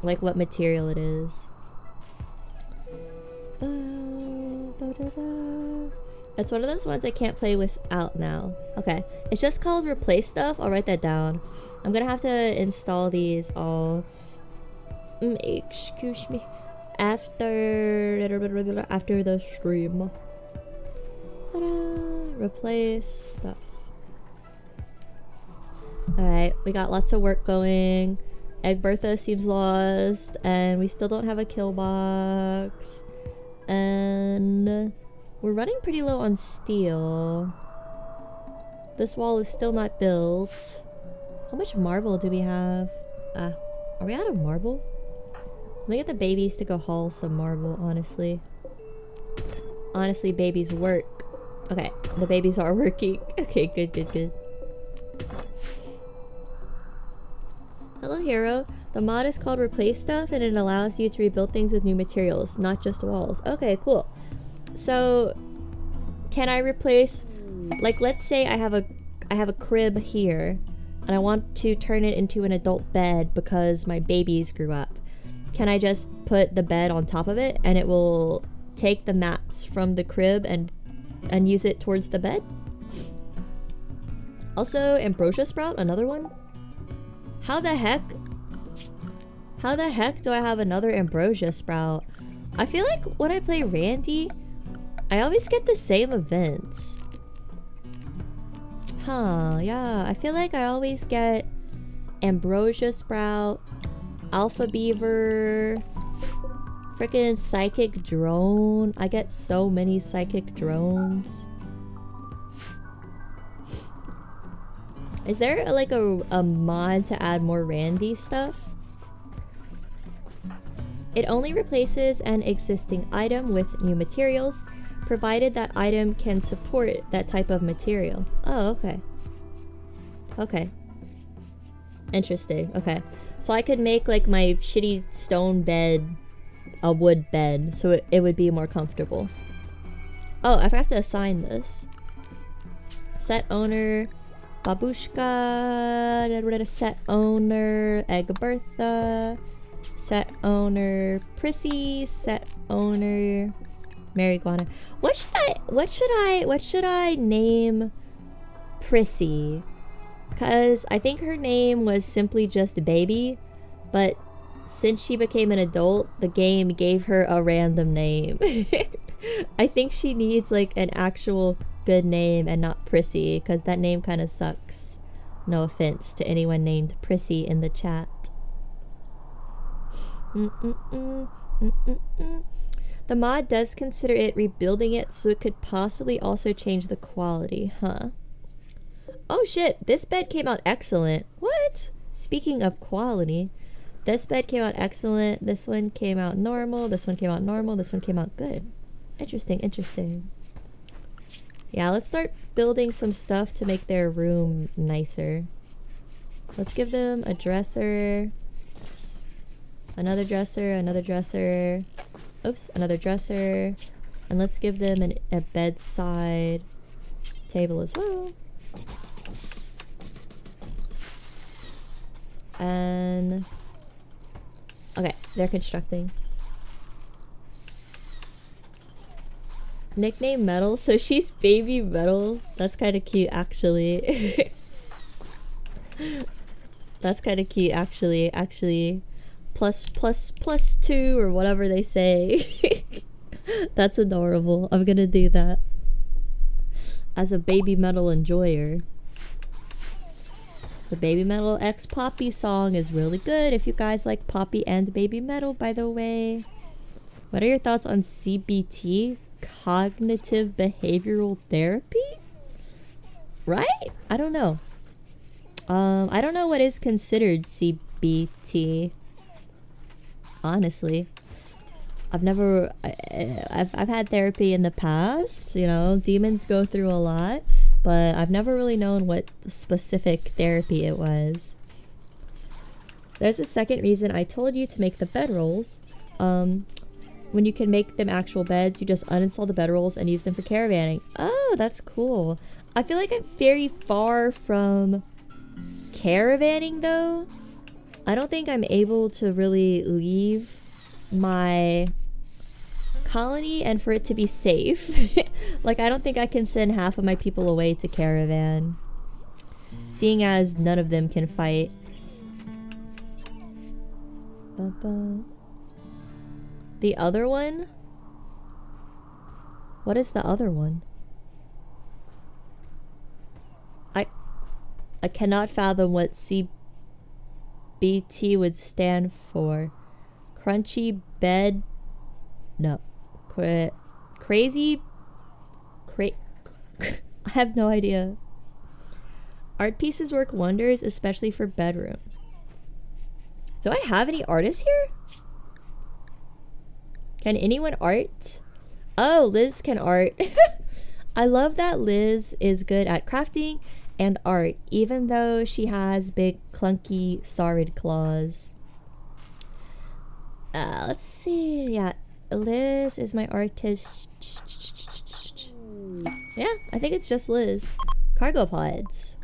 Like what material it is. It's one of those ones I can't play without now. Okay, it's just called replace stuff. I'll write that down. I'm gonna have to install these all. Excuse me. After the stream. Replace stuff. Alright, we got lots of work going. Egg Bertha seems lost, and we still don't have a kill box. And we're running pretty low on steel. This wall is still not built. How much marble do we have? Are we out of marble? Let me get the babies to go haul some marble, honestly. Honestly, babies work. Okay, the babies are working. Okay, good. Hello, hero. The mod is called Replace Stuff, and it allows you to rebuild things with new materials, not just walls. Okay, cool. So, can I replace, like, let's say I have a crib here, and I want to turn it into an adult bed because my babies grew up. Can I just put the bed on top of it, and it will take the mats from the crib and use it towards the bed? Also, ambrosia sprout, another one. How the heck do I have another ambrosia sprout? I feel like when I play Randy, I always get the same events. Huh, yeah, I feel like I always get ambrosia sprout, alpha beaver, freaking psychic drone. I get so many psychic drones. Is there like a mod to add more Randy stuff? It only replaces an existing item with new materials, provided that item can support that type of material. Oh, okay. Okay. Interesting. Okay. So I could make like my shitty stone bed a wood bed, so it would be more comfortable. Oh, I forgot to assign this. Set owner, Babushka, set owner, Egg Bertha, set owner, Prissy, set owner, Marijuana. What should I name Prissy? Cause I think her name was simply just Baby, but since she became an adult, the game gave her a random name. I think she needs like an actual good name and not Prissy, because that name kind of sucks. No offense to anyone named Prissy in the chat. The mod does consider it rebuilding it, so it could possibly also change the quality, huh? Oh shit, this bed came out excellent. What? Speaking of quality, this bed came out excellent, this one came out normal, this one came out normal, this one came out good. Interesting. Yeah, let's start building some stuff to make their room nicer. Let's give them a dresser, another dresser, oops, another dresser, and let's give them a bedside table as well. And okay, they're constructing. Nickname Metal, so she's Baby Metal. That's kind of cute, actually. That's kind of cute, actually. Plus 2 or whatever they say. That's adorable. I'm gonna do that as a Baby Metal enjoyer. The Baby Metal X Poppy song is really good if you guys like Poppy and Baby Metal, by the way. What are your thoughts on CBT? Cognitive behavioral therapy? Right? I don't know. I don't know what is considered CBT. honestly. I've had therapy in the past, you know, demons go through a lot, but I've never really known what specific therapy it was. There's a second reason I told you to make the bedrolls. When you can make them actual beds, you just uninstall the bedrolls and use them for caravanning. Oh, that's cool. I feel like I'm very far from caravanning though. I don't think I'm able to really leave my colony and for it to be safe. Like, I don't think I can send half of my people away to caravan, seeing as none of them can fight. The other one? What is the other one? I cannot fathom what CBT would stand for. Crunchy bed. No. Crazy. I have no idea. Art pieces work wonders, especially for bedroom. Do I have any artists here? Can anyone art? Oh, Liz can art. I love that Liz is good at crafting and art, even though she has big, clunky, saurid claws. Let's see. Yeah, Liz is my artist. Yeah, I think it's just Liz. Cargo pods.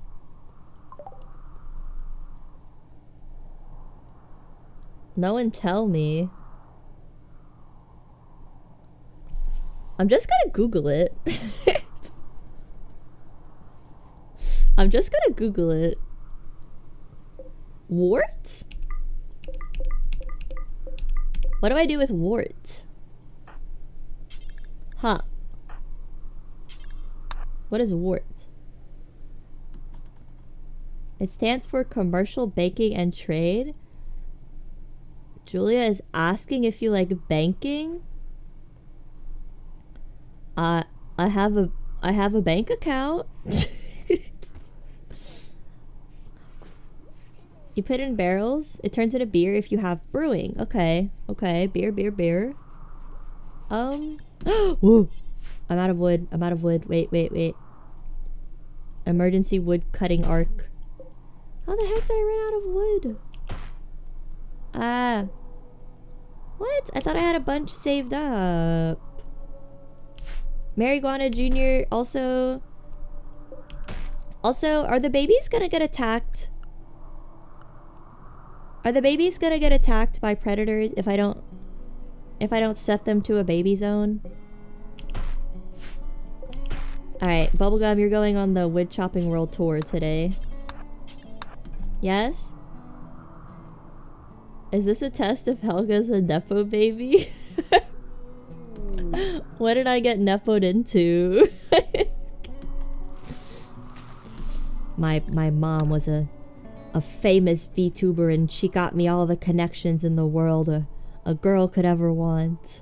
No one tell me. I'm just gonna Google it. I'm just gonna Google it. Wart? What do I do with wart? Huh. What is wart? It stands for Commercial Banking and Trade. Julia is asking if you like banking. I have a bank account. You put in barrels. It turns into beer if you have brewing. Okay. Okay. Beer. Whoa. I'm out of wood. Wait. Emergency wood cutting arc. How the heck did I run out of wood? What? I thought I had a bunch saved up. Marijuana Jr. Also, are the babies gonna get attacked? Are the babies gonna get attacked by predators if I don't set them to a baby zone? Alright, Bubblegum, you're going on the wood chopping world tour today. Yes? Is this a test if Helga's a Nepo baby? What did I get Nepo'd into? My mom was a famous VTuber and she got me all the connections in the world a girl could ever want.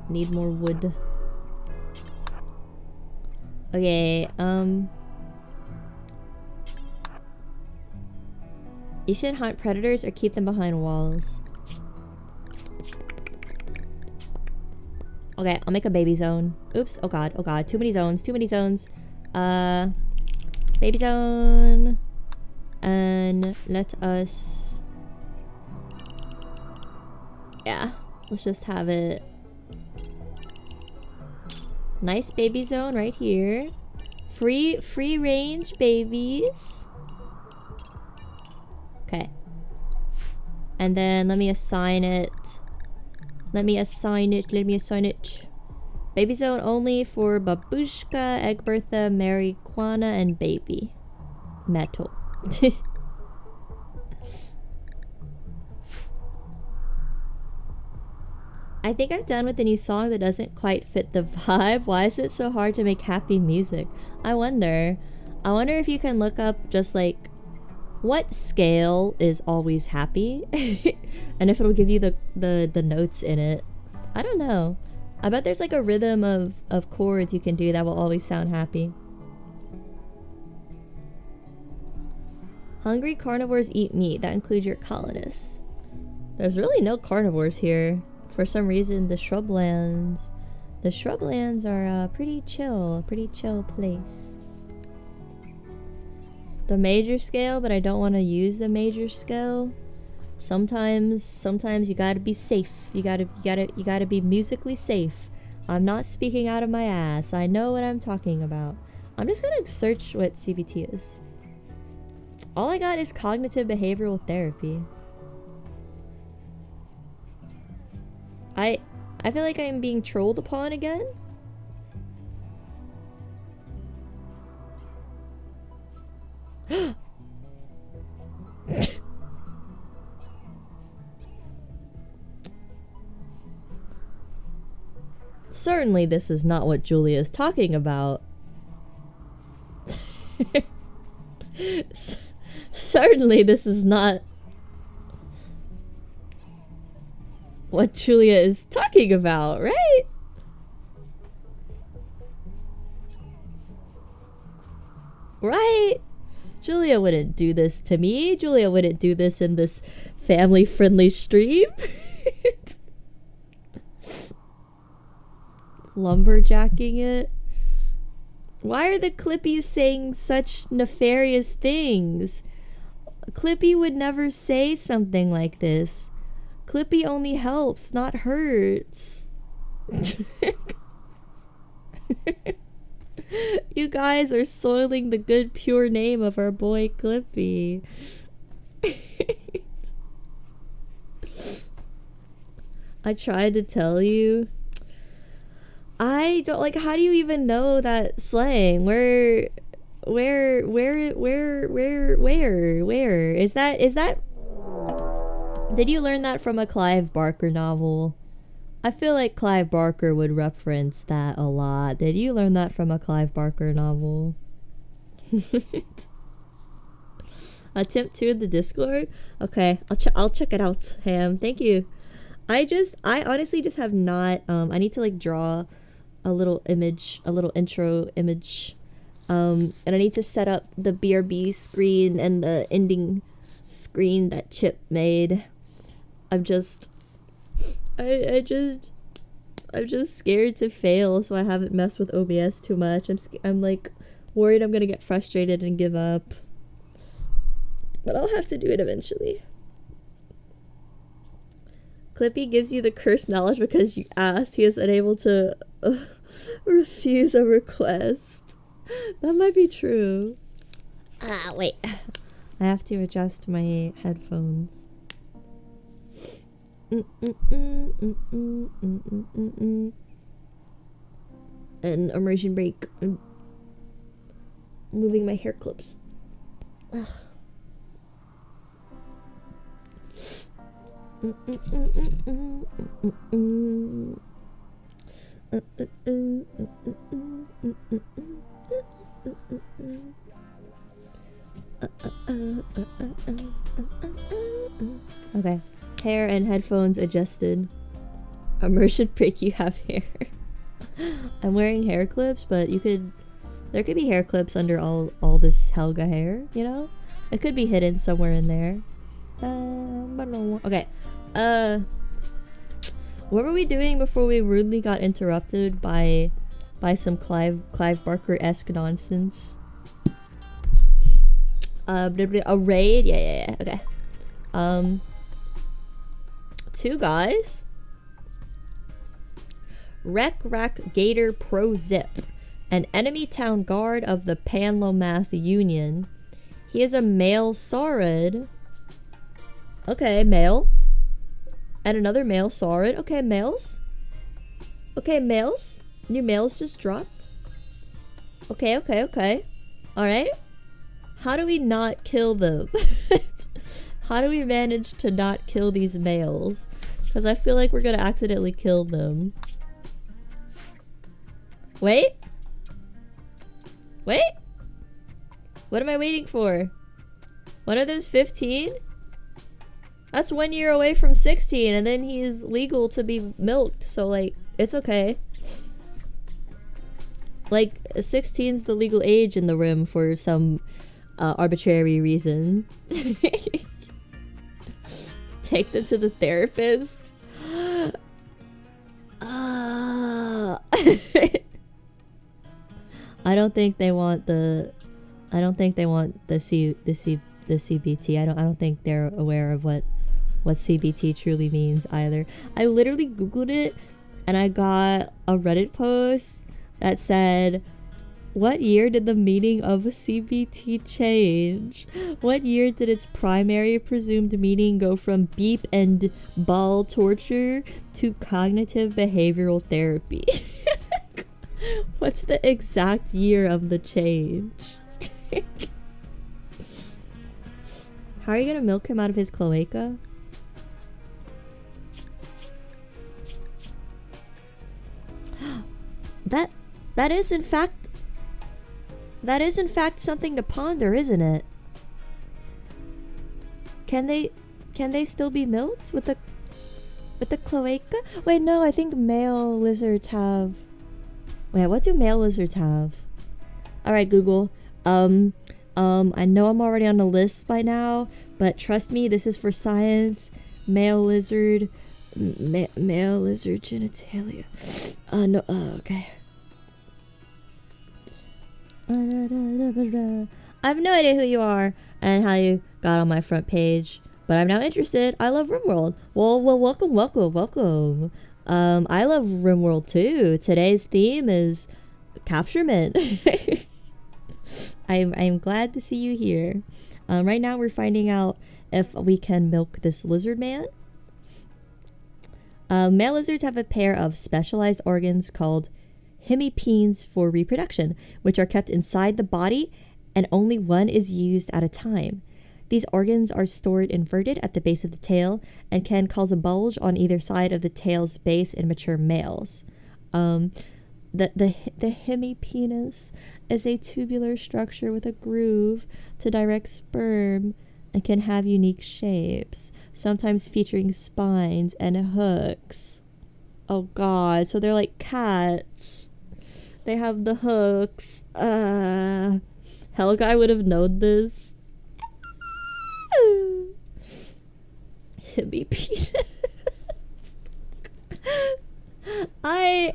Need more wood. Okay, you should hunt predators or keep them behind walls. Okay, I'll make a baby zone. Oops, oh god, too many zones. Baby zone. And let us... Yeah, let's just have it. Nice baby zone right here. Free range babies. Okay. And then let me assign it. Baby zone only for Babushka, Egg Bertha, Marijuana, and Baby. Metal. I think I'm done with the new song that doesn't quite fit the vibe. Why is it so hard to make happy music? I wonder if you can look up just like what scale is always happy and if it'll give you the notes in it. I don't know. I bet there's like a rhythm of chords you can do that will always sound happy. Hungry carnivores eat meat. That includes your colonists. There's really no carnivores here. For some reason, the shrublands are a pretty chill place. The major scale, but I don't want to use the major scale. Sometimes you gotta be safe. You gotta be musically safe. I'm not speaking out of my ass. I know what I'm talking about. I'm just gonna search what CBT is. All I got is cognitive behavioral therapy. I feel like I'm being trolled upon again. Certainly this is not what Julia is talking about. Certainly this is not what Julia is talking about, right? Right? Julia wouldn't do this to me. Julia wouldn't do this in this family-friendly stream. Lumberjacking it. Why are the Clippies saying such nefarious things? Clippy would never say something like this. Clippy only helps, not hurts. You guys are soiling the good, pure name of our boy Clippy. I tried to tell you. I don't like. How do you even know that slang? Where is that? Did you learn that from a Clive Barker novel? I feel like Clive Barker would reference that a lot. Did you learn that from a Clive Barker novel? Attempt 2 in the Discord? Okay, I'll check it out, Ham. Thank you. I honestly just have not, I need to like draw a little image, a little intro image. And I need to set up the BRB screen and the ending screen that Chip made. I'm just scared to fail, so I haven't messed with OBS too much. I'm like worried I'm gonna get frustrated and give up. But I'll have to do it eventually. Clippy gives you the cursed knowledge because you asked. He is unable to refuse a request. That might be true. Wait. I have to adjust my headphones. An immersion break. Moving my hair clips. Okay. Hair and headphones adjusted. Immersion break, you have hair. I'm wearing hair clips, but there could be hair clips under all this Helga hair, you know? It could be hidden somewhere in there. Okay. What were we doing before we rudely got interrupted by some Clive Barker-esque nonsense? A raid? Yeah. Okay. 2 guys. Rack Gator Pro Zip, an enemy town guard of the Panlomath Union. He is a male Saurid. Okay, male. And another male Saurid. Okay, males. Okay, males. New males just dropped. Okay. Alright. How do we not kill them? How do we manage to not kill these males? Because I feel like we're gonna accidentally kill them. Wait. What am I waiting for? One of them's 15? That's 1 year away from 16, and then he's legal to be milked, so like, it's okay. Like, 16's the legal age in the Rim for some arbitrary reason. Take them to the therapist. I don't think they want the CBT. I don't think they're aware of what CBT truly means either. I literally googled it and I got a Reddit post that said, what year did the meaning of CBT change? What year did its primary presumed meaning go from beep and ball torture to cognitive behavioral therapy? What's the exact year of the change? How are you gonna milk him out of his cloaca? That is in fact something to ponder, isn't it? Can they still be milked with the cloaca? Wait, no, I think male lizards have. Wait, what do male lizards have? All right, Google. I know I'm already on the list by now, but trust me, this is for science. Male lizard genitalia. No. Okay. I have no idea who you are and how you got on my front page, but I'm now interested. I love Rimworld. Well, welcome. I love Rimworld too. Today's theme is capturement. I'm glad to see you here. Right now we're finding out if we can milk this lizard man. Male lizards have a pair of specialized organs called hemipenes for reproduction, which are kept inside the body and only one is used at a time. These organs are stored inverted at the base of the tail and can cause a bulge on either side of the tail's base in mature males. The hemipenis is a tubular structure with a groove to direct sperm and can have unique shapes, sometimes featuring spines and hooks. Oh god, so they're like cats. They have the hooks. Helga would have known this. Hemipenis. I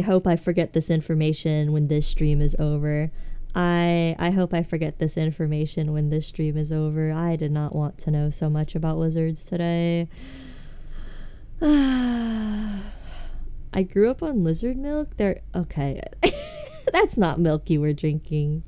hope I forget this information when this stream is over. I hope I forget this information when this stream is over. I did not want to know so much about lizards today. I grew up on lizard milk. They're okay. That's not milk you were drinking.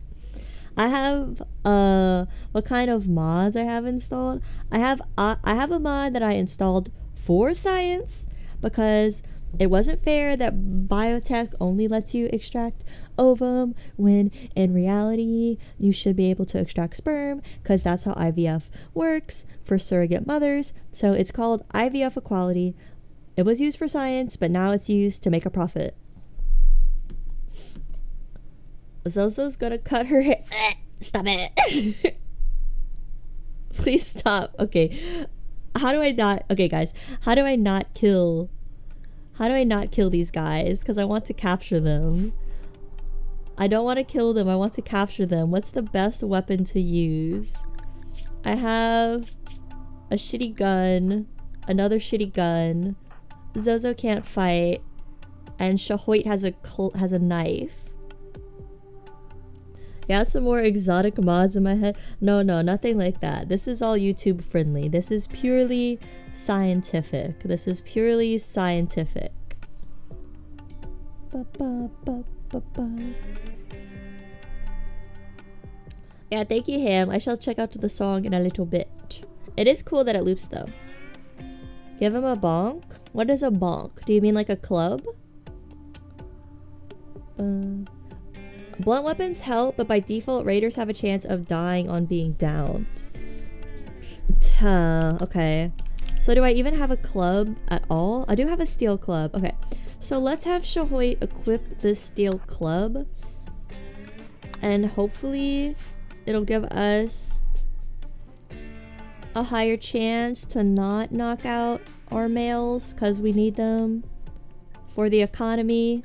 I have what kind of mods I have installed? I have a mod that I installed for science because it wasn't fair that biotech only lets you extract ovum when in reality you should be able to extract sperm because that's how IVF works for surrogate mothers. So it's called IVF equality. It was used for science, but now it's used to make a profit. Zozo's gonna cut her hair. Stop it. Please stop. Okay. Okay, guys. How do I not kill these guys? Because I want to capture them. I don't want to kill them. I want to capture them. What's the best weapon to use? I have a shitty gun. Another shitty gun. Zozo can't fight. And Shahoit has a knife. Got some more exotic mods in my head. No, nothing like that. This is all YouTube friendly. This is purely scientific. Yeah, thank you, Ham. I shall check out the song in a little bit. It is cool that it loops though. Give him a bonk? What is a bonk? Do you mean like a club? Blunt weapons help, but by default, raiders have a chance of dying on being downed. Okay. So do I even have a club at all? I do have a steel club. Okay. So let's have Shahoit equip this steel club. And hopefully it'll give us a higher chance to not knock out our males because we need them for the economy.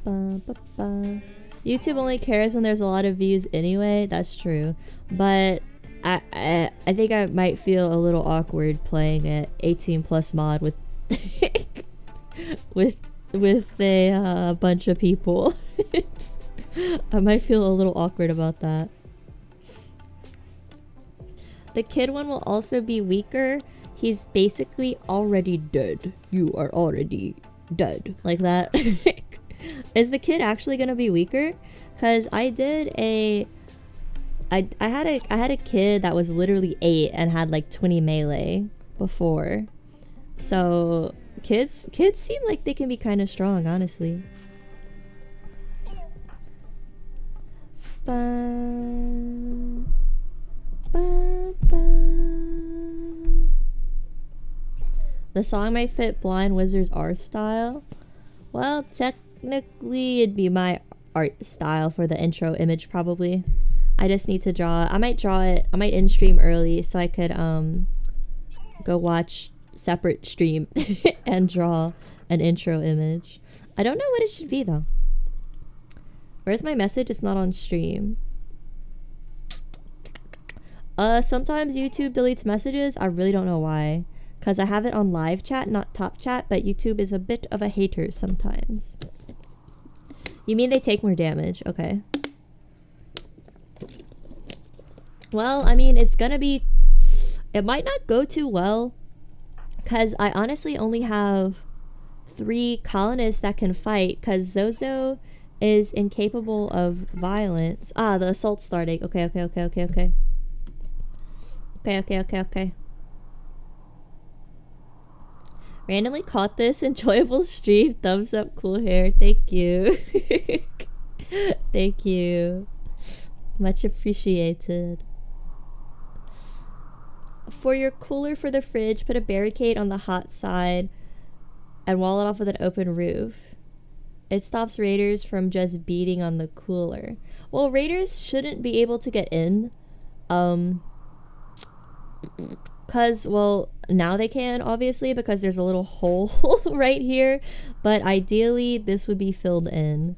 Ba, ba, ba. YouTube only cares when there's a lot of views anyway. That's true, but I think I might feel a little awkward playing an 18 plus mod with with a bunch of people. I might feel a little awkward about that. The kid one will also be weaker. He's basically already dead. You are already dead. Like that. Is the kid actually gonna be weaker? Cause I had a kid that was literally 8 and had like 20 melee before. So kids seem like they can be kind of strong, honestly. Ba, ba, ba. The song might fit Blind Wizard's art style. Well, technically it'd be my art style for the intro image probably. I just need to draw. I might draw it. I might end stream early so I could go watch separate stream and draw an intro image. I don't know what it should be though. Where's my message? It's not on stream. Sometimes YouTube deletes messages. I really don't know why. Because I have it on live chat, not top chat, but YouTube is a bit of a hater sometimes. You mean they take more damage? Okay. Well, I mean, it's gonna be... It might not go too well. Because I honestly only have 3 colonists that can fight. Because Zozo is incapable of violence. Ah, the assault's starting. Okay. Okay. Randomly caught this. Enjoyable stream. Thumbs up. Cool hair. Thank you. Thank you. Much appreciated. For your cooler for the fridge, put a barricade on the hot side and wall it off with an open roof. It stops raiders from just beating on the cooler. Well, raiders shouldn't be able to get in. Cause, well, now they can, obviously, because there's a little hole right here. But ideally, this would be filled in.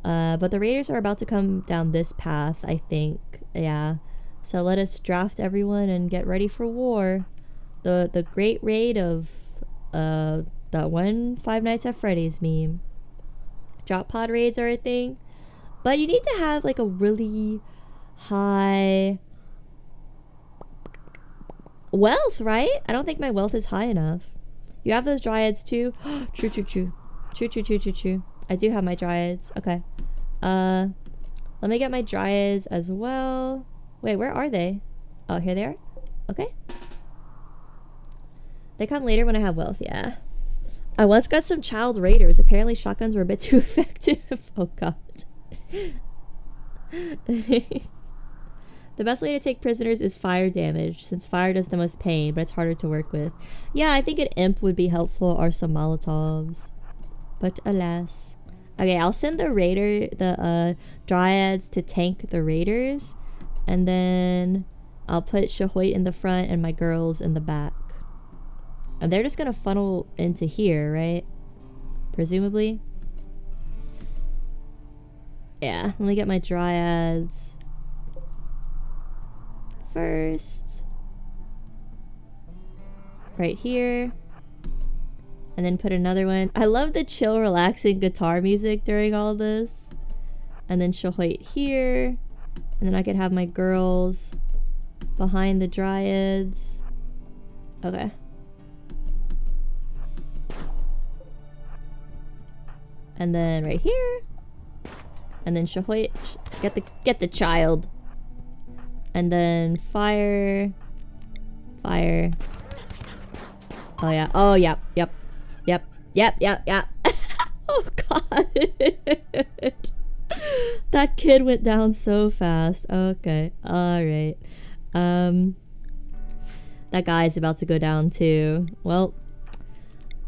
But the raiders are about to come down this path, I think. Yeah. So let us draft everyone and get ready for war. The great raid of that one Five Nights at Freddy's meme. Drop pod raids are a thing. But you need to have like a really high wealth, right? I don't think my wealth is high enough. You have those dryads too? True. I do have my dryads. Okay. Let me get my dryads as well. Wait, where are they? Oh, here they are? Okay. They come later when I have wealth, yeah. I once got some child raiders. Apparently shotguns were a bit too effective. Oh god. The best way to take prisoners is fire damage, since fire does the most pain, but it's harder to work with. Yeah, I think an imp would be helpful, or some Molotovs. But alas. Okay, I'll send the dryads to tank the raiders, and then I'll put Shahoit in the front and my girls in the back. And they're just gonna funnel into here, right? Presumably. Yeah, let me get my dryads first. Right here. And then put another one. I love the chill, relaxing guitar music during all this. And then Shahoit here. And then I could have my girls behind the dryads. Okay. And then right here. And then Shahoit, get the child. And then fire. Oh yeah. Oh yep. Oh god. That kid went down so fast. Okay. Alright. That guy's about to go down too. Well,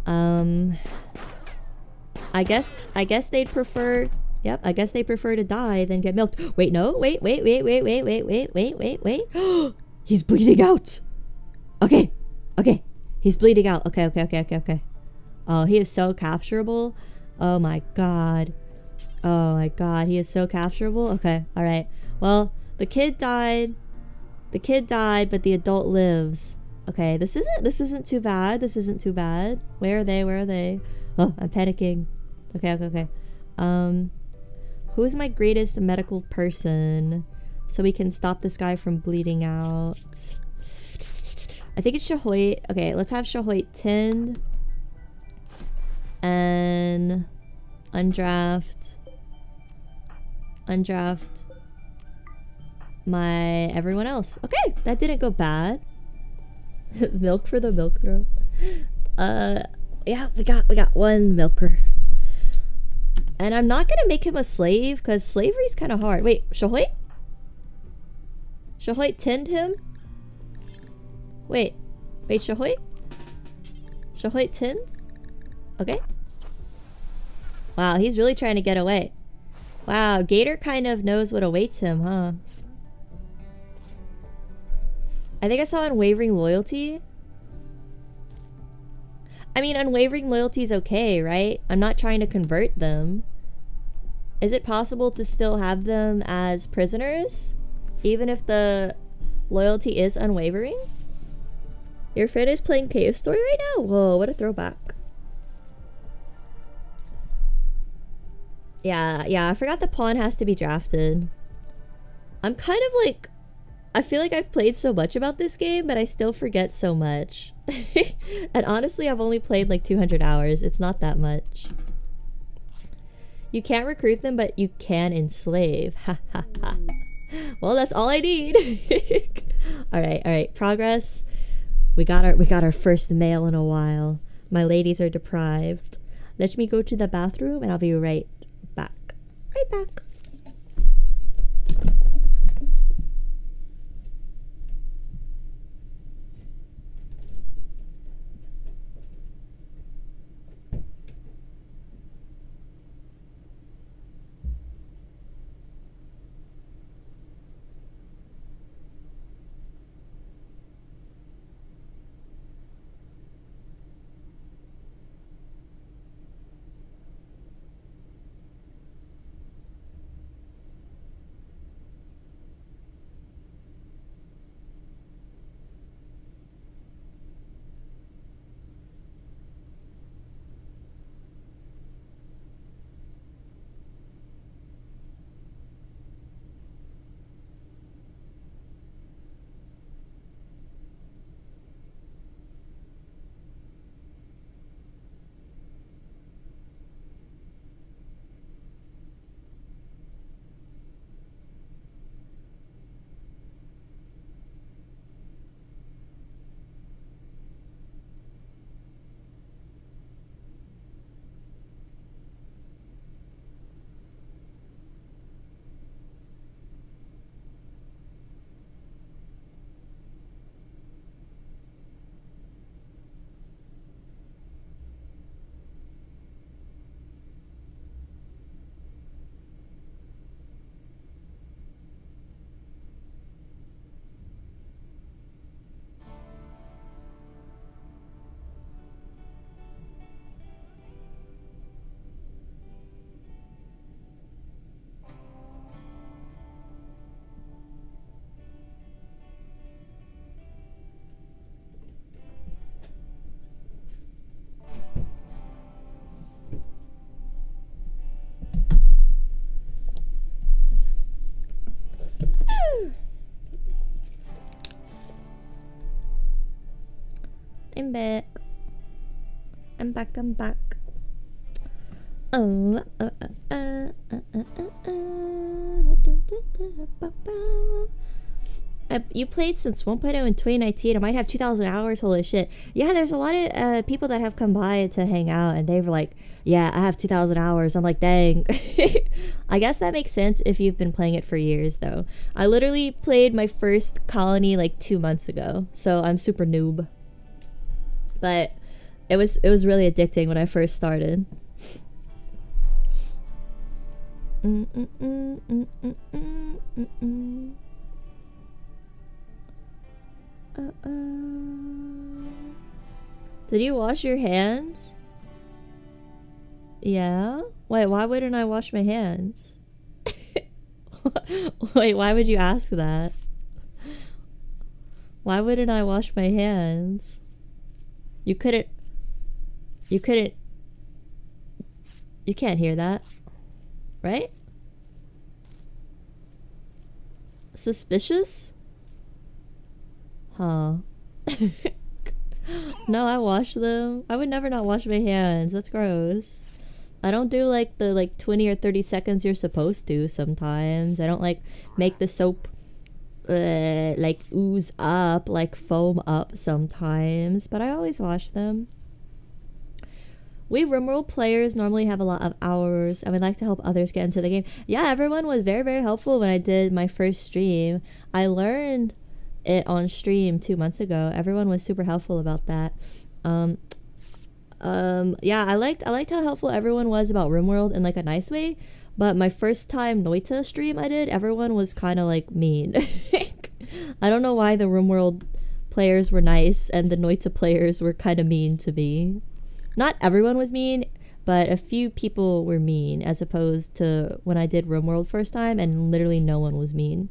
I guess they'd prefer. Yep, I guess they prefer to die than get milked. Wait, no. Wait. He's bleeding out. Okay. He's bleeding out. Okay. Oh, he is so capturable. Oh my god. Oh my god, he is so capturable. Okay, all right. Well, the kid died. The kid died, but the adult lives. Okay, this isn't too bad. This isn't too bad. Where are they? Where are they? Oh, I'm panicking. Okay, okay, okay. Who's my greatest medical person? So we can stop this guy from bleeding out. I think it's Shahoit. Okay, let's have Shahoit tend. And undraft. Undraft my everyone else. Okay, that didn't go bad. Milk for the milk throw. Yeah, we got one milker. And I'm not gonna make him a slave because slavery's kind of hard. Wait, Shahoit? Shahoit tend him? Wait, Shahoit? Shahoit tend? Okay. Wow, he's really trying to get away. Wow, Gator kind of knows what awaits him, huh? I think I saw unwavering loyalty. I mean, unwavering loyalty is okay, right? I'm not trying to convert them. Is it possible to still have them as prisoners? Even if the loyalty is unwavering? Your friend is playing Cave Story right now? Whoa, what a throwback. Yeah, I forgot the pawn has to be drafted. I'm kind of like... I feel like I've played so much about this game, but I still forget so much. And honestly, I've only played like 200 hours. It's not that much. You can't recruit them, but you can enslave. Ha ha ha. Well, that's all I need. Alright. Progress. We got our first mail in a while. My ladies are deprived. Let me go to the bathroom and I'll be right back. Right back. I'm back. I'm back. Oh, you played since 1.0 in 2019. I might have 2,000 hours. Holy shit. Yeah, there's a lot of people that have come by to hang out, and they were like, yeah, I have 2,000 hours. I'm like, dang. I guess that makes sense if you've been playing it for years, though. I literally played my first colony like 2 months ago, so I'm super noob. But it was really addicting when I first started. Did you wash your hands? Yeah? Wait, why wouldn't I wash my hands? Wait, why would you ask that? Why wouldn't I wash my hands? You couldn't. You couldn't. You can't hear that. Right? Suspicious? Huh. No, I wash them. I would never not wash my hands. That's gross. I don't do like the 20 or 30 seconds you're supposed to sometimes. I don't like make the soap like ooze up, like foam up sometimes, but I always wash them. We Rimworld players normally have a lot of hours and we like to help others get into the game. Yeah, everyone was very, very helpful when I did my first stream. I learned it on stream 2 months ago. Everyone was super helpful about that. Yeah, I liked how helpful everyone was about Rimworld in like a nice way. But my first time Noita stream I did, everyone was kind of like mean. I don't know why the Rimworld players were nice and the Noita players were kind of mean to me. Not everyone was mean, but a few people were mean as opposed to when I did Rimworld first time and literally no one was mean.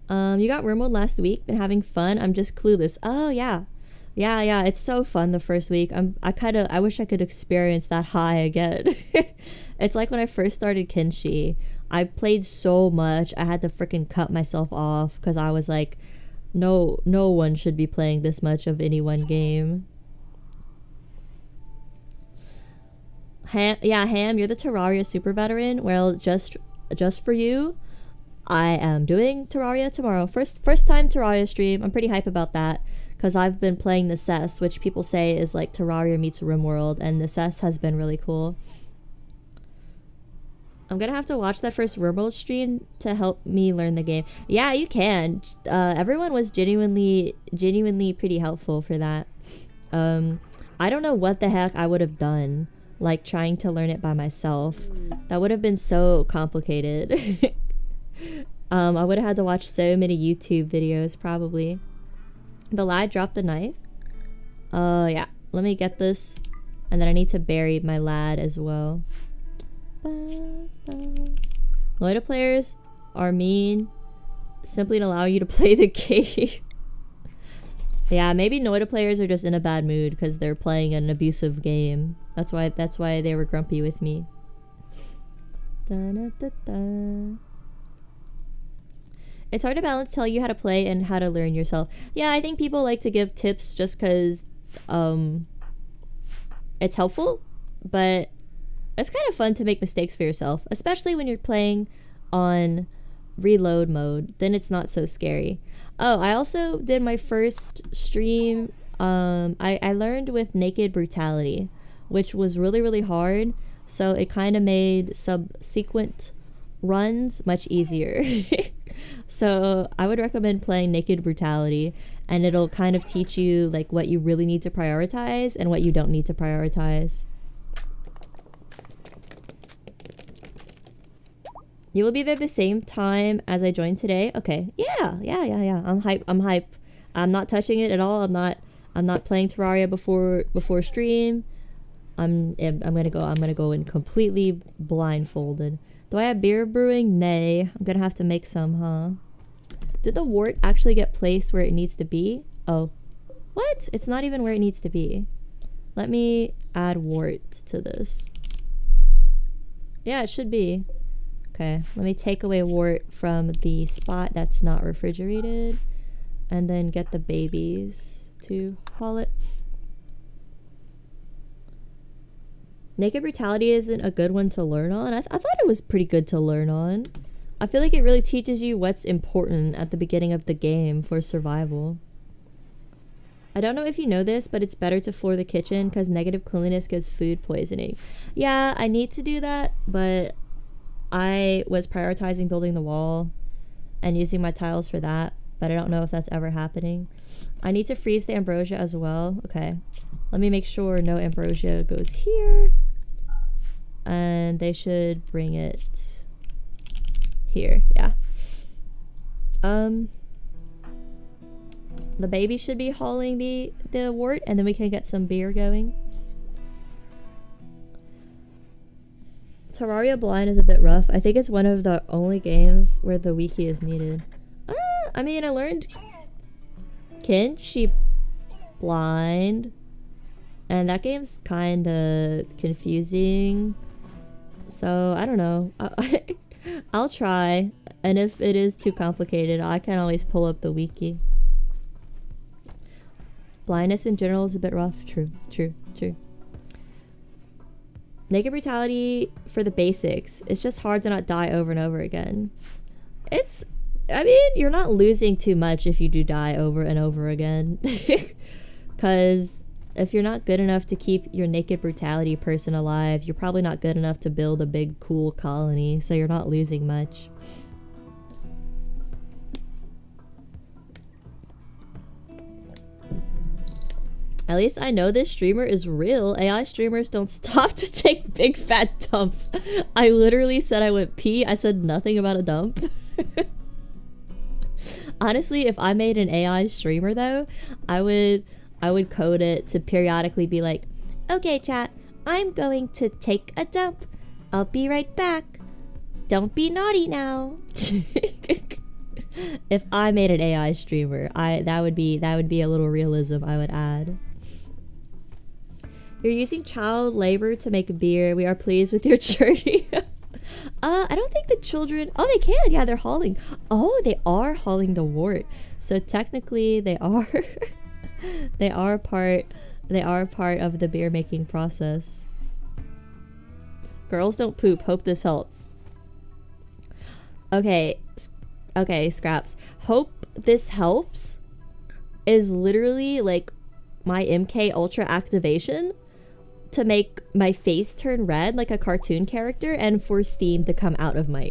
You got Rimworld last week, been having fun. I'm just clueless. Oh yeah. Yeah, it's so fun the first week. I wish I could experience that high again. It's like when I first started Kenshi. I played so much, I had to freaking cut myself off because I was like, no one should be playing this much of any one game. Ham, you're the Terraria super veteran. Well, just for you, I am doing Terraria tomorrow. First time Terraria stream. I'm pretty hype about that because I've been playing Necess, which people say is like Terraria meets Rimworld, and Necess has been really cool. I'm gonna have to watch that first Rimworld stream to help me learn the game. Yeah, you can. Everyone was genuinely pretty helpful for that. I don't know what the heck I would have done, like trying to learn it by myself. That would have been so complicated. I would have had to watch so many YouTube videos probably. The lad dropped the knife. Yeah, let me get this, and then I need to bury my lad as well. Loida players are mean simply to allow you to play the game. Yeah, maybe Noida players are just in a bad mood because they're playing an abusive game. That's why they were grumpy with me. It's hard to balance telling you how to play and how to learn yourself. Yeah, I think people like to give tips just because it's helpful, but it's kind of fun to make mistakes for yourself, especially when you're playing on reload mode. Then it's not so scary. Oh, I also did my first stream. I learned with naked brutality, which was really, really hard. So it kind of made subsequent runs much easier. So I would recommend playing naked brutality, and it'll kind of teach you like what you really need to prioritize and what you don't need to prioritize. You will be there the same time as I joined today. Okay. Yeah. I'm hype. I'm not touching it at all. I'm not playing Terraria before stream. I'm gonna go in completely blindfolded. Do I have beer brewing? Nay. I'm gonna have to make some, huh? Did the wart actually get placed where it needs to be? Oh. What? It's not even where it needs to be. Let me add wart to this. Yeah, it should be. Okay, let me take away wart from the spot that's not refrigerated, and then get the babies to haul it. Naked brutality isn't a good one to learn on. I thought it was pretty good to learn on. I feel like it really teaches you what's important at the beginning of the game for survival. I don't know if you know this, but it's better to floor the kitchen because negative cleanliness gives food poisoning. Yeah, I need to do that, but I was prioritizing building the wall and using my tiles for that, but I don't know if that's ever happening. I need to freeze the ambrosia as well. Okay, let me make sure no ambrosia goes here, and they should bring it here. Yeah. The baby should be hauling the wort, and then we can get some beer going. Terraria Blind is a bit rough. I think it's one of the only games where the wiki is needed. I mean, I learned Kinshi Blind, and that game's kind of confusing. So, I don't know. I'll try, and if it is too complicated, I can always pull up the wiki. Blindness in general is a bit rough. True. Naked brutality for the basics. It's just hard to not die over and over again. I mean, you're not losing too much if you do die over and over again. Because if you're not good enough to keep your naked brutality person alive, you're probably not good enough to build a big, cool colony, so you're not losing much. At least I know this streamer is real. AI streamers don't stop to take big fat dumps. I literally said I went pee. I said nothing about a dump. Honestly, if I made an AI streamer though, I would code it to periodically be like, okay chat, I'm going to take a dump. I'll be right back. Don't be naughty now. If I made an AI streamer, that would be a little realism I would add. You're using child labor to make beer. We are pleased with your journey. I don't think the children... Oh, they can. Yeah, they're hauling. Oh, they are hauling the wort. So technically, they are... they are part of the beer making process. Girls don't poop. Hope this helps. Okay, Scraps. Hope this helps is literally like my MK Ultra activation to make my face turn red like a cartoon character and for steam to come out of my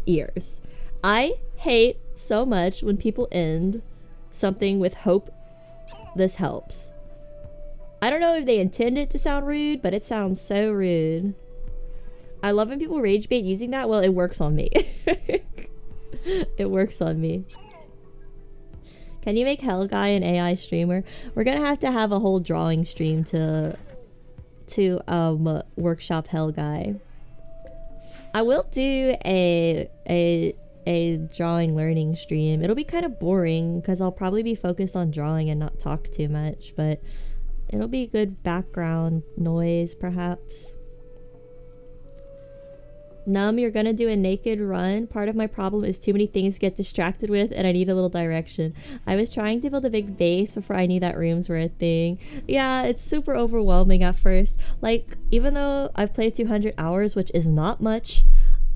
ears. I hate so much when people end something with hope this helps. I don't know if they intend it to sound rude, but it sounds so rude. I love when people rage bait using that. Well, it works on me. It works on me. Can you make Hell Guy an AI streamer? We're gonna have to have a whole drawing stream to workshop Hell Guy. I will do a drawing learning stream. It'll be kind of boring because I'll probably be focused on drawing and not talk too much, but it'll be good background noise perhaps. Num, you're gonna do a naked run. Part of my problem is too many things to get distracted with and I need a little direction. I was trying to build a big vase before I knew that rooms were a thing. Yeah, it's super overwhelming at first. Like, even though I've played 200 hours, which is not much.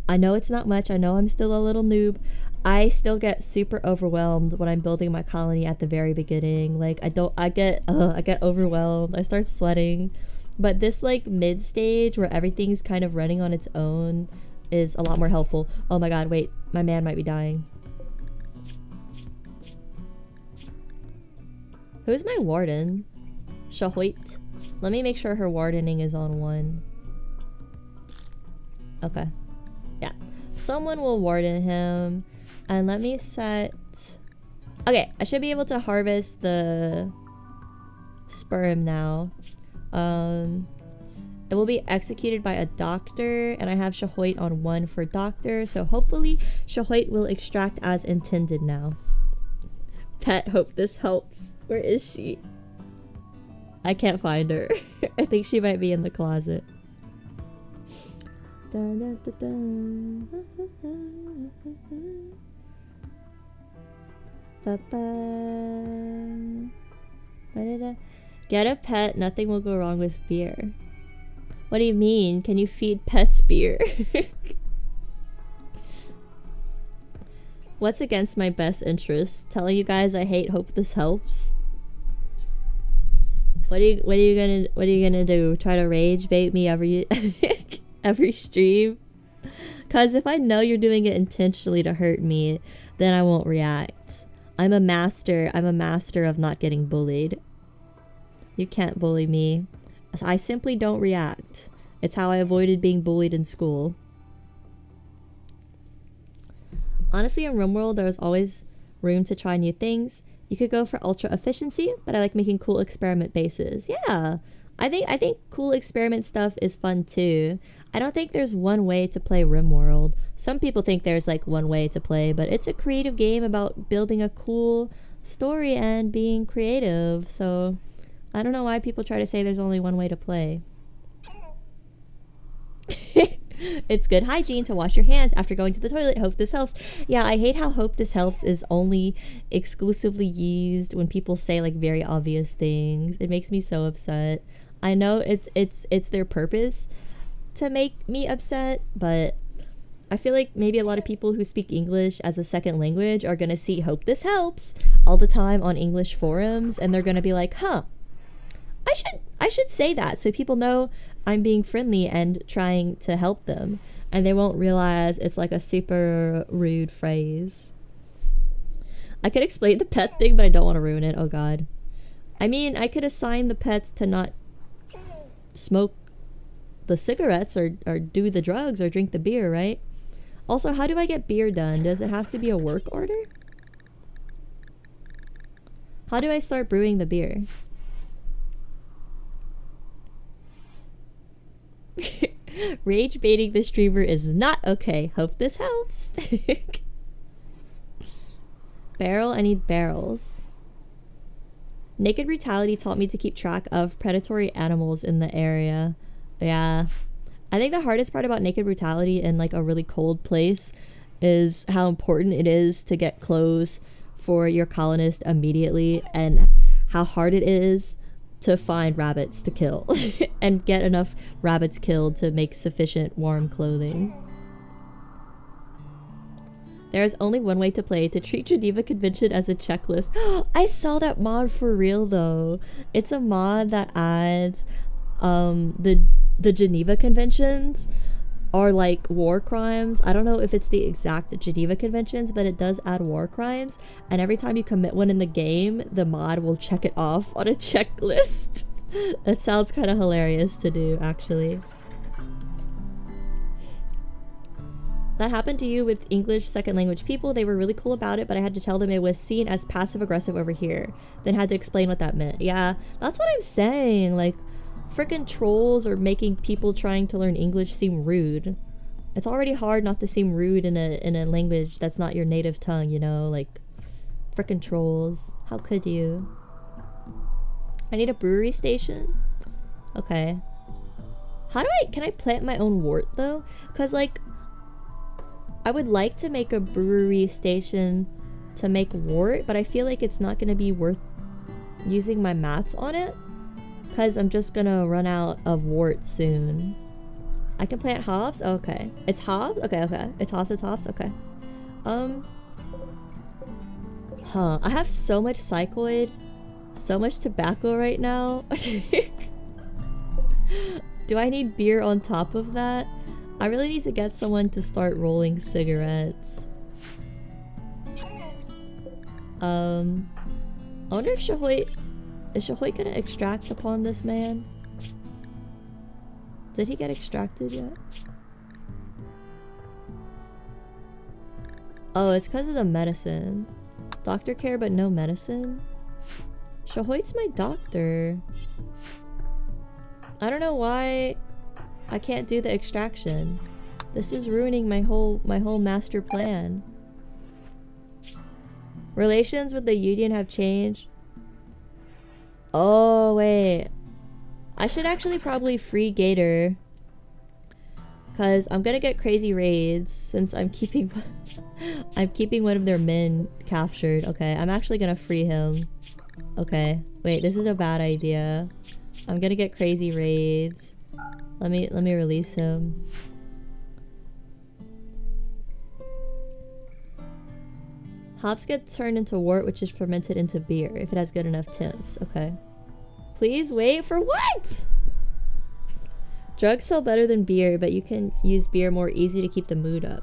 I know it's not much. I know I'm still a little noob. I still get super overwhelmed when I'm building my colony at the very beginning. Like, I get overwhelmed. I start sweating. But this like mid stage where everything's kind of running on its own is a lot more helpful. Oh my god, wait, my man might be dying. Who's my warden? Shahoit. Let me make sure her wardening is on 1. Okay. Yeah. Someone will warden him. And let me set... Okay, I should be able to harvest the sperm now. It will be executed by a doctor, and I have Shahoit on 1 for doctor, so hopefully Shahoit will extract as intended now. Pet, hope this helps. Where is she? I can't find her. I think she might be in the closet. Dun, dun, dun, dun. Ba-ba. Ba-da-da. Get a pet, nothing will go wrong with beer. What do you mean? Can you feed pets beer? What's against my best interest? Telling you guys I hate hope this helps. What are you gonna do? Try to rage bait me every every stream? Cause if I know you're doing it intentionally to hurt me, then I won't react. I'm a master of not getting bullied. You can't bully me. I simply don't react. It's how I avoided being bullied in school. Honestly, in Rimworld, there was always room to try new things. You could go for ultra efficiency, but I like making cool experiment bases. Yeah, I think cool experiment stuff is fun too. I don't think there's one way to play Rimworld. Some people think there's like one way to play, but it's a creative game about building a cool story and being creative. So I don't know why people try to say there's only one way to play. It's good hygiene to wash your hands after going to the toilet. Hope this helps. Yeah, I hate how hope this helps is only exclusively used when people say like very obvious things. It makes me so upset. I know it's their purpose to make me upset, but I feel like maybe a lot of people who speak English as a second language are gonna see hope this helps all the time on English forums, and they're gonna be like, huh, I should say that so people know I'm being friendly and trying to help them, and they won't realize it's like a super rude phrase. I could explain the pet thing, but I don't want to ruin it. Oh god. I mean, I could assign the pets to not smoke the cigarettes or do the drugs or drink the beer, right? Also, how do I get beer done? Does it have to be a work order? How do I start brewing the beer? Rage baiting the streamer is not okay. Hope this helps. Barrel, I need barrels. Naked Brutality taught me to keep track of predatory animals in the area. Yeah. I think the hardest part about Naked Brutality in like a really cold place is how important it is to get clothes for your colonist immediately, and how hard it is to find rabbits to kill and get enough rabbits killed to make sufficient warm clothing. There is only one way to play: to treat Geneva Convention as a checklist. I saw that mod for real though. It's a mod that adds the Geneva Conventions are like war crimes. I don't know if it's the exact Geneva Conventions, but it does add war crimes, and every time you commit one in the game, the mod will check it off on a checklist. That sounds kind of hilarious to do, actually. That happened to you with English second language people. They were really cool about it, but I had to tell them it was seen as passive aggressive over here, then had to explain what that meant. Yeah, that's what I'm saying. Like, freaking trolls are making people trying to learn English seem rude. It's already hard not to seem rude in a language that's not your native tongue, you know? Like, freaking trolls. How could you? I need a brewery station. Okay. Can I plant my own wort though? Because like, I would like to make a brewery station to make wort, but I feel like it's not going to be worth using my mats on it, because I'm just gonna run out of wort soon. I can plant hops? Okay. It's hops? Okay. It's hops, okay. I have so much psychoid, so much tobacco right now. Do I need beer on top of that? I really need to get someone to start rolling cigarettes. I wonder if is Shahoy gonna extract upon this man? Did he get extracted yet? Oh, it's because of the medicine. Doctor care but no medicine? Shahoy's my doctor. I don't know why I can't do the extraction. This is ruining my whole master plan. Relations with the union have changed. Oh, wait. I should actually probably free Gator, because I'm gonna get crazy raids since I'm keeping one of their men captured. Okay, I'm actually gonna free him. Okay, wait, this is a bad idea. I'm gonna get crazy raids. Let me release him. Hops get turned into wort, which is fermented into beer if it has good enough temps. Okay. Please wait for what? Drugs sell better than beer, but you can use beer more easy to keep the mood up.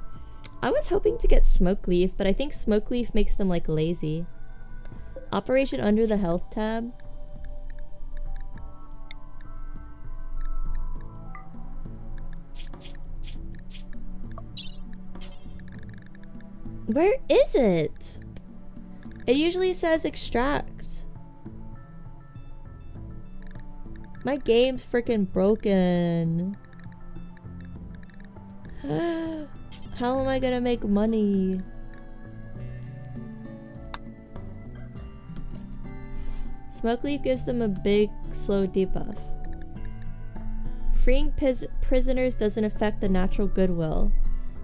I was hoping to get smoke leaf, but I think smoke leaf makes them like lazy. Operation under the health tab. Where is it? It usually says extract. My game's freaking broken. How am I gonna make money? Smoke leaf gives them a big, slow debuff. Freeing prisoners doesn't affect the natural goodwill.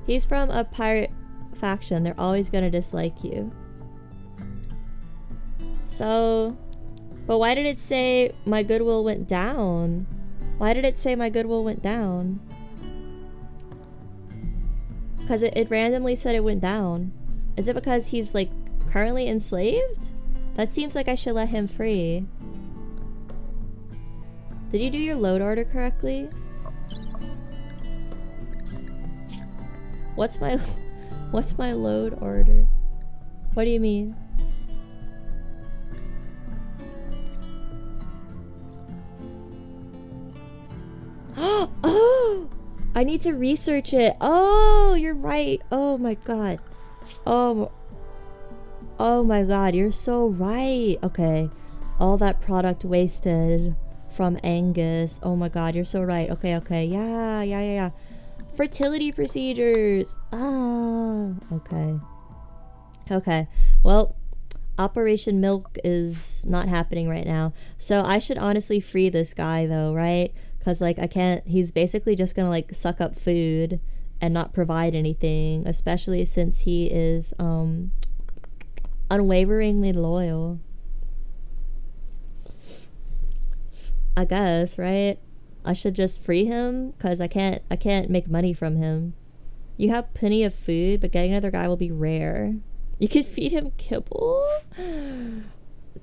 He's from a pirate faction. They're always gonna dislike you. So, but why did it say my goodwill went down? Why did it say my goodwill went down? Because it randomly said it went down. Is it because he's like currently enslaved? That seems like I should let him free. Did you do your load order correctly? What's my load order? What do you mean? Oh! I need to research it. Oh, you're right. Oh my god. Oh my god, you're so right. Okay. All that product wasted from Angus. Oh my god, you're so right. Okay. Yeah. Fertility procedures. Ah, okay. Well, Operation Milk is not happening right now. So I should honestly free this guy though, right? Because like I can't, he's basically just gonna like suck up food and not provide anything, especially since he is unwaveringly loyal. I guess, right? I should just free him because I can't make money from him. You have plenty of food, but getting another guy will be rare. You could feed him kibble?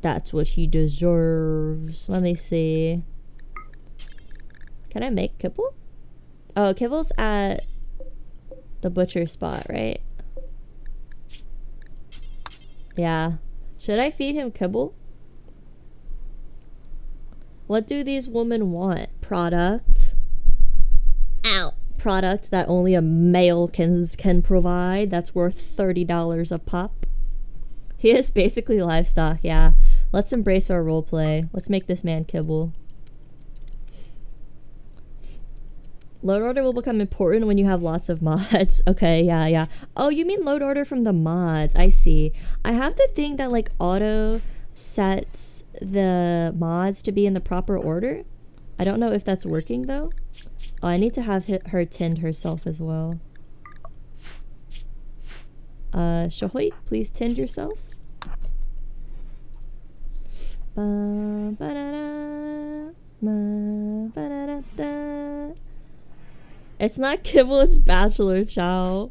That's what he deserves. Let me see. Can I make kibble? Oh, kibble's at the butcher spot, right? Yeah. Should I feed him kibble? What do these women want? Product. Ow. Product that only a male can provide. That's worth $30 a pop. He is basically livestock, yeah. Let's embrace our roleplay. Let's make this man kibble. Load order will become important when you have lots of mods. Okay, yeah. Oh, you mean load order from the mods. I see. I have the thing that like auto sets the mods to be in the proper order. I don't know if that's working though. Oh, I need to have her tend herself as well. Shahoit, please tend yourself. It's not kibble, it's bachelor chow.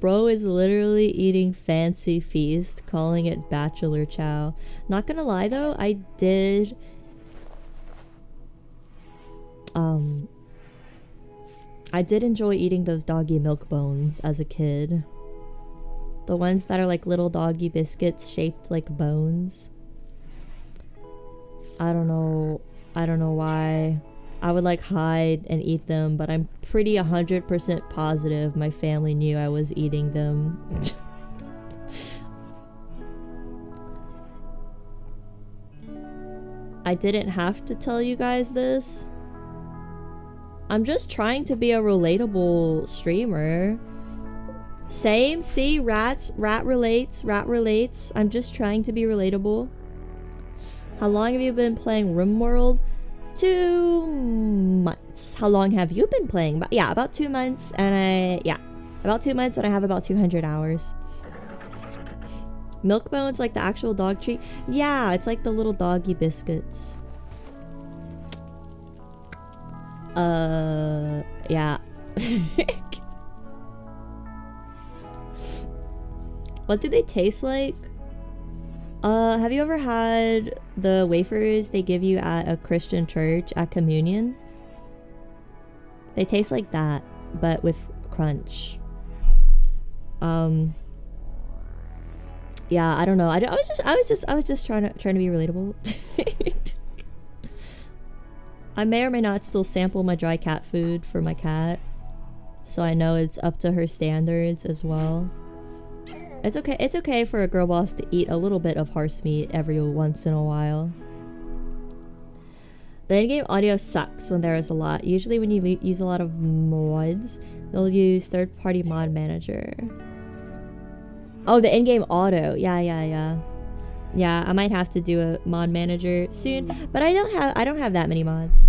Bro is literally eating fancy feast, calling it bachelor chow. Not gonna lie though, I did enjoy eating those doggy milk bones as a kid. The ones that are like little doggy biscuits shaped like bones. I don't know why. I would like hide and eat them, but I'm pretty 100% positive my family knew I was eating them. I didn't have to tell you guys this. I'm just trying to be a relatable streamer. Same, see, rat relates. I'm just trying to be relatable. How long have you been playing Rimworld? 2 months. How long have you been playing? Yeah, about 2 months, and about 2 months, and I have about 200 hours. Milk bones, like the actual dog treat? Yeah, it's like the little doggy biscuits. Yeah. What do they taste like? Have you ever had the wafers they give you at a Christian church at communion? They taste like that, but with crunch. Yeah, I don't know. I was just trying to be relatable. I may or may not still sample my dry cat food for my cat, so I know it's up to her standards as well. It's okay for a girl boss to eat a little bit of horse meat every once in a while. The in-game audio sucks when there is a lot. Usually when you use a lot of mods, You'll use third-party mod manager. Oh, the in-game auto. Yeah. Yeah, I might have to do a mod manager soon, but I don't have that many mods.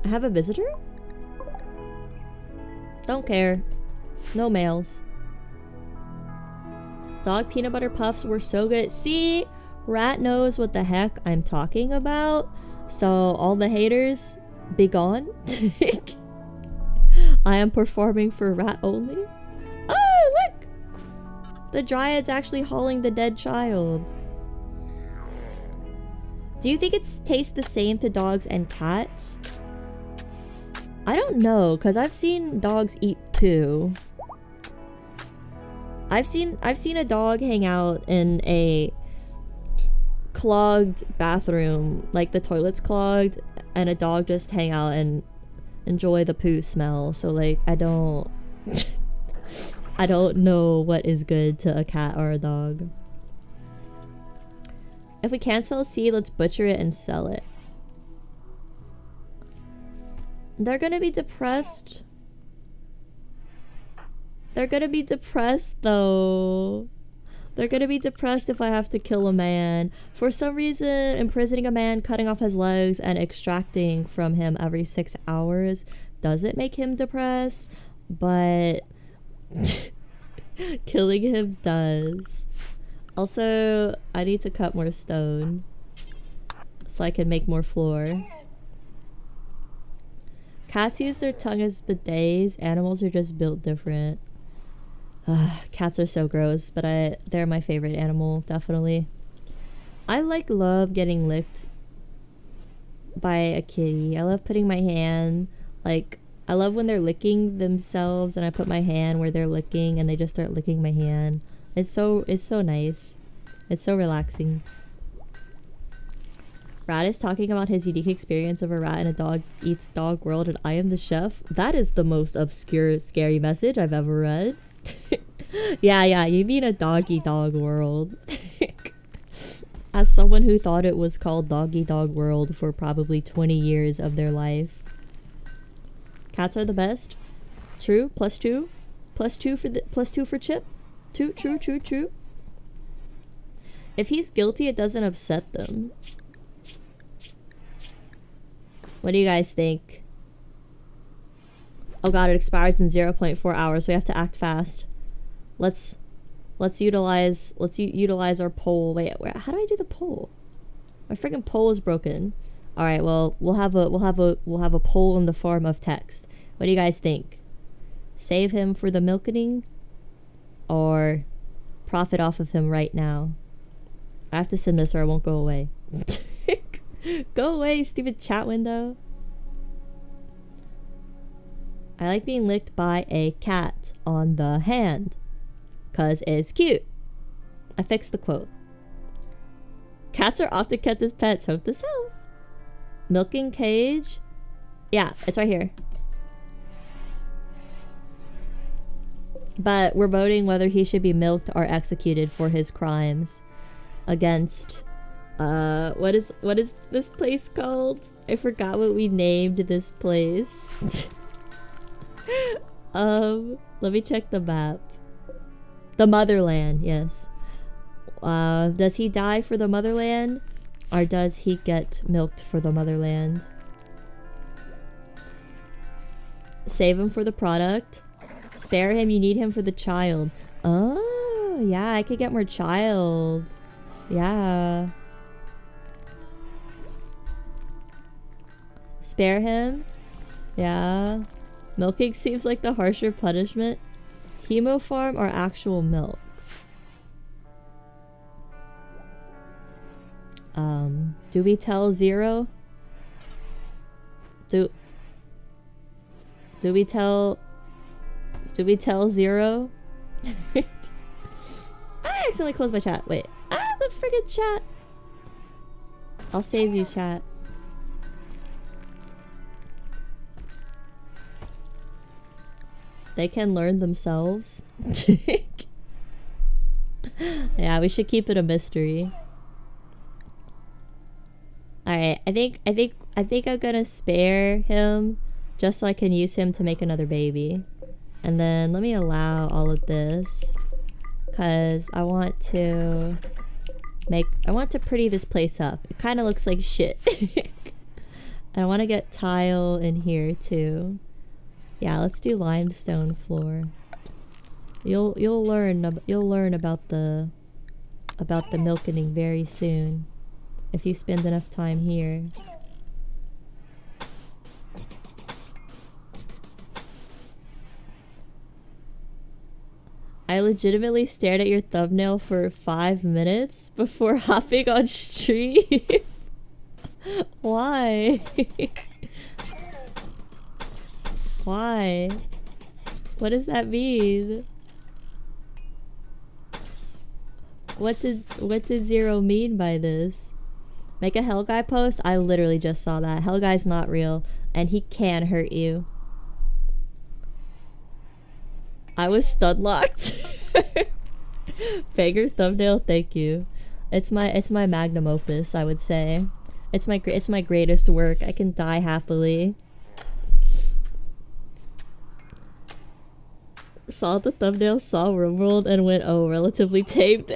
I have a visitor? Don't care. No males. Dog peanut butter puffs were so good. See? Rat knows what the heck I'm talking about. So all the haters, be gone. I am performing for Rat only. Oh, look! The Dryad's actually hauling the dead child. Do you think it tastes the same to dogs and cats? I don't know, because I've seen dogs eat poo. I've seen a dog hang out in a clogged bathroom, like the toilet's clogged, and a dog just hang out and enjoy the poo smell. So like I don't I don't know what is good to a cat or a dog. If we can't sell a seed, let's butcher it and sell it. They're gonna be depressed. They're gonna be depressed though. They're gonna be depressed if I have to kill a man. For some reason, imprisoning a man, cutting off his legs, and extracting from him every 6 hours doesn't make him depressed, but killing him does. Also, I need to cut more stone so I can make more floor. Cats use their tongue as bidets. Animals are just built different. Cats are so gross, but they're my favorite animal, definitely. I love getting licked by a kitty. I love putting my hand, I love when they're licking themselves and I put my hand where they're licking and they just start licking my hand. It's so nice. It's so relaxing. Rat is talking about his unique experience of a rat in a dog eats dog world and I am the chef. That is the most obscure, scary message I've ever read. Yeah, you mean a doggy dog world. As someone who thought it was called doggy dog world for probably 20 years of their life. Cats are the best. True. +2. +2 for Chip. True. If he's guilty, it doesn't upset them. What do you guys think? Oh god, it expires in 0.4 hours. We have to act fast. Let's utilize our pole. Wait, how do I do the pole? My freaking pole is broken. All right, well, we'll have a pole in the form of text. What do you guys think? Save him for the milking or profit off of him right now? I have to send this or it won't go away. Go away, stupid chat window. I like being licked by a cat on the hand, 'cause it's cute. I fixed the quote. Cats are often kept as pets. Hope this helps. Milking cage. Yeah, it's right here. But we're voting whether he should be milked or executed for his crimes against what is this place called? I forgot what we named this place. Let me check the map. The motherland, yes. Does he die for the motherland or does he get milked for the motherland? Save him for the product. Spare him, you need him for the child. Oh, yeah, I could get more child. Yeah. Spare him. Yeah. Milking seems like the harsher punishment. Hemo farm or actual milk? Do we tell Zero? Do we tell Zero? I accidentally closed my chat. Wait. The friggin' chat. I'll save you, chat. They can learn themselves. Yeah, we should keep it a mystery. Alright, I think I'm gonna spare him just so I can use him to make another baby. And then let me allow all of this, cause I want to pretty this place up. It kind of looks like shit. And I want to get tile in here too. Yeah, let's do limestone floor. You'll learn about the milking very soon if you spend enough time here. I legitimately stared at your thumbnail for 5 minutes before hopping on stream. Why? Why? What does that mean? What did Zero mean by this? Make a Hell Guy post? I literally just saw that. Hell Guy's not real, and he can hurt you. I was stun locked. Banger thumbnail, thank you. It's my magnum opus, I would say. It's my greatest work. I can die happily. Saw the thumbnail, saw Rimworld, and went, oh, relatively tamed.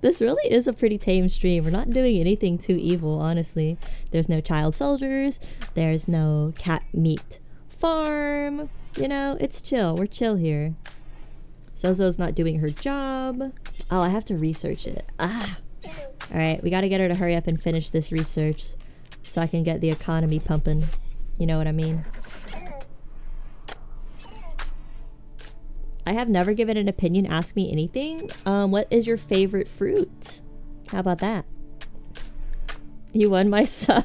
This really is a pretty tame stream. We're not doing anything too evil, honestly. There's no child soldiers. There's no cat meat farm. You know, it's chill. We're chill here. Zozo's not doing her job. Oh, I have to research it. Ah. Alright, we gotta get her to hurry up and finish this research so I can get the economy pumping. You know what I mean? I have never given an opinion. Ask me anything. What is your favorite fruit? How about that? You won my sub.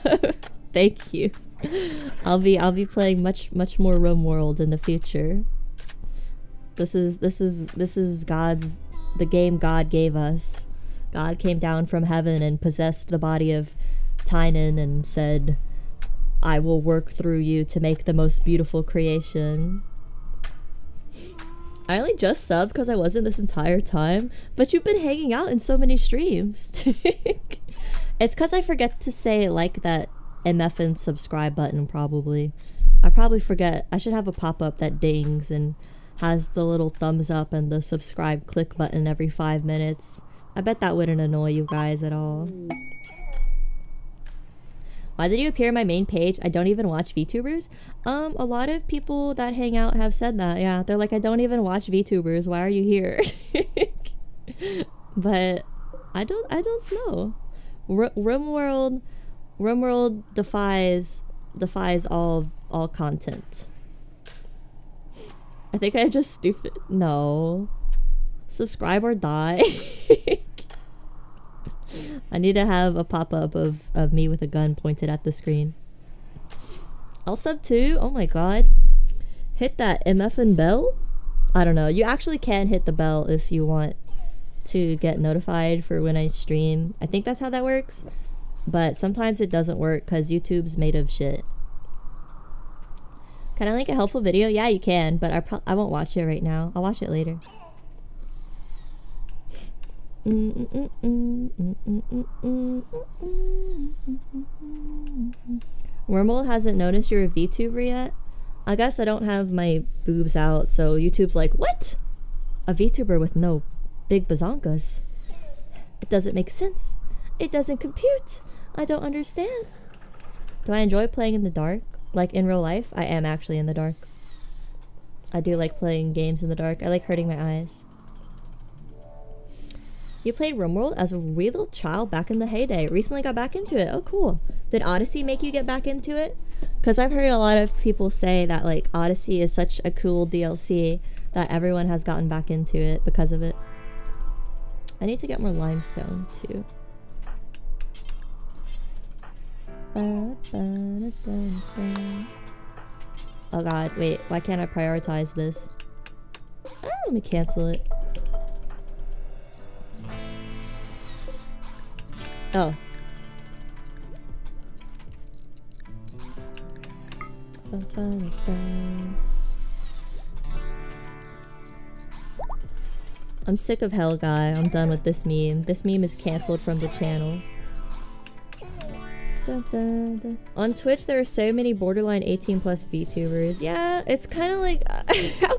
Thank you. I'll be playing much more Rimworld in the future. This is the game God gave us. God came down from heaven and possessed the body of Tynan and said, I will work through you to make the most beautiful creation. I only just subbed because I wasn't this entire time, but you've been hanging out in so many streams. It's because I forget to say like that MF and subscribe button probably. I probably forget. I should have a pop-up that dings and has the little thumbs up and the subscribe click button every 5 minutes. I bet that wouldn't annoy you guys at all. Why did you appear on my main page? I don't even watch VTubers. A lot of people that hang out have said that. Yeah, they're like, I don't even watch VTubers. Why are you here? But I don't know. Rimworld defies all content. I think I'm just stupid. No. Subscribe or die. I need to have a pop-up of me with a gun pointed at the screen. I'll sub too. Oh my god. Hit that MFN bell? I don't know. You actually can hit the bell if you want to get notified for when I stream. I think that's how that works. But sometimes it doesn't work because YouTube's made of shit. Can I link a helpful video? Yeah, you can, but I won't watch it right now. I'll watch it later. Wormhole hasn't noticed you're a VTuber yet? I guess I don't have my boobs out, so YouTube's like, what? A VTuber with no big bazonkas? It doesn't make sense. It doesn't compute. I don't understand. Do I enjoy playing in the dark? Like in real life? I am actually in the dark. I do like playing games in the dark. I like hurting my eyes. You played Rimworld as a wee little child back in the heyday. Recently got back into it. Oh, cool. Did Odyssey make you get back into it? Because I've heard a lot of people say that like Odyssey is such a cool DLC that everyone has gotten back into it because of it. I need to get more limestone too. Oh god, wait, why can't I prioritize this? Oh, let me cancel it. Oh. I'm sick of Hell Guy. I'm done with this meme. This meme is cancelled from the channel. Dun, dun, dun. On Twitch, there are so many borderline 18 plus VTubers. Yeah, it's kind of like, how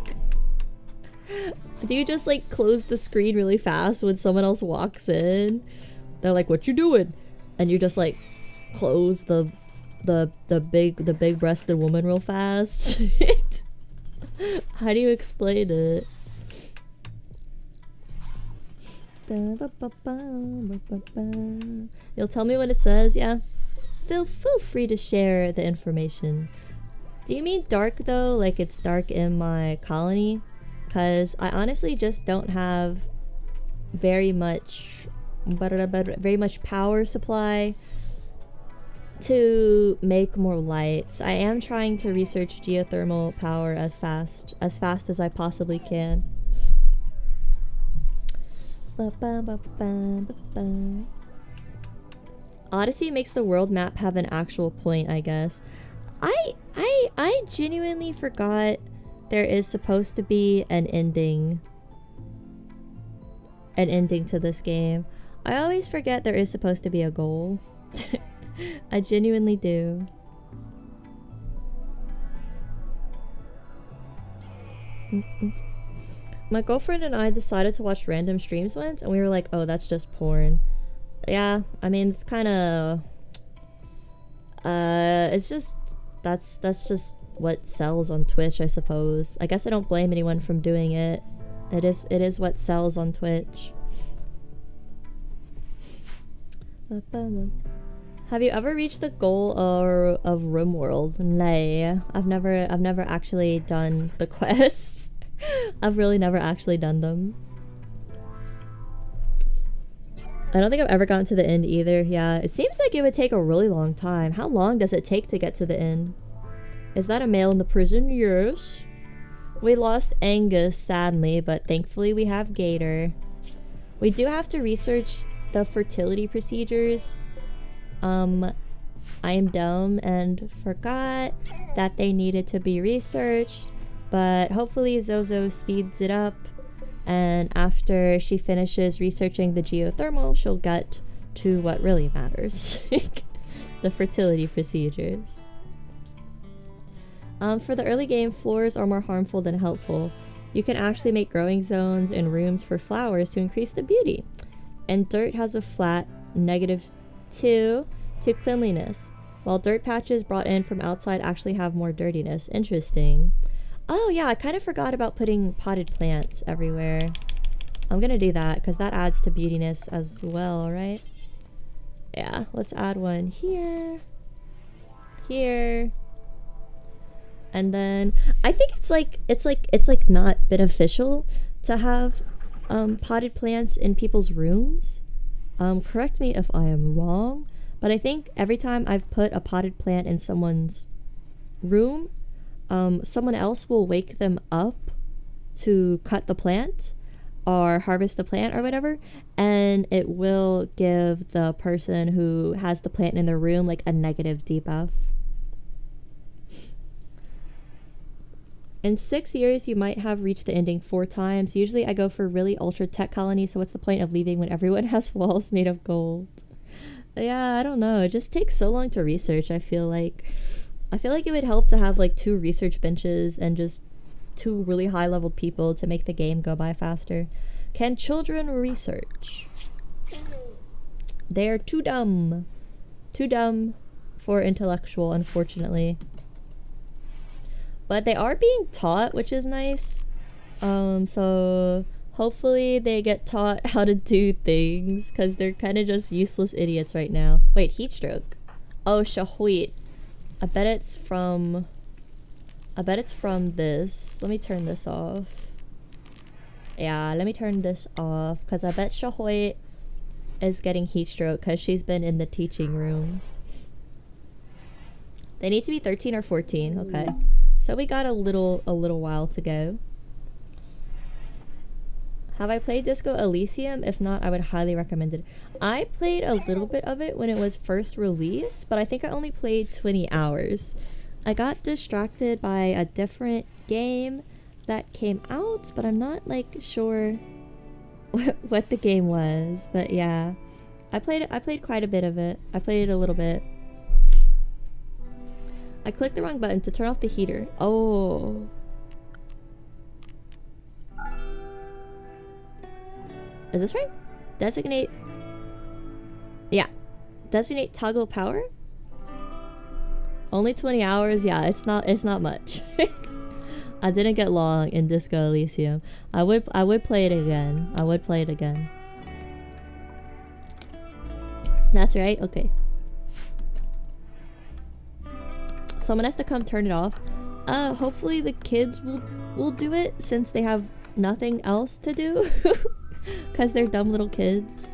do you just like close the screen really fast when someone else walks in? They're like, "What you doing?" And you just like close the big breasted woman real fast. How do you explain it? You'll tell me what it says, yeah? Feel free to share the information. Do you mean dark though? Like it's dark in my colony? Cause I honestly just don't have very much power supply to make more lights. I am trying to research geothermal power as fast as I possibly can. Odyssey makes the world map have an actual point, I guess. I genuinely forgot there is supposed to be an ending to this game. I always forget there is supposed to be a goal. I genuinely do. My girlfriend and I decided to watch random streams once, and we were like, oh, that's just porn. Yeah, I mean, it's kind of... it's just... That's just what sells on Twitch, I suppose. I guess I don't blame anyone from doing it. It is what sells on Twitch. Have you ever reached the goal of Rimworld? Nay, I've never actually done the quests. I've really never actually done them. I don't think I've ever gotten to the end either. Yeah, it seems like it would take a really long time. How long does it take to get to the end? Is that a male in the prison? Yes. We lost Angus, sadly, but thankfully we have Gator. We do have to research the fertility procedures. I am dumb and forgot that they needed to be researched, but hopefully Zozo speeds it up, and after she finishes researching the geothermal, she'll get to what really matters. The fertility procedures. For the early game, floors are more harmful than helpful. You can actually make growing zones and rooms for flowers to increase the beauty. And dirt has a flat -2 to cleanliness, while dirt patches brought in from outside actually have more dirtiness. Interesting. Oh yeah, I kind of forgot about putting potted plants everywhere. I'm gonna do that because that adds to beautiness as well, right? Yeah, let's add one here, here, and then I think it's like not beneficial to have potted plants in people's rooms. Correct me if I am wrong, but I think every time I've put a potted plant in someone's room, someone else will wake them up to cut the plant or harvest the plant or whatever, and it will give the person who has the plant in their room like a negative debuff. In 6 years, you might have reached the ending 4 times. Usually I go for really ultra tech colony, so what's the point of leaving when everyone has walls made of gold? Yeah, I don't know. It just takes so long to research, I feel like it would help to have like 2 research benches and just 2 really high level people to make the game go by faster. Can children research? They're too dumb. Too dumb for intellectual, unfortunately. But they are being taught, which is nice. So hopefully they get taught how to do things, because they're kind of just useless idiots right now. Wait, heat stroke. Oh, shahuit. I bet it's from this. Let me turn this off. Yeah, let me turn this off, because I bet Shahoy is getting heat stroke because she's been in the teaching room. They need to be 13 or 14. Okay. So we got a little while to go. Have I played Disco Elysium? If not, I would highly recommend it. I played a little bit of it when it was first released, but I think I only played 20 hours. I got distracted by a different game that came out, but I'm not like sure what the game was. But yeah, I played quite a bit of it. I played it a little bit. I clicked the wrong button to turn off the heater. Oh. Is this right? Designate. Yeah. Designate toggle power? Only 20 hours? Yeah, it's not much. I didn't get long in Disco Elysium. I would play it again. I would play it again. That's right? Okay. Someone has to come turn it off. Hopefully the kids will do it since they have nothing else to do. Because they're dumb little kids.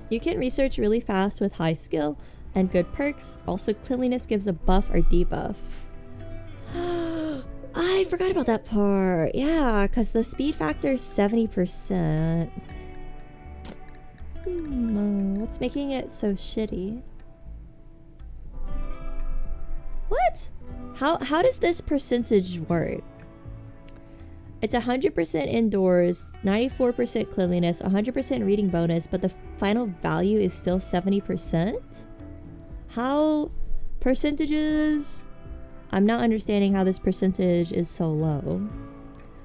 You can research really fast with high skill and good perks. Also, cleanliness gives a buff or debuff. I forgot about that part. Yeah, because the speed factor is 70%. What's making it so shitty? What? How does this percentage work? It's 100% indoors, 94% cleanliness, 100% reading bonus, but the final value is still 70%? How? Percentages? I'm not understanding how this percentage is so low.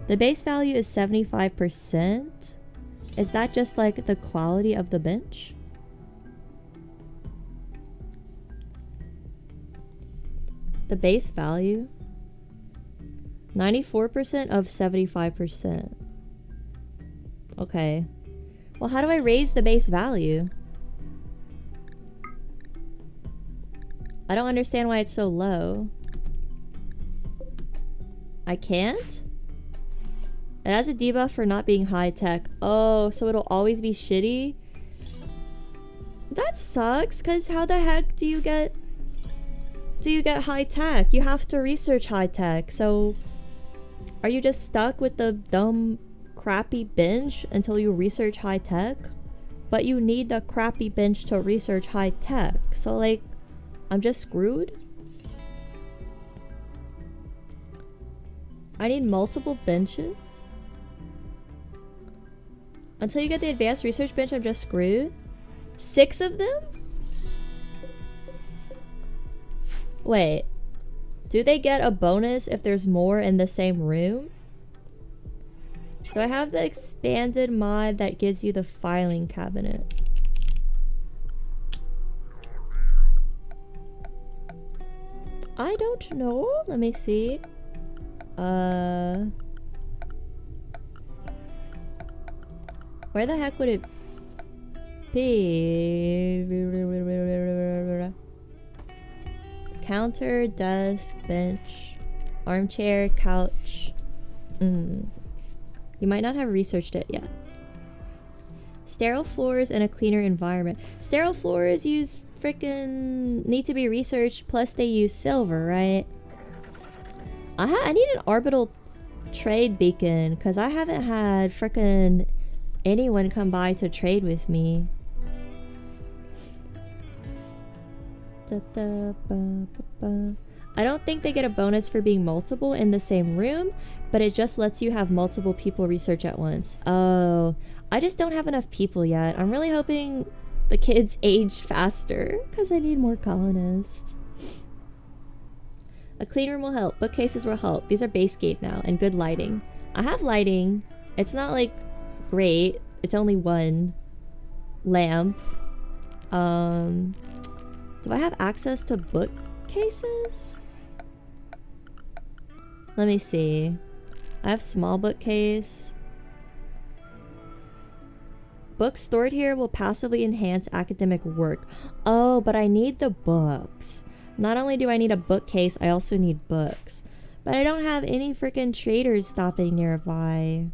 The base value is 75%? Is that just like the quality of the bench? The base value? 94% of 75%. Okay. Well, how do I raise the base value? I don't understand why it's so low. I can't? It has a debuff for not being high tech. Oh, so it'll always be shitty? That sucks, because how the heck do you get high tech? You have to research high tech, so are you just stuck with the dumb, crappy bench until you research high tech? But you need the crappy bench to research high tech, so like, I'm just screwed? I need multiple benches? Until you get the advanced research bench, I'm just screwed? 6 of them? Wait. Do they get a bonus if there's more in the same room? Do I have the expanded mod that gives you the filing cabinet? I don't know. Let me see. Where the heck would it be? Counter, desk, bench, armchair, couch. You might not have researched it yet. Sterile floors and a cleaner environment. Sterile floors need to be researched, plus they use silver, right? I need an orbital trade beacon, because I haven't had frickin' anyone come by to trade with me. I don't think they get a bonus for being multiple in the same room, but it just lets you have multiple people research at once. Oh, I just don't have enough people yet. I'm really hoping the kids age faster, because I need more colonists. A clean room will help. Bookcases will help. These are base game now, and good lighting. I have lighting. It's not like great. It's only one lamp. Do I have access to bookcases? Let me see. I have small bookcase. Books stored here will passively enhance academic work. Oh, but I need the books. Not only do I need a bookcase, I also need books. But I don't have any freaking traders stopping nearby.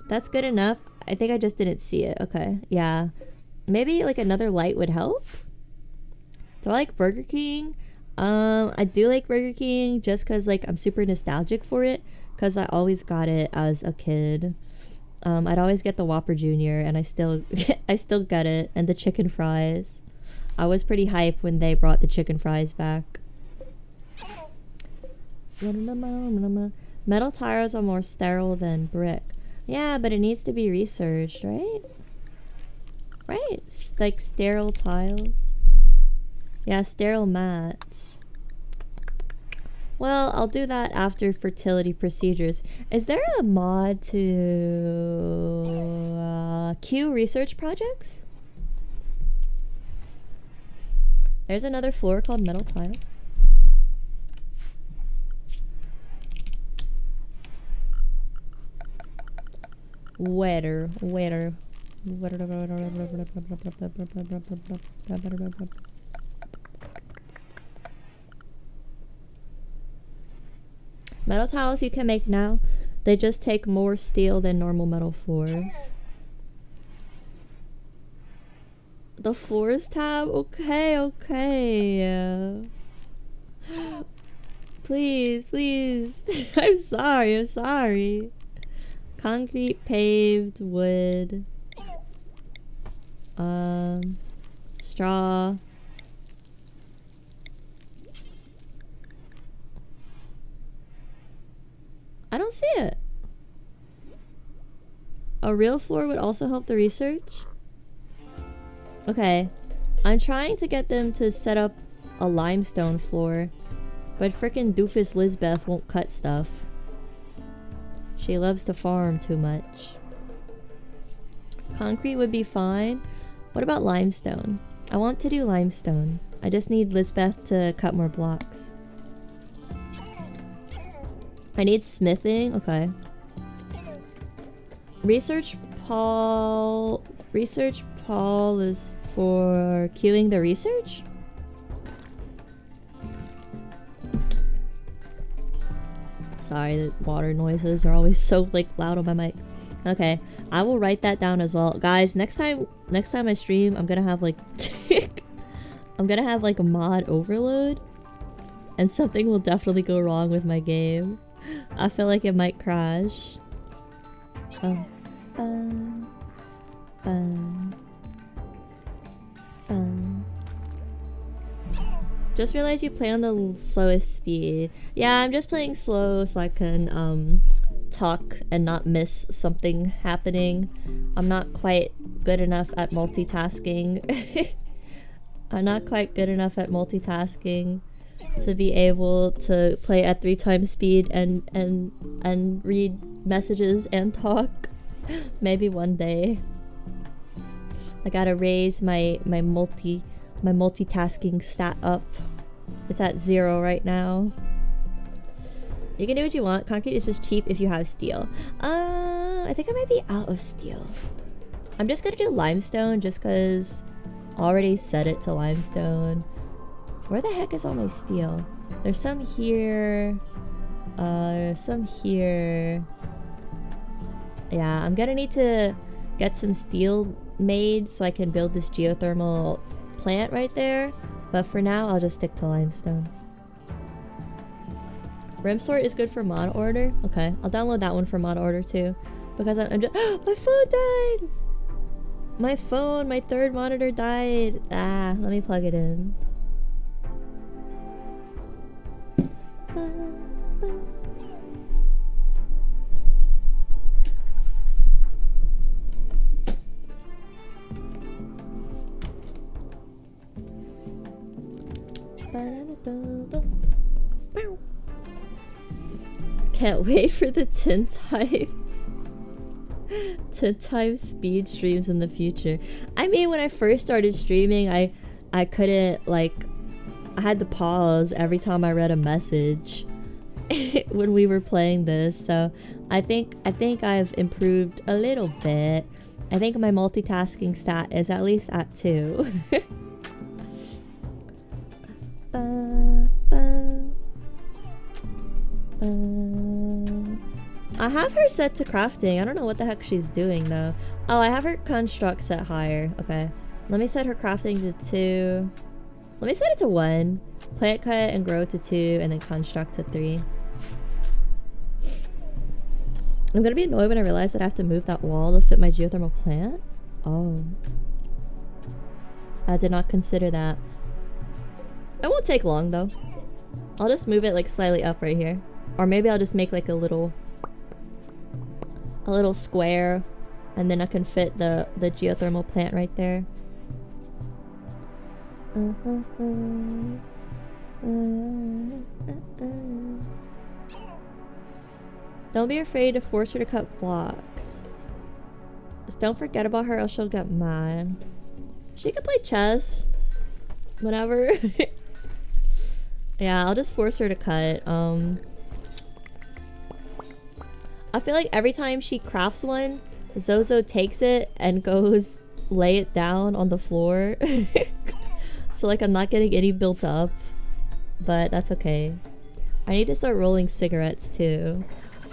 That's good enough. I think I just didn't see it. Okay, yeah. Maybe like another light would help? Do I like Burger King? I do like Burger King just because like I'm super nostalgic for it, because I always got it as a kid. I'd always get the Whopper Jr. and I still get it, and the chicken fries. I was pretty hype when they brought the chicken fries back. Metal tires are more sterile than brick. Yeah, but it needs to be researched, right? Right? Like sterile tiles. Yeah, sterile mats. Well, I'll do that after fertility procedures. Is there a mod to queue research projects? There's another floor called metal tiles. Wetter. Metal tiles you can make now. They just take more steel than normal metal floors. The floors tab? Okay. Please. I'm sorry. Concrete, paved, wood. Straw. I don't see it. A real floor would also help the research? Okay. I'm trying to get them to set up a limestone floor, but frickin' doofus Lizbeth won't cut stuff. She loves to farm too much. Concrete would be fine. What about limestone? I want to do limestone. I just need Lizbeth to cut more blocks. I need smithing. Okay. Research Paul is for queuing the research? Sorry, the water noises are always so like loud on my mic. Okay, I will write that down as well. Guys, next time I stream, I'm gonna have like I'm gonna have like a mod overload, and something will definitely go wrong with my game. I feel like it might crash. Just realized you play on the slowest speed. Yeah, I'm just playing slow so I can talk and not miss something happening. I'm not quite good enough at multitasking. I'm not quite good enough at multitasking to be able to play at 3 times speed and read messages and talk. Maybe one day. I gotta raise my multitasking stat up. It's at 0 right now. You can do what you want. Concrete is just cheap if you have steel. I think I might be out of steel. I'm just gonna do limestone just cause I already set it to limestone. Where the heck is all my steel? There's some here. There's some here. Yeah, I'm gonna need to get some steel made so I can build this geothermal plant right there. But for now, I'll just stick to limestone. Rimsort is good for mod order. Okay, I'll download that one for mod order too. Because I'm just— my phone died! My third monitor died. Ah, let me plug it in. Can't wait for the 10 times speed streams in the future. I mean, when I first started streaming, I couldn't, like, I had to pause every time I read a message when we were playing this. So I think I've improved a little bit. I think my multitasking stat is at least at 2. I have her set to crafting. I don't know what the heck she's doing though. Oh, I have her construct set higher. Okay. Let me set her crafting to 2. Let me set it to 1. Plant cut and grow to 2, and then construct to 3. I'm gonna be annoyed when I realize that I have to move that wall to fit my geothermal plant. Oh. I did not consider that. It won't take long though. I'll just move it like slightly up right here. Or maybe I'll just make like a little square And then I can fit the geothermal plant right there. Don't be afraid to force her to cut blocks. Just don't forget about her, else she'll get mad. She can play chess whenever. Yeah, I'll just force her to cut. I feel like every time she crafts one, Zozo takes it and goes lay it down on the floor. So like I'm not getting any built up, but that's okay. I need to start rolling cigarettes too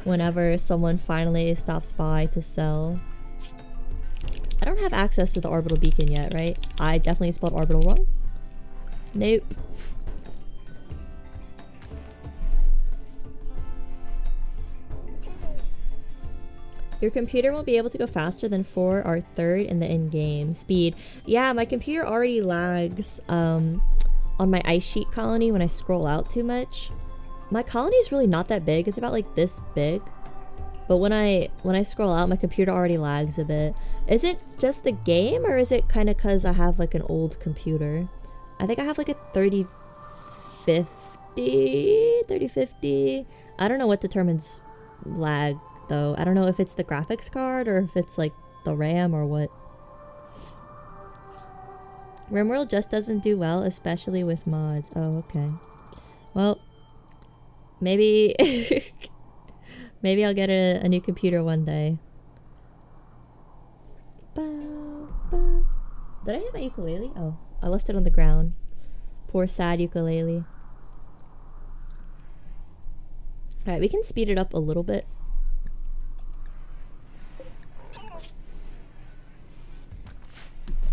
whenever someone finally stops by to sell. I don't have access to the orbital beacon yet, right? I definitely spelled orbital wrong. Nope. Your computer won't be able to go faster than 4 or 3rd in the in-game speed. Yeah, my computer already lags on my ice sheet colony when I scroll out too much. My colony is really not that big. It's about like this big. But when I scroll out, my computer already lags a bit. Is it just the game, or is it kind of because I have like an old computer? I think I have like a 3050. I don't know what determines lag though. I don't know if it's the graphics card or if it's like the RAM or what. Rimworld just doesn't do well, especially with mods. Oh, okay. Well, maybe maybe I'll get a new computer one day. Did I hit my ukulele? Oh, I left it on the ground. Poor sad ukulele. Alright, we can speed it up a little bit.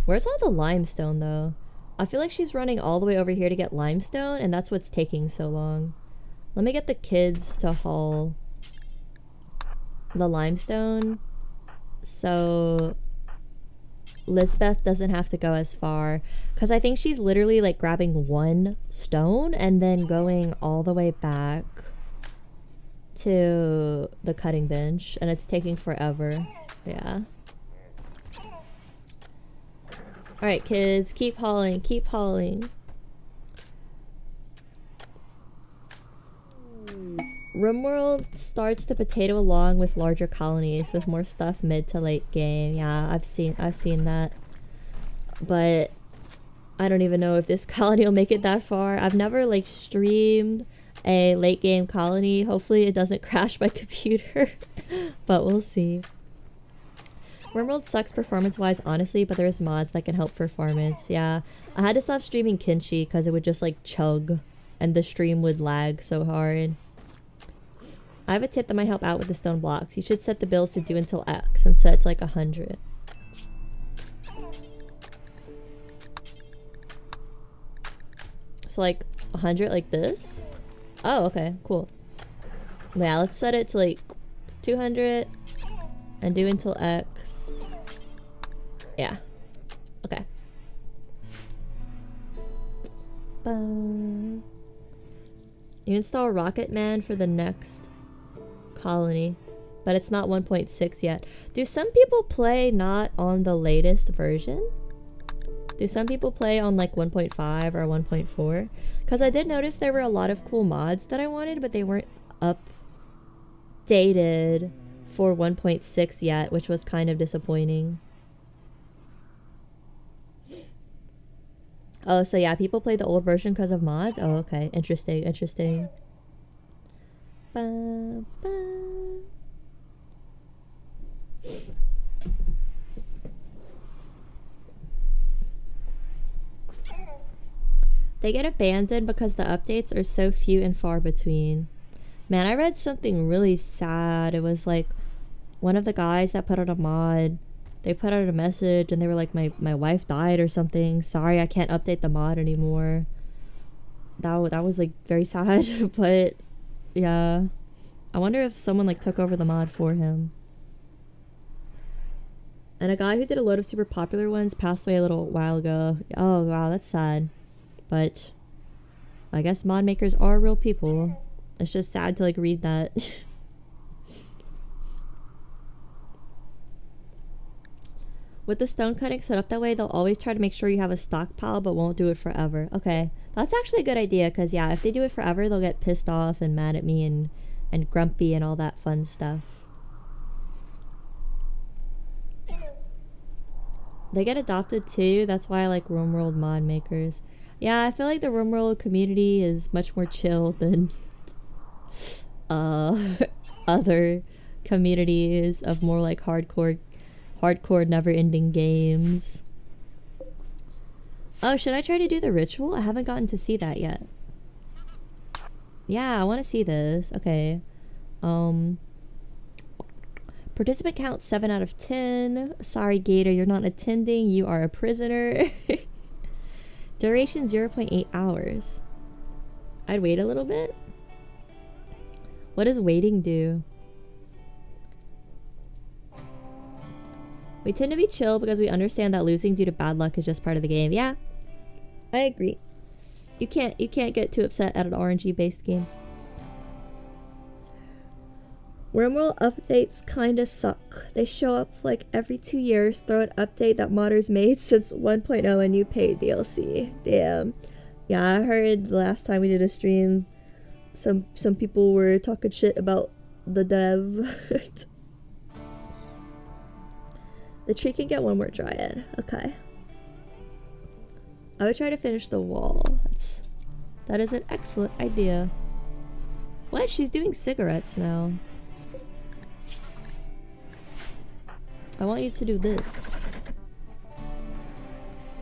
Where's all the limestone though? I feel like she's running all the way over here to get limestone, and that's what's taking so long. Let me get the kids to haul the limestone so Lisbeth doesn't have to go as far, because I think she's literally like grabbing one stone and then going all the way back to the cutting bench, and it's taking forever. Yeah. Alright kids, keep hauling, keep hauling. Rimworld starts to potato along with larger colonies with more stuff mid to late game. Yeah, I've seen that. But I don't even know if this colony will make it that far. I've never like streamed a late game colony. Hopefully it doesn't crash my computer. But we'll see. Rimworld sucks performance-wise, honestly, but there's mods that can help performance. Yeah, I had to stop streaming Kinshi because it would just like chug and the stream would lag so hard. I have a tip that might help out with the stone blocks. You should set the bills to do until X and set it to like 100. So like 100 like this? Oh, okay, cool. Yeah, let's set it to like 200 and do until X. Yeah. Okay. You install Rocket Man for the next colony, but it's not 1.6 yet. Do some people play not on the latest version? Do some people play on like 1.5 or 1.4? Because I did notice there were a lot of cool mods that I wanted, but they weren't updated for 1.6 yet, which was kind of disappointing. Oh, so yeah, people play the old version because of mods? Oh, okay. Interesting, interesting. Ba, ba. They get abandoned because the updates are so few and far between. Man, I read something really sad. It was like one of the guys that put out a mod, they put out a message and they were like, my wife died or something. Sorry, I can't update the mod anymore. That was like very sad. But yeah, I wonder if someone like took over the mod for him. And a guy who did a load of super popular ones passed away a little while ago. Oh wow, that's sad. But I guess mod makers are real people. It's just sad to like read that. With the stone cutting set up that way, they'll always try to make sure you have a stockpile, but won't do it forever. Okay, that's actually a good idea, because yeah, if they do it forever, they'll get pissed off and mad at me and grumpy and all that fun stuff. They get adopted too. That's why I like Rimworld mod makers. Yeah, I feel like the Rimworld community is much more chill than other communities of more like hardcore never-ending games. Oh, should I try to do the ritual? I haven't gotten to see that yet. Yeah, I want to see this. Okay. Participant count 7 out of 10. Sorry, Gator, you're not attending. You are a prisoner. Duration 0.8 hours. I'd wait a little bit. What does waiting do? We tend to be chill because we understand that losing due to bad luck is just part of the game. Yeah, I agree. You can't get too upset at an RNG based game. Rimworld updates kinda suck. They show up like every 2 years, throw an update that modders made since 1.0 and you paid DLC. Damn. Yeah, I heard last time we did a stream, some people were talking shit about the dev. The tree can get one more dryad. Okay. I would try to finish the wall. That is an excellent idea. What? She's doing cigarettes now. I want you to do this.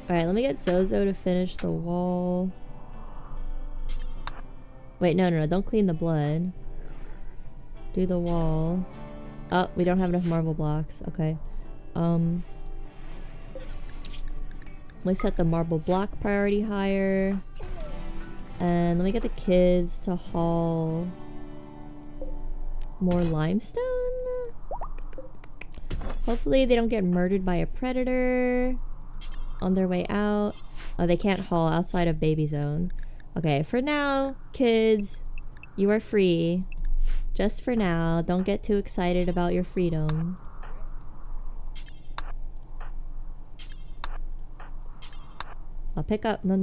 Alright, let me get Zozo to finish the wall. Wait, no, don't clean the blood. Do the wall. Oh, we don't have enough marble blocks. Okay. Let me set the marble block priority higher. And let me get the kids to haul more limestone. Hopefully they don't get murdered by a predator on their way out. Oh, they can't haul outside of baby zone. Okay, for now, kids, you are free. Just for now. Don't get too excited about your freedom. I'll pick up. No.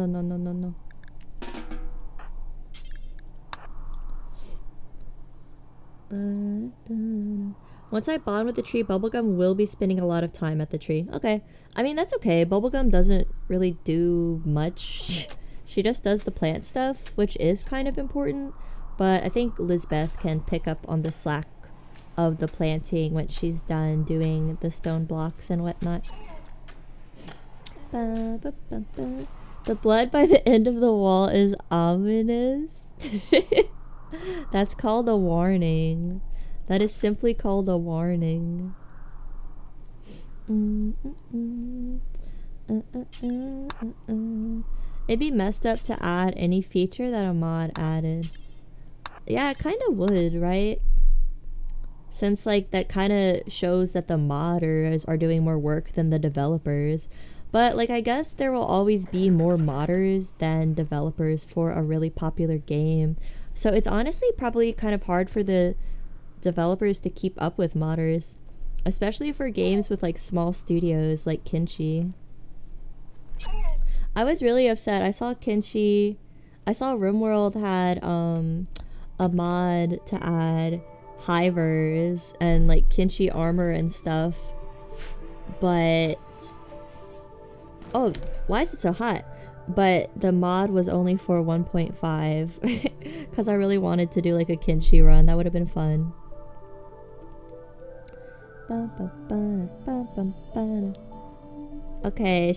Once I bond with the tree, Bubblegum will be spending a lot of time at the tree. Okay. I mean, that's okay. Bubblegum doesn't really do much. She just does the plant stuff, which is kind of important. But I think Lizbeth can pick up on the slack of the planting when she's done doing the stone blocks and whatnot. The blood by the end of the wall is ominous. That's called a warning. That is simply called a warning. It'd be messed up to add any feature that a mod added. Yeah, it kind of would, right? Since like that kind of shows that the modders are doing more work than the developers. But like I guess there will always be more modders than developers for a really popular game. So it's honestly probably kind of hard for the developers to keep up with modders, especially for games with like small studios like Kinshi. I was really upset. I saw Rimworld had a mod to add hivers and like Kinshi armor and stuff, but oh, why is it so hot? But the mod was only for 1.5 because I really wanted to do like a Kinshi run. That would have been fun. Okay,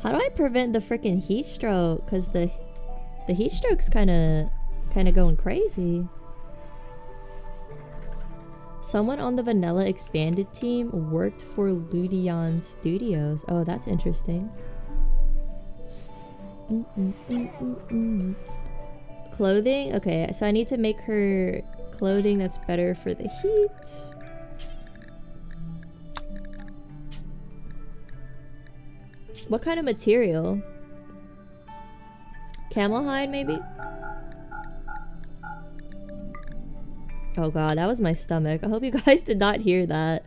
how do I prevent the freaking heat stroke? Because the heat stroke's kind of going crazy. Someone on the Vanilla Expanded team worked for Ludion Studios. Oh, that's interesting. Clothing? Okay, so I need to make her clothing that's better for the heat. What kind of material? Camel hide, maybe? Oh god, that was my stomach. I hope you guys did not hear that.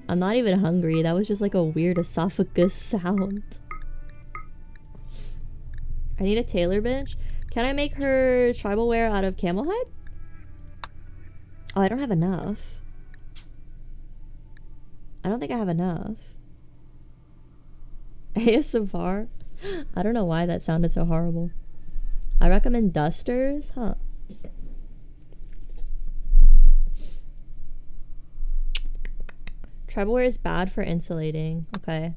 I'm not even hungry. That was just like a weird esophagus sound. I need a tailor bench. Can I make her tribal wear out of camel hide? Oh, I don't have enough. I don't think I have enough. ASMR? I don't know why that sounded so horrible. I recommend dusters? Huh. Tribal wear is bad for insulating. Okay.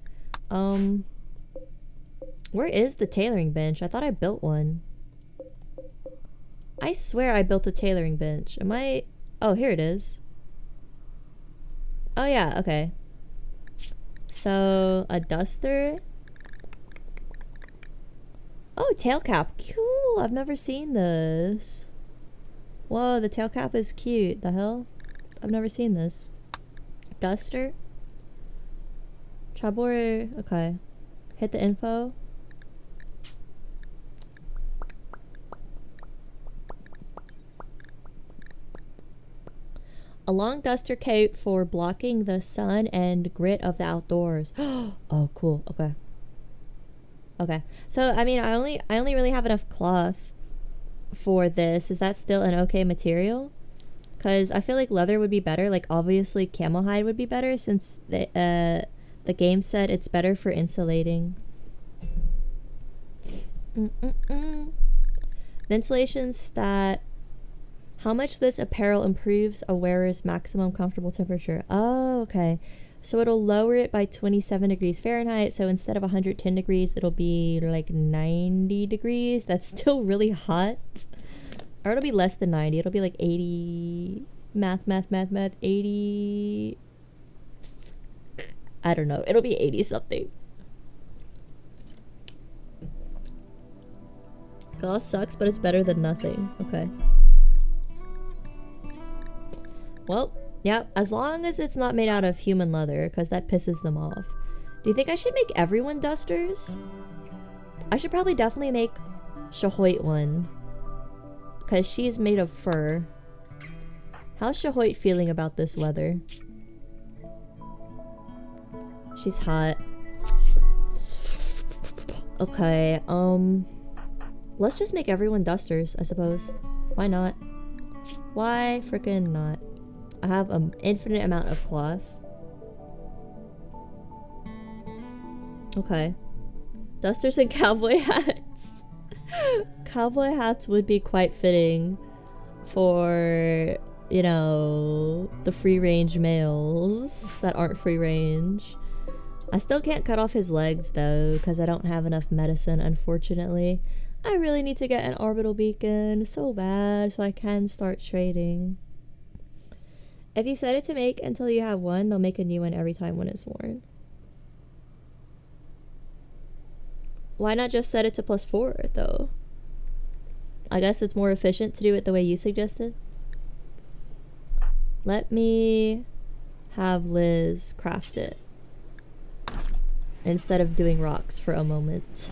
Where is the tailoring bench? I thought I built one. I swear I built a tailoring bench. Am I... Oh, here it is. Oh yeah, okay. So, a duster. Oh, tail cap. Cool. I've never seen this. Whoa, the tail cap is cute. The hell? I've never seen this. Duster. Tribal wear. Okay. Hit the info. A long duster coat for blocking the sun and grit of the outdoors. Oh, cool. Okay. Okay. So, I mean, I only really have enough cloth for this. Is that still an okay material? Because I feel like leather would be better. Like, obviously, camel hide would be better since the game said it's better for insulating. The insulation stat. How much this apparel improves a wearer's maximum comfortable temperature. Oh, okay. So it'll lower it by 27 degrees Fahrenheit. So instead of 110 degrees, it'll be like 90 degrees. That's still really hot. Or it'll be less than 90. It'll be like 80. Math. 80. I don't know. It'll be 80 something. Gauze sucks, but it's better than nothing. Okay. Well, yeah, as long as it's not made out of human leather, because that pisses them off. Do you think I should make everyone dusters? I should probably definitely make Shahoit one. Because she's made of fur. How's Shahoit feeling about this weather? She's hot. Okay, let's just make everyone dusters, I suppose. Why not? Why freaking not? I have an infinite amount of cloth. Okay. Dusters and cowboy hats. Cowboy hats would be quite fitting for, you know, the free range males that aren't free range. I still can't cut off his legs though, because I don't have enough medicine, unfortunately. I really need to get an orbital beacon so bad so I can start trading. If you set it to make until you have one, they'll make a new one every time one is worn. Why not just set it to +4 though? I guess it's more efficient to do it the way you suggested. Let me have Liz craft it instead of doing rocks for a moment.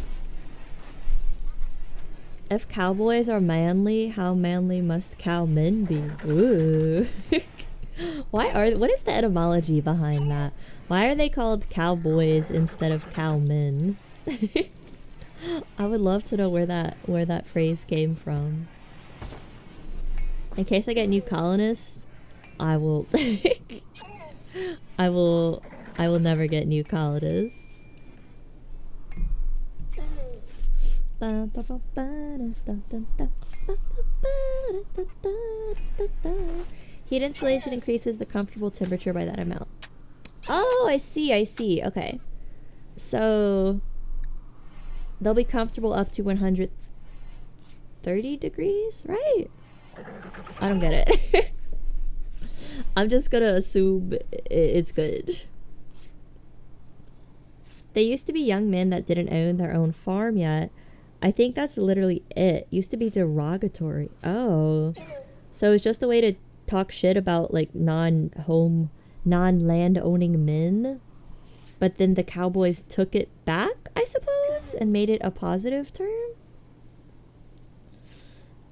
If cowboys are manly, how manly must cowmen be? Ooh. What is the etymology behind that? Why are they called cowboys instead of cowmen? I would love to know where that phrase came from. In case I get new colonists, I will I will never get new colonists. Heat insulation increases the comfortable temperature by that amount. Oh, I see. Okay. So they'll be comfortable up to 130 degrees, right? I don't get it. I'm just gonna assume it's good. They used to be young men that didn't own their own farm yet. I think that's literally it. Used to be derogatory. Oh. So it's just a way to talk shit about like non-land owning men. But then the cowboys took it back, I suppose, and made it a positive term.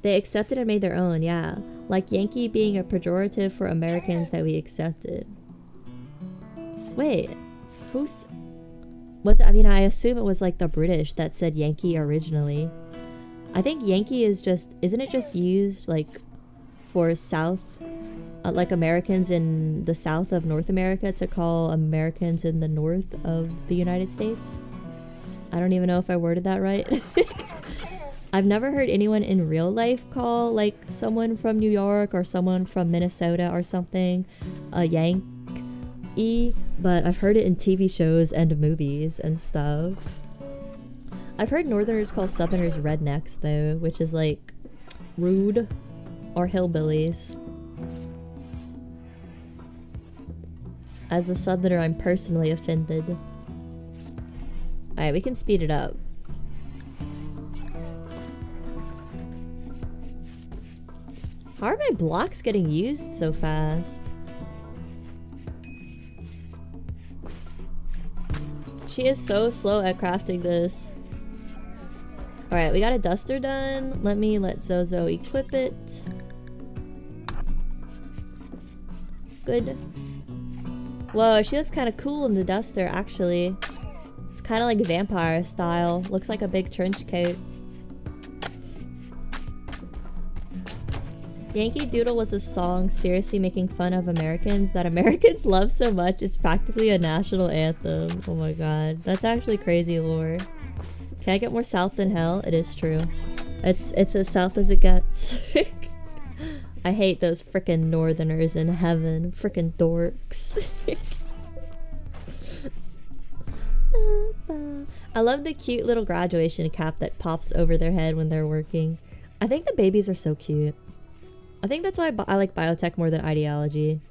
They accepted and made their own, yeah. Like Yankee being a pejorative for Americans that we accepted. Wait, who's... Was it, I mean, I assume it was like the British that said Yankee originally. I think Yankee is just... Isn't it just used like for South... like Americans in the south of North America to call Americans in the north of the United States? I don't even know if I worded that right. I've never heard anyone in real life call like someone from New York or someone from Minnesota or something a Yankee, but I've heard it in TV shows and movies and stuff. I've heard Northerners call Southerners rednecks though, which is like rude, or hillbillies. As a Southerner, I'm personally offended. Alright, we can speed it up. How are my blocks getting used so fast? She is so slow at crafting this. Alright, we got a duster done. Let me let Zozo equip it. Good. Whoa, she looks kind of cool in the duster, actually. It's kind of like vampire style. Looks like a big trench coat. Yankee Doodle was a song seriously making fun of Americans that Americans love so much it's practically a national anthem. Oh my god. That's actually crazy lore. Can I get more south than hell? It is true. It's as south as it gets. I hate those frickin' northerners in heaven. Frickin' dorks. I love the cute little graduation cap that pops over their head when they're working. I think the babies are so cute. I think that's why I like biotech more than ideology.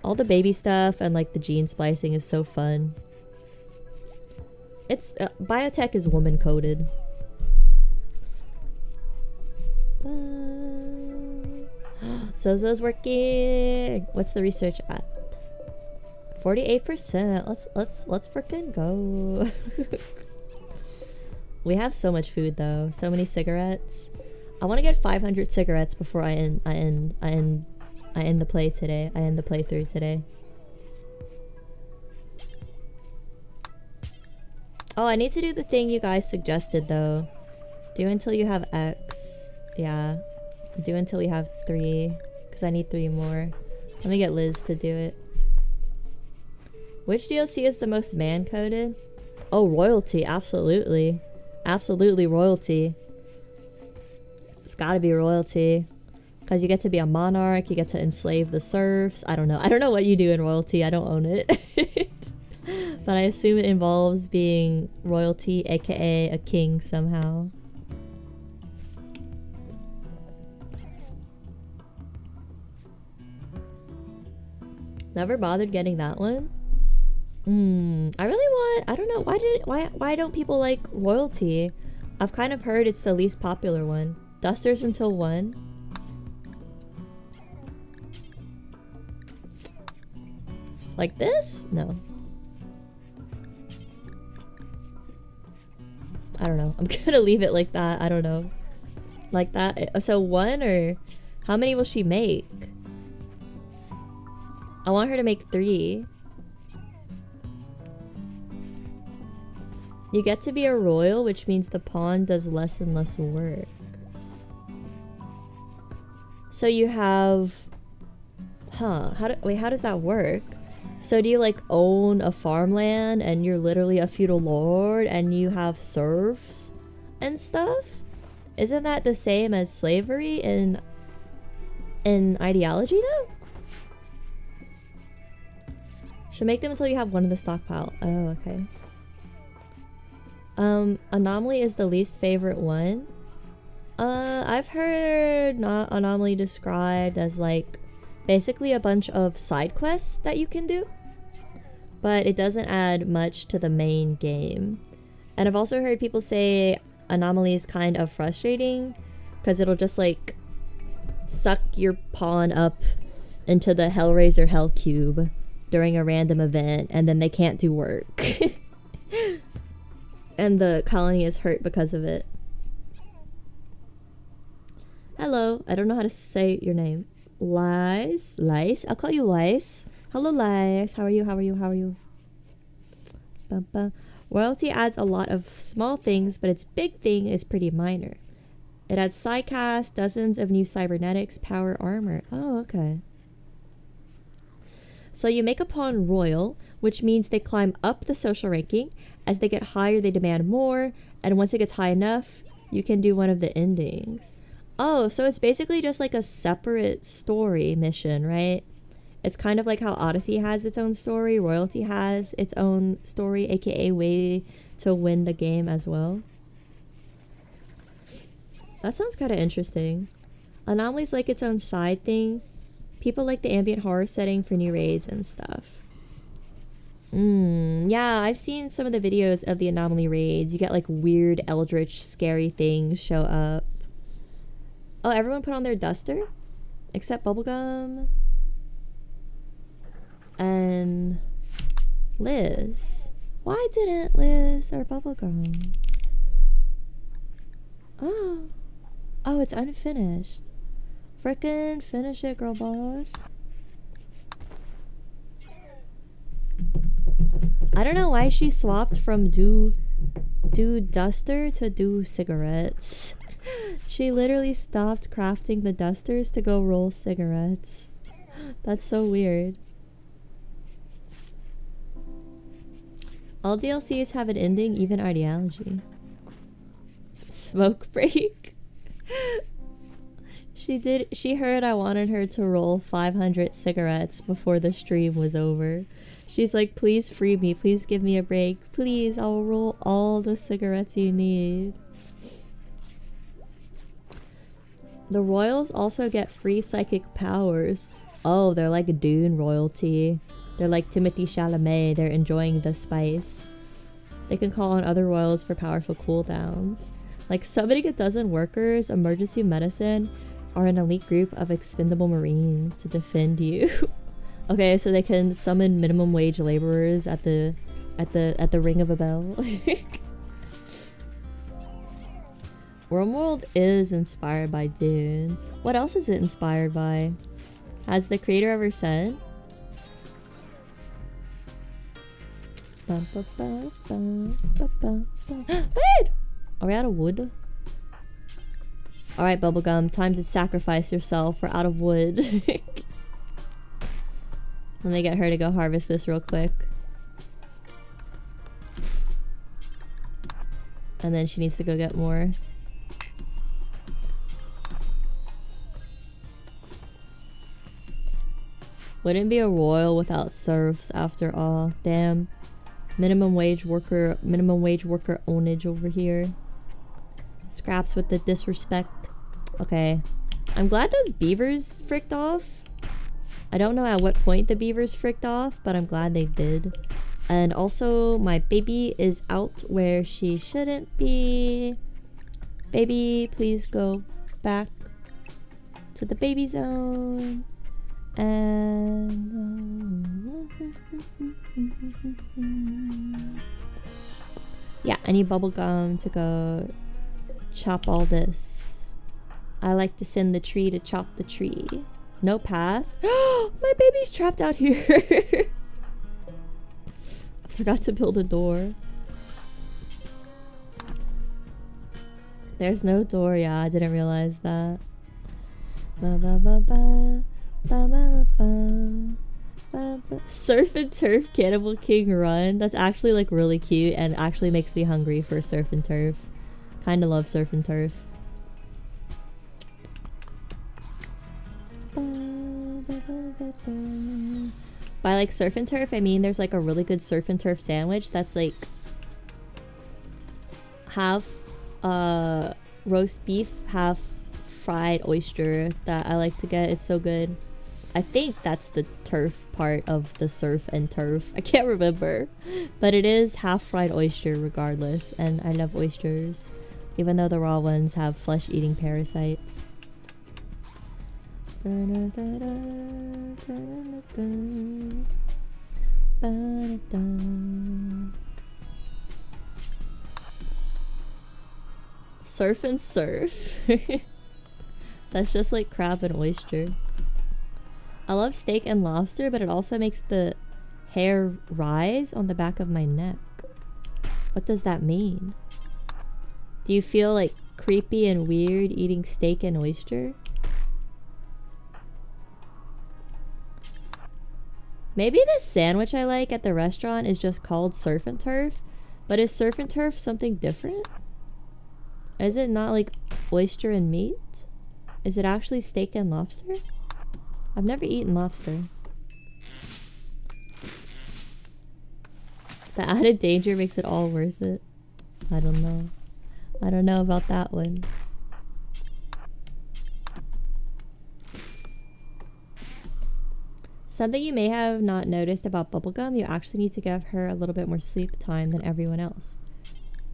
All the baby stuff and like the gene splicing is so fun. It's biotech is woman coded. Zozo's working. What's the research at? 48%. Let's frickin' go. We have so much food though. So many cigarettes. I want to get 500 cigarettes before I end the play today. I end the playthrough today. Oh, I need to do the thing you guys suggested though. Do until you have X. Yeah. Do until we have 3. Because I need 3 more. Let me get Liz to do it. Which DLC is the most man-coded? Oh, royalty. Absolutely. Absolutely royalty. It's gotta be royalty. Because you get to be a monarch. You get to enslave the serfs. I don't know. I don't know what you do in royalty. I don't own it. But I assume it involves being royalty, aka a king somehow. Never bothered getting that one. I really want. I don't know. Why don't people like royalty? I've kind of heard it's the least popular one. Dusters until 1. Like this? No. I don't know. I'm gonna leave it like that. I don't know. Like that. So 1 or how many will she make? I want her to make 3. You get to be a royal, which means the pawn does less and less work. So you have... Huh. How does that work? So do you like own a farmland and you're literally a feudal lord and you have serfs and stuff? Isn't that the same as slavery in ideology though? Should make them until you have 1 in the stockpile. Oh, okay. Anomaly is the least favorite one. I've heard Anomaly described as like basically a bunch of side quests that you can do, but it doesn't add much to the main game. And I've also heard people say Anomaly is kind of frustrating because it'll just like suck your pawn up into the Hellraiser Hell Cube during a random event and then they can't do work. And the colony is hurt because of it. Hello, I don't know how to say your name. Lice? I'll call you Lice. Hello, Lice. How are you? Royalty adds a lot of small things, but its big thing is pretty minor. It adds sidecast, dozens of new cybernetics, power, armor. Oh, okay. So you make a pawn royal, which means they climb up the social ranking. As they get higher, they demand more, and once it gets high enough, you can do one of the endings. Oh, so it's basically just like a separate story mission, right? It's kind of like how Odyssey has its own story, Royalty has its own story, aka way to win the game as well. That sounds kind of interesting. Anomaly's like its own side thing. People like the ambient horror setting for new raids and stuff. Yeah, I've seen some of the videos of the Anomaly raids. You get like weird, eldritch, scary things show up. Oh, everyone put on their duster? Except Bubblegum. And Liz. Why didn't Liz or Bubblegum? Oh. Oh, it's unfinished. Frickin' finish it, girl boss. I don't know why she swapped from do duster to do cigarettes. She literally stopped crafting the dusters to go roll cigarettes. That's so weird. All DLCs have an ending, even ideology. Smoke break. She heard I wanted her to roll 500 cigarettes before the stream was over. She's like, please free me. Please give me a break. Please, I'll roll all the cigarettes you need. The royals also get free psychic powers. Oh, they're like Dune royalty. They're like Timothée Chalamet. They're enjoying the spice. They can call on other royals for powerful cooldowns. Like summoning a dozen workers, emergency medicine, or an elite group of expendable marines to defend you. Okay, so they can summon minimum wage laborers at the ring of a bell. Rimworld is inspired by Dune. What else is it inspired by? Has the creator ever said? Wait! Are we out of wood? Alright, Bubblegum, time to sacrifice yourself. We're out of wood. Let me get her to go harvest this real quick. And then she needs to go get more. Wouldn't be a royal without serfs after all. Damn. Minimum wage worker ownage over here. Scraps with the disrespect. Okay. I'm glad those beavers fricked off. I don't know at what point the beavers fricked off, but I'm glad they did. And also, my baby is out where she shouldn't be. Baby, please go back to the baby zone. And yeah, I need Bubblegum to go chop all this. I like to send the tree to chop the tree. No path. My baby's trapped out here. I forgot to build a door. There's no door. Yeah, I didn't realize that. Ba, ba, ba, ba. Ba, ba, ba, ba, ba. Surf and Turf Cannibal King Run. That's actually like really cute and actually makes me hungry for Surf and Turf. Kinda love Surf and Turf. By like Surf and Turf, I mean there's like a really good Surf and Turf sandwich that's like half roast beef, half fried oyster that I like to get. It's so good. I think that's the turf part of the Surf and Turf. I can't remember. But it is half fried oyster regardless. And I love oysters. Even though the raw ones have flesh-eating parasites. Surf and Surf. That's just like crab and oyster. I love steak and lobster, but it also makes the hair rise on the back of my neck. What does that mean? Do you feel like creepy and weird eating steak and oyster? Maybe this sandwich I like at the restaurant is just called surf and turf, but is surf and turf something different? Is it not like oyster and meat? Is it actually steak and lobster? I've never eaten lobster. The added danger makes it all worth it. I don't know. I don't know about that one. Something you may have not noticed about Bubblegum, you actually need to give her a little bit more sleep time than everyone else.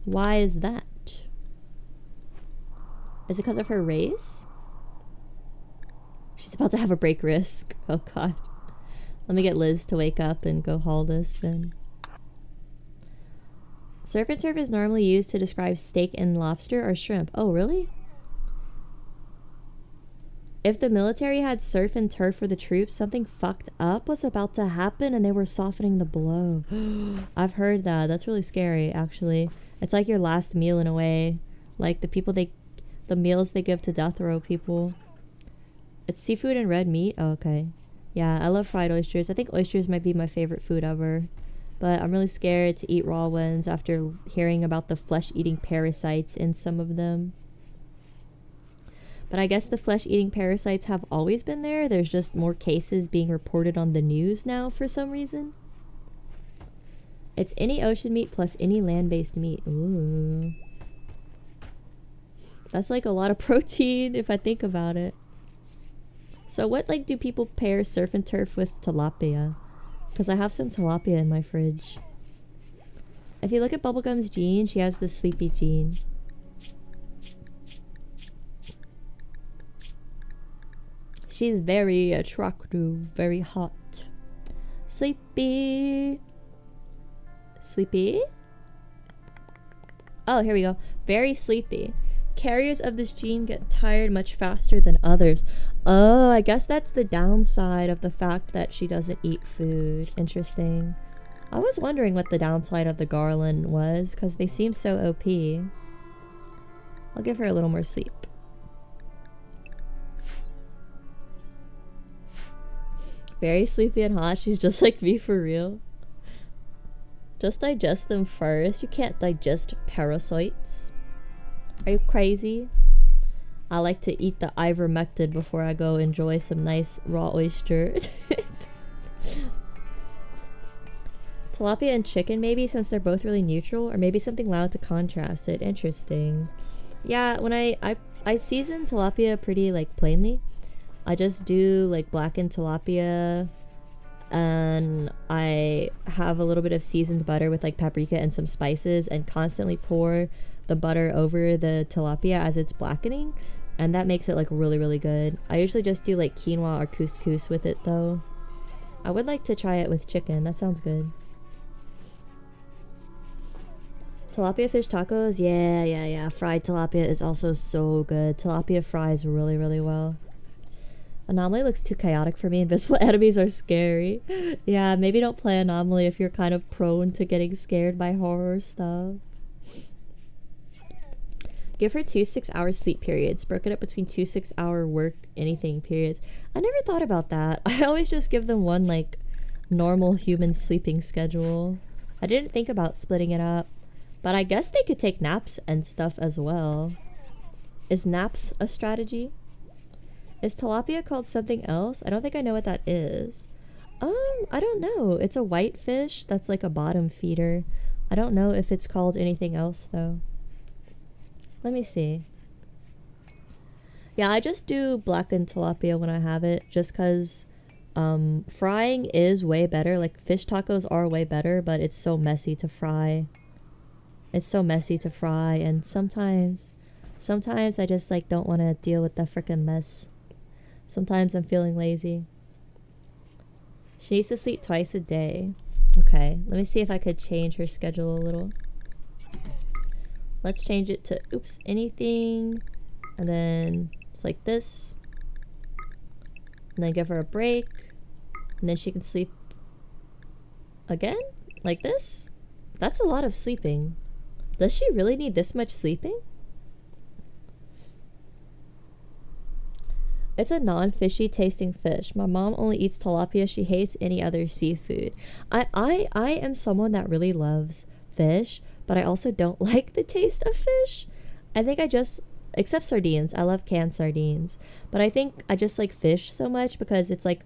Why is that? Is it because of her race? She's about to have a break risk. Oh god. Let me get Liz to wake up and go haul this then. Surf and turf is normally used to describe steak and lobster or shrimp. Oh, really? If the military had surf and turf for the troops, something fucked up was about to happen and they were softening the blow. I've heard that. That's really scary, actually. It's like your last meal in a way. Like the meals they give to death row people. It's seafood and red meat? Oh, okay. Yeah, I love fried oysters. I think oysters might be my favorite food ever. But I'm really scared to eat raw ones after hearing about the flesh-eating parasites in some of them. But I guess the flesh-eating parasites have always been there. There's just more cases being reported on the news now for some reason. It's any ocean meat plus any land-based meat. Ooh. That's like a lot of protein if I think about it. So what like do people pair surf and turf with tilapia? Because I have some tilapia in my fridge. If you look at Bubblegum's gene, she has the sleepy gene. She's very attractive, very hot. Sleepy. Sleepy? Oh, here we go. Very sleepy. Carriers of this gene get tired much faster than others. Oh, I guess that's the downside of the fact that she doesn't eat food. Interesting. I was wondering what the downside of the garland was, because they seem so OP. I'll give her a little more sleep. Very sleepy and hot. She's just like me for real. Just digest them first. You can't digest parasites. Are you crazy? I like to eat the ivermectin before I go enjoy some nice raw oyster. Tilapia and chicken maybe, since they're both really neutral, or maybe something loud to contrast it. Interesting. Yeah, when I season tilapia pretty like plainly. I just do like blackened tilapia, and I have a little bit of seasoned butter with like paprika and some spices, and constantly pour the butter over the tilapia as it's blackening, and that makes it like really, really good. I usually just do like quinoa or couscous with it though. I would like to try it with chicken. That sounds good. Tilapia fish tacos? Yeah. Fried tilapia is also so good. Tilapia fries really, really well. Anomaly looks too chaotic for me. Invisible enemies are scary. Yeah, maybe don't play Anomaly if you're kind of prone to getting scared by horror stuff. Give her 2 6-hour sleep periods, broken up between 2 6-hour work anything periods. I never thought about that. I always just give them one like normal human sleeping schedule. I didn't think about splitting it up, but I guess they could take naps and stuff as well. Is naps a strategy? Is tilapia called something else? I don't think I know what that is. I don't know. It's a white fish that's like a bottom feeder. I don't know if it's called anything else though. Let me see. Yeah, I just do blackened tilapia when I have it, just because frying is way better. Like fish tacos are way better, but it's so messy to fry. It's so messy to fry, and sometimes I just like don't want to deal with the freaking mess. Sometimes I'm feeling lazy. She needs to sleep twice a day. Okay, let me see if I could change her schedule a little. Let's change it to, oops, anything. And then it's like this. And then give her a break. And then she can sleep again? Like this? That's a lot of sleeping. Does she really need this much sleeping? It's a non-fishy tasting fish. My mom only eats tilapia. She hates any other seafood. I am someone that really loves fish, but I also don't like the taste of fish. I think I just, except sardines. I love canned sardines. But I think I just like fish so much because it's like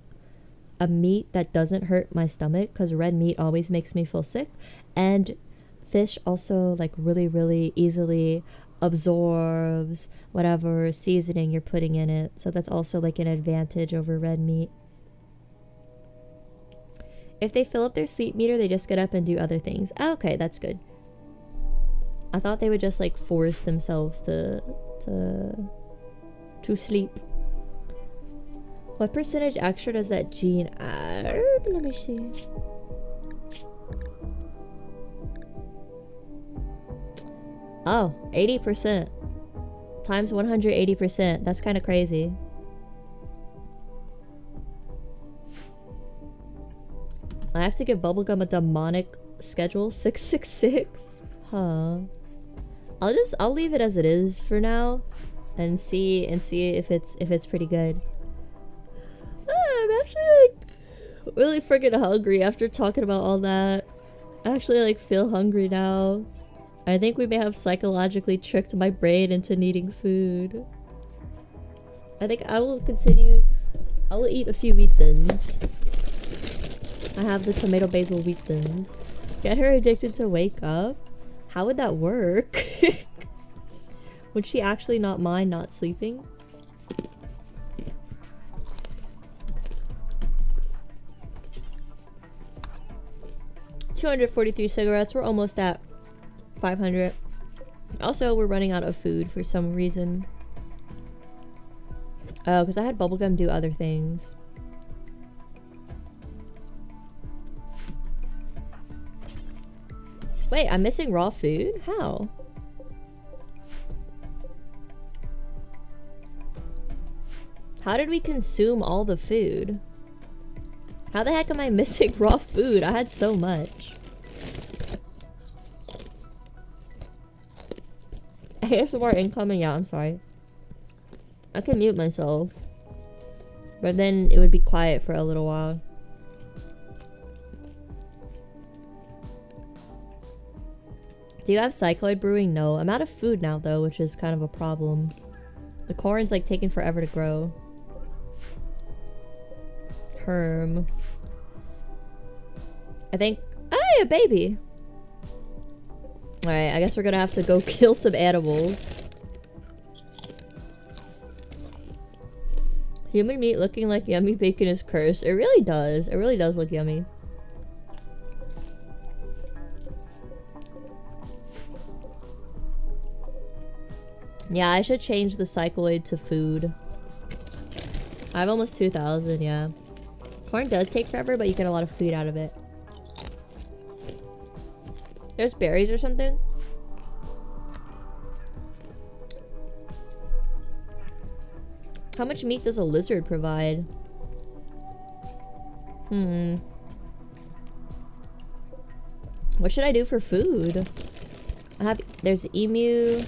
a meat that doesn't hurt my stomach, because red meat always makes me feel sick. And fish also like really, really easily absorbs whatever seasoning you're putting in it, so that's also like an advantage over red meat. If they fill up their sleep meter, they just get up and do other things. Oh, okay, that's good. I thought they would just like force themselves to sleep. What percentage extra does that gene add? Let me see. Oh, 80%. Times 180%. That's kind of crazy. I have to give bubblegum a demonic schedule. 666. Huh. I'll leave it as it is for now and see if it's pretty good. I'm actually like really freaking hungry after talking about all that. I actually like feel hungry now. I think we may have psychologically tricked my brain into needing food. I think I will eat a few wheat thins. I have the tomato basil wheat thins. Get her addicted to wake up? How would that work? Would she actually not mind not sleeping? $243 cigarettes. We're almost at 500. Also, we're running out of food for some reason. Oh, because I had bubblegum do other things. Wait, I'm missing raw food? How? How did we consume all the food? How the heck am I missing raw food? I had so much. ASMR incoming? Yeah, I'm sorry. I can mute myself. But then it would be quiet for a little while. Do you have cycloid brewing? No. I'm out of food now though, which is kind of a problem. The corn's like taking forever to grow. Herm. I think... Hey, a baby! Alright, I guess we're gonna have to go kill some animals. Human meat looking like yummy bacon is cursed. It really does. It really does look yummy. Yeah, I should change the cycloid to food. I have almost 2,000, yeah. Corn does take forever, but you get a lot of food out of it. There's berries or something? How much meat does a lizard provide? What should I do for food? There's emu,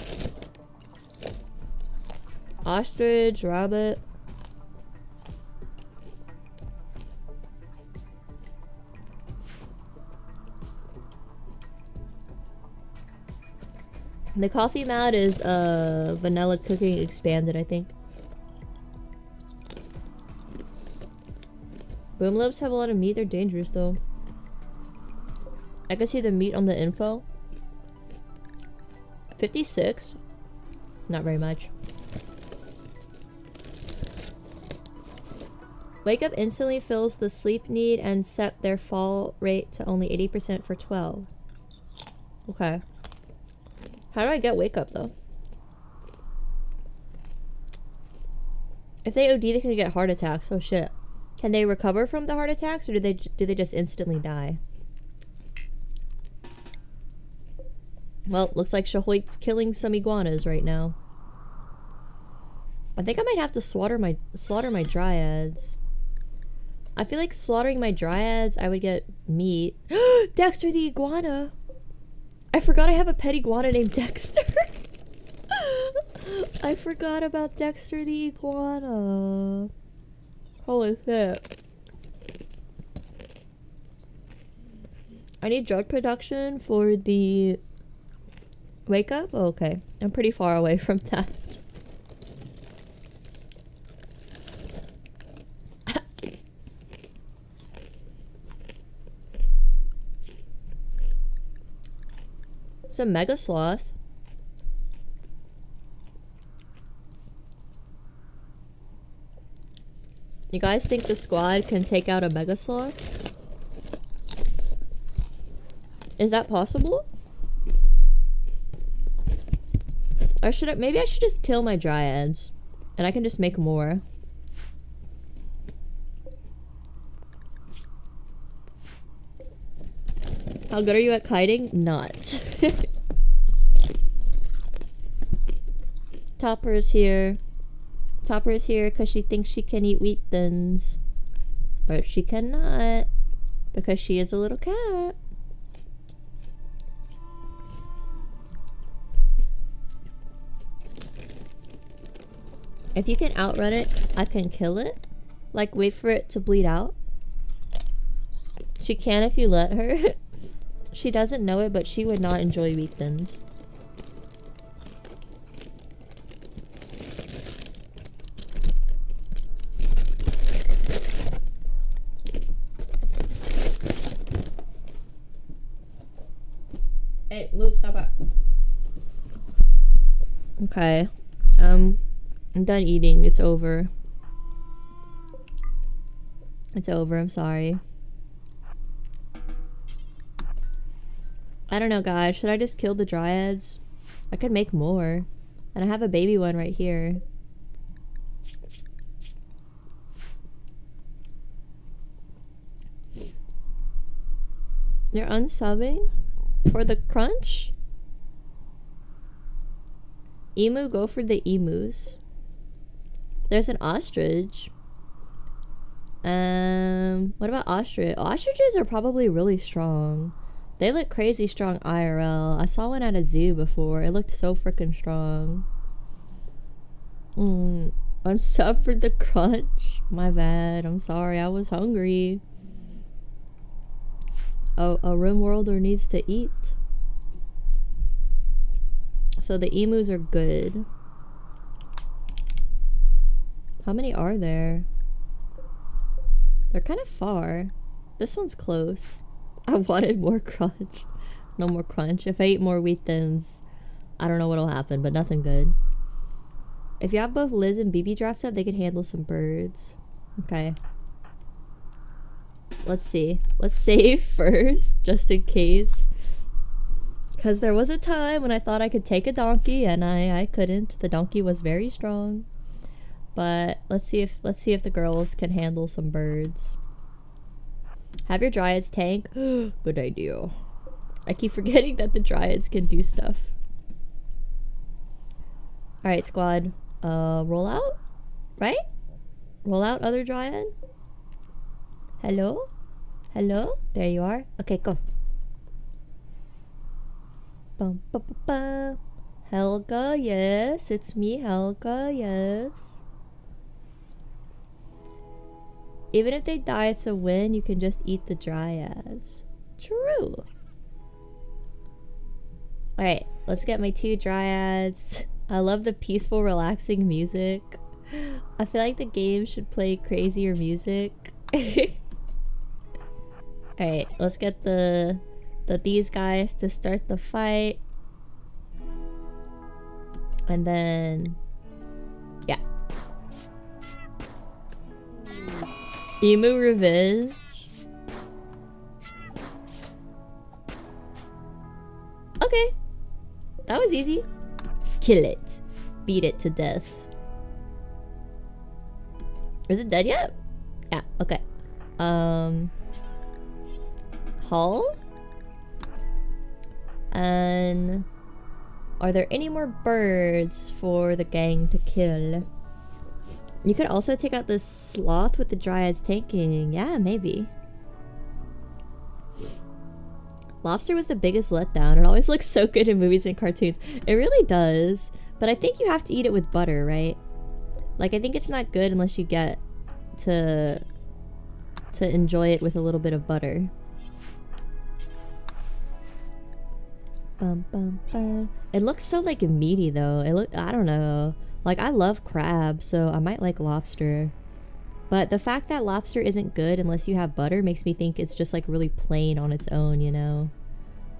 ostrich, rabbit. The coffee mat is vanilla cooking expanded, I think. Boom lobes have a lot of meat. They're dangerous though. I can see the meat on the info. 56? Not very much. Wake up instantly fills the sleep need and set their fall rate to only 80% for 12. Okay. How do I get wake up though? If they OD, they can get heart attacks. Oh shit. Can they recover from the heart attacks, or do they just instantly die? Well, looks like Shahoit's killing some iguanas right now. I think I might have to slaughter my dryads. I feel like slaughtering my dryads, I would get meat. Dexter the iguana! I forgot I have a pet iguana named Dexter. I forgot about Dexter the iguana. Holy shit. I need drug production for the wake up? Oh, okay. I'm pretty far away from that. It's a mega sloth. You guys think the squad can take out a mega sloth? Is that possible? Or should I, maybe I should just kill my dryads and I can just make more. How good are you at kiting? Not. Topper's here. Topper is here because she thinks she can eat wheat thins. But she cannot because she is a little cat. If you can outrun it, I can kill it. Like, wait for it to bleed out. She can if you let her. She doesn't know it, but she would not enjoy wheat thins. Hey, move, stop it. Okay. I'm done eating. It's over. It's over. I'm sorry. I don't know, guys. Should I just kill the dryads? I could make more. And I have a baby one right here. You're unsubbing? For the crunch? Emu, go for the emus. There's an ostrich. What about ostrich? Ostriches are probably really strong. They look crazy strong IRL. I saw one at a zoo before. It looked so freaking strong. I'm sub for the crunch. My bad. I'm sorry. I was hungry. Oh, a Rimworlder needs to eat. So the emus are good. How many are there? They're kind of far. This one's close. I wanted more crunch. No more crunch. If I eat more wheat thins, I don't know what'll happen, but nothing good. If you have both Liz and BB drafts up, they can handle some birds. Okay. Let's see. Let's save first, just in case. Because there was a time when I thought I could take a donkey, and I couldn't. The donkey was very strong. But let's see if the girls can handle some birds. Have your dryads tank. Good idea. I keep forgetting that the dryads can do stuff. Alright, squad. Roll out? Right? Roll out, other dryad? Hello? Hello? There you are. Okay, go. Bum, ba, ba, ba. Helga, yes. It's me, Helga, yes. Even if they die, it's a win. You can just eat the dryads. True. Alright, let's get my 2 dryads. I love the peaceful, relaxing music. I feel like the game should play crazier music. Alright, let's get these guys to start the fight. And then... yeah. Emu revenge. Okay. That was easy. Kill it. Beat it to death. Is it dead yet? Yeah, okay. Hull? And are there any more birds for the gang to kill? You could also take out the sloth with the dryads tanking. Yeah, maybe. Lobster was the biggest letdown. It always looks so good in movies and cartoons. It really does. But I think you have to eat it with butter, right? Like, I think it's not good unless you get to enjoy it with a little bit of butter. Bum, bum, bum. It looks so like meaty though. I don't know. Like, I love crab, so I might like lobster. But the fact that lobster isn't good unless you have butter makes me think it's just like really plain on its own, you know?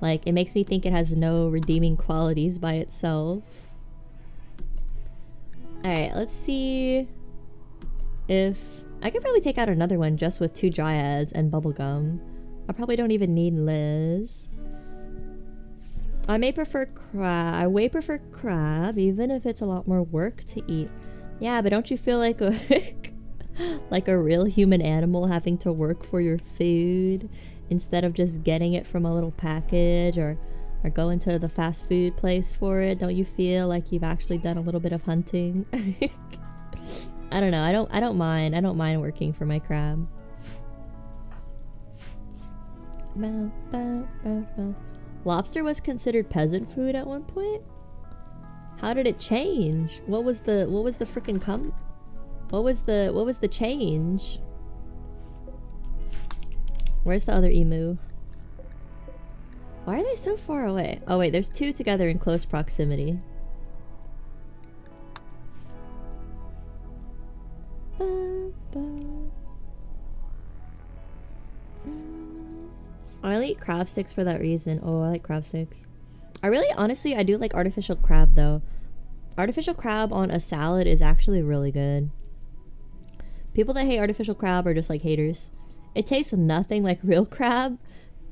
Like, it makes me think it has no redeeming qualities by itself. Alright, let's see if... I could probably take out another one just with 2 dryads and bubblegum. I probably don't even need Liz. I way prefer crab, even if it's a lot more work to eat. Yeah, but don't you feel like a like a real human animal having to work for your food instead of just getting it from a little package or going to the fast food place for it? Don't you feel like you've actually done a little bit of hunting? I don't know. I don't mind working for my crab. Lobster was considered peasant food at one point? How did it change? What was the freaking what was the change? Where's the other emu? Why are they so far away? Oh wait, there's 2 together in close proximity. I only eat crab sticks for that reason. Oh, I like crab sticks. Honestly, I do like artificial crab though. Artificial crab on a salad is actually really good. People that hate artificial crab are just like haters. It tastes nothing like real crab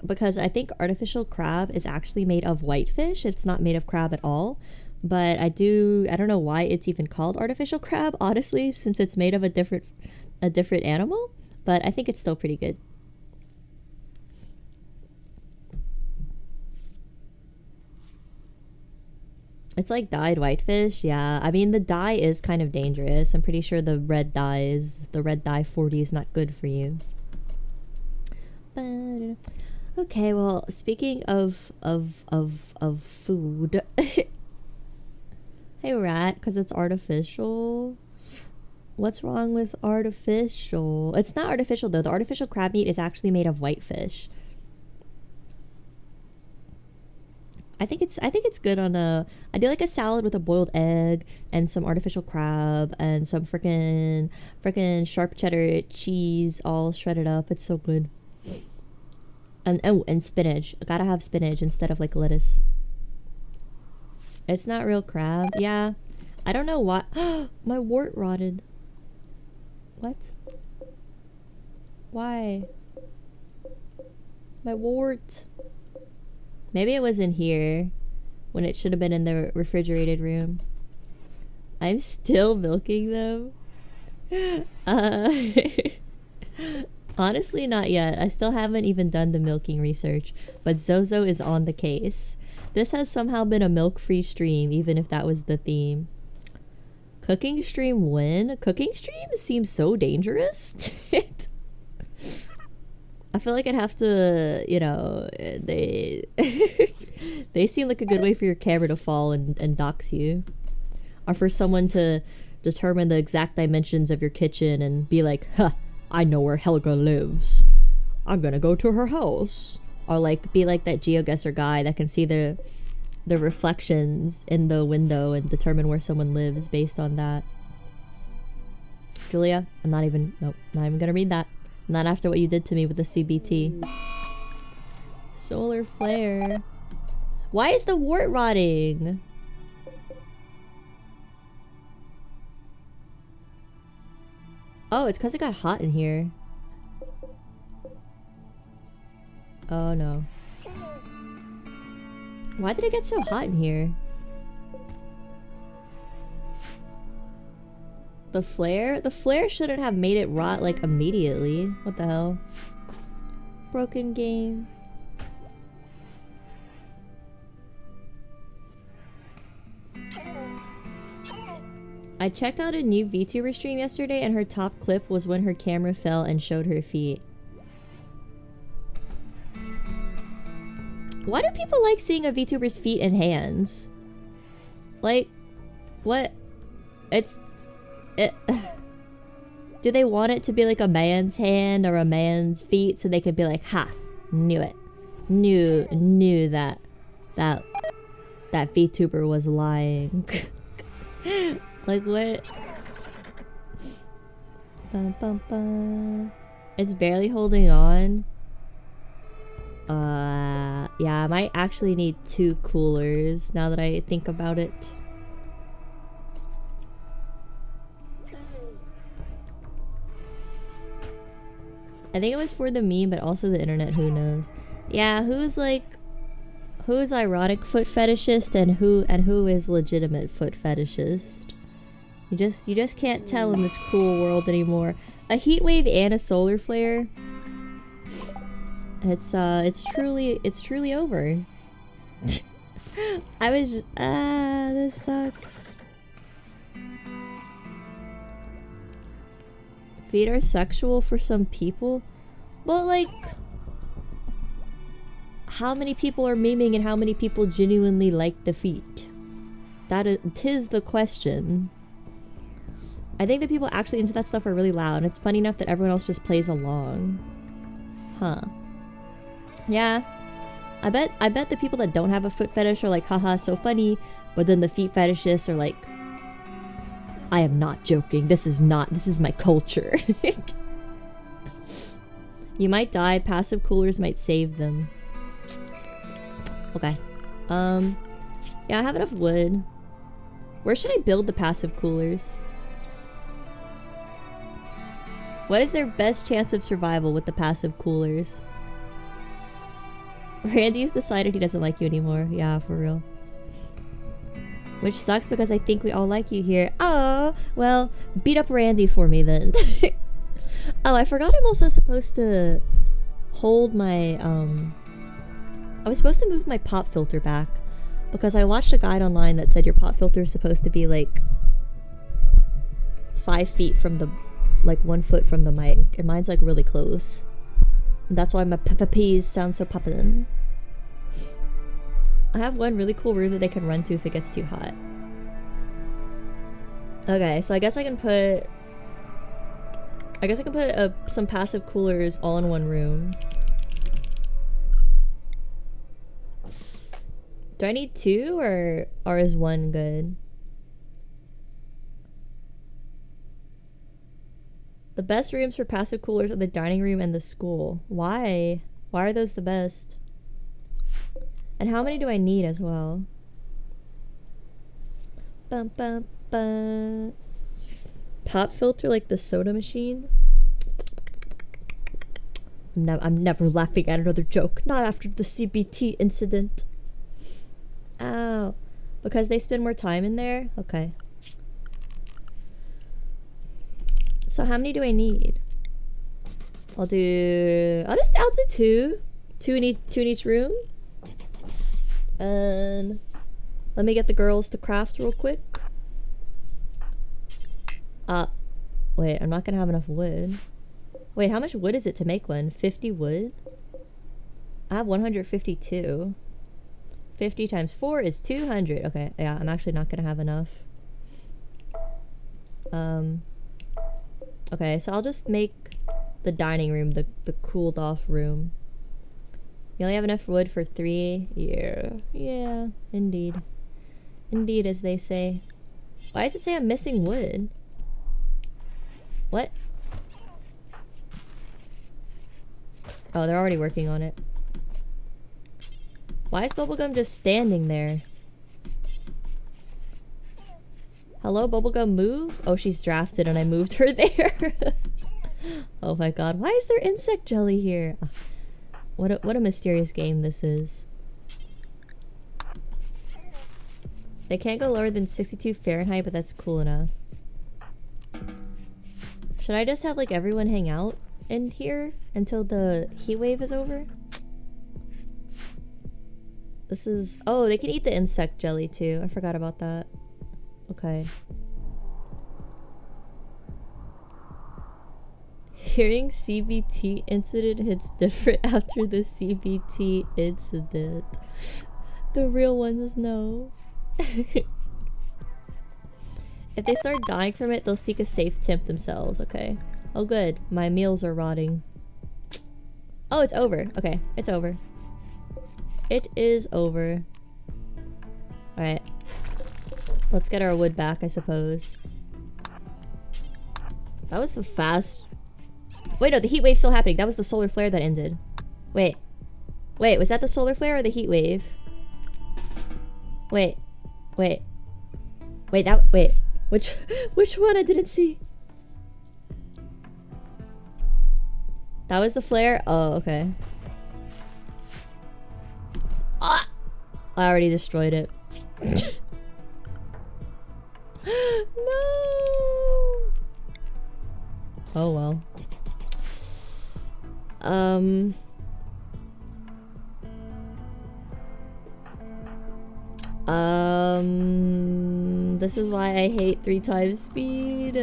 because I think artificial crab is actually made of whitefish. It's not made of crab at all. But I don't know why it's even called artificial crab, honestly, since it's made of a different animal. But I think it's still pretty good. It's like dyed whitefish, yeah. I mean, the dye is kind of dangerous. I'm pretty sure the red dye 40 is not good for you. But, okay, well, speaking of food. Hey, rat, because it's artificial. What's wrong with artificial? It's not artificial though. The artificial crab meat is actually made of whitefish. I think it's good on I do like a salad with a boiled egg and some artificial crab and some frickin' sharp cheddar cheese all shredded up. It's so good. And spinach. I gotta have spinach instead of like lettuce. It's not real crab. Yeah. I don't know why. My wart rotted. What? Why? My wart. Maybe it was in here when it should have been in the refrigerated room. I'm still milking them. Honestly, not yet. I still haven't even done the milking research, but Zozo is on the case. This has somehow been a milk-free stream, even if that was the theme. Cooking stream win? Cooking streams seem so dangerous. I feel like I'd have to, you know, they seem like a good way for your camera to fall and dox you. Or for someone to determine the exact dimensions of your kitchen and be like, huh, I know where Helga lives. I'm gonna go to her house. Or like be like that GeoGuessr guy that can see the reflections in the window and determine where someone lives based on that. Julia, not even gonna read that. Not after what you did to me with the CBT. Solar flare. Why is the wart rotting? Oh, it's because it got hot in here. Oh no. Why did it get so hot in here? The flare? The flare shouldn't have made it rot like immediately. What the hell? Broken game. I checked out a new VTuber stream yesterday and her top clip was when her camera fell and showed her feet. Why do people like seeing a VTuber's feet and hands? Like, what? Do they want it to be like a man's hand or a man's feet so they could be like, ha, knew it. Knew that VTuber was lying. Like, what? Bum, bum, bum. It's barely holding on. Yeah, I might actually need 2 coolers now that I think about it. I think it was for the meme, but also the internet, who knows. Yeah, who's ironic foot fetishist and who is legitimate foot fetishist? You just can't tell in this cruel world anymore. A heat wave and a solar flare. It's truly over. I was just, this sucks. Feet are sexual for some people, but like, how many people are memeing and how many people genuinely like the feet? Tis the question. I think the people actually into that stuff are really loud, and it's funny enough that everyone else just plays along. Huh. Yeah. I bet the people that don't have a foot fetish are like, haha, so funny, but then the feet fetishists are like, I am not joking. This is my culture. You might die. Passive coolers might save them. Okay. Yeah, I have enough wood. Where should I build the passive coolers? What is their best chance of survival with the passive coolers? Randy's decided he doesn't like you anymore. Yeah, for real. Which sucks because I think we all like you here. Oh, well, beat up Randy for me then. Oh, I forgot I'm also supposed to hold my, I was supposed to move my pop filter back because I watched a guide online that said your pop filter is supposed to be like 5 feet from the, like 1 foot from the mic, and mine's like really close. And that's why my peas sound so poppin'. I have one really cool room that they can run to if it gets too hot. Okay, so I guess I can put some passive coolers all in one room. Do I need 2 or is 1 good? The best rooms for passive coolers are the dining room and the school. Why? Why are those the best? And how many do I need as well? Bum, bum, bum. Pop filter like the soda machine? I'm never laughing at another joke. Not after the CBT incident. Ow. Because they spend more time in there? Okay. So how many do I need? I'll do 2. 2 in each room. And let me get the girls to craft real quick. Wait, I'm not gonna have enough wood. Wait, how much wood is it to make one? 50 wood? I have 152. 50 times 4 is 200. Okay, yeah, I'm actually not gonna have enough. Okay, so I'll just make the dining room the cooled off room. You only have enough wood for 3? Yeah, indeed. Indeed, as they say. Why does it say I'm missing wood? What? Oh, they're already working on it. Why is Bubblegum just standing there? Hello, Bubblegum, move? Oh, she's drafted and I moved her there. Oh my god, why is there insect jelly here? What a mysterious game this is. They can't go lower than 62 Fahrenheit, but that's cool enough. Should I just have like everyone hang out in here until the heat wave is over? This is... Oh, they can eat the insect jelly too. I forgot about that. Okay. Hearing CBT incident hits different after the CBT incident. The real ones know. If they start dying from it, they'll seek a safe temp themselves. Okay. Oh good. My meals are rotting. Oh, it's over. Okay. It's over. It is over. Alright. Let's get our wood back, I suppose. That was so fast. Wait, no, the heat wave's still happening. That was the solar flare that ended. Wait. Wait, was that the solar flare or the heat wave? Wait. Wait. Wait, wait. Which one I didn't see? That was the flare? Oh, okay. Ah! I already destroyed it. No! Oh well. This is why I hate 3 times speed.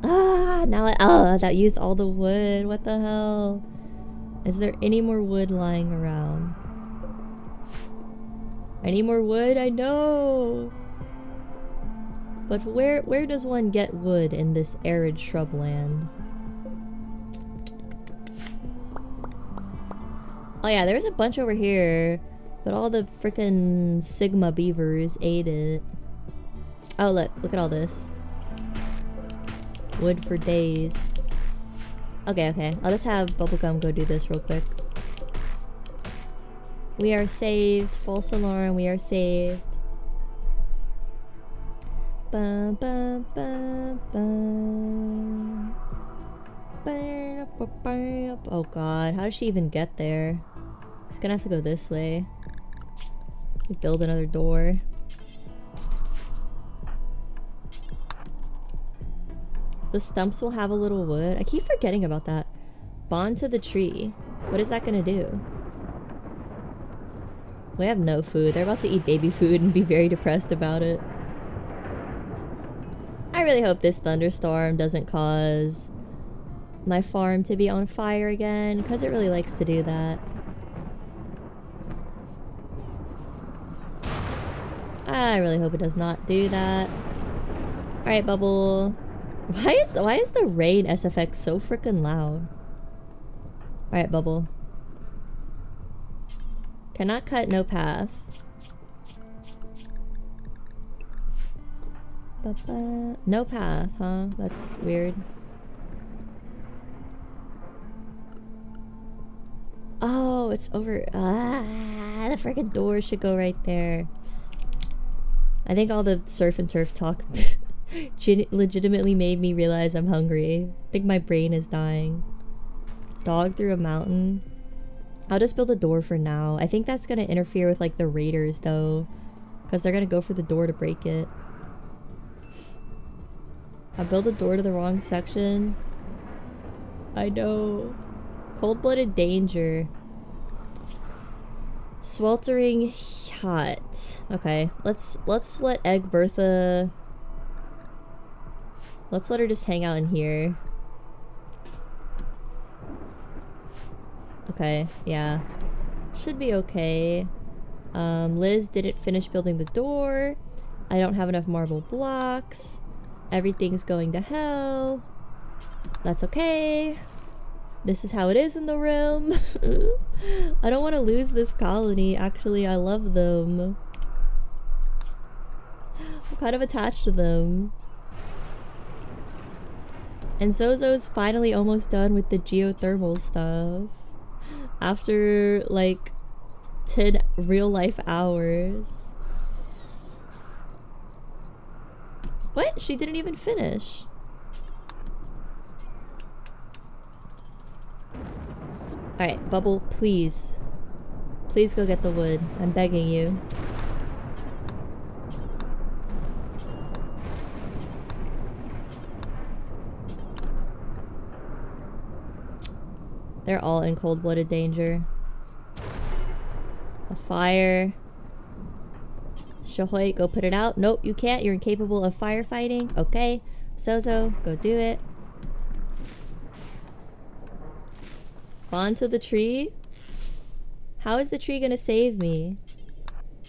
Now that used all the wood. What the hell? Is there any more wood lying around? I need more wood, I know. But where does one get wood in this arid shrubland? Oh yeah, there's a bunch over here, but all the freaking Sigma beavers ate it. Oh look at all this. Wood for days. Okay, I'll just have Bubblegum go do this real quick. We are saved. False alarm, we are saved. Bum, bum, bum, bum. Oh god, how does she even get there? She's gonna have to go this way. We build another door. The stumps will have a little wood. I keep forgetting about that. Bond to the tree. What is that gonna do? We have no food. They're about to eat baby food and be very depressed about it. I really hope this thunderstorm doesn't cause my farm to be on fire again, because it really likes to do that. I really hope it does not do that. Alright, Bubble. Why is the rain SFX so freaking loud? Alright, Bubble. Cannot cut, no path. No path, huh? That's weird. Oh, it's over. The freaking door should go right there. I think all the surf and turf talk legitimately made me realize I'm hungry. I think my brain is dying. Dog through a mountain. I'll just build a door for now. I think that's gonna interfere with like the raiders though, because they're gonna go for the door to break it. I built a door to the wrong section. I know. Cold-blooded danger. Sweltering hot. Okay, let's let Egg Bertha. Let's let her just hang out in here. Okay, yeah. Should be okay. Liz didn't finish building the door. I don't have enough marble blocks. Everything's going to hell. That's okay. This is how it is in the realm. I don't want to lose this colony. Actually, I love them. I'm kind of attached to them. And Zozo's finally almost done with the geothermal stuff. After like 10 real life hours. What? She didn't even finish. Alright, Bubble, please. Please go get the wood. I'm begging you. They're all in cold-blooded danger. A fire. Shohoi, go put it out. Nope, you can't. You're incapable of firefighting. Okay. Zozo, go do it. Bond to the tree? How is the tree gonna save me?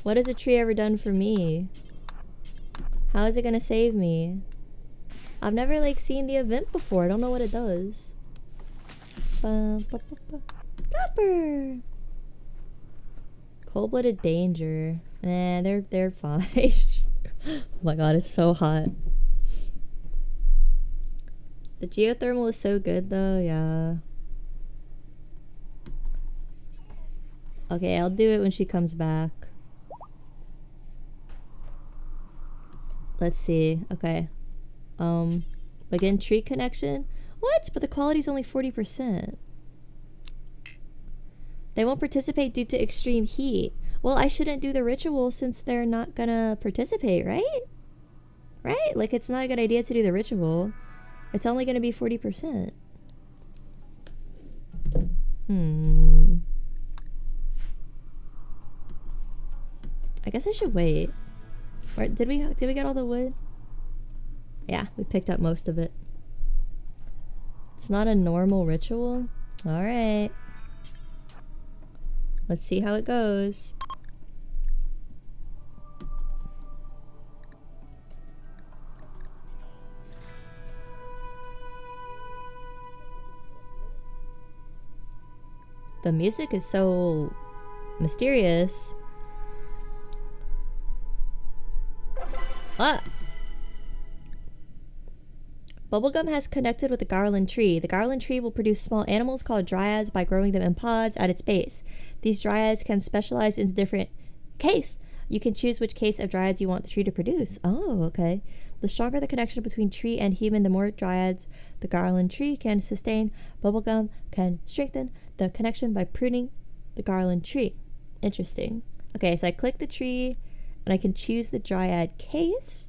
What has a tree ever done for me? How is it gonna save me? I've never like seen the event before. I don't know what it does. Copper. Cold-blooded danger. Nah, they're fine. Oh my god, it's so hot. The geothermal is so good though, yeah. Okay, I'll do it when she comes back. Let's see. Okay. Again, tree connection. What? But the quality's only 40%. They won't participate due to extreme heat. Well, I shouldn't do the ritual since they're not gonna participate, right? Right? Like, it's not a good idea to do the ritual. It's only gonna be 40%. I guess I should wait. Or did we get all the wood? Yeah, we picked up most of it. It's not a normal ritual. All right. Let's see how it goes. The music is so mysterious. Ah! Bubblegum has connected with the garland tree. The garland tree will produce small animals called dryads by growing them in pods at its base. These dryads can specialize into different case. You can choose which case of dryads you want the tree to produce. Oh, okay. The stronger the connection between tree and human, the more dryads the garland tree can sustain. Bubblegum can strengthen the connection by pruning the garland tree. Interesting. Okay, so I click the tree and I can choose the dryad case.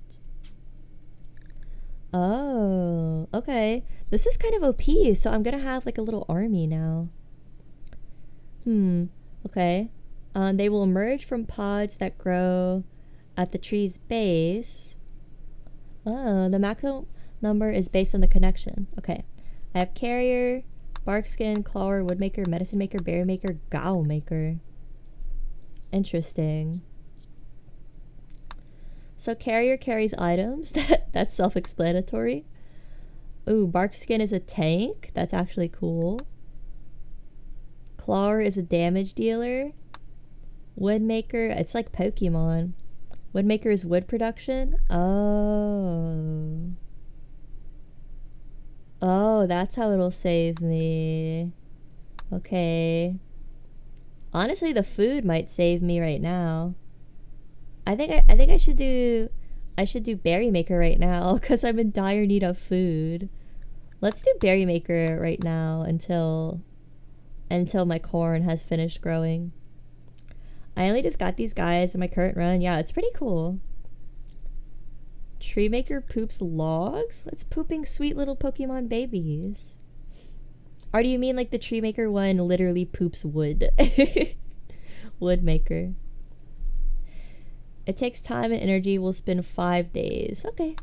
Oh, okay. This is kind of OP, so I'm gonna have like a little army now. Okay. They will emerge from pods that grow at the tree's base. Oh, the maximum number is based on the connection. Okay. I have carrier, barkskin, clawer, woodmaker, medicine maker, berry maker, gao maker. Interesting. So carrier carries items. That's self-explanatory. Ooh, barkskin is a tank. That's actually cool. Clawer is a damage dealer. Woodmaker, it's like Pokemon. Woodmaker is wood production. Oh. Oh, that's how it'll save me. Okay. Honestly, the food might save me right now. I think I should do berry maker right now because I'm in dire need of food. Let's do berry maker right now until my corn has finished growing. I only just got these guys in my current run. Yeah, it's pretty cool. Tree maker poops logs? It's pooping sweet little Pokemon babies. Or do you mean like the tree maker one literally poops wood? Wood maker. It takes time and energy. We'll spend 5 days. Okay.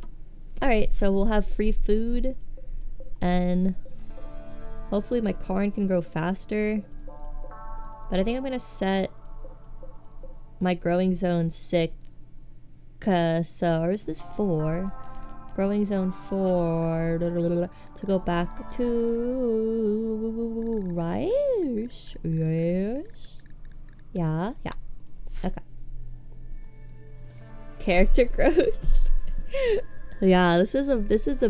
Alright, so we'll have free food. And hopefully my corn can grow faster. But I think I'm going to set my growing zone 6. So, or is this 4? Growing zone 4. To go back to rice. Yes. Yeah. Okay. Character growth. Yeah, this is a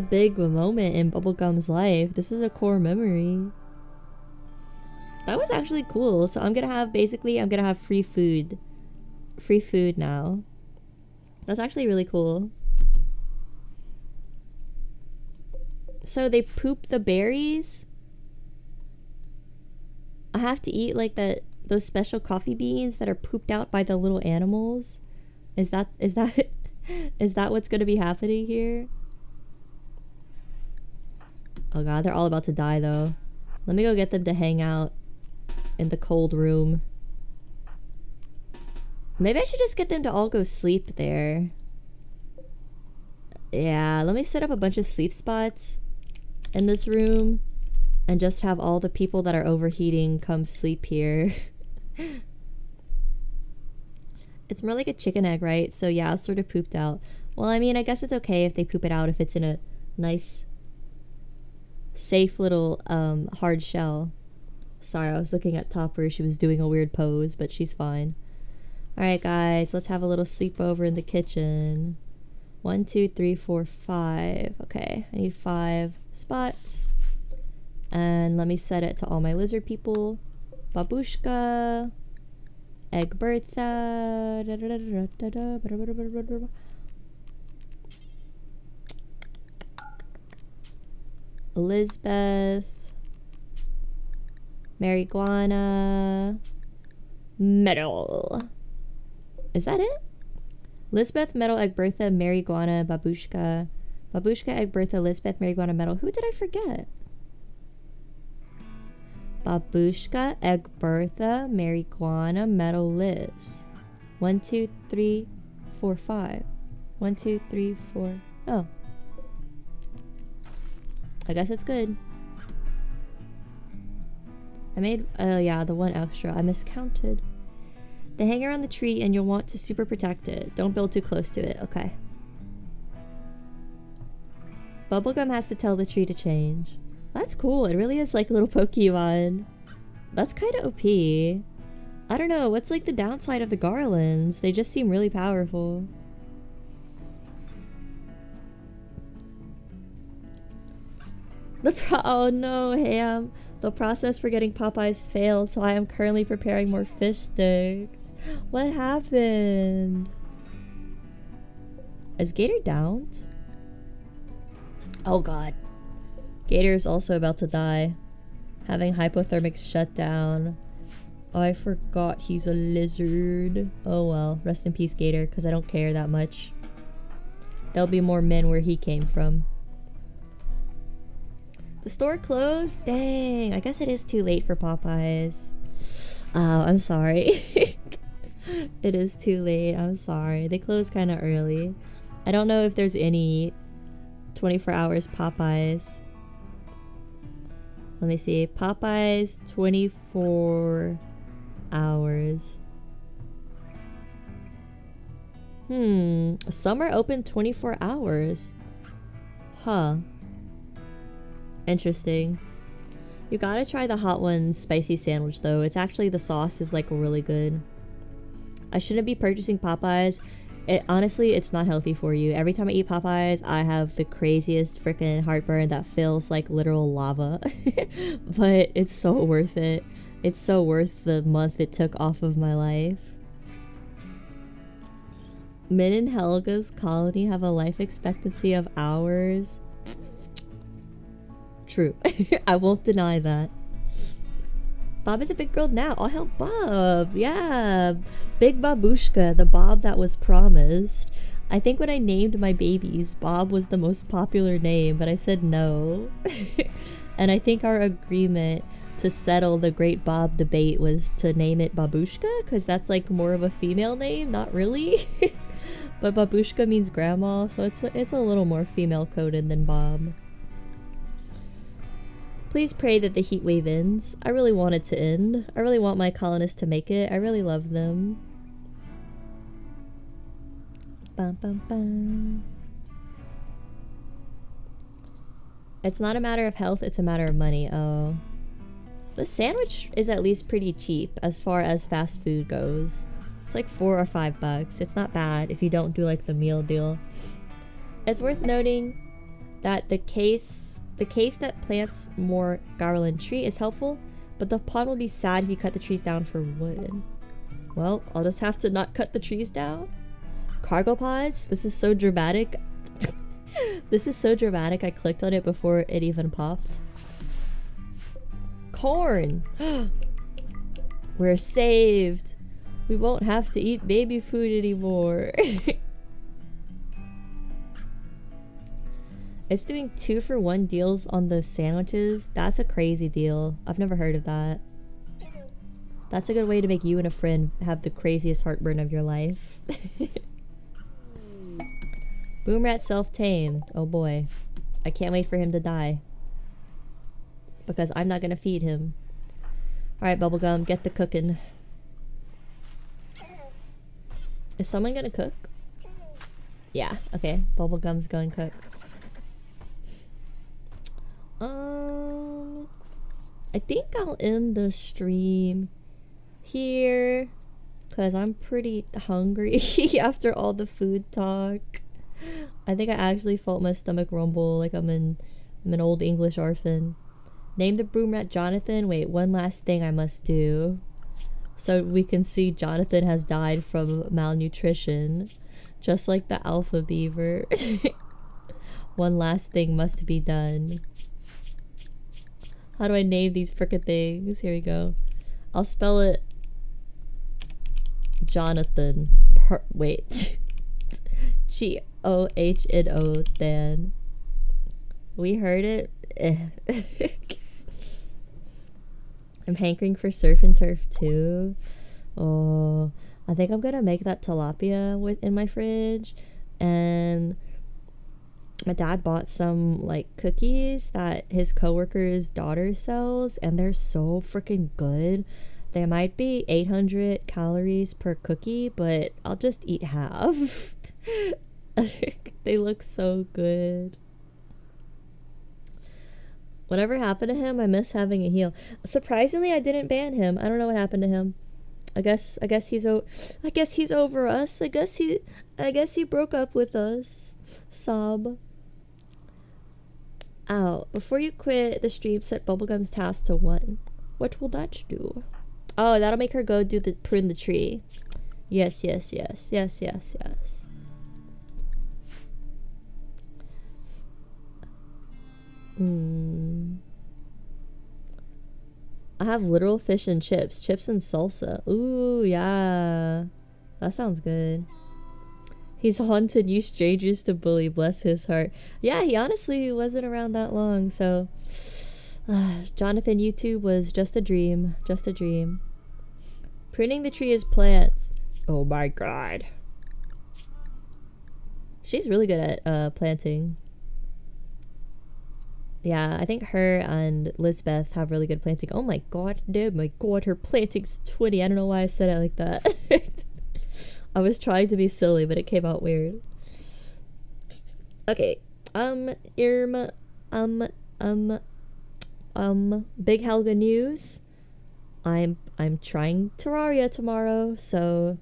big moment in Bubblegum's life. This is a core memory. That was actually cool. So I'm gonna have free food. Free food now. That's actually really cool. So they poop the berries. I have to eat like those special coffee beans that are pooped out by the little animals. Is that what's going to be happening here? Oh god, they're all about to die though. Let me go get them to hang out in the cold room. Maybe I should just get them to all go sleep there. Yeah, let me set up a bunch of sleep spots in this room and just have all the people that are overheating come sleep here. It's more like a chicken egg, right? So yeah, it's sort of pooped out. Well, I mean, I guess it's okay if they poop it out if it's in a nice, safe little hard shell. Sorry, I was looking at Topper. She was doing a weird pose, but she's fine. Alright, guys, let's have a little sleepover in the kitchen. 1, 2, 3, 4, 5. Okay, I need 5 spots. And let me set it to all my lizard people. Babushka. Egg Bertha. Elizabeth. Marijuana. Metal. Is that it? Lisbeth, Metal, Egg Bertha, Marijuana, Babushka. Babushka, Egg Bertha, Lisbeth, Marijuana, Metal. Who did I forget? Babushka, Egg Bertha, Marijuana, Metal, Liz. 1, 2, 3, 4, 5. 1, 2, 3, 4. Oh. I guess it's good. I made, yeah, the one extra. I miscounted. They hang around the tree and you'll want to super protect it. Don't build too close to it. Okay. Bubblegum has to tell the tree to change. That's cool. It really is like a little Pokemon. That's kind of OP. I don't know. What's like the downside of the garlands? They just seem really powerful. Oh no, Ham. The process for getting Popeyes failed, so I am currently preparing more fish sticks. What happened? Is Gator downed? Oh god. Gator is also about to die. Having hypothermic shutdown. Oh, I forgot he's a lizard. Oh well, rest in peace, Gator, because I don't care that much. There'll be more men where he came from. The store closed? Dang, I guess it is too late for Popeyes. Oh, I'm sorry. It is too late. I'm sorry. They closed kind of early. I don't know if there's any 24 hours Popeyes. Let me see. Popeyes 24 hours. Some are open 24 hours. Huh. Interesting. You gotta try the Hot Ones spicy sandwich though. It's actually, the sauce is like really good. I shouldn't be purchasing Popeyes. Honestly, it's not healthy for you. Every time I eat Popeyes, I have the craziest freaking heartburn that feels like literal lava. But it's so worth it. It's so worth the month it took off of my life. Min and Helga's colony have a life expectancy of hours. True. I won't deny that. Bob is a big girl now. I'll help Bob. Yeah. Big Babushka, the Bob that was promised. I think when I named my babies, Bob was the most popular name, but I said no. And I think our agreement to settle the Great Bob debate was to name it Babushka, because that's like more of a female name. Not really. But Babushka means grandma, so it's a little more female coded than Bob. Please pray that the heat wave ends. I really want it to end. I really want my colonists to make it. I really love them. Bum, bum, bum. It's not a matter of health, it's a matter of money. Oh. The sandwich is at least pretty cheap as far as fast food goes. It's like $4 or $5. It's not bad if you don't do like the meal deal. It's worth noting that the case that plants more garland tree is helpful, but the pond will be sad if you cut the trees down for wood. Well, I'll just have to not cut the trees down. Cargo pods? This is so dramatic. This is so dramatic, I clicked on it before it even popped. Corn! We're saved! We won't have to eat baby food anymore. It's doing 2-for-1 deals on the sandwiches. That's a crazy deal. I've never heard of that. That's a good way to make you and a friend have the craziest heartburn of your life. Boom rat self-tamed. Oh boy. I can't wait for him to die. Because I'm not gonna feed him. Alright, Bubblegum, get the cooking. Is someone gonna cook? Yeah, okay. Bubblegum's going cook. I think I'll end the stream here. Because I'm pretty hungry after all the food talk. I think I actually felt my stomach rumble like I'm an old English orphan. Name the broom rat Jonathan. Wait, one last thing I must do. So we can see Jonathan has died from malnutrition. Just like the alpha beaver. One last thing must be done. How do I name these frickin' things? Here we go. I'll spell it Jonathan. Wait. G-O-H-N-O then. We heard it. I'm hankering for surf and turf too. Oh, I think I'm gonna make that tilapia in my fridge. And my dad bought some like cookies that his coworker's daughter sells, and they're so freaking good. They might be 800 calories per cookie, but I'll just eat half. They look so good. Whatever happened to him, I miss having a heel. Surprisingly, I didn't ban him. I don't know what happened to him. I guess he's over us. I guess he broke up with us. Sob. Ow. Before you quit the stream, set Bubblegum's task to 1. What will that do? Oh, that'll make her go prune the tree. Yes. I have literal fish and chips and salsa. Ooh, yeah, that sounds good. He's haunted you strangers to bully, bless his heart. Yeah, he honestly wasn't around that long, so Jonathan, YouTube was just a dream. Pruning the tree is plants. Oh my god, she's really good at planting. Yeah, I think her and Lisbeth have really good planting. Oh my god, her planting's 20. I don't know why I said it like that. I was trying to be silly, but it came out weird. Okay. Big Helga news. I'm trying Terraria tomorrow, so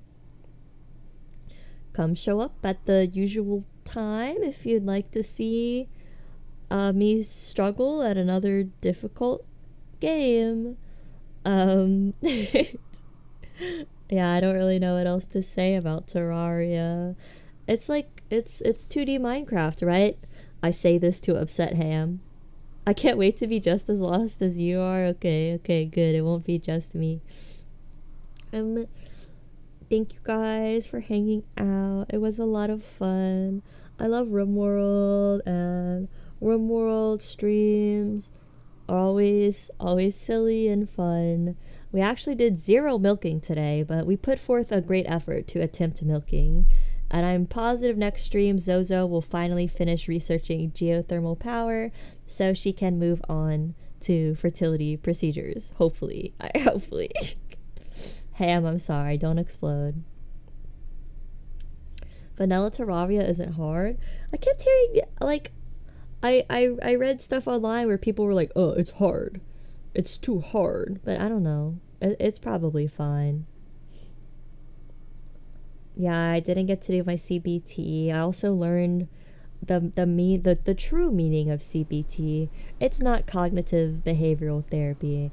come show up at the usual time if you'd like to see me struggle at another difficult game. Yeah, I don't really know what else to say about Terraria. It's like it's 2D Minecraft, right? I say this to upset Ham. I can't wait to be just as lost as you are. Okay, good. It won't be just me. Thank you guys for hanging out. It was a lot of fun. I love Rimworld, and Rimworld streams are always silly and fun. We actually did 0 milking today, but we put forth a great effort to attempt milking. And I'm positive next stream Zozo will finally finish researching geothermal power so she can move on to fertility procedures. Hopefully. Hopefully. Ham, I'm sorry. Don't explode. Vanilla Terraria isn't hard. I kept hearing, like, I read stuff online where people were like, oh, it's hard. It's too hard. But I don't know. It's probably fine. Yeah, I didn't get to do my CBT. I also learned the true meaning of CBT. It's not cognitive behavioral therapy.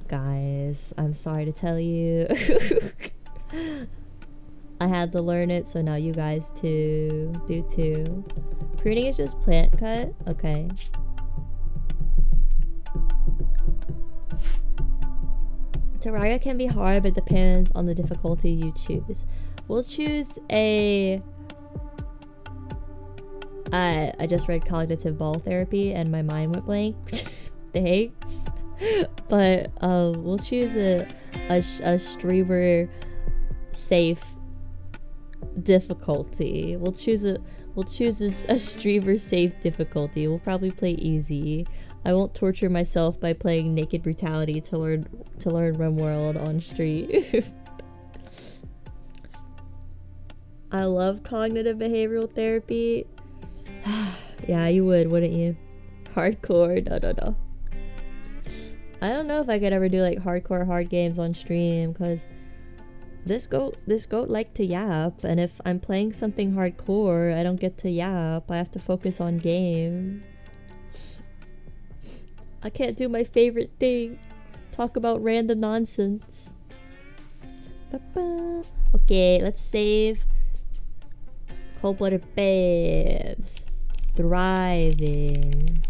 Guys, I'm sorry to tell you. I had to learn it, so now you guys do too. Pruning is just plant cut? Okay. Terraria can be hard, but depends on the difficulty you choose. We'll choose a... I just read cognitive ball therapy and my mind went blank. Thanks. But we'll choose a streamer safe difficulty. We'll choose We'll choose a streamer safe difficulty. We'll probably play easy. I won't torture myself by playing Naked Brutality to learn Rimworld on stream. I love cognitive behavioral therapy. Yeah, you would, wouldn't you? Hardcore, no. I don't know if I could ever do like hardcore hard games on stream, because this goat like to yap, and if I'm playing something hardcore, I don't get to yap. I have to focus on game. I can't do my favorite thing. Talk about random nonsense. Okay, let's save. Cold-blooded babes. Thriving.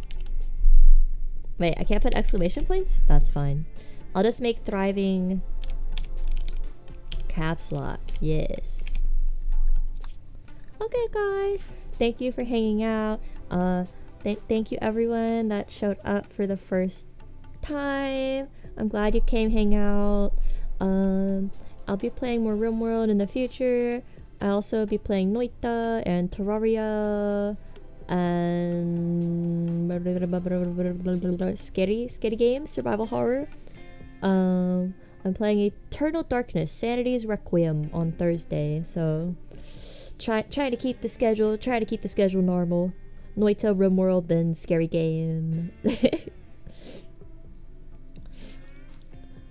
Wait, I can't put exclamation points? That's fine. I'll just make thriving caps lock. Yes. Okay, guys. Thank you for hanging out. Thank you everyone that showed up for the first time. I'm glad you came hang out. I'll be playing more Rimworld in the future. I'll also be playing Noita and Terraria and scary games, survival horror. I'm playing Eternal Darkness, Sanity's Requiem on Thursday. So trying to keep the schedule normal. Noita, Rimworld, then scary game.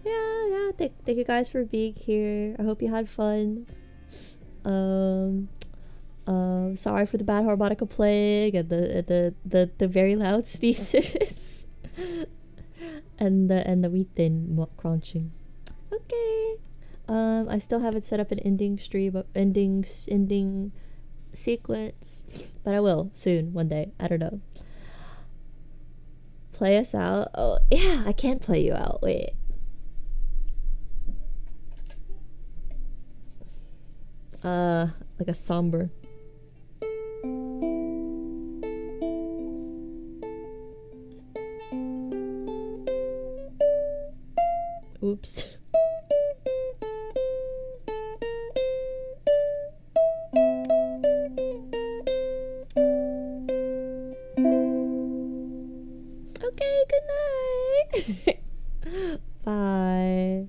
yeah. Thank you guys for being here. I hope you had fun. Sorry for the bad harmonica playing and the very loud sneezes and the wheat thin crunching. Okay. I still haven't set up an ending sequence, but I will soon, one day. I don't know. Play us out. Oh yeah, I can play you out. Wait. Like a somber. Oops. Okay, good night. Bye.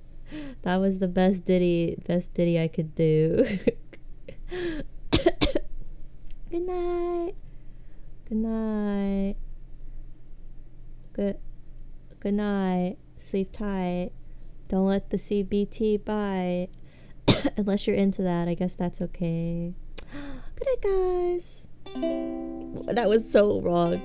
That was the best ditty I could do. Good night. Good night. Good night. Sleep tight. Don't let the CBT bite. Unless you're into that, I guess that's okay. Good night, guys. That was so wrong.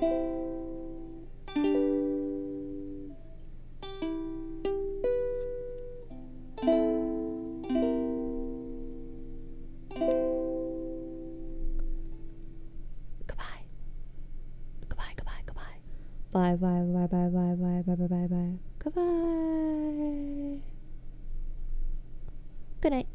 Bye. Goodbye. Good night.